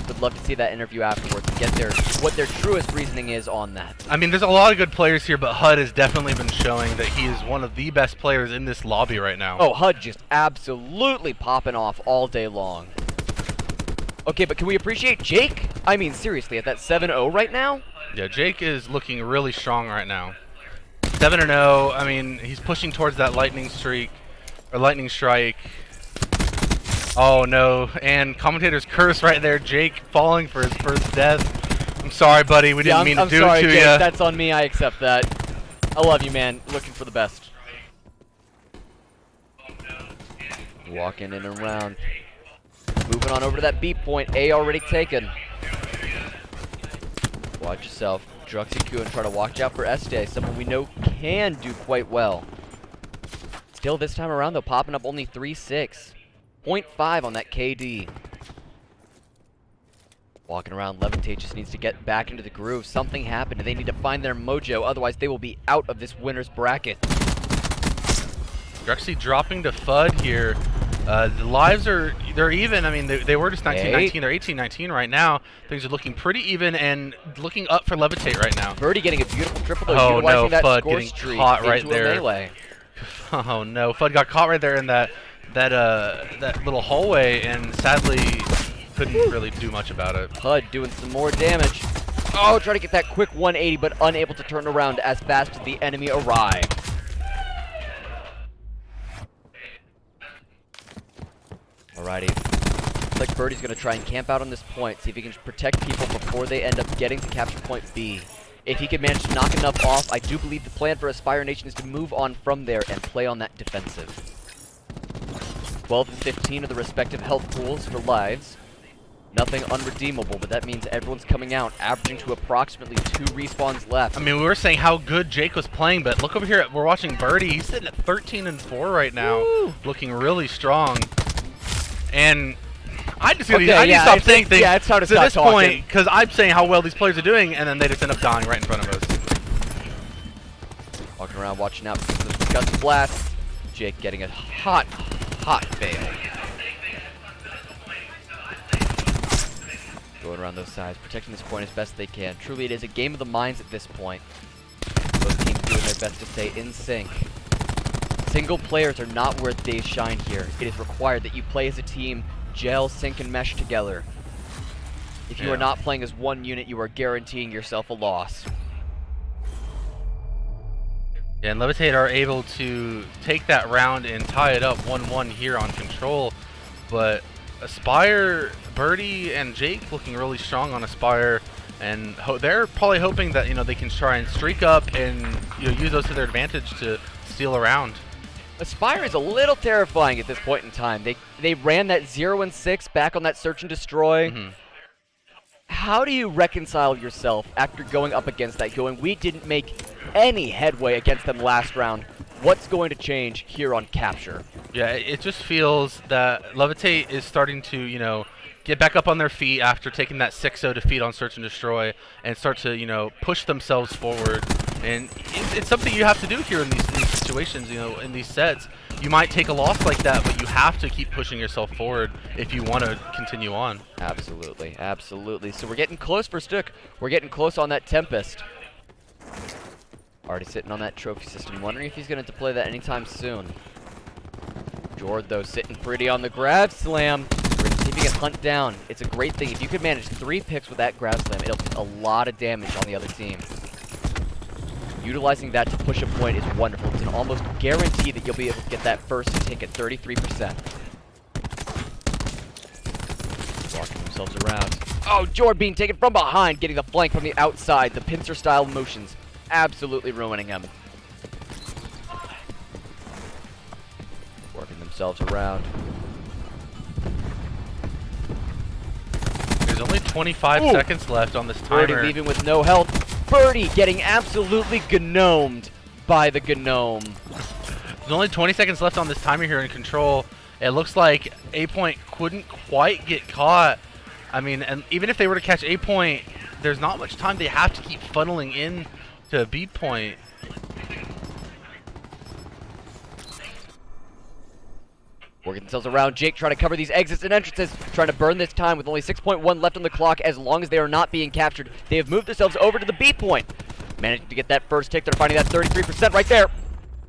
Would love to see that interview afterwards and get what their truest reasoning is on that. I mean, there's a lot of good players here, but HUD has definitely been showing that he is one of the best players in this lobby right now. Oh, HUD just absolutely popping off all day long. Okay, but can we appreciate Jake? I mean, seriously, at that 7-0 right now? Yeah, Jake is looking really strong right now. 7-0, I mean, he's pushing towards that lightning streak, or lightning strike. Oh no, and commentator's curse right there, Jake falling for his first death. I'm sorry, buddy, we didn't mean to do it to you. That's on me, I accept that. I love you, man, looking for the best. Walking in and around. Moving on over to that B point, A already taken. Watch yourself, Druxy-kun, try to watch out for Este, someone we know can do quite well. Still this time around though, popping up only 3-6. 0.5 on that KD. Walking around, Levitate just needs to get back into the groove. Something happened and they need to find their mojo, otherwise they will be out of this winner's bracket. Drexy dropping to FUD here. The lives they're even. I mean, they were just 19-19. They're 18-19 right now. Things are looking pretty even and looking up for Levitate right now. Birdie getting a beautiful triple. Oh no, that FUD score getting streak caught right into a there. melee. Oh no, FUD got caught right there in that little hallway, and sadly couldn't really do much about it. FUD doing some more damage. Oh, trying to get that quick 180, but unable to turn around as fast as the enemy arrived. Alrighty. Looks like Birdie's going to try and camp out on this point, see if he can protect people before they end up getting to capture point B. If he can manage to knock enough off, I do believe the plan for Aspire Nation is to move on from there and play on that defensive. 12 and 15 are the respective health pools for lives. Nothing unredeemable, but that means everyone's coming out, averaging to approximately 2 respawns left. I mean, we were saying how good Jake was playing, but look over here. We're watching Birdie. He's sitting at 13 and 4 right now, looking really strong. And I just need to stop saying things it's hard to to stop this talking. point, because I'm saying how well these players are doing, and then they just end up dying right in front of us. Walking around, watching out for those guts blasts. Jake getting a hot fail. Going around those sides, protecting this point as best they can. Truly, it is a game of the minds at this point. Both teams doing their best to stay in sync. Single players are not where they shine here. It is required that you play as a team, gel, sync, and mesh together. If you are not playing as one unit, you are guaranteeing yourself a loss. Yeah, and Levitate are able to take that round and tie it up 1-1 here on control. But Aspire, Birdie, and Jake looking really strong on Aspire. And they're probably hoping that, they can try and streak up and use those to their advantage to steal around. Aspire is a little terrifying at this point in time. They ran that 0-6 back on that search and destroy. How do you reconcile yourself after going up against that, we didn't make any headway against them last round? What's going to change here on capture? Yeah, it just feels that Levitate is starting to, get back up on their feet after taking that 6-0 defeat on Search and Destroy and start to, push themselves forward. And it's something you have to do here in these situations, in these sets. You might take a loss like that, but you have to keep pushing yourself forward if you want to continue on. Absolutely, absolutely. So we're getting close for Stook. We're getting close on that Tempest. Already sitting on that trophy system. Wondering if he's going to deploy that anytime soon. Jord, though, sitting pretty on the grab slam. We're going to see if he can hunt down. It's a great thing. If you could manage 3 picks with that grab slam, it'll do a lot of damage on the other team. Utilizing that to push a point is wonderful. It's an almost guarantee that you'll be able to get that first tick at 33%. Walking themselves around. Oh, Jord being taken from behind, getting the flank from the outside. The pincer-style motions absolutely ruining him. Working themselves around. There's only 25 seconds left on this timer. Birdie leaving with no health. Birdie getting absolutely gnomed by the gnome. There's only 20 seconds left on this timer here in control. It looks like A Point couldn't quite get caught. I mean, and even if they were to catch A Point, there's not much time. They have to keep funneling in to B Point. Working themselves around. Jake trying to cover these exits and entrances. Trying to burn this time with only 6.1 left on the clock. As long as they are not being captured, they have moved themselves over to the B point. Managing to get that first tick. They're finding that 33% right there.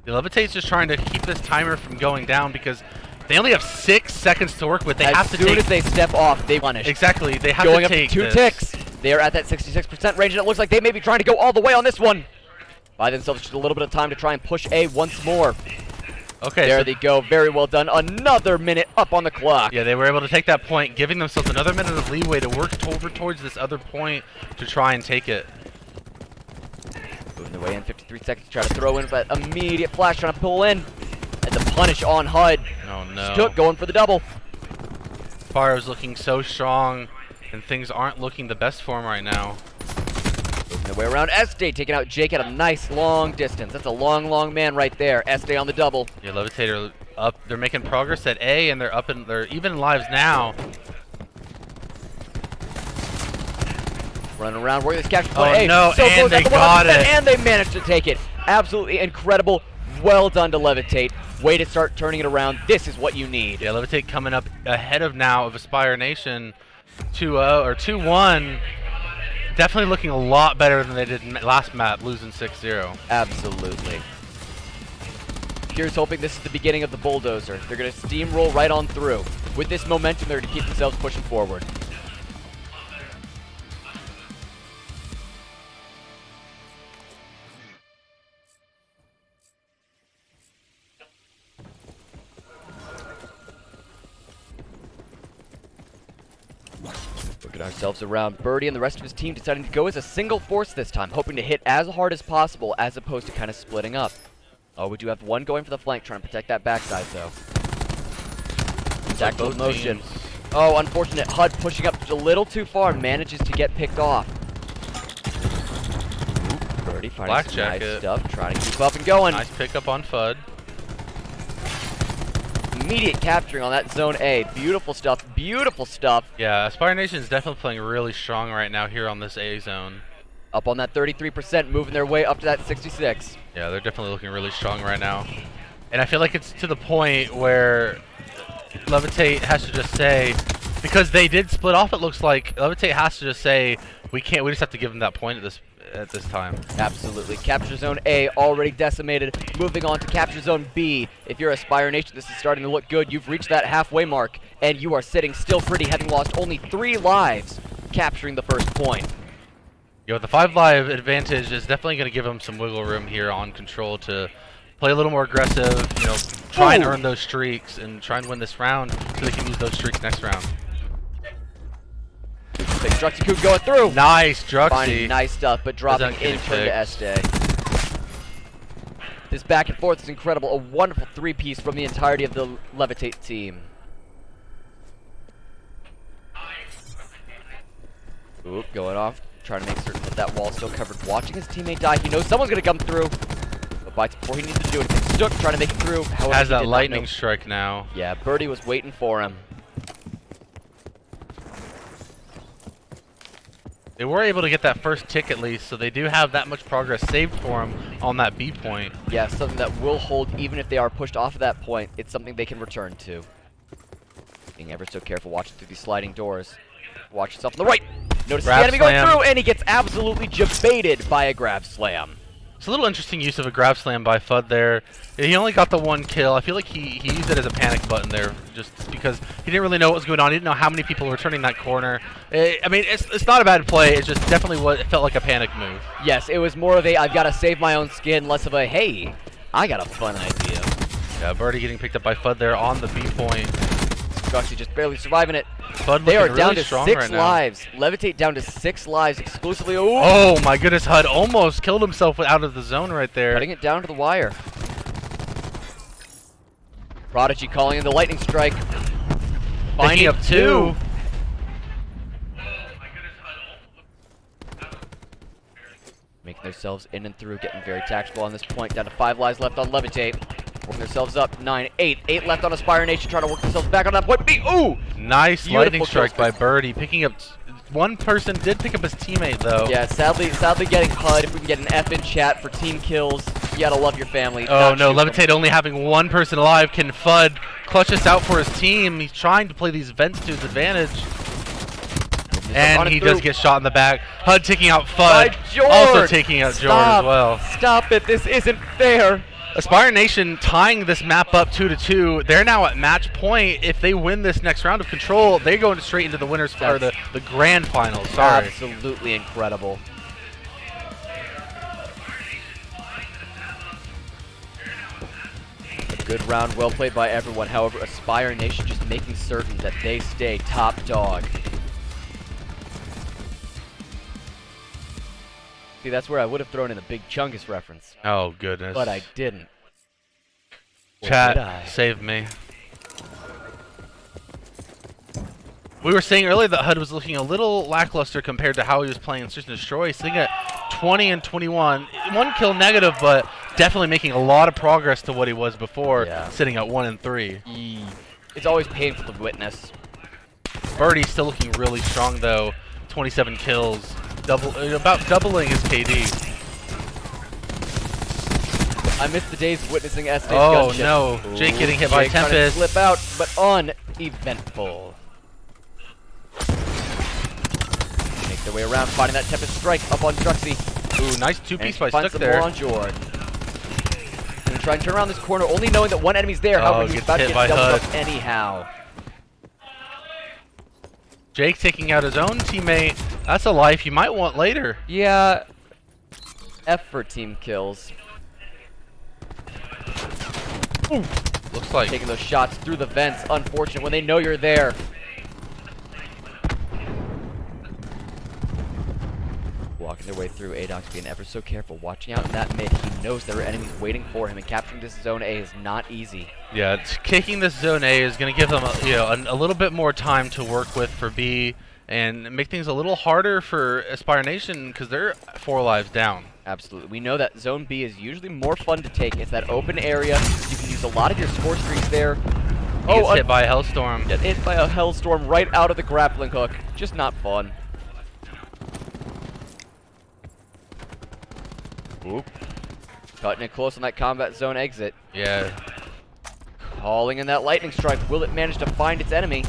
The Levitate's just trying to keep this timer from going down because they only have 6 seconds to work with. They have to take... As soon as they step off, they punish. Exactly. They have going to take up to 2 ticks. They are at that 66% range, and it looks like they may be trying to go all the way on this one. Buy themselves just a little bit of time to try and push A once more. Okay, there they go. Very well done. Another minute up on the clock. Yeah, they were able to take that point, giving themselves another minute of leeway to work over towards this other point to try and take it. Moving their way in, 53 seconds to try to throw in, but immediate flash trying to pull in. And the punish on HUD. Oh no. Stook going for the double. Faro's looking so strong, and things aren't looking the best for him right now. Moving their way around. Este taking out Jake at a nice long distance. That's a long, long man right there. Este on the double. Yeah, Levitator up. They're making progress at A, and they're even in lives now. Running around, working this capture point. Oh A. no, So and they got it. And they managed to take it. Absolutely incredible. Well done to Levitate. Way to start turning it around. This is what you need. Yeah, Levitate coming up ahead of now of Aspire Nation 2-0 or 2-1. Definitely looking a lot better than they did last map, losing 6-0. Absolutely. Here's hoping this is the beginning of the bulldozer. They're going to steamroll right on through. With this momentum, they're going to keep themselves pushing forward. Looking ourselves around, Birdie and the rest of his team deciding to go as a single force this time, hoping to hit as hard as possible as opposed to kind of splitting up. Oh, we do have one going for the flank, trying to protect that backside though. Tactical motion. Oh, unfortunate. HUD pushing up a little too far, manages to get picked off. Ooh, Birdie finding Black some Jacket. nice stuff, trying to keep up and going. Nice pickup on FUD. Immediate capturing on that zone A. Beautiful stuff, beautiful stuff. Yeah, Aspire Nation is definitely playing really strong right now here on this A zone. Up on that 33%, moving their way up to that 66. Yeah, they're definitely looking really strong right now. And I feel like it's to the point where Levitate has to just say, because they did split off, it looks like Levitate has to just say, we just have to give them that point at this time. Absolutely. Capture Zone A already decimated. Moving on to Capture Zone B. If you're Aspire Nation, this is starting to look good. You've reached that halfway mark, and you are sitting still pretty, having lost only 3 lives, capturing the first point. Yo, the 5 live advantage is definitely going to give them some wiggle room here on control to play a little more aggressive, you know, try and earn those streaks and try and win this round so they can use those streaks next round. Big Druxy Coop going through. Nice, Druxy. Finding nice stuff, but dropping in turn to Este. This back and forth is incredible. A wonderful 3-piece from the entirety of the Levitate team. Oop, going off. Trying to make certain that that wall's still covered. Watching his teammate die. He knows someone's going to come through. But bites before he needs to do anything. Stook trying to make it through. However, has that lightning strike now. Yeah, Birdie was waiting for him. They were able to get that first tick at least, so they do have that much progress saved for them on that B point. Yeah, something that will hold even if they are pushed off of that point. It's something they can return to. Being ever so careful, watching through these sliding doors. Watch yourself on the right. Notice the enemy going through, and he gets absolutely jebaited by a grab slam. It's a little interesting use of a grab slam by FUD there. He only got the 1 kill. I feel like he used it as a panic button there just because he didn't really know what was going on. He didn't know how many people were turning that corner. I mean, it's not a bad play. It's just definitely it felt like a panic move. Yes, it was more of a I've got to save my own skin, less of a hey, I got a fun idea. Yeah, Birdie getting picked up by FUD there on the B point. Druxy just barely surviving it. FUD they are really down to strong 6 right now. lives. Levitate down to 6 lives exclusively. Ooh. Oh my goodness, HUD almost killed himself out of the zone right there. Cutting it down to the wire. Prodigy calling in the lightning strike. Finding up 2. Making themselves in and through, getting very tactical on this point. Down to 5 lives left on Levitate. Working themselves up. 9, 8. 8 left on Aspire Nation, trying to work themselves back on that point. Ooh! Nice Beautiful lightning strike by Birdie. Picking up... One person did pick up his teammate, though. Yeah, sadly getting HUD. If we can get an F in chat for team kills, you gotta love your family. Oh no, Levitate only having 1 person alive. Can FUD clutch this out for his team? He's trying to play these vents to his advantage. And he does get shot in the back. HUD taking out FUD. Also taking out Jord as well. Stop it, this isn't fair. Aspire Nation tying this map up 2-2. They're now at match point. If they win this next round of control, they're going straight into the winners or the grand finals. Sorry. Absolutely incredible. A good round, well played by everyone. However, Aspire Nation just making certain that they stay top dog. See, that's where I would have thrown in a big Chungus reference. Oh, goodness. But I didn't. Chat, save me. We were saying earlier that HUD was looking a little lackluster compared to how he was playing in Search and Destroy, sitting at 20 and 21. 1 kill negative, but definitely making a lot of progress to what he was before, sitting at 1 and 3. It's always painful to witness. Birdie's still looking really strong, though. 27 kills. About doubling his KD. I missed the days of witnessing S-Days Oh gunship. no, Jake getting hit by Jake trying to Tempest. slip out, but uneventful. Make their way around, finding that Tempest strike up on Druxy. Ooh, nice two-piece by Stuck Stuck there. there. More on Jord. Gonna try and turn around this corner, only knowing that one enemy's there. However, he's gets about to hit get by doubled HUD. up anyhow. Jake taking out his own teammate. That's a life you might want later. Yeah. F for team kills. Ooh. Looks like Taking those shots through the vents. Unfortunate when they know you're there. Walking their way through, Adox being ever so careful, watching out in that mid. He knows there are enemies waiting for him, and capturing this zone A is not easy. Yeah, kicking this zone A is going to give them a little bit more time to work with for B and make things a little harder for Aspire Nation because they're 4 lives down. Absolutely. We know that zone B is usually more fun to take. It's that open area. You can use a lot of your score streaks there. He gets hit by a Hellstorm. Get hit by a Hellstorm right out of the grappling hook. Just not fun. Oop. Cutting it close on that combat zone exit. Yeah. Calling in that lightning strike. Will it manage to find its enemy?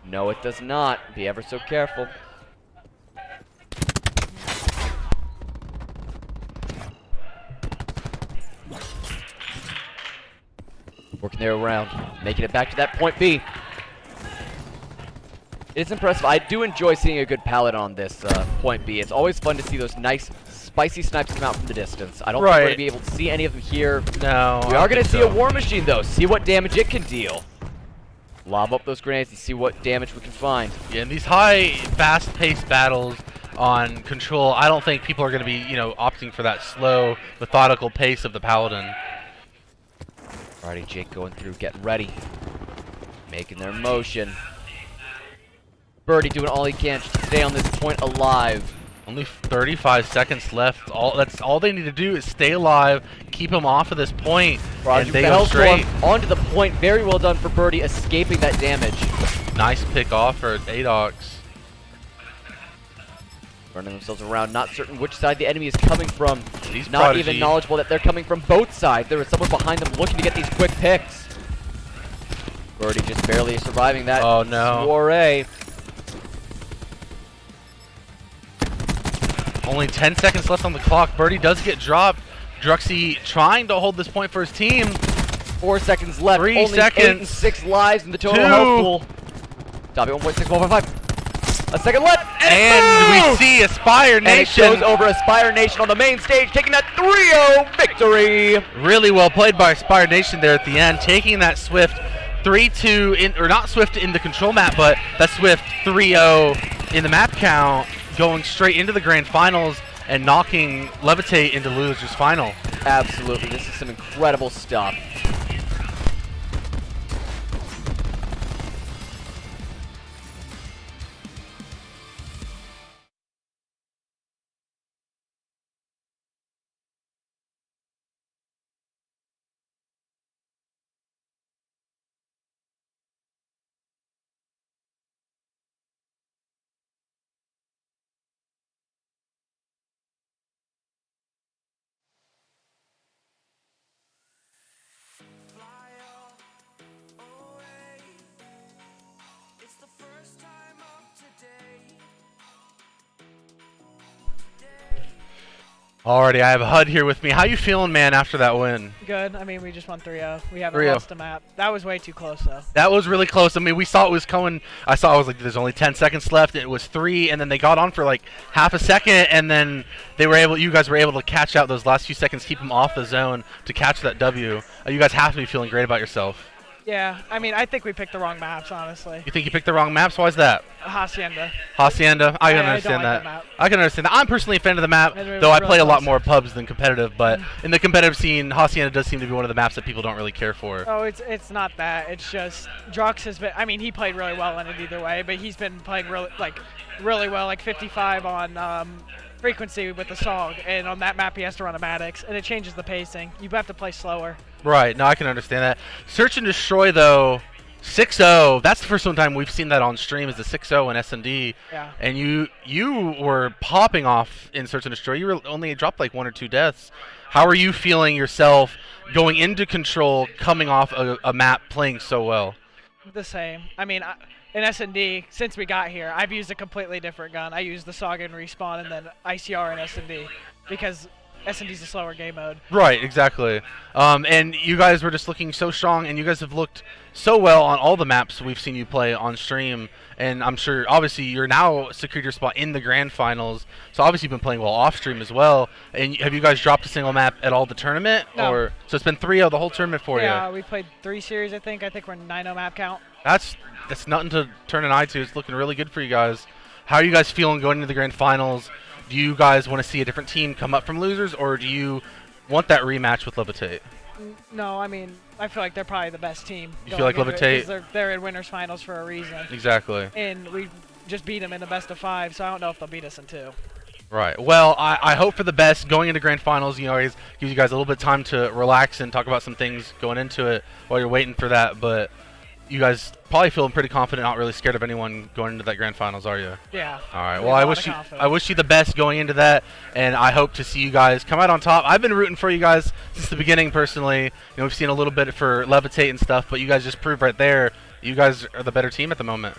No, it does not. Be ever so careful. Working their way around, making it back to that point B. It's impressive. I do enjoy seeing a good palette on this point B. It's always fun to see those nice, spicy snipes come out from the distance. I don't think we're going to be able to see any of them here. No. We are going to see a War Machine, though. See what damage it can deal. Lob up those grenades and see what damage we can find. Yeah, in these high, fast-paced battles on Control, I don't think people are going to be, opting for that slow, methodical pace of the Paladin. Alrighty, Jake going through, getting ready. Making their motion. Birdie doing all he can to stay on this point alive. Only 35 seconds left. That's all they need to do is stay alive, keep him off of this point, and they go straight. Onto the point. Very well done for Birdie, escaping that damage. Nice pick off for Adox. Running themselves around, not certain which side the enemy is coming from. He's not Prodigy. even knowledgeable that they're coming from both sides. There is someone behind them looking to get these quick picks. Birdie just barely surviving that soiree. Only 10 seconds left on the clock. Birdie does get dropped. Druxy trying to hold this point for his team. 4 seconds left. 3 Only seconds. 8 and 6 lives in the total 2. health pool. Top 1.6155. A second left. And we see Aspire Nation. And it goes over Aspire Nation on the main stage, taking that 3-0 victory. Really well played by Aspire Nation there at the end, taking that swift 3-2 in, or not swift in the control map, but that swift 3-0 in the map count, going straight into the grand finals and knocking Levitate into losers final. Absolutely, this is some incredible stuff. Alrighty, I have HUD here with me. How you feeling, man, after that win? Good. I mean, we just won 3-0. We haven't 3-0. lost a map. That was way too close, though. That was really close. I mean, we saw it was coming. I was like, there's only 10 seconds left. It was 3, and then they got on for like half a second, and then you guys were able to catch out those last few seconds, keep them off the zone to catch that W. You guys have to be feeling great about yourself. Yeah. I mean, I think we picked the wrong maps, honestly. You think you picked the wrong maps? Why is that? Hacienda. Hacienda. I can don't understand like that. map. I can understand that. I'm personally a fan of the map, It was though I really play a lot close. more pubs than competitive. But in the competitive scene, Hacienda does seem to be one of the maps that people don't really care for. Oh, it's not that. It's just Drux has been. I mean, he played really well in it either way, but he's been playing really well, like 55 on frequency with the song, and on that map he has to run a Maddox, and it changes the pacing. You have to play slower. Right. No, I can understand that. Search and Destroy, though, 6-0. That's the first time we've seen that on stream is the 6-0 in S&D. Yeah. And you were popping off in Search and Destroy. You were only dropped like 1 or 2 deaths. How are you feeling yourself going into Control, coming off a map, playing so well? The same. I mean, in S&D, since we got here, I've used a completely different gun. I used the Saga in Respawn and then ICR in S&D because S&D's a slower game mode. Right, exactly. And you guys were just looking so strong, and you guys have looked so well on all the maps we've seen you play on stream. And I'm sure, obviously, you're now secured your spot in the grand finals. So obviously, you've been playing well off stream as well. And have you guys dropped a single map at all the tournament? No. Or so it's been 3-0 the whole tournament for you. Yeah, we played 3 series, I think. I think we're 9-0 map count. That's nothing to turn an eye to. It's looking really good for you guys. How are you guys feeling going into the grand finals? Do you guys want to see a different team come up from losers, or do you want that rematch with Levitate? No, I mean, I feel like they're probably the best team. You feel like Levitate? They're in winners finals for a reason. Exactly. And we just beat them in the best of 5, so I don't know if they'll beat us in 2. Right. Well, I hope for the best going into grand finals. You know, it gives you guys a little bit of time to relax and talk about some things going into it while you're waiting for that. But you guys probably feeling pretty confident, not really scared of anyone going into that grand finals, are you? Yeah. All right. Well, I wish you the best going into that, and I hope to see you guys come out on top. I've been rooting for you guys since the beginning, personally. You know, we've seen a little bit for Levitate and stuff, but you guys just proved right there you guys are the better team at the moment.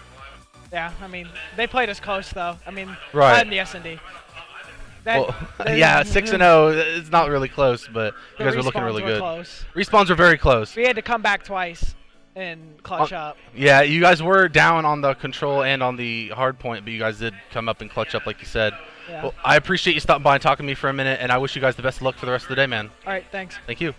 Yeah. I mean, they played us close though. I mean, right. I'm the S&D. Well, yeah, 6-0. It's not really close, but you guys were looking really good. Close. Respawns were very close. We had to come back twice and clutch up. Yeah, you guys were down on the control and on the hard point, but you guys did come up and clutch up like you said. Yeah. Well, I appreciate you stopping by and talking to me for a minute, and I wish you guys the best of luck for the rest of the day, man. All right, thanks. Thank you.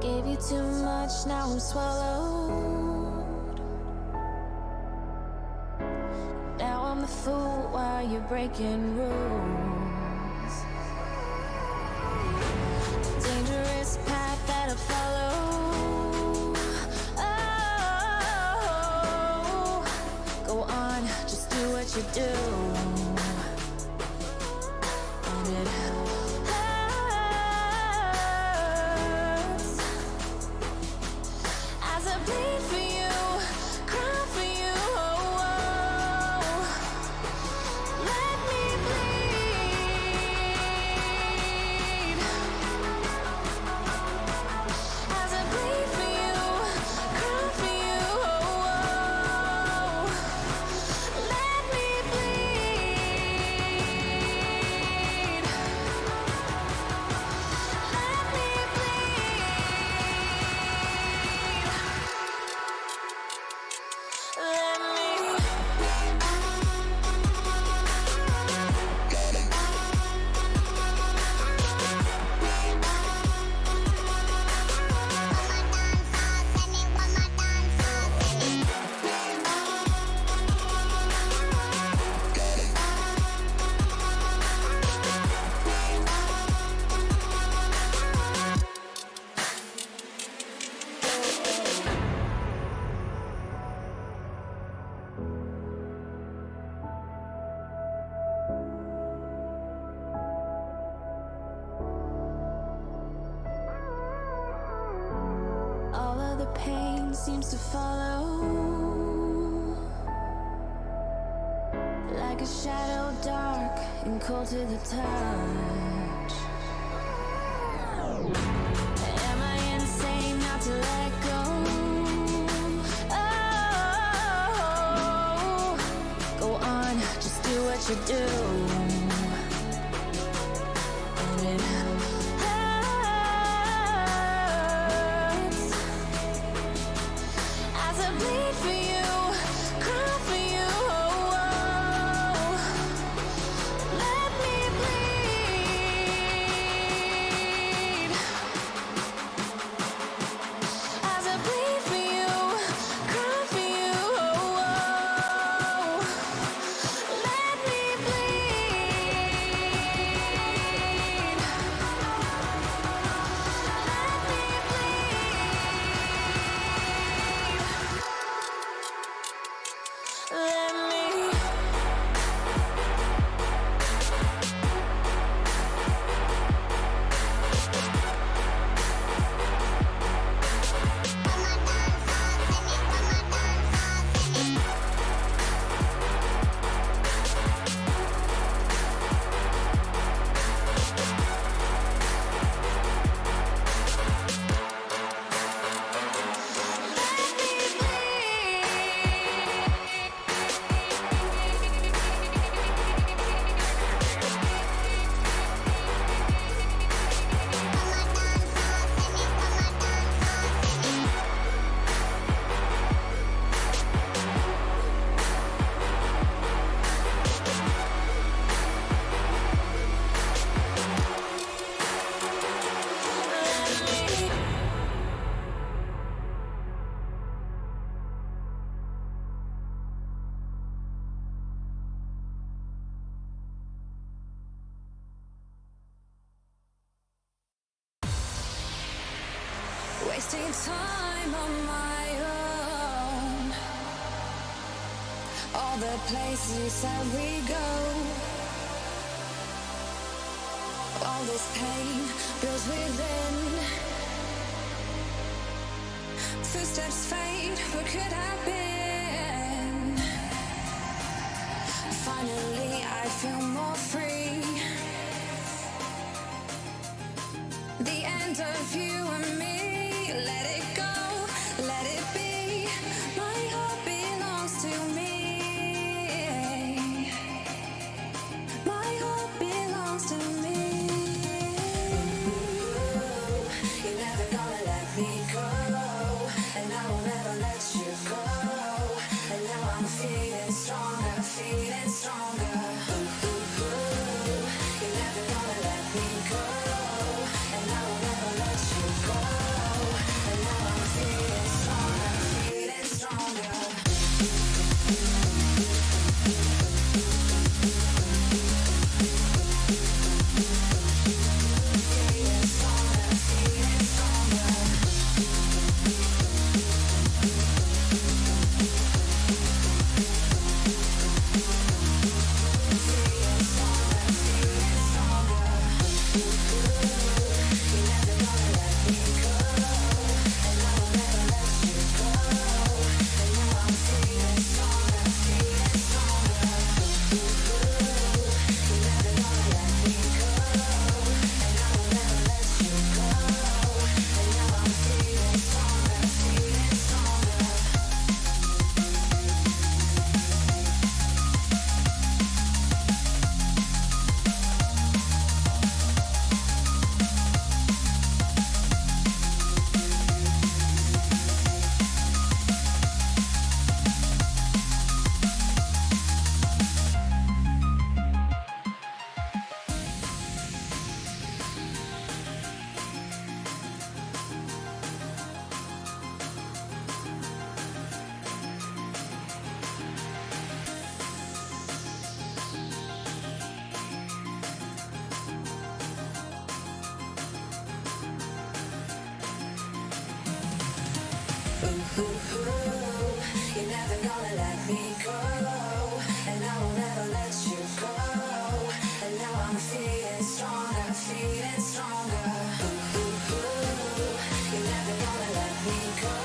Gave you too much, now I'm swallowed. Now I'm the fool while you're breaking rules. Dangerous path that I follow. Oh, go on, just do what you do. And it as I bleed for you, cry for you, oh, oh. Let me bleed. As I bleed for you, cry for you, oh, oh. Let me bleed. seems to follow, like a shadow dark and cold to the touch. Am I insane not to let go? Oh, go on, just do what you do. And it hurts as I bleed for you, cry for you. Let me bleed as I bleed for you, cry for you. Let me bleed. Let me. Wasting time on my own. All the places that we go. All this pain builds within. Footsteps fade, what could have been? Finally, I feel more free. The end of you and me. Let it go, let it be. My heart belongs to me. My heart belongs to me. You're never gonna let me go, and I will never let you go. And now I'm feeling stronger, feeling stronger. You're never gonna let me go, and I will never let you go. And now I'm feeling stronger, feeling stronger. Feeling stronger, feeling stronger. Feeling stronger, feeling stronger. You're never gonna let me go, and I will never let you go. And now I'm feeling stronger, feeling stronger. You're never gonna let me go, and I will never let you go. And now I'm feeling stronger, feeling stronger. You're never gonna let me go, and I will never let you go. And now I'm feeling stronger, feeling stronger. You're never gonna let me go,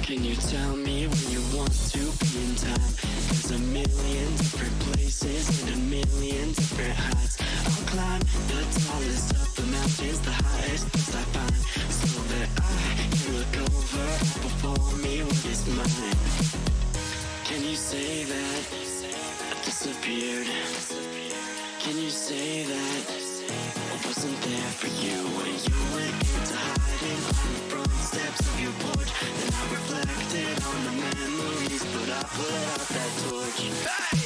Can you tell me where you want to be in time? There's a million different places and a million different heights. I'll climb the tallest of the mountains, the highest place I find, so that I can look over before me what is mine. Can you say that I disappeared? Can you say that I wasn't there for you when you went into hiding on the front steps of your porch? And I reflected on the memories, but I put out that torch. Hey!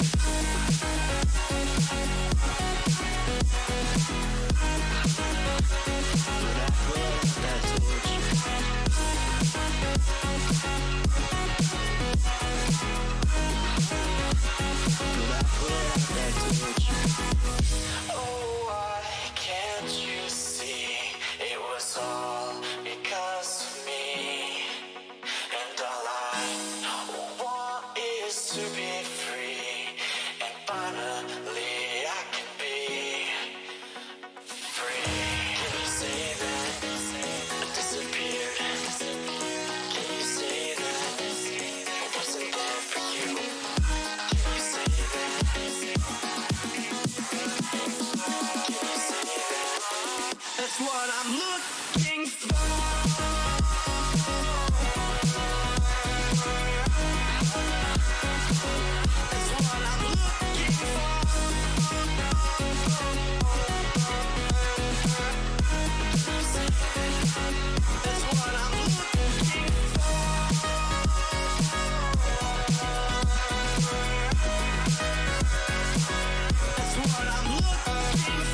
But I put out that torch. But I put out that torch. Oh, why can't you see it was all because of me? And all I want is to be free, and finally I can be free. Can you say that I disappeared? Can you say that I wasn't there for you? Can you say that? That's what I'm looking for. That's what I'm looking for. That's what I'm looking for. That's what I'm looking for.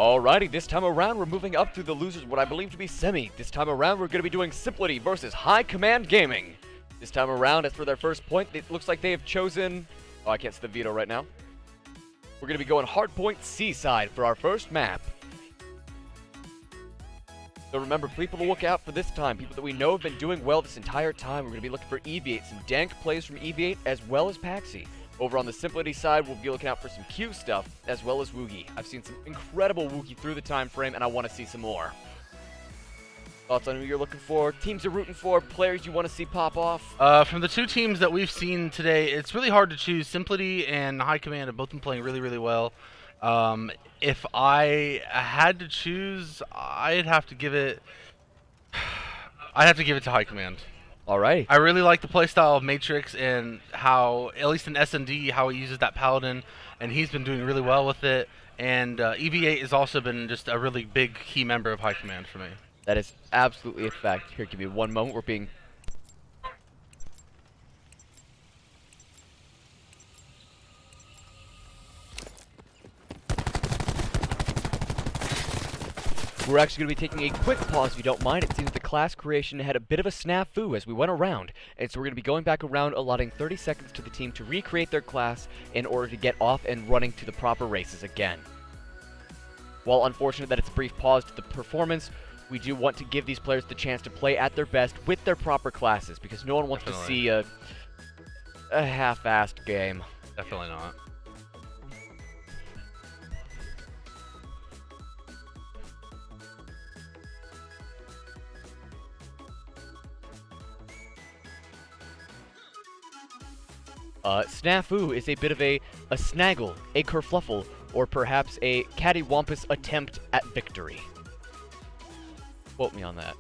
Alrighty, this time around we're moving up through the losers, what I believe to be semi. This time around we're going to be doing Simplicity versus High Command Gaming. This time around, as for their first point, it looks like they have chosen... Oh, I can't see the veto right now. We're going to be going Hardpoint Seaside for our first map. So remember, people to look out for this time. People that we know have been doing well this entire time. We're going to be looking for EV8, some dank plays from EV8 as well as Paxi. Over on the Simplicity side, we'll be looking out for some Q stuff as well as Woogie. I've seen some incredible Woogie through the time frame, and I want to see some more. Thoughts on who you're looking for, teams you're rooting for, players you want to see pop off? From the two teams that we've seen today, it's really hard to choose. Simplicity and High Command have both been playing really, really well. If I had to choose, I'd have to give it to High Command. Alright. I really like the playstyle of Matrix and how, at least in S&D, how he uses that Paladin, and he's been doing really well with it. And EV8 has also been just a really big key member of High Command for me. That is absolutely a fact. Here, give me one moment. We're being... We're actually going to be taking a quick pause if you don't mind. It seems the class creation had a bit of a snafu as we went around. And so we're going to be going back around, allotting 30 seconds to the team to recreate their class in order to get off and running to the proper races again. While unfortunate that it's a brief pause to the performance, we do want to give these players the chance to play at their best with their proper classes, because no one wants to see a half-assed game. Definitely not. Snafu is a bit of a snaggle, a kerfluffle, or perhaps a cattywampus attempt at victory. Quote me on that.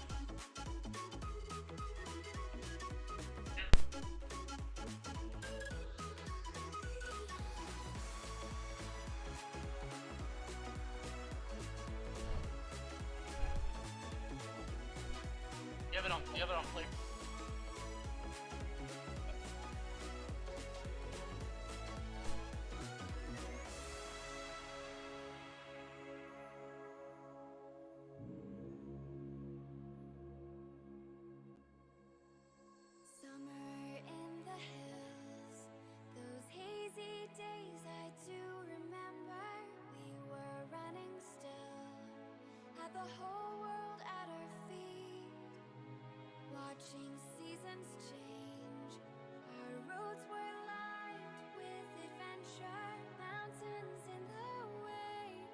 You have it on play. The whole world at our feet, watching seasons change. Our roads were lined with adventure, mountains in the way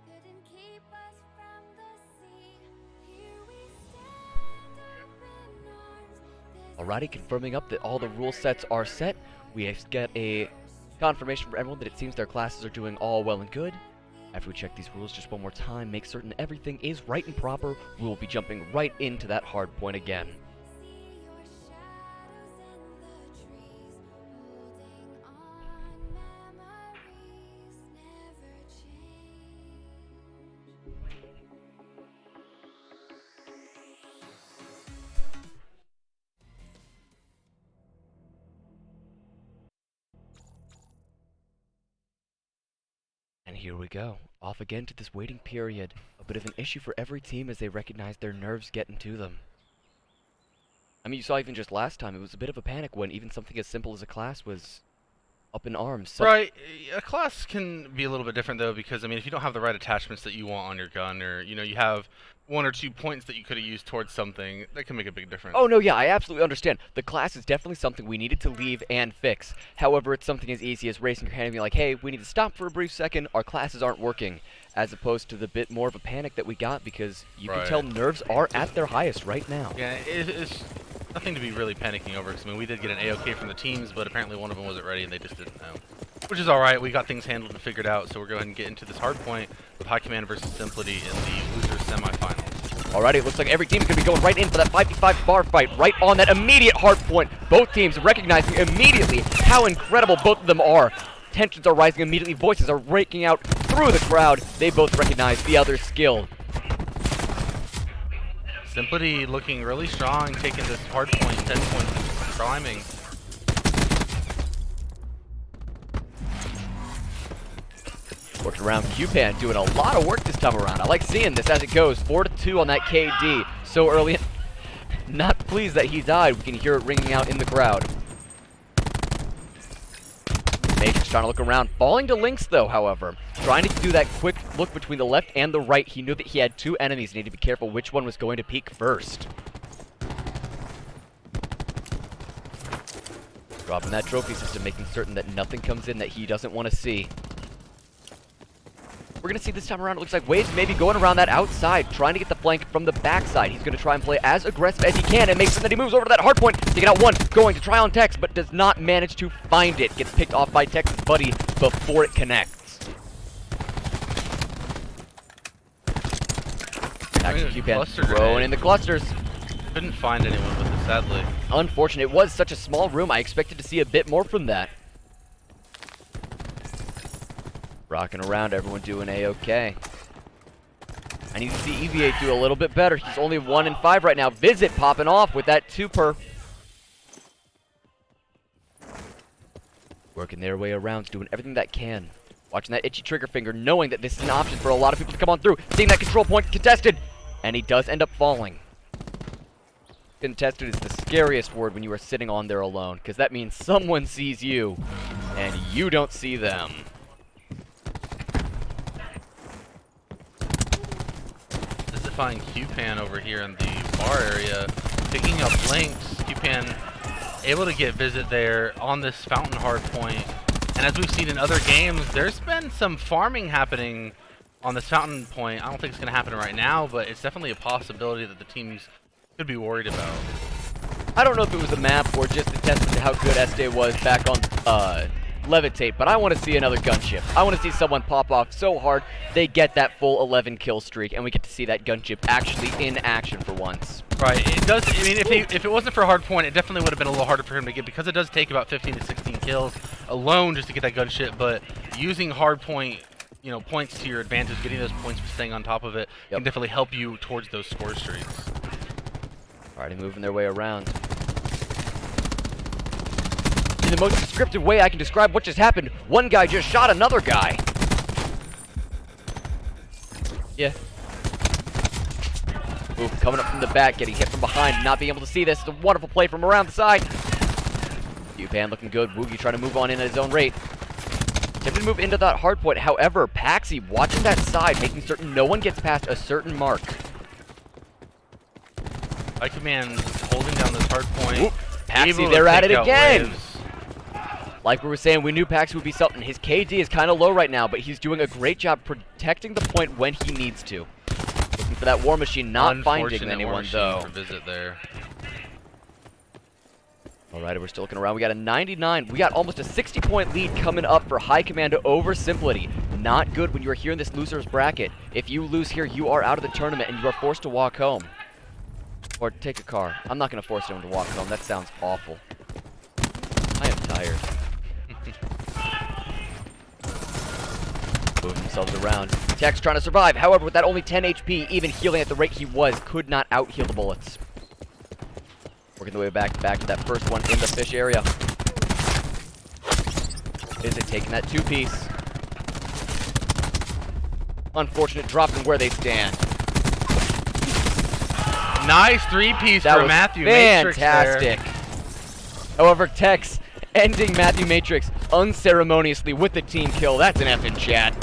couldn't keep us from the sea. Here we stand up in arms. Alrighty, confirming up that all the rule sets are set. We get a confirmation from everyone that it seems their classes are doing all well and good. After we check these rules just one more time, make certain everything is right and proper, we will be jumping right into that hard point again. And here we go, off again to this waiting period. A bit of an issue for every team as they recognize their nerves getting to them. I mean, you saw even just last time, it was a bit of a panic when even something as simple as a class was up in arms. Right, a class can be a little bit different though, because I mean, if you don't have the right attachments that you want on your gun, or you know, you have 1 or 2 points that you could have used towards something, that can make a big difference. Oh no, yeah, I absolutely understand. The class is definitely something we needed to leave and fix. However, it's something as easy as raising your hand and being like, hey, we need to stop for a brief second, our classes aren't working. As opposed to the bit more of a panic that we got, because you can tell nerves are at their highest right now. Yeah, it's nothing to be really panicking over, because I mean, we did get an AOK from the teams, but apparently one of them wasn't ready and they just didn't know. Which is alright, we got things handled and figured out, so we're going to get into this hard point with High Command versus Simplicity in the losers semifinals. Alrighty, it looks like every team is going to be going right in for that 5v5 bar fight, right on that immediate hard point. Both teams recognizing immediately how incredible both of them are. Tensions are rising immediately, voices are breaking out through the crowd. They both recognize the other's skill. Simplicity looking really strong, taking this hard point, 10 points, climbing. Fortune around. Q-Pan doing a lot of work this time around. I like seeing this as it goes. 4-2 on that KD. So early. Not pleased that he died. We can hear it ringing out in the crowd. Matrix trying to look around. Falling to Lynx, though, however. Trying to do that quick look between the left and the right. He knew that he had two enemies. He needed to be careful which one was going to peek first. Dropping that trophy system, making certain that nothing comes in that he doesn't want to see. We're going to see this time around, it looks like Waves maybe going around that outside, trying to get the flank from the backside. He's going to try and play as aggressive as he can and make certain that he moves over to that hard point, taking out one, going to try on Tex, but does not manage to find it. Gets picked off by Tex's buddy before it connects. Q-Pan throwing in the clusters. Couldn't find anyone with it, sadly. Unfortunate. It was such a small room. I expected to see a bit more from that. Rocking around, everyone doing A-okay. I need to see EVA do a little bit better. He's only 1 in 5 right now. Visit popping off with that 2-per. Working their way around, doing everything that can. Watching that itchy trigger finger, knowing that this is an option for a lot of people to come on through. Seeing that control point contested. And he does end up falling. Contested is the scariest word when you are sitting on there alone, because that means someone sees you, and you don't see them. Find Q-Pan over here in the bar area, picking up Lynx. Q-Pan able to get Visit there on this fountain hard point. And as we've seen in other games, there's been some farming happening on this fountain point. I don't think it's going to happen right now, but it's definitely a possibility that the teams could be worried about. I don't know if it was a map or just a testament to how good Este was back on Levitate, but I want to see another gunship. I want to see someone pop off so hard they get that full 11 kill streak, and we get to see that gunship actually in action for once. Right, it does. I mean, if it wasn't for hardpoint, it definitely would have been a little harder for him to get, because it does take about 15 to 16 kills alone just to get that gunship. But using hardpoint, you know, points to your advantage, getting those points for staying on top of it, can definitely help you towards those score streaks. Alrighty, moving their way around. In the most descriptive way I can describe what just happened, one guy just shot another guy. Yeah. Ooh, coming up from the back, getting hit from behind, not being able to see this. It's a wonderful play from around the side. Q-Pan looking good. Woogie trying to move on in at his own rate. Tempted to move into that hard point. However, Paxi watching that side, making certain no one gets past a certain mark. Command holding down this hard point. Ooh, Paxi, they're at it again. Like we were saying, we knew Paxi would be something. His KD is kind of low right now, but he's doing a great job protecting the point when he needs to. Looking for that war machine, not finding anyone though. For Visit there. Alright, we're still looking around. We got a 99. We got almost a 60-point lead coming up for High Command over Simplity. Not good when you are here in this loser's bracket. If you lose here, you are out of the tournament and you are forced to walk home. Or take a car. I'm not going to force anyone to walk home. That sounds awful. I am tired. Moving themselves around. Tex trying to survive. However, with that only 10 HP, even healing at the rate he was, could not out-heal the bullets. Working the way back to that first one in the fish area. Is it taking that two-piece? Unfortunate drop in where they stand. Nice three-piece for Matthew Matrix there. Fantastic. However, Tex ending Matthew Matrix unceremoniously with the team kill. That's an F in chat.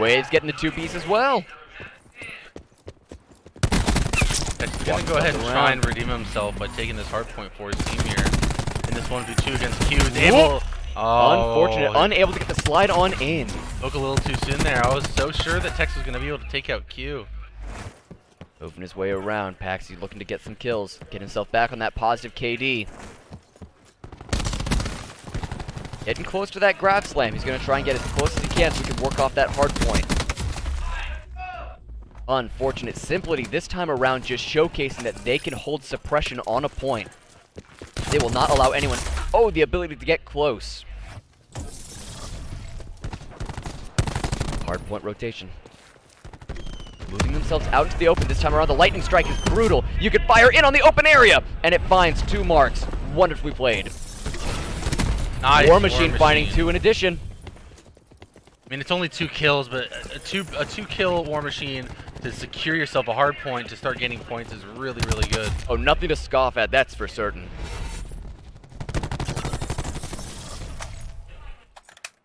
Waves getting the two-piece as well. He's going to go ahead and try and redeem himself by taking this hard point for his team here. In this 1v2 against Q. He's able... Unfortunate, unable to get the slide on in. Spoke a little too soon there. I was so sure that Tex was going to be able to take out Q. Moving his way around. Paxi looking to get some kills. Get himself back on that positive KD. Getting close to that grab slam. He's going to try and get as close as he can so he can work off that hard point. Unfortunate. Simplity this time around just showcasing that they can hold suppression on a point. They will not allow anyone, the ability to get close. Hard point rotation. Moving themselves out into the open this time around. The lightning strike is brutal. You can fire in on the open area, and it finds 2 marks. Wonderfully played. Nice. War Machine finding 2 in addition. I mean, it's only 2 kills, but a two kill War Machine to secure yourself a hard point to start gaining points is really, really good. Oh, nothing to scoff at, that's for certain.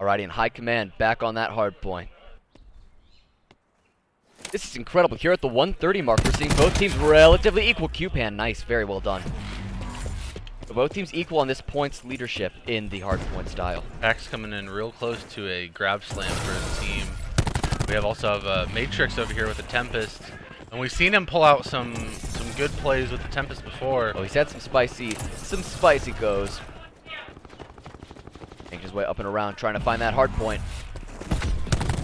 Alrighty, in high command, back on that hard point. This is incredible. Here at the 130 mark, we're seeing both teams relatively equal. Q-Pan, nice, very well done. So both teams equal on this points leadership in the hard point style. Pax coming in real close to a grab slam for his team. We also have Matrix over here with the Tempest. And we've seen him pull out some good plays with the Tempest before. Oh, he's had some spicy goes. Making his way up and around, trying to find that hard point.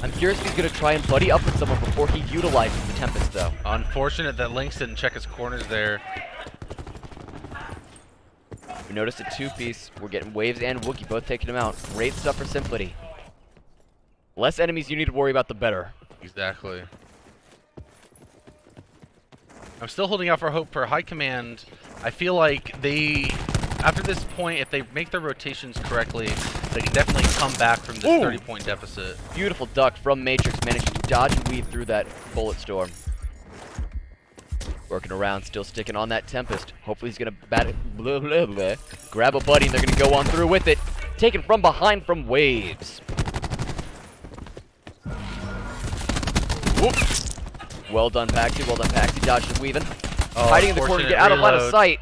I'm curious if he's going to try and buddy up with someone before he utilizes the Tempest, though. Unfortunate that Lynx didn't check his corners there. We noticed a 2-piece. We're getting Waves and Wookie both taking him out. Great stuff for Symphony. Less enemies you need to worry about, the better. Exactly. I'm still holding out for hope for High Command. I feel like they, after this point, if they make their rotations correctly, they can definitely come back from this 30-point deficit. Beautiful duck from Matrix, managing to dodge and weave through that bullet storm. Working around, still sticking on that Tempest. Hopefully he's going to grab a buddy and they're going to go on through with it. Taken from behind from Waves. Whoop. Well done, Paxi. Well done, Paxi. Dodged and weaving. Oh, hiding in the corner to get out of line of sight.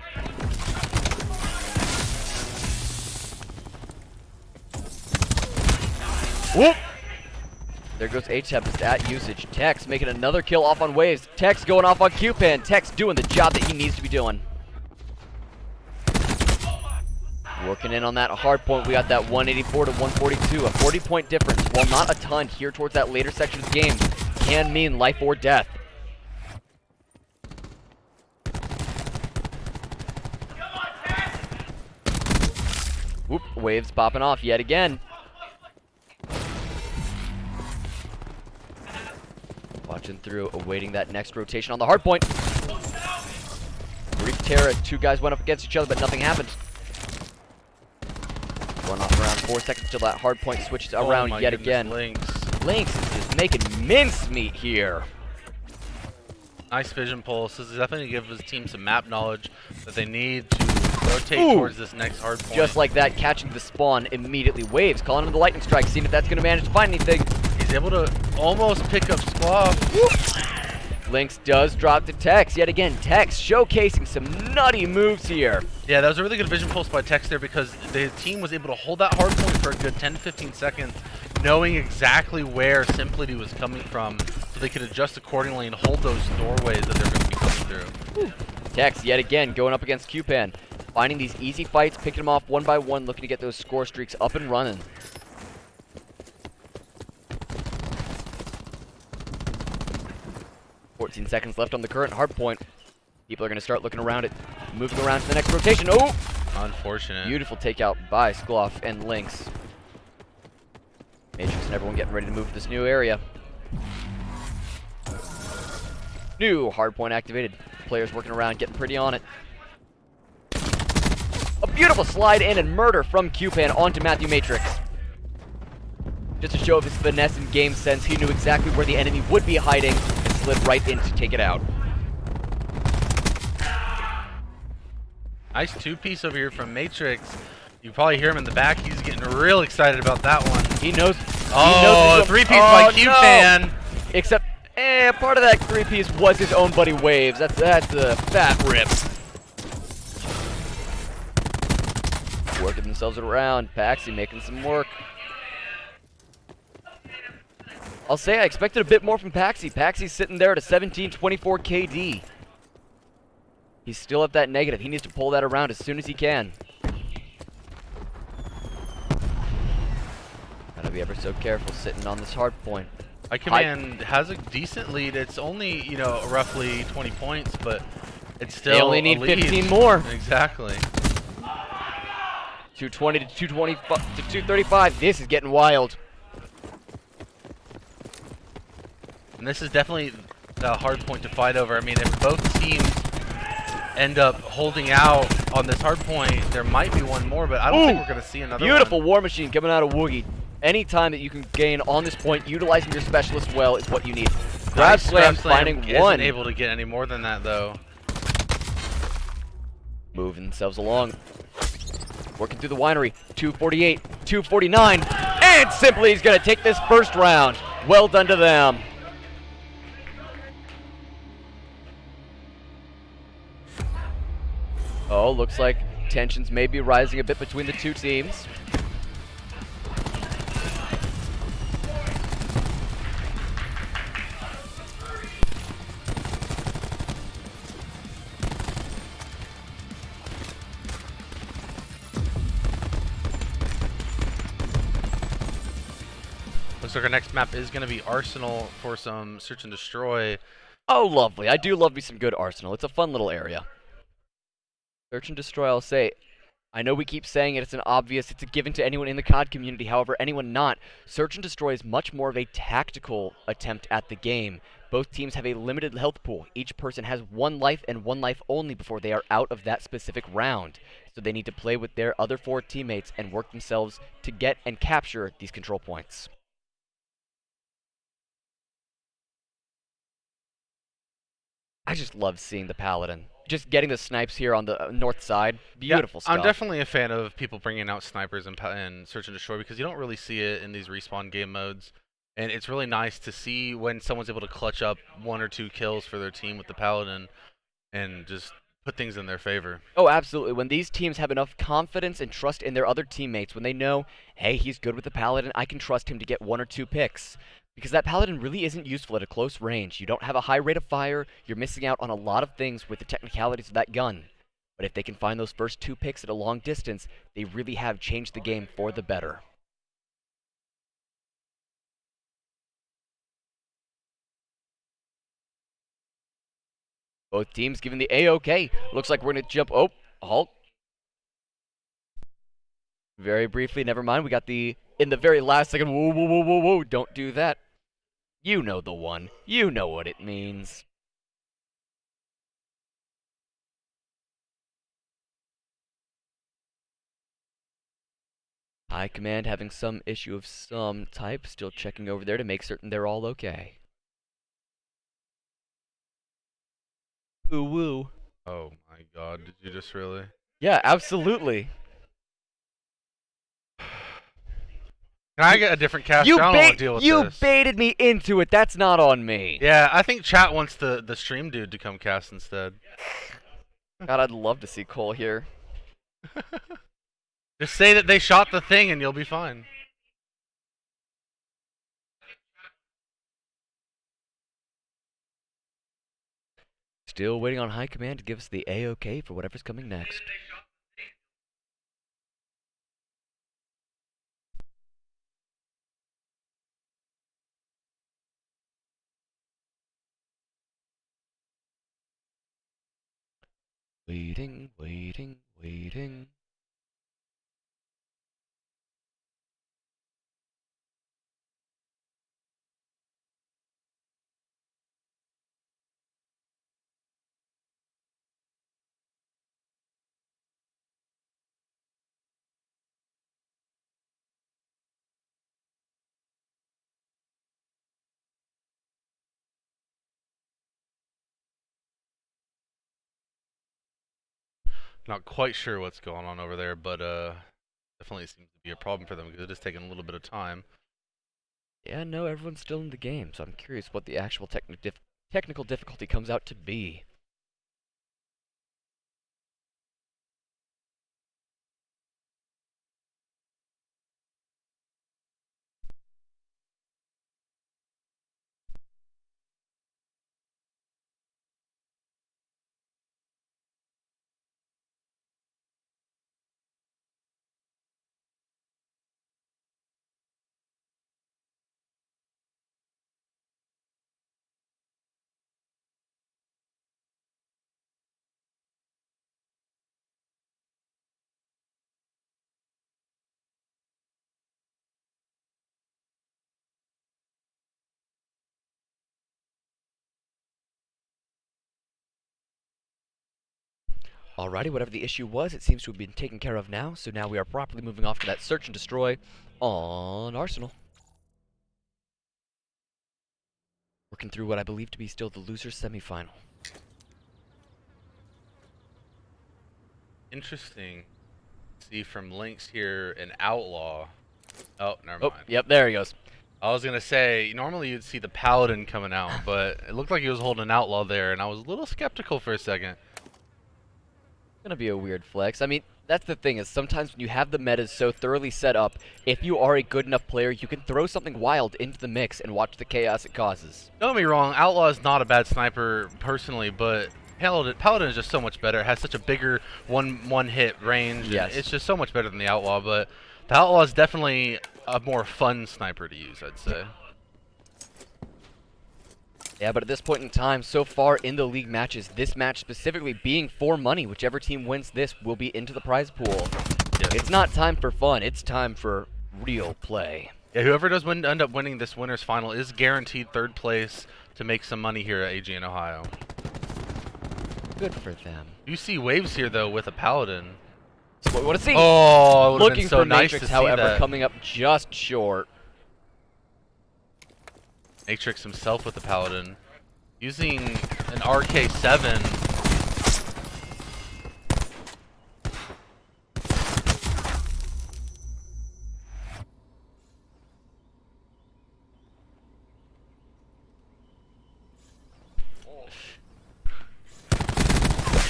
Whoop! There goes A-Tempest at usage. Tex making another kill off on Waves. Tex going off on Q-Pan. Tex doing the job that he needs to be doing. Working in on that hard point. We got that 184 to 142. A 40-point difference. While not a ton here towards that later section of the game, can mean life or death. Whoop, Waves popping off yet again. Watching through, awaiting that next rotation on the hard point. Brief Terra, 2 guys went up against each other, but nothing happened. Going off around 4 seconds till that hard point switches around yet again. Lynx is just making mincemeat here. Nice vision pulse. This is definitely going to give his team some map knowledge that they need to rotate towards this next hard point. Just like that, catching the spawn immediately. Waves calling him the lightning strike, seeing if that's going to manage to find anything. He's able to almost pick up Skloff. Lynx does drop to Tex yet again. Tex showcasing some nutty moves here. Yeah, that was a really good vision pulse by Tex there because the team was able to hold that hard point for a good 10 to 15 seconds, knowing exactly where Simplicity was coming from, so they could adjust accordingly and hold those doorways that they're going to be coming through. Tex yet again going up against Q-Pan. Finding these easy fights, picking them off one by one, looking to get those score streaks up and running. $14 seconds left on the current hard point. People are going to start looking around it, moving around to the next rotation. Oh! Unfortunate. Beautiful takeout by Skloff and Lynx. Matrix and everyone getting ready to move to this new area. New hard point activated. Players working around, getting pretty on it. A beautiful slide in and murder from Q-Pan onto Matthew Matrix. Just to show his finesse and game sense, he knew exactly where the enemy would be hiding and slid right in to take it out. Nice 2-piece over here from Matrix. You probably hear him in the back. He's getting real excited about that one. He knows. Oh, 3-piece by Q-Pan. No. Except, part of that 3-piece was his own buddy Waves. That's a fat rip. Working themselves around. Paxi making some work. I'll say I expected a bit more from Paxi. Paxi's sitting there at a 17-24 KD. He's still at that negative. He needs to pull that around as soon as he can. Gotta be ever so careful sitting on this hard point. High Command has a decent lead. It's only, roughly 20 points, but it's still they only need a lead. 15 more. Exactly. 220 to 225 to 235. This is getting wild. And this is definitely the hard point to fight over. I mean, if both teams end up holding out on this hard point, there might be one more, but I don't think we're going to see another Beautiful one. War Machine coming out of Woogie. Any time that you can gain on this point, utilizing your specialist well is what you need. Grab Nice slam, grab slam finding isn't one. able to get any more than that, though. Moving themselves along. Working through the winery. 248, 249, and Simply is going to take this first round. Well done to them. Oh, looks like tensions may be rising a bit between the two teams. Looks like our next map is going to be Arsenal for some search and destroy. Oh, lovely. I do love me some good Arsenal. It's a fun little area. Search and destroy, I'll say. I know we keep saying it, it's a given to anyone in the COD community. However, anyone not, search and destroy is much more of a tactical attempt at the game. Both teams have a limited health pool. Each person has 1 life and 1 life only before they are out of that specific round. So they need to play with their other 4 teammates and work themselves to get and capture these control points. I just love seeing the Paladin. Just getting the snipes here on the north side. Beautiful stuff. I'm definitely a fan of people bringing out snipers and search and destroy because you don't really see it in these respawn game modes. And it's really nice to see when someone's able to clutch up 1 or 2 kills for their team with the Paladin and just put things in their favor. Oh, absolutely. When these teams have enough confidence and trust in their other teammates, when they know, hey, he's good with the Paladin, I can trust him to get 1 or 2 picks. Because that Paladin really isn't useful at a close range. You don't have a high rate of fire, you're missing out on a lot of things with the technicalities of that gun. But if they can find those first 2 picks at a long distance, they really have changed the game for the better. Both teams giving the A-OK. Looks like we're going to jump. Oh, halt. Very briefly, never mind. We got the, in the very last second, whoa, whoa, whoa, whoa, whoa, don't do that. You know the one. You know what it means. High Command having some issue of some type. Still checking over there to make certain they're all okay. Ooh woo. Oh my god, did you just really? Yeah, absolutely. Can I get a different caster? I don't want to deal with you this. baited me into it. That's not on me. Yeah, I think chat wants the stream dude to come cast instead. God, I'd love to see Cole here. Just say that they shot the thing and you'll be fine. Still waiting on High Command to give us the A-OK for whatever's coming next. Waiting, waiting, waiting. Not quite sure what's going on over there, but definitely seems to be a problem for them because it is taking a little bit of time. Yeah, no, everyone's still in the game, so I'm curious what the actual technical difficulty comes out to be. Alrighty, whatever the issue was, it seems to have been taken care of now, so now we are properly moving off to that search and destroy on Arsenal. Working through what I believe to be still the loser semifinal. Interesting. See from links here an outlaw. Oh, never mind. Yep, there he goes. I was gonna say normally you'd see the paladin coming out, but it looked like he was holding an outlaw there, and I was a little skeptical for a second. Gonna be a weird flex. I mean, that's the thing is sometimes when you have the metas so thoroughly set up, if you are a good enough player, you can throw something wild into the mix and watch the chaos it causes. Don't get me wrong, outlaw is not a bad sniper personally, but paladin is just so much better. It has such a bigger one hit range. Yes. It's just so much better than the outlaw, but the outlaw is definitely a more fun sniper to use, I'd say. Yeah, but at this point in time, so far in the league matches, this match specifically being for money, whichever team wins this will be into the prize pool. Yes. It's not time for fun, it's time for real play. Yeah, whoever does end up winning this winner's final is guaranteed third place to make some money here at AGN Ohio. Good for them. You see waves here though with a paladin. That's what we want to see. Oh, it would've looking been so for nice Matrix, to see however, that. coming up just short. Matrix himself with the paladin, using an RK7.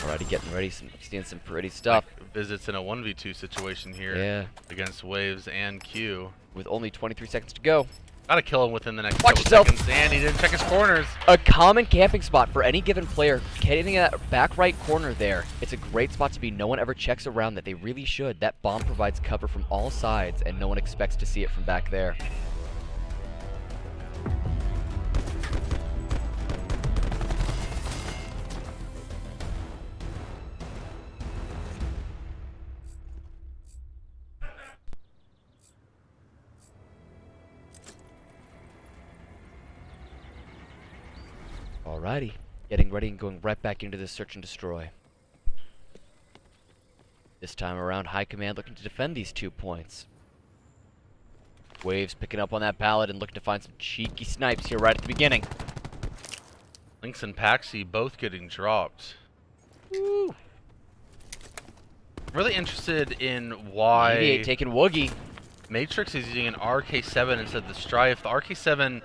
Alrighty, getting ready, seeing some pretty stuff. Visits in a 1v2 situation here. Yeah. Against Waves and Q. With only 23 seconds to go. Gotta kill him within the next Watch couple yourself. seconds, and he didn't check his corners. A common camping spot for any given player, getting in that back right corner there. It's a great spot to be. No one ever checks around that they really should. That bomb provides cover from all sides, and no one expects to see it from back there. Alrighty, getting ready and going right back into this search and destroy. This time around, High Command looking to defend these 2 points. Waves picking up on that paladin, looking to find some cheeky snipes here right at the beginning. Lynx and Paxi both getting dropped. Woo. Really interested in why 88 taking Woogie. Matrix is using an RK7 instead of the Strife. The RK7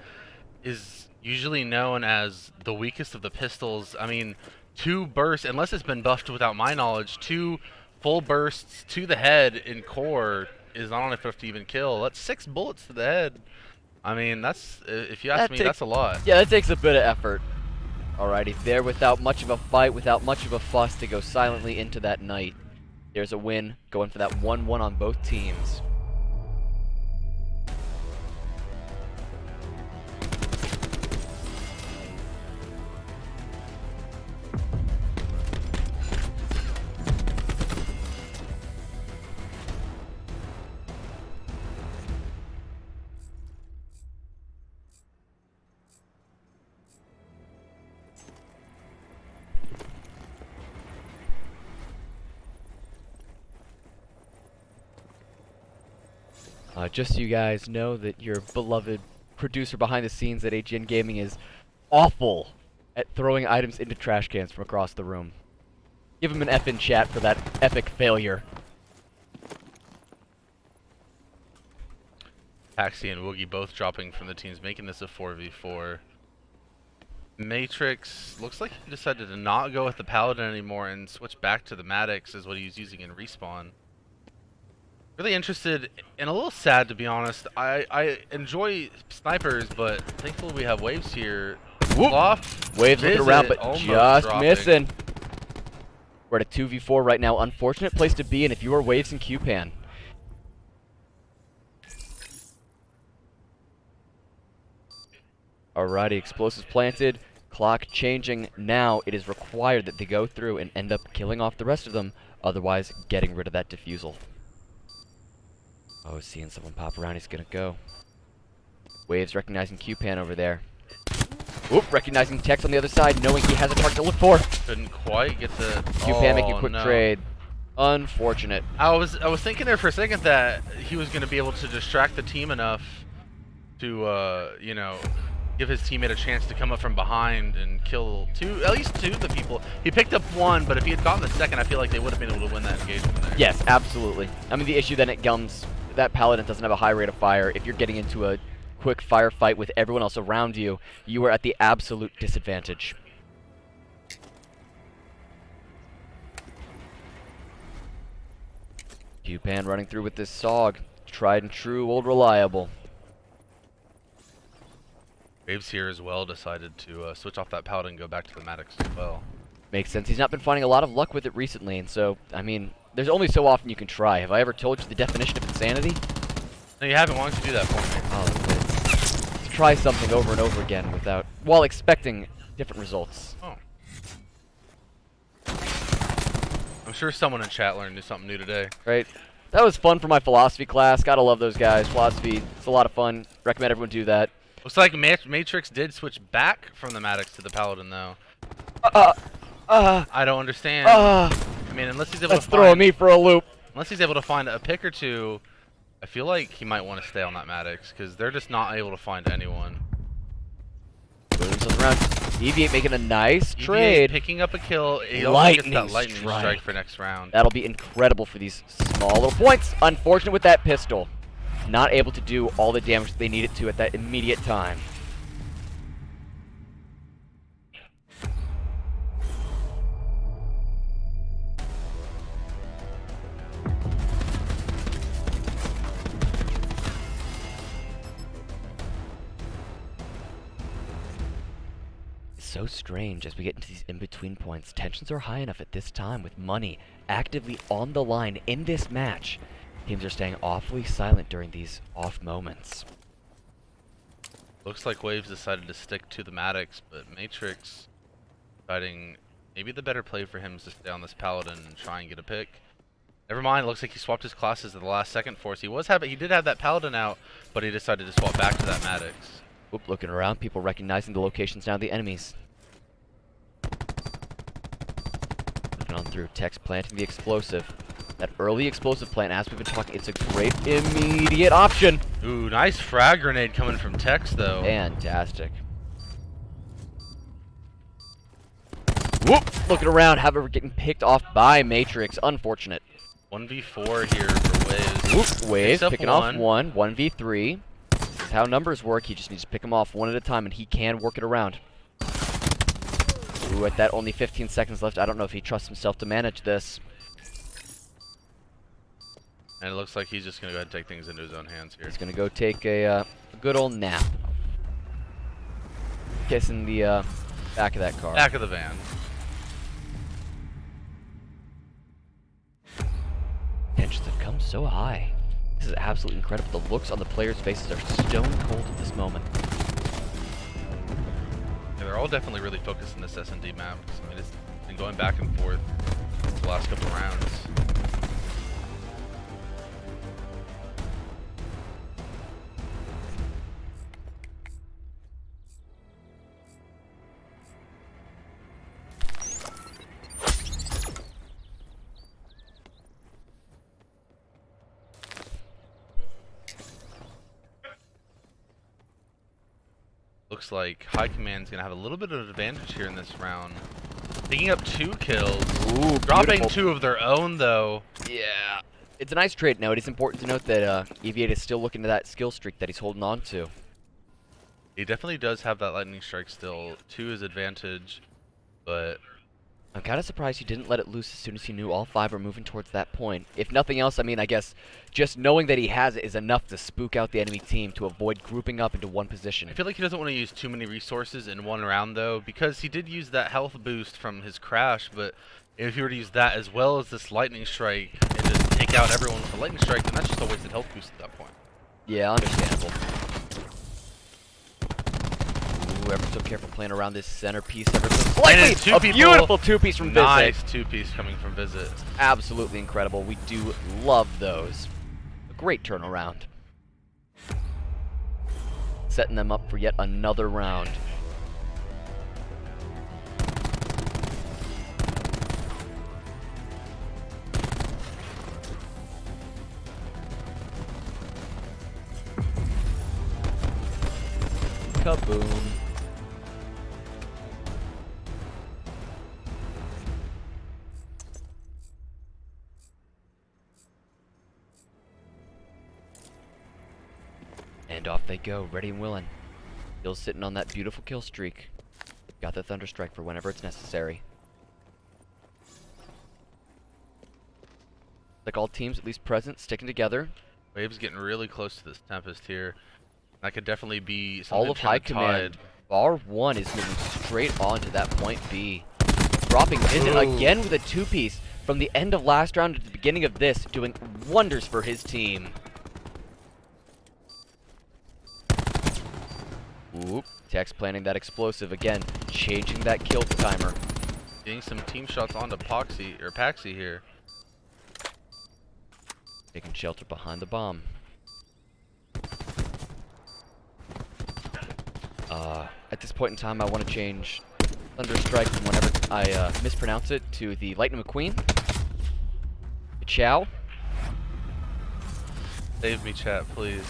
is usually known as the weakest of the pistols. I mean, 2 bursts, unless it's been buffed without my knowledge, 2 full bursts to the head in core is not enough to even kill. That's 6 bullets to the head. I mean, that's, if you ask me, that's a lot. Yeah, that takes a bit of effort. Alrighty, there without much of a fight, without much of a fuss, to go silently into that night. There's a win, going for that 1-1 on both teams. Just so you guys know that your beloved producer behind the scenes at AGN Gaming is awful at throwing items into trash cans from across the room. Give him an F in chat for that epic failure. Paxi and Woogie both dropping from the teams, making this a 4v4. Matrix looks like he decided to not go with the Paladin anymore and switch back to the Maddox is what he was using in Respawn. Really interested and a little sad, to be honest. I enjoy snipers, but thankfully we have Waves here. Loft, Waves looking around, but almost just dropping. missing. We're at a 2v4 right now. Unfortunate place to be in if you are Waves and Q-Pan. Alrighty, explosives planted. Clock changing now. It is required that they go through and end up killing off the rest of them, otherwise getting rid of that defusal. Oh, seeing someone pop around, he's gonna go. Waves recognizing Q-Pan over there. Oop, recognizing Tex on the other side, knowing he has a target to look for. Couldn't quite get the... Q-Pan making a quick no. trade. Unfortunate. I was thinking there for a second that he was going to be able to distract the team enough to, you know, give his teammate a chance to come up from behind and kill at least two of the people. He picked up one, but if he had gotten the second, I feel like they would have been able to win that engagement there. Yes, absolutely. I mean, the issue then it comes, that Paladin doesn't have a high rate of fire. If you're getting into a quick firefight with everyone else around you, you are at the absolute disadvantage. Q-Pan running through with this SOG. Tried and true, old reliable. Graves here as well decided to switch off that Paladin and go back to the Maddox as well. Makes sense. He's not been finding a lot of luck with it recently, and so, I mean, there's only so often you can try. Have I ever told you the definition of insanity? No, you haven't. Why don't you do that for me? Oh, to try something over and over again while expecting different results. Oh. I'm sure someone in chat learned something new today. Right. That was fun for my philosophy class. Gotta love those guys. Philosophy, it's a lot of fun. Recommend everyone do that. Looks like Matrix did switch back from the Maddox to the Paladin, though. I don't understand. I mean, unless he's able That's to find... throwing me for a loop. Unless he's able to find a pick or two, I feel like he might want to stay on that Maddox, because they're just not able to find anyone. Around. Deviate making a nice trade. Picking up a kill. He lightning gets that lightning strike. strike for next round. That'll be incredible for these small little points. Unfortunate with that pistol. Not able to do all the damage that they needed to at that immediate time. So strange as we get into these in-between points. Tensions are high enough at this time with money actively on the line in this match. Teams are staying awfully silent during these off moments. Looks like Waves decided to stick to the Maddox, but Matrix deciding maybe the better play for him is to stay on this Paladin and try and get a pick. Never mind, looks like he swapped his classes at the last second for us. He did have that Paladin out, but he decided to swap back to that Maddox. Oop, looking around, people recognizing the locations now of the enemies. Looking on through, Tex planting the explosive. That early explosive plant, as we've been talking, it's a great immediate option. Ooh, nice frag grenade coming from Tex, though. Fantastic. Whoop! Looking around, however, getting picked off by Matrix. Unfortunate. 1v4 here for Waves. Whoop, Waves picking off one. 1v3. This is how numbers work. He just needs to pick them off one at a time, and he can work it around. Ooh, at that only 15 seconds left, I don't know if he trusts himself to manage this. And it looks like he's just going to go ahead and take things into his own hands here. He's going to go take a good old nap. Kissing the back of that car. Back of the van. Tensions have come so high. This is absolutely incredible. The looks on the players' faces are stone cold at this moment. Yeah, they're all definitely really focused on this S&D map. I mean, it's been going back and forth the last couple of rounds. Looks like High Command's gonna have a little bit of an advantage here in this round. Picking up 2 kills. Ooh, dropping beautiful. 2 of their own, though. Yeah. It's a nice trade note. It's important to note that EV8 is still looking to that skill streak that he's holding on to. He definitely does have that lightning strike still to his advantage, but I'm kind of surprised he didn't let it loose as soon as he knew all 5 were moving towards that point. If nothing else, I mean, I guess just knowing that he has it is enough to spook out the enemy team to avoid grouping up into one position. I feel like he doesn't want to use too many resources in one round, though, because he did use that health boost from his crash, but if he were to use that as well as this lightning strike and just take out everyone with a lightning strike, then that's just a wasted health boost at that point. Yeah, understandable. Ooh, ever so careful playing around this centerpiece ever so slightly. A beautiful two-piece from Visit. Nice two-piece coming from Visit. Absolutely incredible. We do love those. A great turnaround. Setting them up for yet another round. Kaboom. And off they go, ready and willing. Still sitting on that beautiful kill streak. Got the Thunderstrike for whenever it's necessary. Like all teams, at least present, sticking together. Wave's getting really close to this Tempest here. That could definitely be something All of high command. Bar 1 is moving straight on to that point B. Dropping Visit again with a 2-piece from the end of last round to the beginning of this, doing wonders for his team. Oop, Tex planning that explosive again, changing that kill timer. Getting some team shots onto Paxi here. Taking shelter behind the bomb. At this point in time, I want to change Thunderstrike from whenever I mispronounce it to the Lightning McQueen. Chow. Save me, chat, please.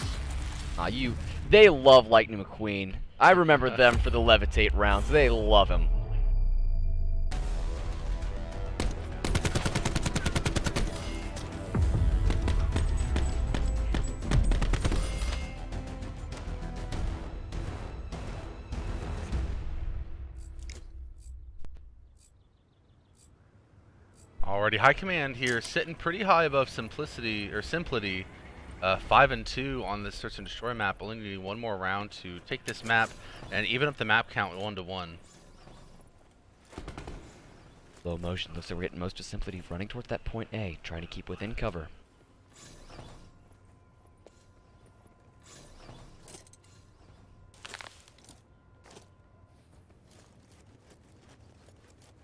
They love Lightning McQueen. I remember them for the Levitate rounds. They love him. Alrighty, high command here, sitting pretty high above Simplity. 5-2 on this search and destroy map. Only need one more round to take this map and even up the map count 1-1. Low motion. Looks like we're getting most of Simplity running towards that point A, trying to keep within cover.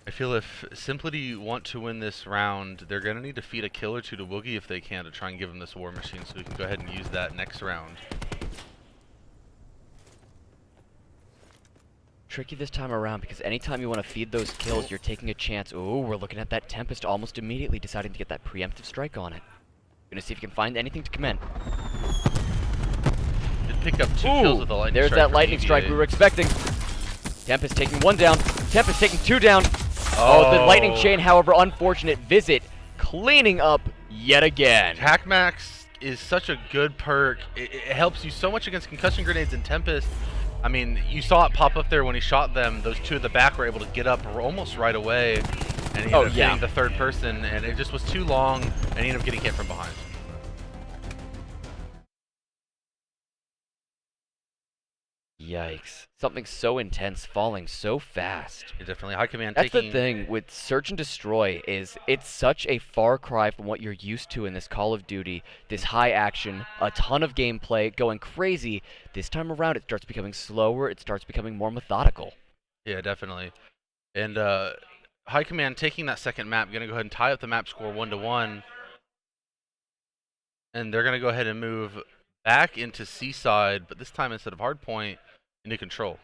I feel if Simplity want to win this round, they're going to need to feed a kill or two to Woogie if they can to try and give him this war machine so we can go ahead and use that next round. Tricky this time around because anytime you want to feed those kills, you're taking a chance. Oh, we're looking at that Tempest almost immediately deciding to get that preemptive strike on it. Gonna see if you can find anything to commend. Did pick up 2 kills with the lightning there's strike. That lightning strike we were expecting. Tempest taking 1 down. Tempest taking 2 down. Oh, the lightning chain, however, unfortunate. Visit cleaning up yet again. Hack Max is such a good perk. It helps you so much against concussion grenades and Tempest. I mean, you saw it pop up there when he shot them. Those 2 at the back were able to get up almost right away. And he ended up hitting the third person, and it just was too long, and he ended up getting hit from behind. Yikes. Something so intense falling so fast. Yeah, definitely. High command That's the thing with Search and Destroy is it's such a far cry from what you're used to in this Call of Duty. This high action, a ton of gameplay, going crazy. This time around it starts becoming slower, it starts becoming more methodical. Yeah, definitely. And High command taking that second map, going to go ahead and tie up the map score 1-1. And they're going to go ahead and move back into Seaside, but this time instead of Hardpoint, into Control.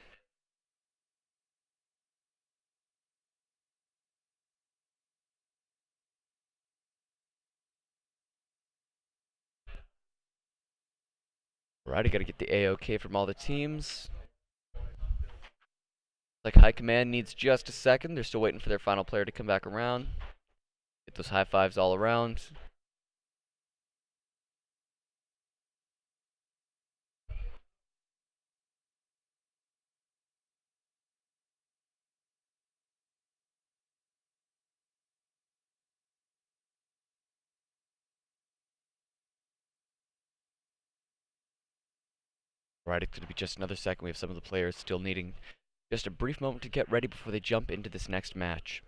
Alright, I gotta get the AOK from all the teams. Like High Command needs just a second. They're still waiting for their final player to come back around. Get those high fives all around. Right, it's going to be just another second. We have some of the players still needing just a brief moment to get ready before they jump into this next match.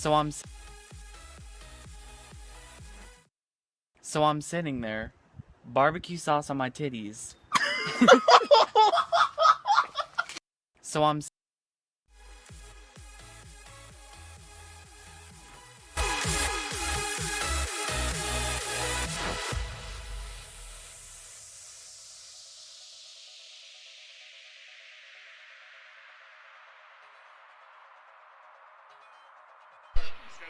So I'm sitting there, barbecue sauce on my titties. So I'm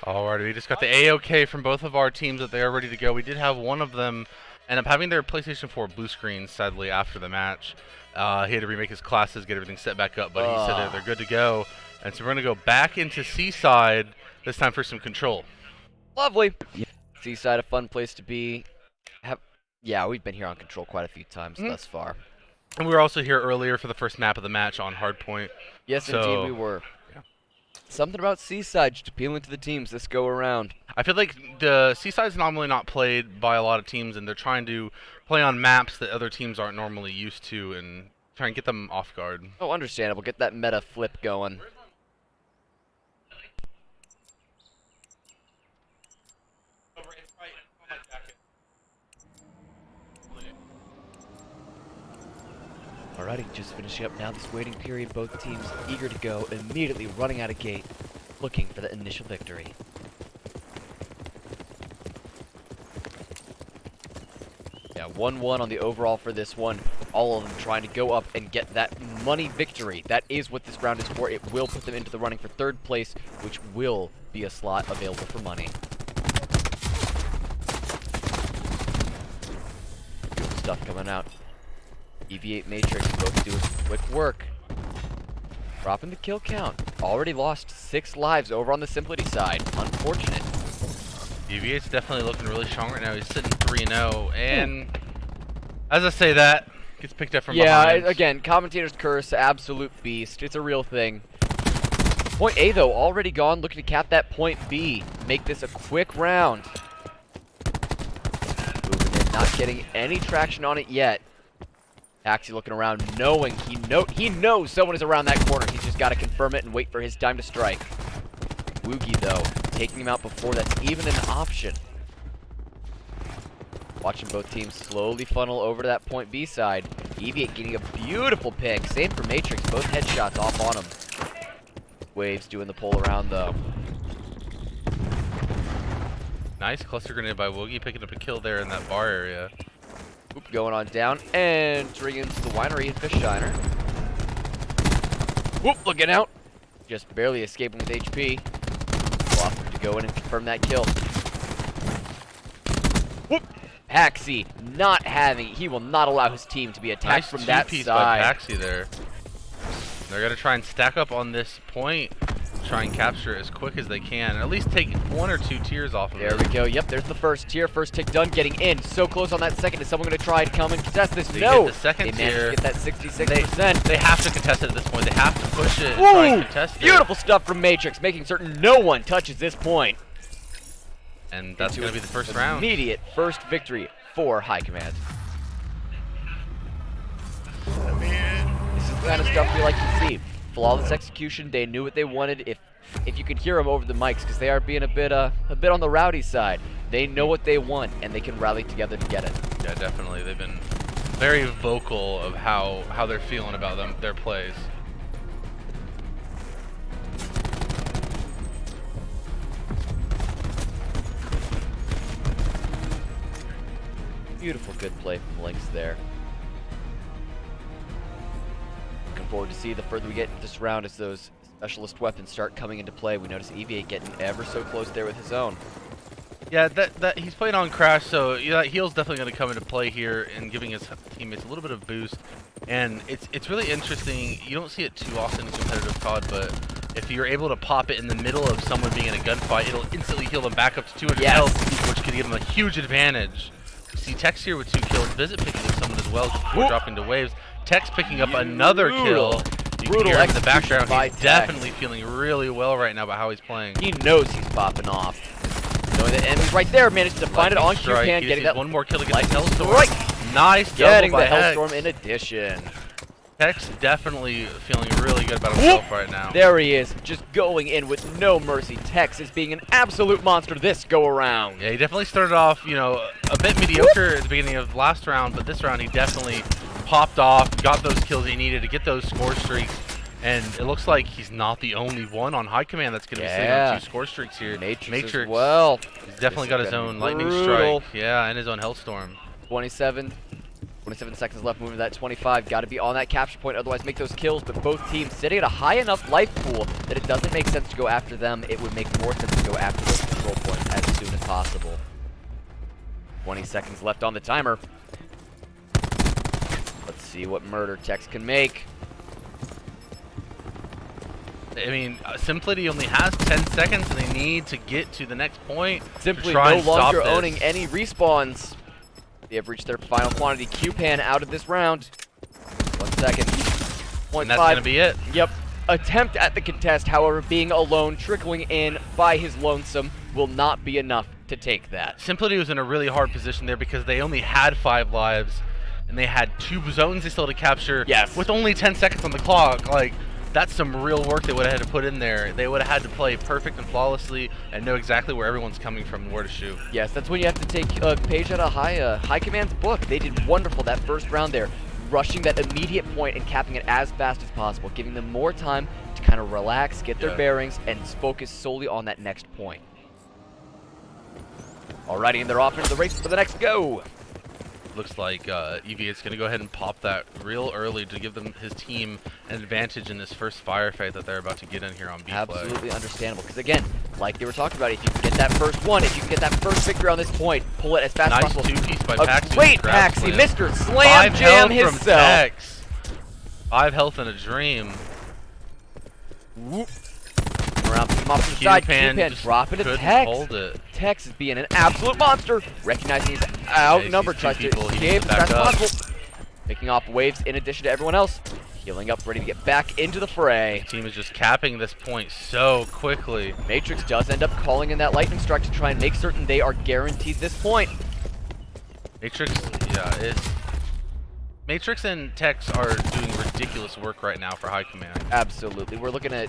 Alrighty, we just got the AOK from both of our teams that they are ready to go. We did have one of them end up having their PlayStation 4 blue screen, sadly, after the match. He had to remake his classes, get everything set back up, but he said they're good to go. And so we're going to go back into Seaside, this time for some control. Lovely. Seaside, a fun place to be. Yeah, we've been here on control quite a few times thus far. And we were also here earlier for the first map of the match on Hardpoint. Yes, indeed we were. Something about Seaside just appealing to the teams this go around. I feel like the Seaside's normally not played by a lot of teams, and they're trying to play on maps that other teams aren't normally used to and try and get them off guard. Oh, understandable. Get that meta flip going. Alrighty, just finishing up now this waiting period. Both teams eager to go, immediately running out of gate, looking for the initial victory. Yeah, 1-1 on the overall for this one. All of them trying to go up and get that money victory. That is what this round is for. It will put them into the running for third place, which will be a slot available for money. Good stuff coming out. EV8 Matrix both doing quick work. Dropping the kill count. Already lost 6 lives over on the Simplicity side. Unfortunate. EV8's definitely looking really strong right now. He's sitting 3-0, and as I say that, gets picked up from behind. Yeah, again, commentator's curse, absolute beast. It's a real thing. Point A, though, already gone. Looking to cap that point B. Make this a quick round. Moving in, not getting any traction on it yet. Axie looking around, knowing he knows someone is around that corner. He's just got to confirm it and wait for his time to strike. Woogie, though, taking him out before that's even an option. Watching both teams slowly funnel over to that point B side. EV8 getting a beautiful pick. Same for Matrix, both headshots off on him. Waves doing the pull around, though. Nice cluster grenade by Woogie, picking up a kill there in that bar area. Oop, going on down, entering into the winery and fish diner. Whoop, looking out. Just barely escaping with HP. Off to go in and confirm that kill. Whoop. Paxi not having, he will not allow his team to be attacked from that nice side. by Paxi there. They're going to try and stack up on this point. Try and capture it as quick as they can, and at least take 1 or 2 tiers off of it. There we go. Yep, there's the first tier. First tick done. Getting in. So close on that second. Is someone going to try and come and contest this? They no. get the second they managed tier. to get that 66%. They have to contest it at this point. They have to push it and try and contest it. Beautiful stuff from Matrix, making certain no one touches this point. And that's going to be the first round. Immediate first victory for High Command. This is the kind of stuff we like to see. Flawless execution. They knew what they wanted. If you could hear them over the mics, because they are being a bit on the rowdy side. They know what they want, and they can rally together to get it. Yeah, definitely. They've been very vocal of how they're feeling about their plays. Beautiful, good play from Lynx there. Looking forward to see the further we get into this round as those specialist weapons start coming into play. We notice EV8 getting ever so close there with his own. Yeah, that he's playing on Crash, so yeah, heal's definitely going to come into play here and giving his teammates a little bit of boost. And it's really interesting. You don't see it too often in competitive COD, but if you're able to pop it in the middle of someone being in a gunfight, it'll instantly heal them back up to 200 health, which could give them a huge advantage. You see Tex here with 2 kills, Visit picking up someone as well before dropping to waves. Tex picking up another kill. You can hear him in the background. He's definitely feeling really well right now about how he's playing. He knows he's popping off. Knowing that enemy's right there, managed to find it on Q-Can, getting that one more kill to get the Hellstorm. Nice double getting by the Hex. Hellstorm in addition. Tech's definitely feeling really good about himself right now. There he is, just going in with no mercy. Tex is being an absolute monster this go around. Yeah, he definitely started off, you know, a bit mediocre at the beginning of last round, but this round he definitely popped off, got those kills he needed to get those score streaks, and it looks like he's not the only one on high command that's going to be sitting on 2 score streaks here. Matrix as well. He's definitely got his own lightning brutal. strike, yeah, and his own hellstorm. 27 seconds left, moving to that 25. Got to be on that capture point, otherwise make those kills. But both teams sitting at a high enough life pool that it doesn't make sense to go after them. It would make more sense to go after those control points as soon as possible. 20 seconds left on the timer. Let's see what murder Tex can make. I mean, Simplicity only has 10 seconds, and they need to get to the next point. Simply to try no and stop longer this. owning any respawns. They have reached their final quantity. Q-Pan out of this round. 1 second. And that's going to be it. Yep. Attempt at the contest, however, being alone, trickling in by his lonesome, will not be enough to take that. Simplicity was in a really hard position there because they only had 5 lives, and they had 2 zones they still had to capture with only 10 seconds on the clock. Like, that's some real work they would have had to put in there. They would have had to play perfect and flawlessly and know exactly where everyone's coming from and where to shoot. Yes, that's when you have to take a page out of High Command's book. They did wonderful that first round there, rushing that immediate point and capping it as fast as possible, giving them more time to kind of relax, get their bearings, and focus solely on that next point. Alrighty, and they're off into the race for the next go. Looks like EV is going to go ahead and pop that real early to give them his team an advantage in this first firefight that they're about to get in here on B flag. Absolutely understandable, because again, like they were talking about, if you can get that first one, if you can get that first victory on this point, pull it as fast as possible. Nice 2-piece by A Paxi. great Paxi, Mr. Slam 5 Jam health from himself. Tex. 5 health in a dream. Whoop. Around, pick him off to the side. Q-Pan drop into Tex. Hold it. Tex is being an absolute monster. Recognizing he's outnumbered, tries to escape as fast as possible. Picking off waves in addition to everyone else. Healing up, ready to get back into the fray. The team is just capping this point so quickly. Matrix does end up calling in that lightning strike to try and make certain they are guaranteed this point. Matrix, Matrix and Tex are doing ridiculous work right now for high command. Absolutely. We're looking at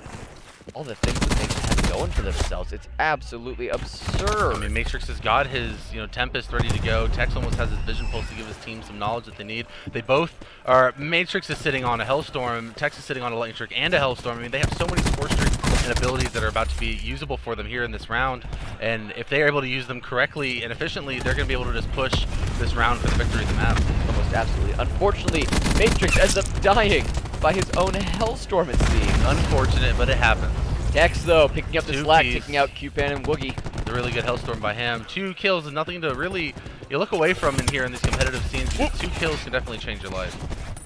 all the things that they have going for themselves. It's absolutely absurd. I mean, Matrix has got his, Tempest ready to go. Tex almost has his Vision Pulse to give his team some knowledge that they need. They both are. Matrix is sitting on a Hellstorm. Tex is sitting on a Lightning Strike and a Hellstorm. I mean, they have so many score streaks and abilities that are about to be usable for them here in this round. And if they are able to use them correctly and efficiently, they're going to be able to just push this round for the victory of the map. Almost absolutely. Unfortunately, Matrix ends up dying by his own Hellstorm, it seems. Unfortunate, but it happens. Tex, though, picking up the slack, 2-piece. taking out Q-Pan and Woogie. A really good Hellstorm by him. 2 kills is nothing to really look away from in here in these competitive scenes. 2 kills can definitely change your life.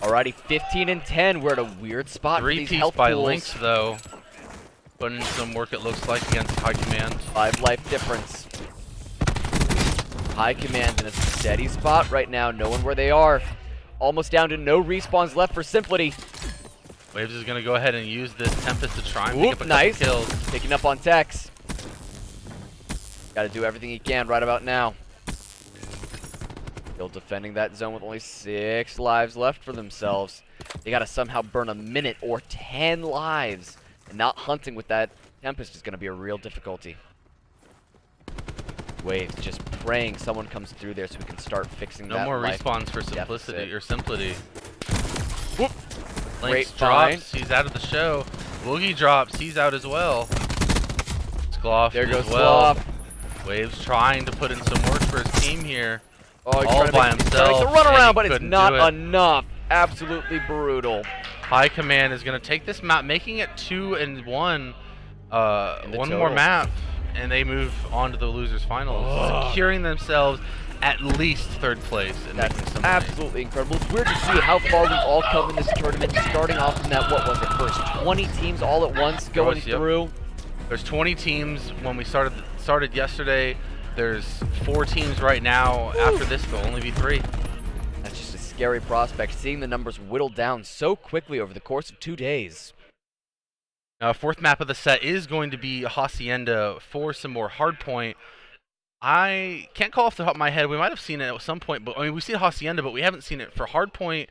Alrighty, 15 and 10. We're at a weird spot for these 3-piece health by pools. Lynx, though. Putting in some work, it looks like, against High Command. 5 life difference. High Command in a steady spot right now, knowing where they are. Almost down to no respawns left for Simplicity. Waves is going to go ahead and use this Tempest to try and pick up a nice. couple kills. Picking up on Tex. Got to do everything he can right about now. Still defending that zone with only 6 lives left for themselves. They got to somehow burn a minute or 10 lives. And not hunting with that Tempest is going to be a real difficulty. Waves just praying someone comes through there so we can start fixing that. No more life respawns for Simplicity or Simplicity. Whoop. Lynx Great drops, he's out of the show. Woogie drops, he's out as well. Skloff There goes as well. Skloff. Waves trying to put in some work for his team here. Oh, he's all trying to by make, he's himself. trying to make the run and around, he but it's couldn't not do it. enough. Absolutely brutal. High Command is going to take this map, making it 2 and 1. One more total. map, and they move on to the losers finals, securing themselves at least 3rd place and That's making some money. absolutely incredible. It's weird to see how far we've all come in this tournament, starting off from that, what was it, first 20 teams all at once going through. There's 20 teams when we started yesterday. There's 4 teams right now. After this, there'll only be 3. That's just a scary prospect, seeing the numbers whittle down so quickly over the course of 2 days. Now, 4th map of the set is going to be Hacienda for some more hardpoint. I can't call off the top of my head. We might have seen it at some point, but I mean, we've seen Hacienda, but we haven't seen it for hardpoint.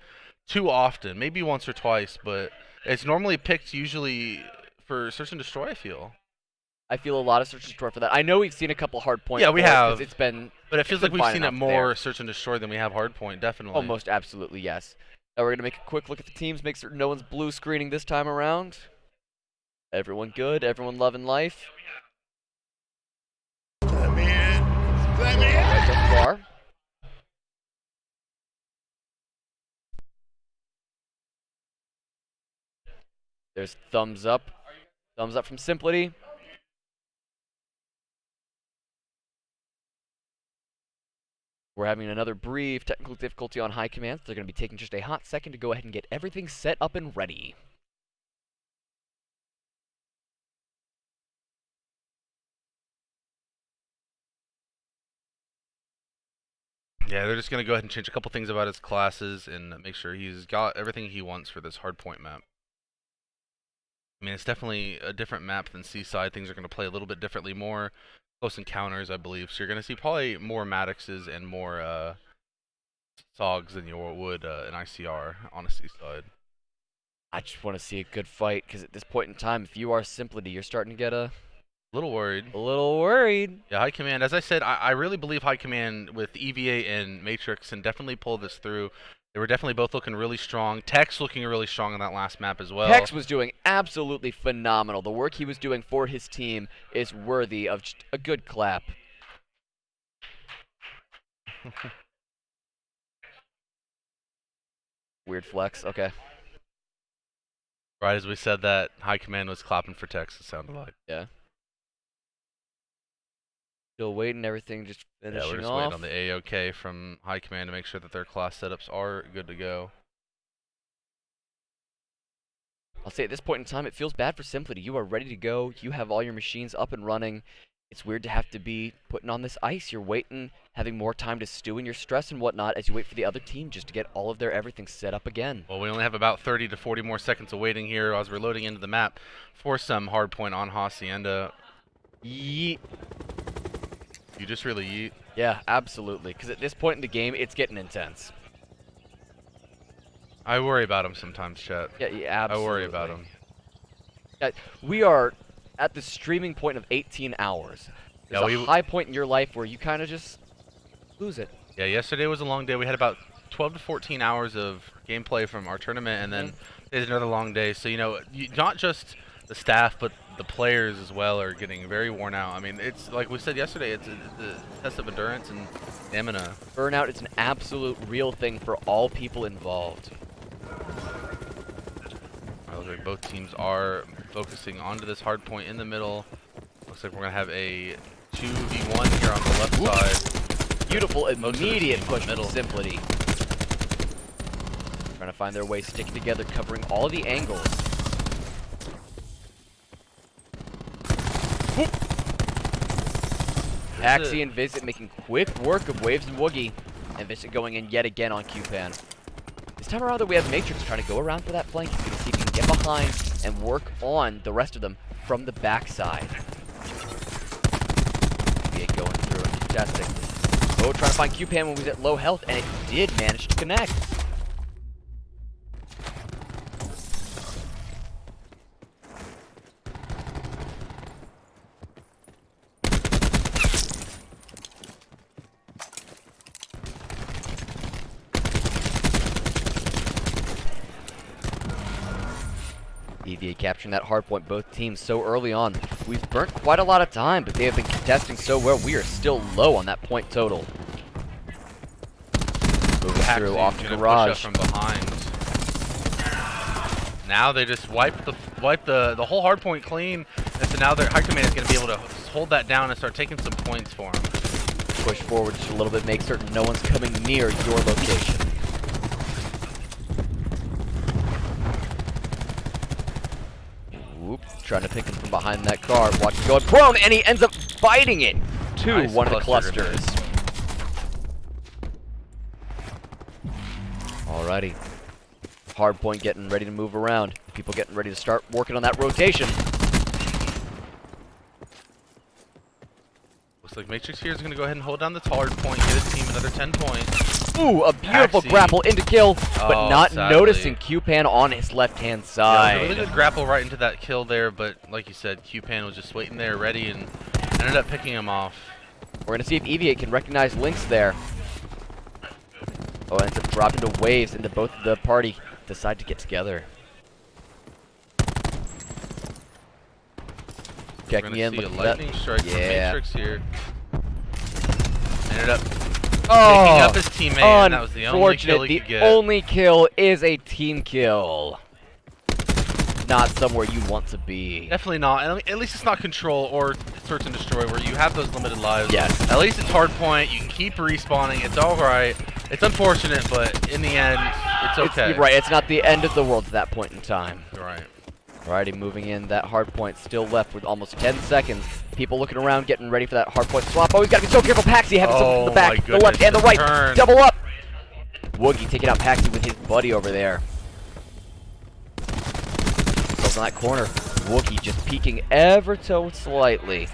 too often. Maybe once or twice, but it's normally picked usually for search and destroy, I feel. I feel a lot of search and destroy for that. I know we've seen a couple hard points. Yeah, we have. It's been, but it feels like we've seen it more there. search and destroy than we have hard point, definitely. Oh, most absolutely, yes. Now we're going to make a quick look at the teams, make certain no one's blue screening this time around. Everyone good, everyone loving life. Let me in. Let me in. Right so far. There's thumbs up. Thumbs up from Simplity. We're having another brief technical difficulty on high command. They're going to be taking just a hot second to go ahead and get everything set up and ready. Yeah, they're just going to go ahead and change a couple things about his classes and make sure he's got everything he wants for this hardpoint map. I mean, it's definitely a different map than Seaside. Things are going to play a little bit differently, more close encounters, I believe. So you're going to see probably more Maddoxes and more SOGs than you would in ICR on a Seaside. I just want to see a good fight, because at this point in time, if you are Simplity, you're starting to get a little worried. A little worried. Yeah, High Command. As I said, I really believe High Command with EVA and Matrix can definitely pull this through. They were definitely both looking really strong. Tex looking really strong on that last map as well. Tex was doing absolutely phenomenal. The work he was doing for his team is worthy of just a good clap. Weird flex. Okay. Right as we said that, High Command was clapping for Tex, it sounded like. Yeah. Still waiting, everything just finishing off. Yeah, we're just waiting on the AOK from High Command to make sure that their class setups are good to go. I'll say at this point in time, it feels bad for Simplity. You are ready to go. You have all your machines up and running. It's weird to have to be putting on this ice. You're waiting, having more time to stew in your stress and whatnot as you wait for the other team just to get all of their everything set up again. Well, we only have about 30 to 40 more seconds of waiting here as we're loading into the map for some hard point on Hacienda. Yeet. You just really yeet? Yeah, absolutely. Because at this point in the game, it's getting intense. I worry about him sometimes, chat. Yeah, absolutely. I worry about him. We are at the streaming point of 18 hours. There's a high point in your life where you kind of just lose it. Yeah, yesterday was a long day. We had about 12 to 14 hours of gameplay from our tournament, and then there's another long day. So, you know, not just the staff, but the players as well are getting very worn out. I mean, it's like we said yesterday, it's a test of endurance and stamina. Burnout is an absolute real thing for all people involved. Looks like both teams are focusing onto this hard point in the middle. Looks like we're going to have a 2v1 here on the left side. Beautiful immediate push from Simplity. Trying to find their way, sticking together, covering all the angles. Axie and Visit making quick work of Waves and Woogie. And Visit going in yet again on Q-Pan. This time around, though, we have Matrix trying to go around for that flank. He's going to see if he can get behind and work on the rest of them from the backside. Going through and contesting. Oh, trying to find Q-Pan when he was at low health, and it did manage to connect. EVA capturing that hard point, both teams so early on. We've burnt quite a lot of time, but they have been contesting so well. We are still low on that point total. Moving through off to garage. From behind. Now they just wipe the whole hard point clean, and so now their High Command is going to be able to hold that down and start taking some points for them. Push forward just a little bit, make certain no one's coming near your location. Trying to pick him from behind that car. Watch him going prone, and he ends up fighting it to one of the clusters. Alrighty. Hardpoint getting ready to move around. People getting ready to start working on that rotation. Looks like Matrix here is going to go ahead and hold down the hard point, get his team another 10 points. Ooh, a beautiful Paxi. grapple into kill, but Oh, not sadly. noticing Q-Pan on his left-hand Yeah, side. it was a really good grapple right into that kill there, but like you said, Q-Pan was just waiting there ready and ended up picking him off. We're going to see if EVA can recognize Lynx there. Oh, ends up dropping to waves, and both of the party decide to get together. We're Checking gonna in, see a looking lightning strike from Yeah. Matrix here. Ended up Oh, picking up his teammate, and that was the only kill he could the get. only kill is a team kill. Not somewhere you want to be. Definitely not. And at least it's not Control or Search and Destroy where you have those limited lives. Yes. At least it's Hardpoint. You can keep respawning. It's all right. It's unfortunate, but in the end, it's okay. You're right, it's not the end of the world at that point in time. Right. Alrighty, moving in. That hard point still left with almost 10 seconds. People looking around, getting ready for that hard point swap. Oh, he's got to be so careful. Paxi having something in the back, the left, and the right. Turn. Double up. Woogie taking out Paxi with his buddy over there. Goes on that corner. Woogie just peeking ever so slightly.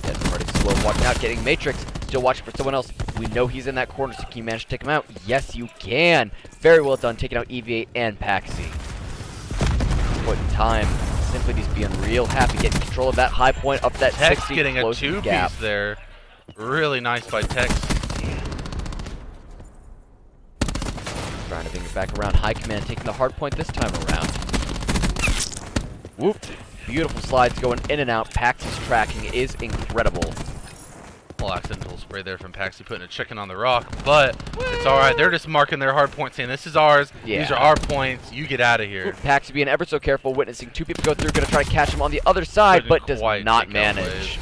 Getting ready to slow, watching out, getting Matrix. Still watching for someone else. We know he's in that corner, so can you manage to take him out? Yes, you can. Very well done, taking out EVA and Paxi. What time? Simply just being real happy, getting control of that high point up that Tex 60, getting a closing the gap. two-piece there. Really nice by Tex. Trying to bring it back around. High Command taking the hard point this time around. Whoop. Beautiful slides going in and out. Paxi's tracking is incredible. Little accidental spray there from Paxi putting a chicken on the rock, but it's alright. They're just marking their hard point, saying this is ours, these are our points, you get out of here. Paxi being ever so careful, witnessing two people go through, going to try to catch him on the other side, but does not manage.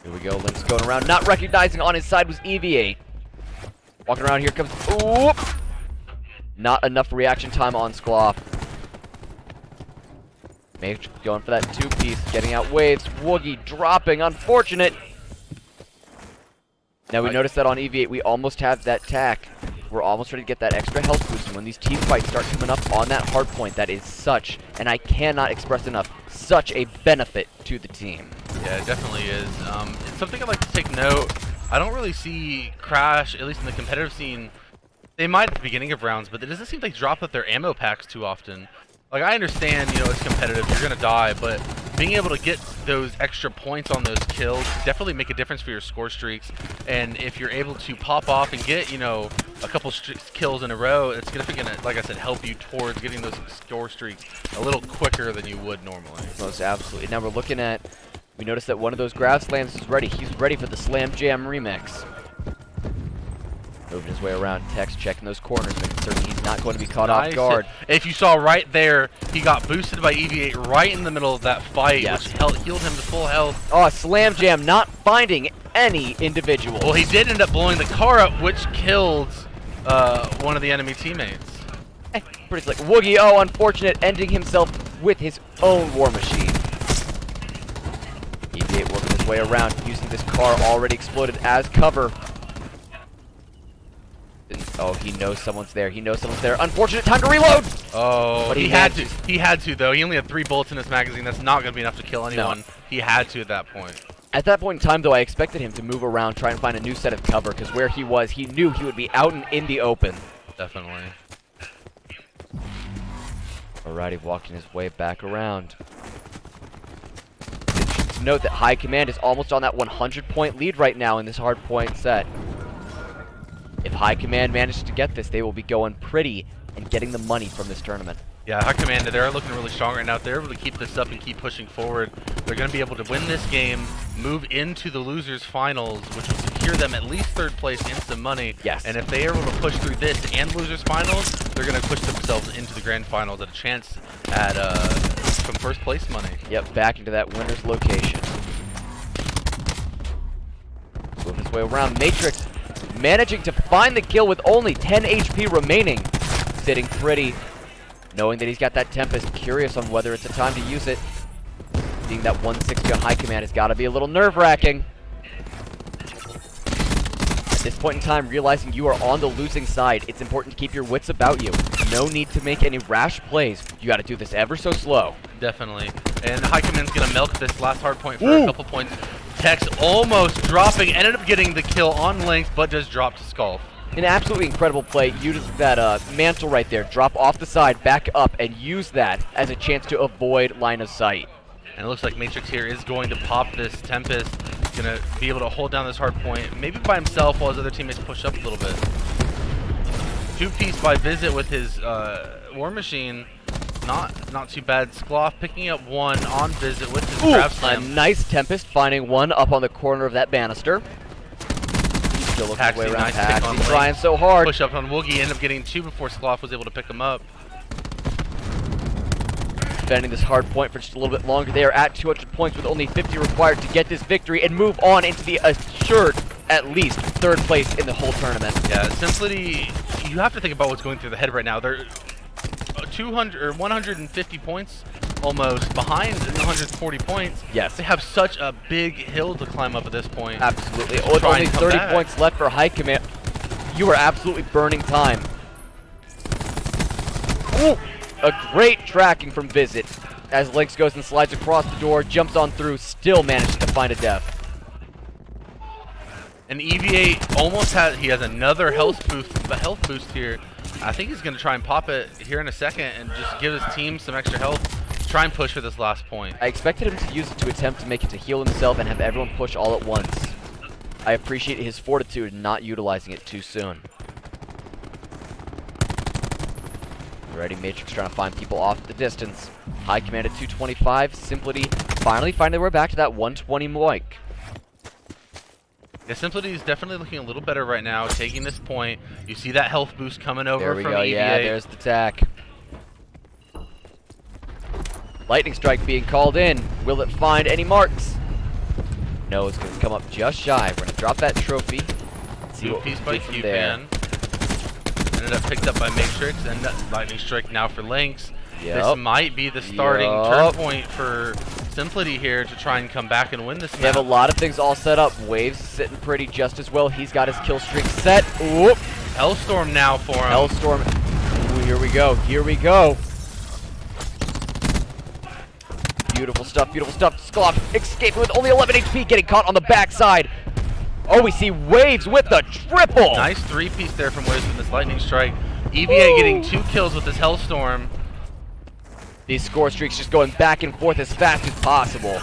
Here we go, Lynx going around, not recognizing on his side was EVA. Walking around, here comes, oop! Not enough reaction time on Skloff. Matrix going for that two-piece, getting out waves. Woogie dropping, unfortunate. Now we notice that on EV8 we almost have that tack. We're almost ready to get that extra health boost, and when these team fights start coming up on that hard point, that is such, and I cannot express enough, such a benefit to the team. Yeah, it definitely is. It's something I'd like to take note. I don't really see Crash, at least in the competitive scene. They might at the beginning of rounds, but it doesn't seem like they drop up their ammo packs too often. Like, I understand, you know, it's competitive, you're gonna die, but being able to get those extra points on those kills definitely make a difference for your score streaks. And if you're able to pop off and get, you know, a couple kills in a row, it's gonna, like I said, help you towards getting those score streaks a little quicker than you would normally. Most absolutely. Now we're looking at, we noticed that one of those grab slams is ready. He's ready for the Slam Jam remix. Moving his way around, Tex checking those corners, making certain he's not going to be caught off guard. If you saw right there, he got boosted by EV8 right in the middle of that fight, which healed him to full health. Oh, Slam Jam not finding any individual. Well, he did end up blowing the car up, which killed one of the enemy teammates. Pretty slick. Woogie, oh, unfortunate, ending himself with his own war machine. EV8 working his way around, using this car already exploded as cover. Oh, he knows someone's there. He knows someone's there. Unfortunate time to reload! Oh, but he had to. He had to, though. He only had 3 bullets in his magazine. That's not going to be enough to kill anyone. No. He had to at that point. At that point in time, though, I expected him to move around, try and find a new set of cover, because where he was, he knew he would be out and in the open. Definitely. Alrighty, walking his way back around. Note that High Command is almost on that 100-point lead right now in this hard point set. If High Command manages to get this, they will be going pretty and getting the money from this tournament. Yeah, High Command, they're looking really strong right now. If they're able to keep this up and keep pushing forward, they're going to be able to win this game, move into the losers finals, which will secure them at least 3rd place and some money. Yes. And if they are able to push through this and losers finals, they're going to push themselves into the grand finals at a chance at some 1st place money. Yep, back into that winner's location. Moving his way around. Matrix managing to find the kill with only 10 HP remaining. Sitting pretty, knowing that he's got that Tempest. Curious on whether it's a time to use it. Seeing that 160 on High Command has got to be a little nerve-wracking. this point in time, realizing you are on the losing side, it's important to keep your wits about you. No need to make any rash plays. You got to do this ever so slow. Definitely. And High Command's going to milk this last hard point for a couple points. Tex almost dropping, ended up getting the kill on Lynx, but does drop to Skull. An absolutely incredible play. Use that mantle right there. Drop off the side, back up, and use that as a chance to avoid line of sight. And it looks like Matrix here is going to pop this Tempest. Going to be able to hold down this hard point, maybe by himself while his other teammates push up a little bit. 2-piece by Visit with his War Machine. Not too bad. Skloff picking up one on Visit with his grab slam. A nice Tempest finding one up on the corner of that banister. Still looking Taxi, way around nice pick Taxi, on trying Lynx. so hard. Push up on Woogie, ended up getting 2 before Skloff was able to pick him up. Defending this hard point for just a little bit longer. They are at 200 points with only 50 required to get this victory and move on into the assured, at least, 3rd place in the whole tournament. Yeah, Simplicity, you have to think about what's going through the head right now. They're 200 or 150 points almost behind 140 points. Yes. They have such a big hill to climb up at this point. Absolutely. With only 30 points left for High Command, you are absolutely burning time. Ooh. A great tracking from Visit as Lynx goes and slides across the door, jumps on through, still manages to find a death. And EVA almost has another health boost here. I think he's going to try and pop it here in a second and just give his team some extra health. Try and push for this last point. I expected him to use it to attempt to make it to heal himself and have everyone push all at once. I appreciate his fortitude in not utilizing it too soon. Ready, Matrix trying to find people off at the distance. High Command at 225. Simplicity finally finding their way back to that 120 mic. Yeah, Simplicity is definitely looking a little better right now, taking this point. You see that health boost coming over There we from go, EVA. yeah, there's the attack. Lightning Strike being called in. Will it find any marks? No, it's going to come up just shy. We're going to drop that trophy. See what we Piece can by do from there. Q-Pan. Ended up picked up by Matrix, and Lightning Strike now for Lynx. Yep. This might be the starting turn point for Simplicity here to try and come back and win this We have map. a lot of things all set up. Waves sitting pretty just as well. He's got his kill streak set. Whoop. Hellstorm now for him. Hellstorm. Ooh, here we go. Here we go. Beautiful stuff. Beautiful stuff. Skloff escaping with only 11 HP, getting caught on the backside. Oh, we see Waves with the triple. Nice 3-piece there from Waves with this Lightning Strike. EVA getting 2 kills with this Hellstorm. These score streaks just going back and forth as fast as possible.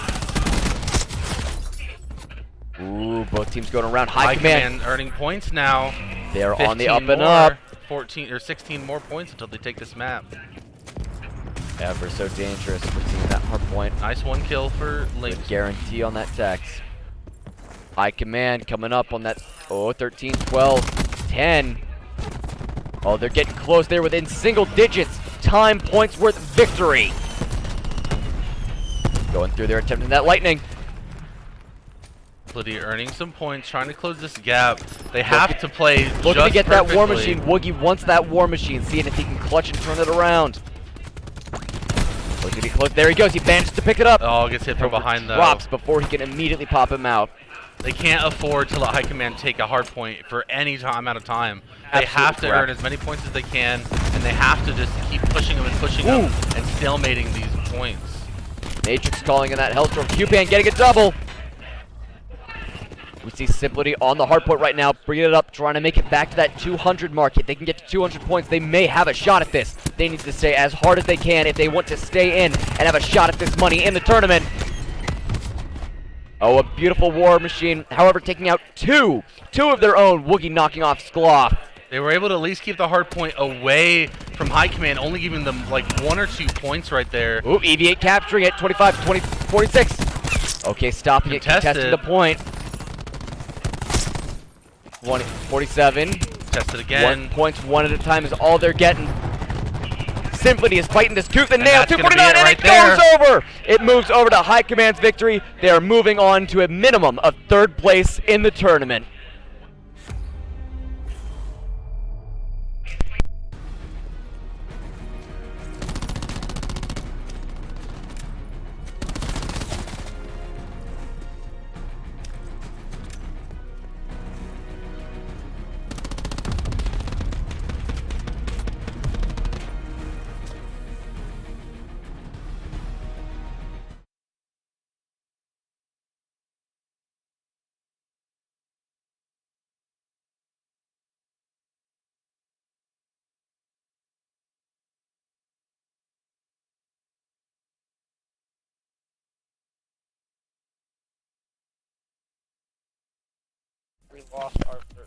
Ooh, both teams going around. High Command earning points now. They're on the 15 up and more, up. 14 or 16 more points until they take this map. Ever so dangerous. We're seeing that hard point. Nice 1 kill for Lynx. Good guarantee on that Tex. High Command coming up on that. Oh, 13, 12, 10. Oh, they're getting close. They're within single digits. Time points worth victory. Going through there, attempting that lightning. Lydia earning some points, trying to close this gap. They have to play Looking just to get that War perfectly. Machine. Woogie wants that War Machine, seeing if he can clutch and turn it around. Looking to be close. There he goes. He manages to pick it up. Oh, gets hit from behind though. Drops before he can immediately pop him out. They can't afford to let High Command take a hard point for any amount of time. They have to earn as many points as they can, and they have to just keep pushing them and pushing them and stalemating these points. Matrix calling in that Hellstorm. Q-Pan getting a double. We see Simplicity on the hard point right now, bringing it up, trying to make it back to that 200 mark. If they can get to 200 points, they may have a shot at this. They need to stay as hard as they can if they want to stay in and have a shot at this money in the tournament. Oh, a beautiful War Machine. However, taking out two of their own. Woogie knocking off Skloff. They were able to at least keep the hard point away from High Command, only giving them like 1 or 2 points right there. Ooh, EV8 capturing it, 25, 20, 46. Okay, stopping it, contesting the point. 20, 47. Tested again. 1 points, 1 at a time is all they're getting. Simplicity is fighting this tooth and nail. 249, and it goes over. It moves over to High Command's victory. They are moving on to a minimum of 3rd place in the tournament. We lost Arthur.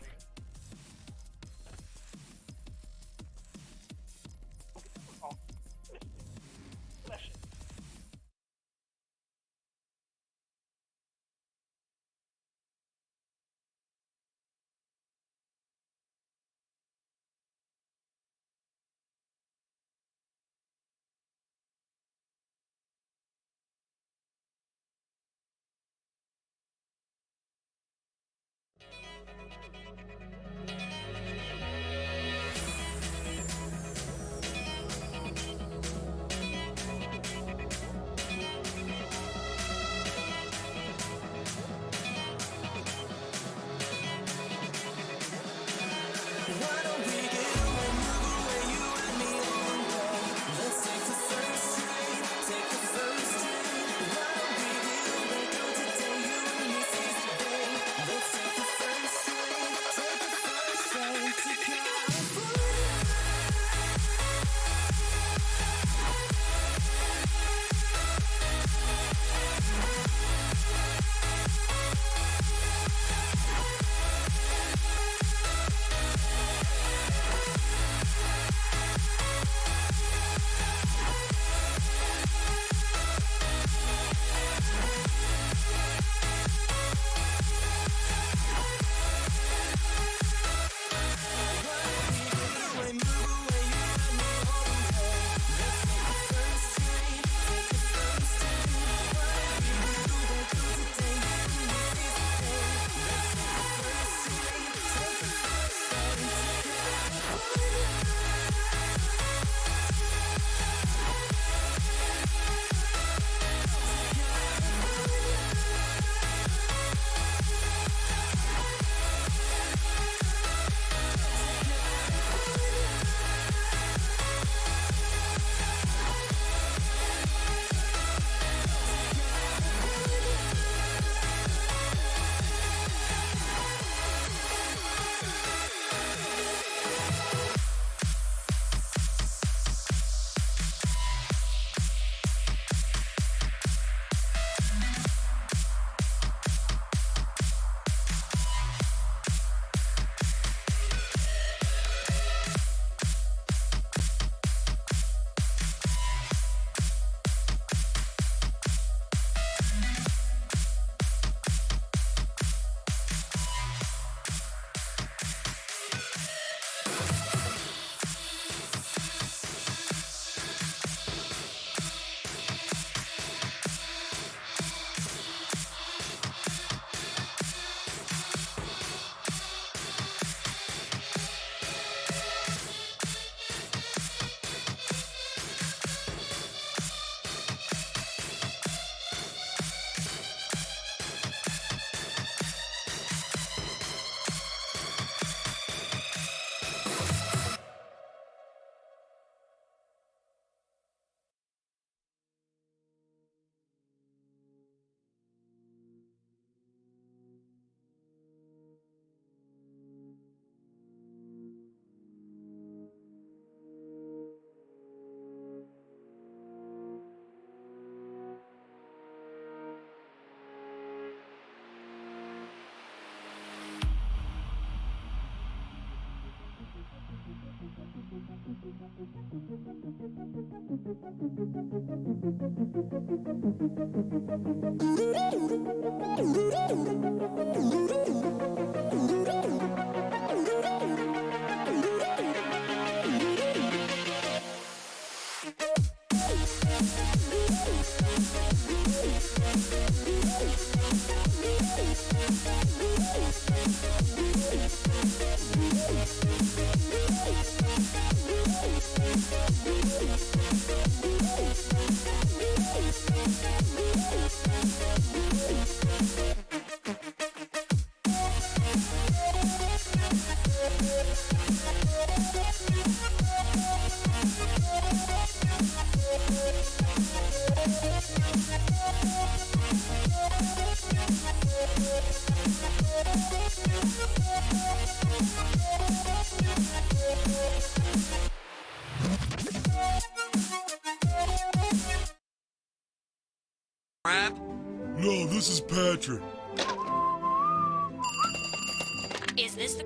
No, this is Patrick.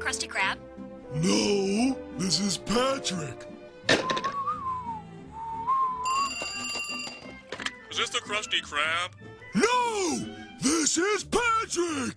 Krusty Krab? No, this is Patrick. Is this the Krusty Krab? No, this is Patrick.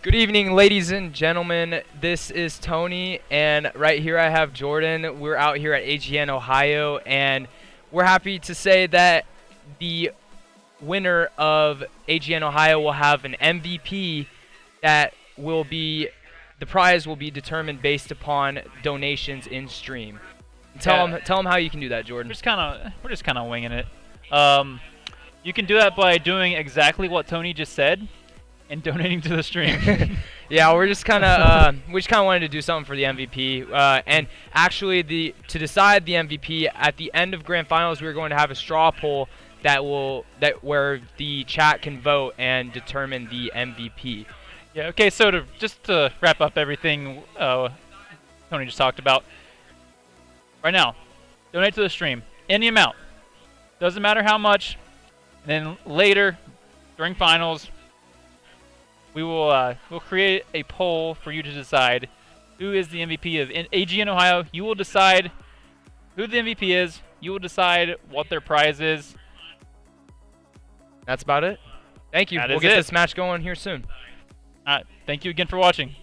Good evening, ladies and gentlemen. This is Tony, and right here I have Jordan. We're out here at AGN Ohio, and we're happy to say that the winner of AGN Ohio will have an MVP that will be, the prize will be determined based upon donations in stream. Tell them how you can do that, Jordan. We're just kind of winging it. You can do that by doing exactly what Tony just said and donating to the stream. Yeah, we just kind of wanted to do something for the MVP, and actually to decide the MVP at the end of grand finals, we're going to have a straw poll where the chat can vote and determine the MVP. Yeah. Okay. So just to wrap up everything Tony just talked about, right now, donate to the stream any amount. Doesn't matter how much. And then later, during finals, we'll create a poll for you to decide who is the MVP of AGN Ohio. You will decide who the MVP is. You will decide what their prize is. That's about it. Thank you. We'll get this match going here soon. Thank you again for watching.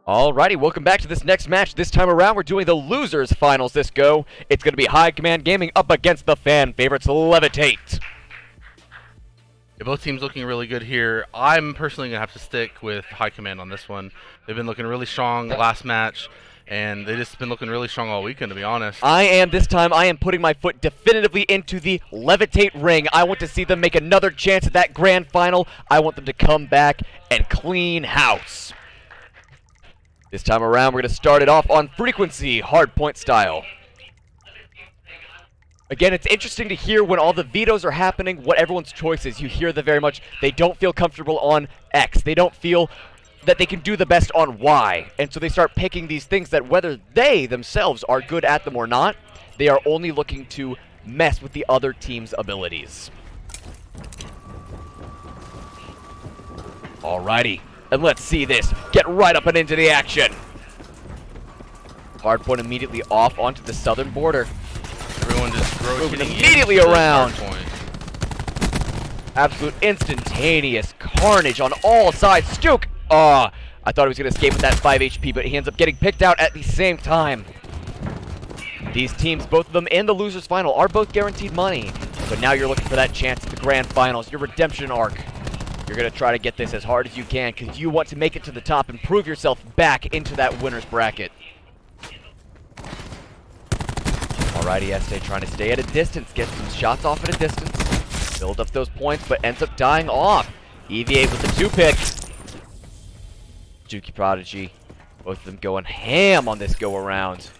Alrighty, welcome back to this next match. This time around, we're doing the losers finals this go. It's going to be High Command Gaming up against the fan favorites Levitate. Yeah, both teams looking really good here. I'm personally going to have to stick with High Command on this one. They've been looking really strong last match, and they've just been looking really strong all weekend, to be honest. This time, I am putting my foot definitively into the Levitate ring. I want to see them make another chance at that grand final. I want them to come back and clean house. This time around, we're going to start it off on frequency, hardpoint style. Again, it's interesting to hear when all the vetoes are happening, what everyone's choice is. You hear the very much, they don't feel comfortable on X. They don't feel that they can do the best on Y. And so they start picking these things that whether they themselves are good at them or not, they are only looking to mess with the other team's abilities. Alrighty. And let's see this. Get right up and into the action. Hardpoint immediately off onto the southern border. Everyone just moving immediately around. Absolute instantaneous carnage on all sides. Stuke! I thought he was going to escape with that 5 HP, but he ends up getting picked out at the same time. These teams, both of them in the losers final, are both guaranteed money. But now you're looking for that chance at the grand finals, your redemption arc. You're going to try to get this as hard as you can because you want to make it to the top and prove yourself back into that winner's bracket. Alrighty, Este trying to stay at a distance, get some shots off at a distance, build up those points, but ends up dying off. EVA with the 2-pick. Juki Prodigy, both of them going ham on this go-around.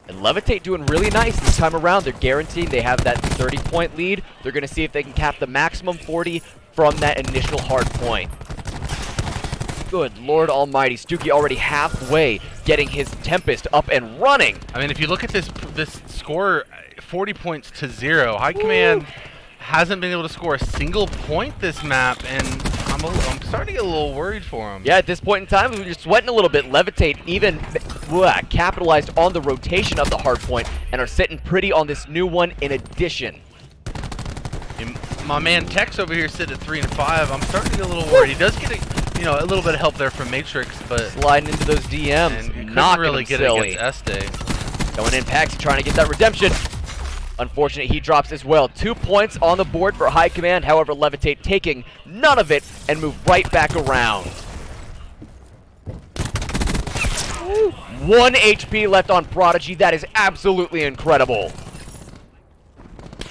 And Levitate doing really nice this time around. They're guaranteed they have that 30-point lead. They're going to see if they can cap the maximum 40 from that initial hard point. Good Lord Almighty, Stuki already halfway getting his Tempest up and running. I mean, if you look at this score, 40 points to 0. High Command hasn't been able to score a single point this map, and I'm starting to get a little worried for him. Yeah, at this point in time, you're sweating a little bit. Levitate even capitalized on the rotation of the hard point and are sitting pretty on this new one in addition. My man Tex over here sitting at 3 and 5. I'm starting to get a little worried. He does get a little bit of help there from Matrix, but sliding into those DMs, and not really get it against Este. Going in, Paxi trying to get that redemption. Unfortunate, he drops as well. 2 points on the board for High Command. However, Levitate taking none of it and move right back around. 1 HP left on Prodigy. That is absolutely incredible.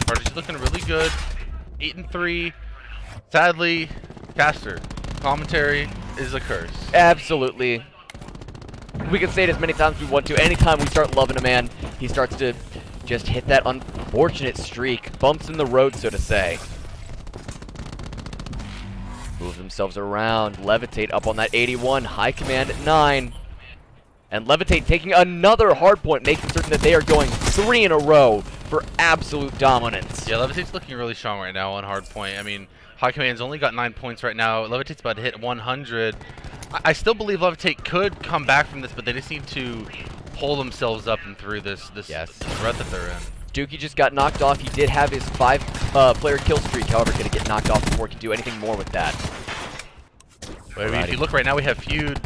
Prodigy's looking really good. 8 and 3. Sadly, Caster, commentary is a curse. Absolutely. We can say it as many times as we want to. Anytime we start loving a man, he starts to just hit that unfortunate streak. Bumps in the road, so to say. Move themselves around. Levitate up on that 81. High Command at 9. And Levitate taking another hard point, making certain that they are going 3 in a row for absolute dominance. Yeah, Levitate's looking really strong right now on hard point. I mean, High Command's only got 9 points right now. Levitate's about to hit 100. I still believe Levitate could come back from this, but they just need to pull themselves up and through this rut that they're in. Dookie just got knocked off. He did have his 5-player kill streak, however, going to get knocked off before he can do anything more with that. But if you look right now, we have Feud.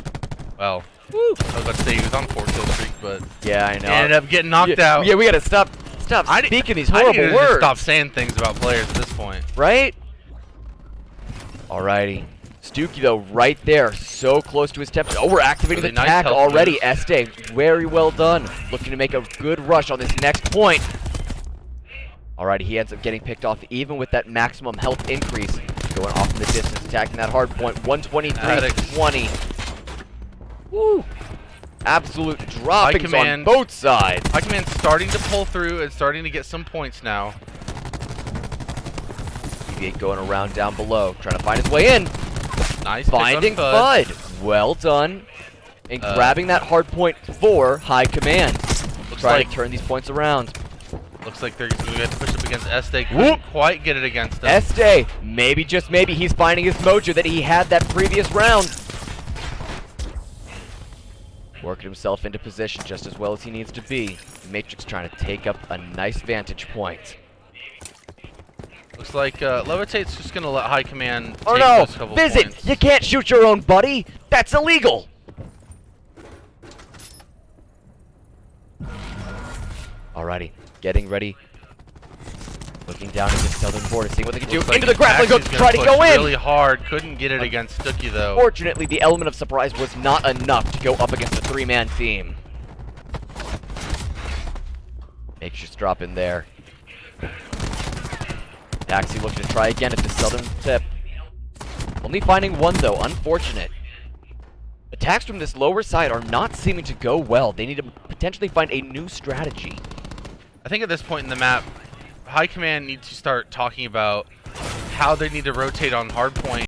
Well, I was about to say he was on 4 kill streak, but yeah, I know. Ended up getting knocked out. Yeah, we got to stop speaking these horrible words. Stop saying things about players at this point. Right? Alrighty. Stuki, though, right there. So close to his temp. Oh, we're activating the attack already. Este, very well done. Looking to make a good rush on this next point. Alrighty, he ends up getting picked off even with that maximum health increase. Going off in the distance, attacking that hard point. 123-20. Woo! Absolute droppings on both sides. High Command's starting to pull through and starting to get some points now. EVA going around down below, trying to find his way in. Nice. Finding FUD. Well done. And grabbing that hard point for High Command. Trying to turn these points around. Looks like they're going to have to push up against Este. Couldn't quite get it against them. Este, maybe, just maybe, he's finding his mojo that he had that previous round. Working himself into position just as well as he needs to be. Matrix trying to take up a nice vantage point. Looks like Levitate's just going to let High Command take those couple Visit! Points. You can't shoot your own buddy! That's illegal! Alrighty, getting ready. Looking down at the southern border, seeing what they can do. Looks like Into the grappling hook, Taxi's try to gonna go push in! really hard. Couldn't get it against Stuckey, though. Fortunately, the element of surprise was not enough to go up against a 3-man team. Makeshift drop in there. Taxi looking to try again at the southern tip. Only finding one, though. Unfortunate. Attacks from this lower side are not seeming to go well. They need to potentially find a new strategy. I think at this point in the map, High Command needs to start talking about how they need to rotate on hardpoint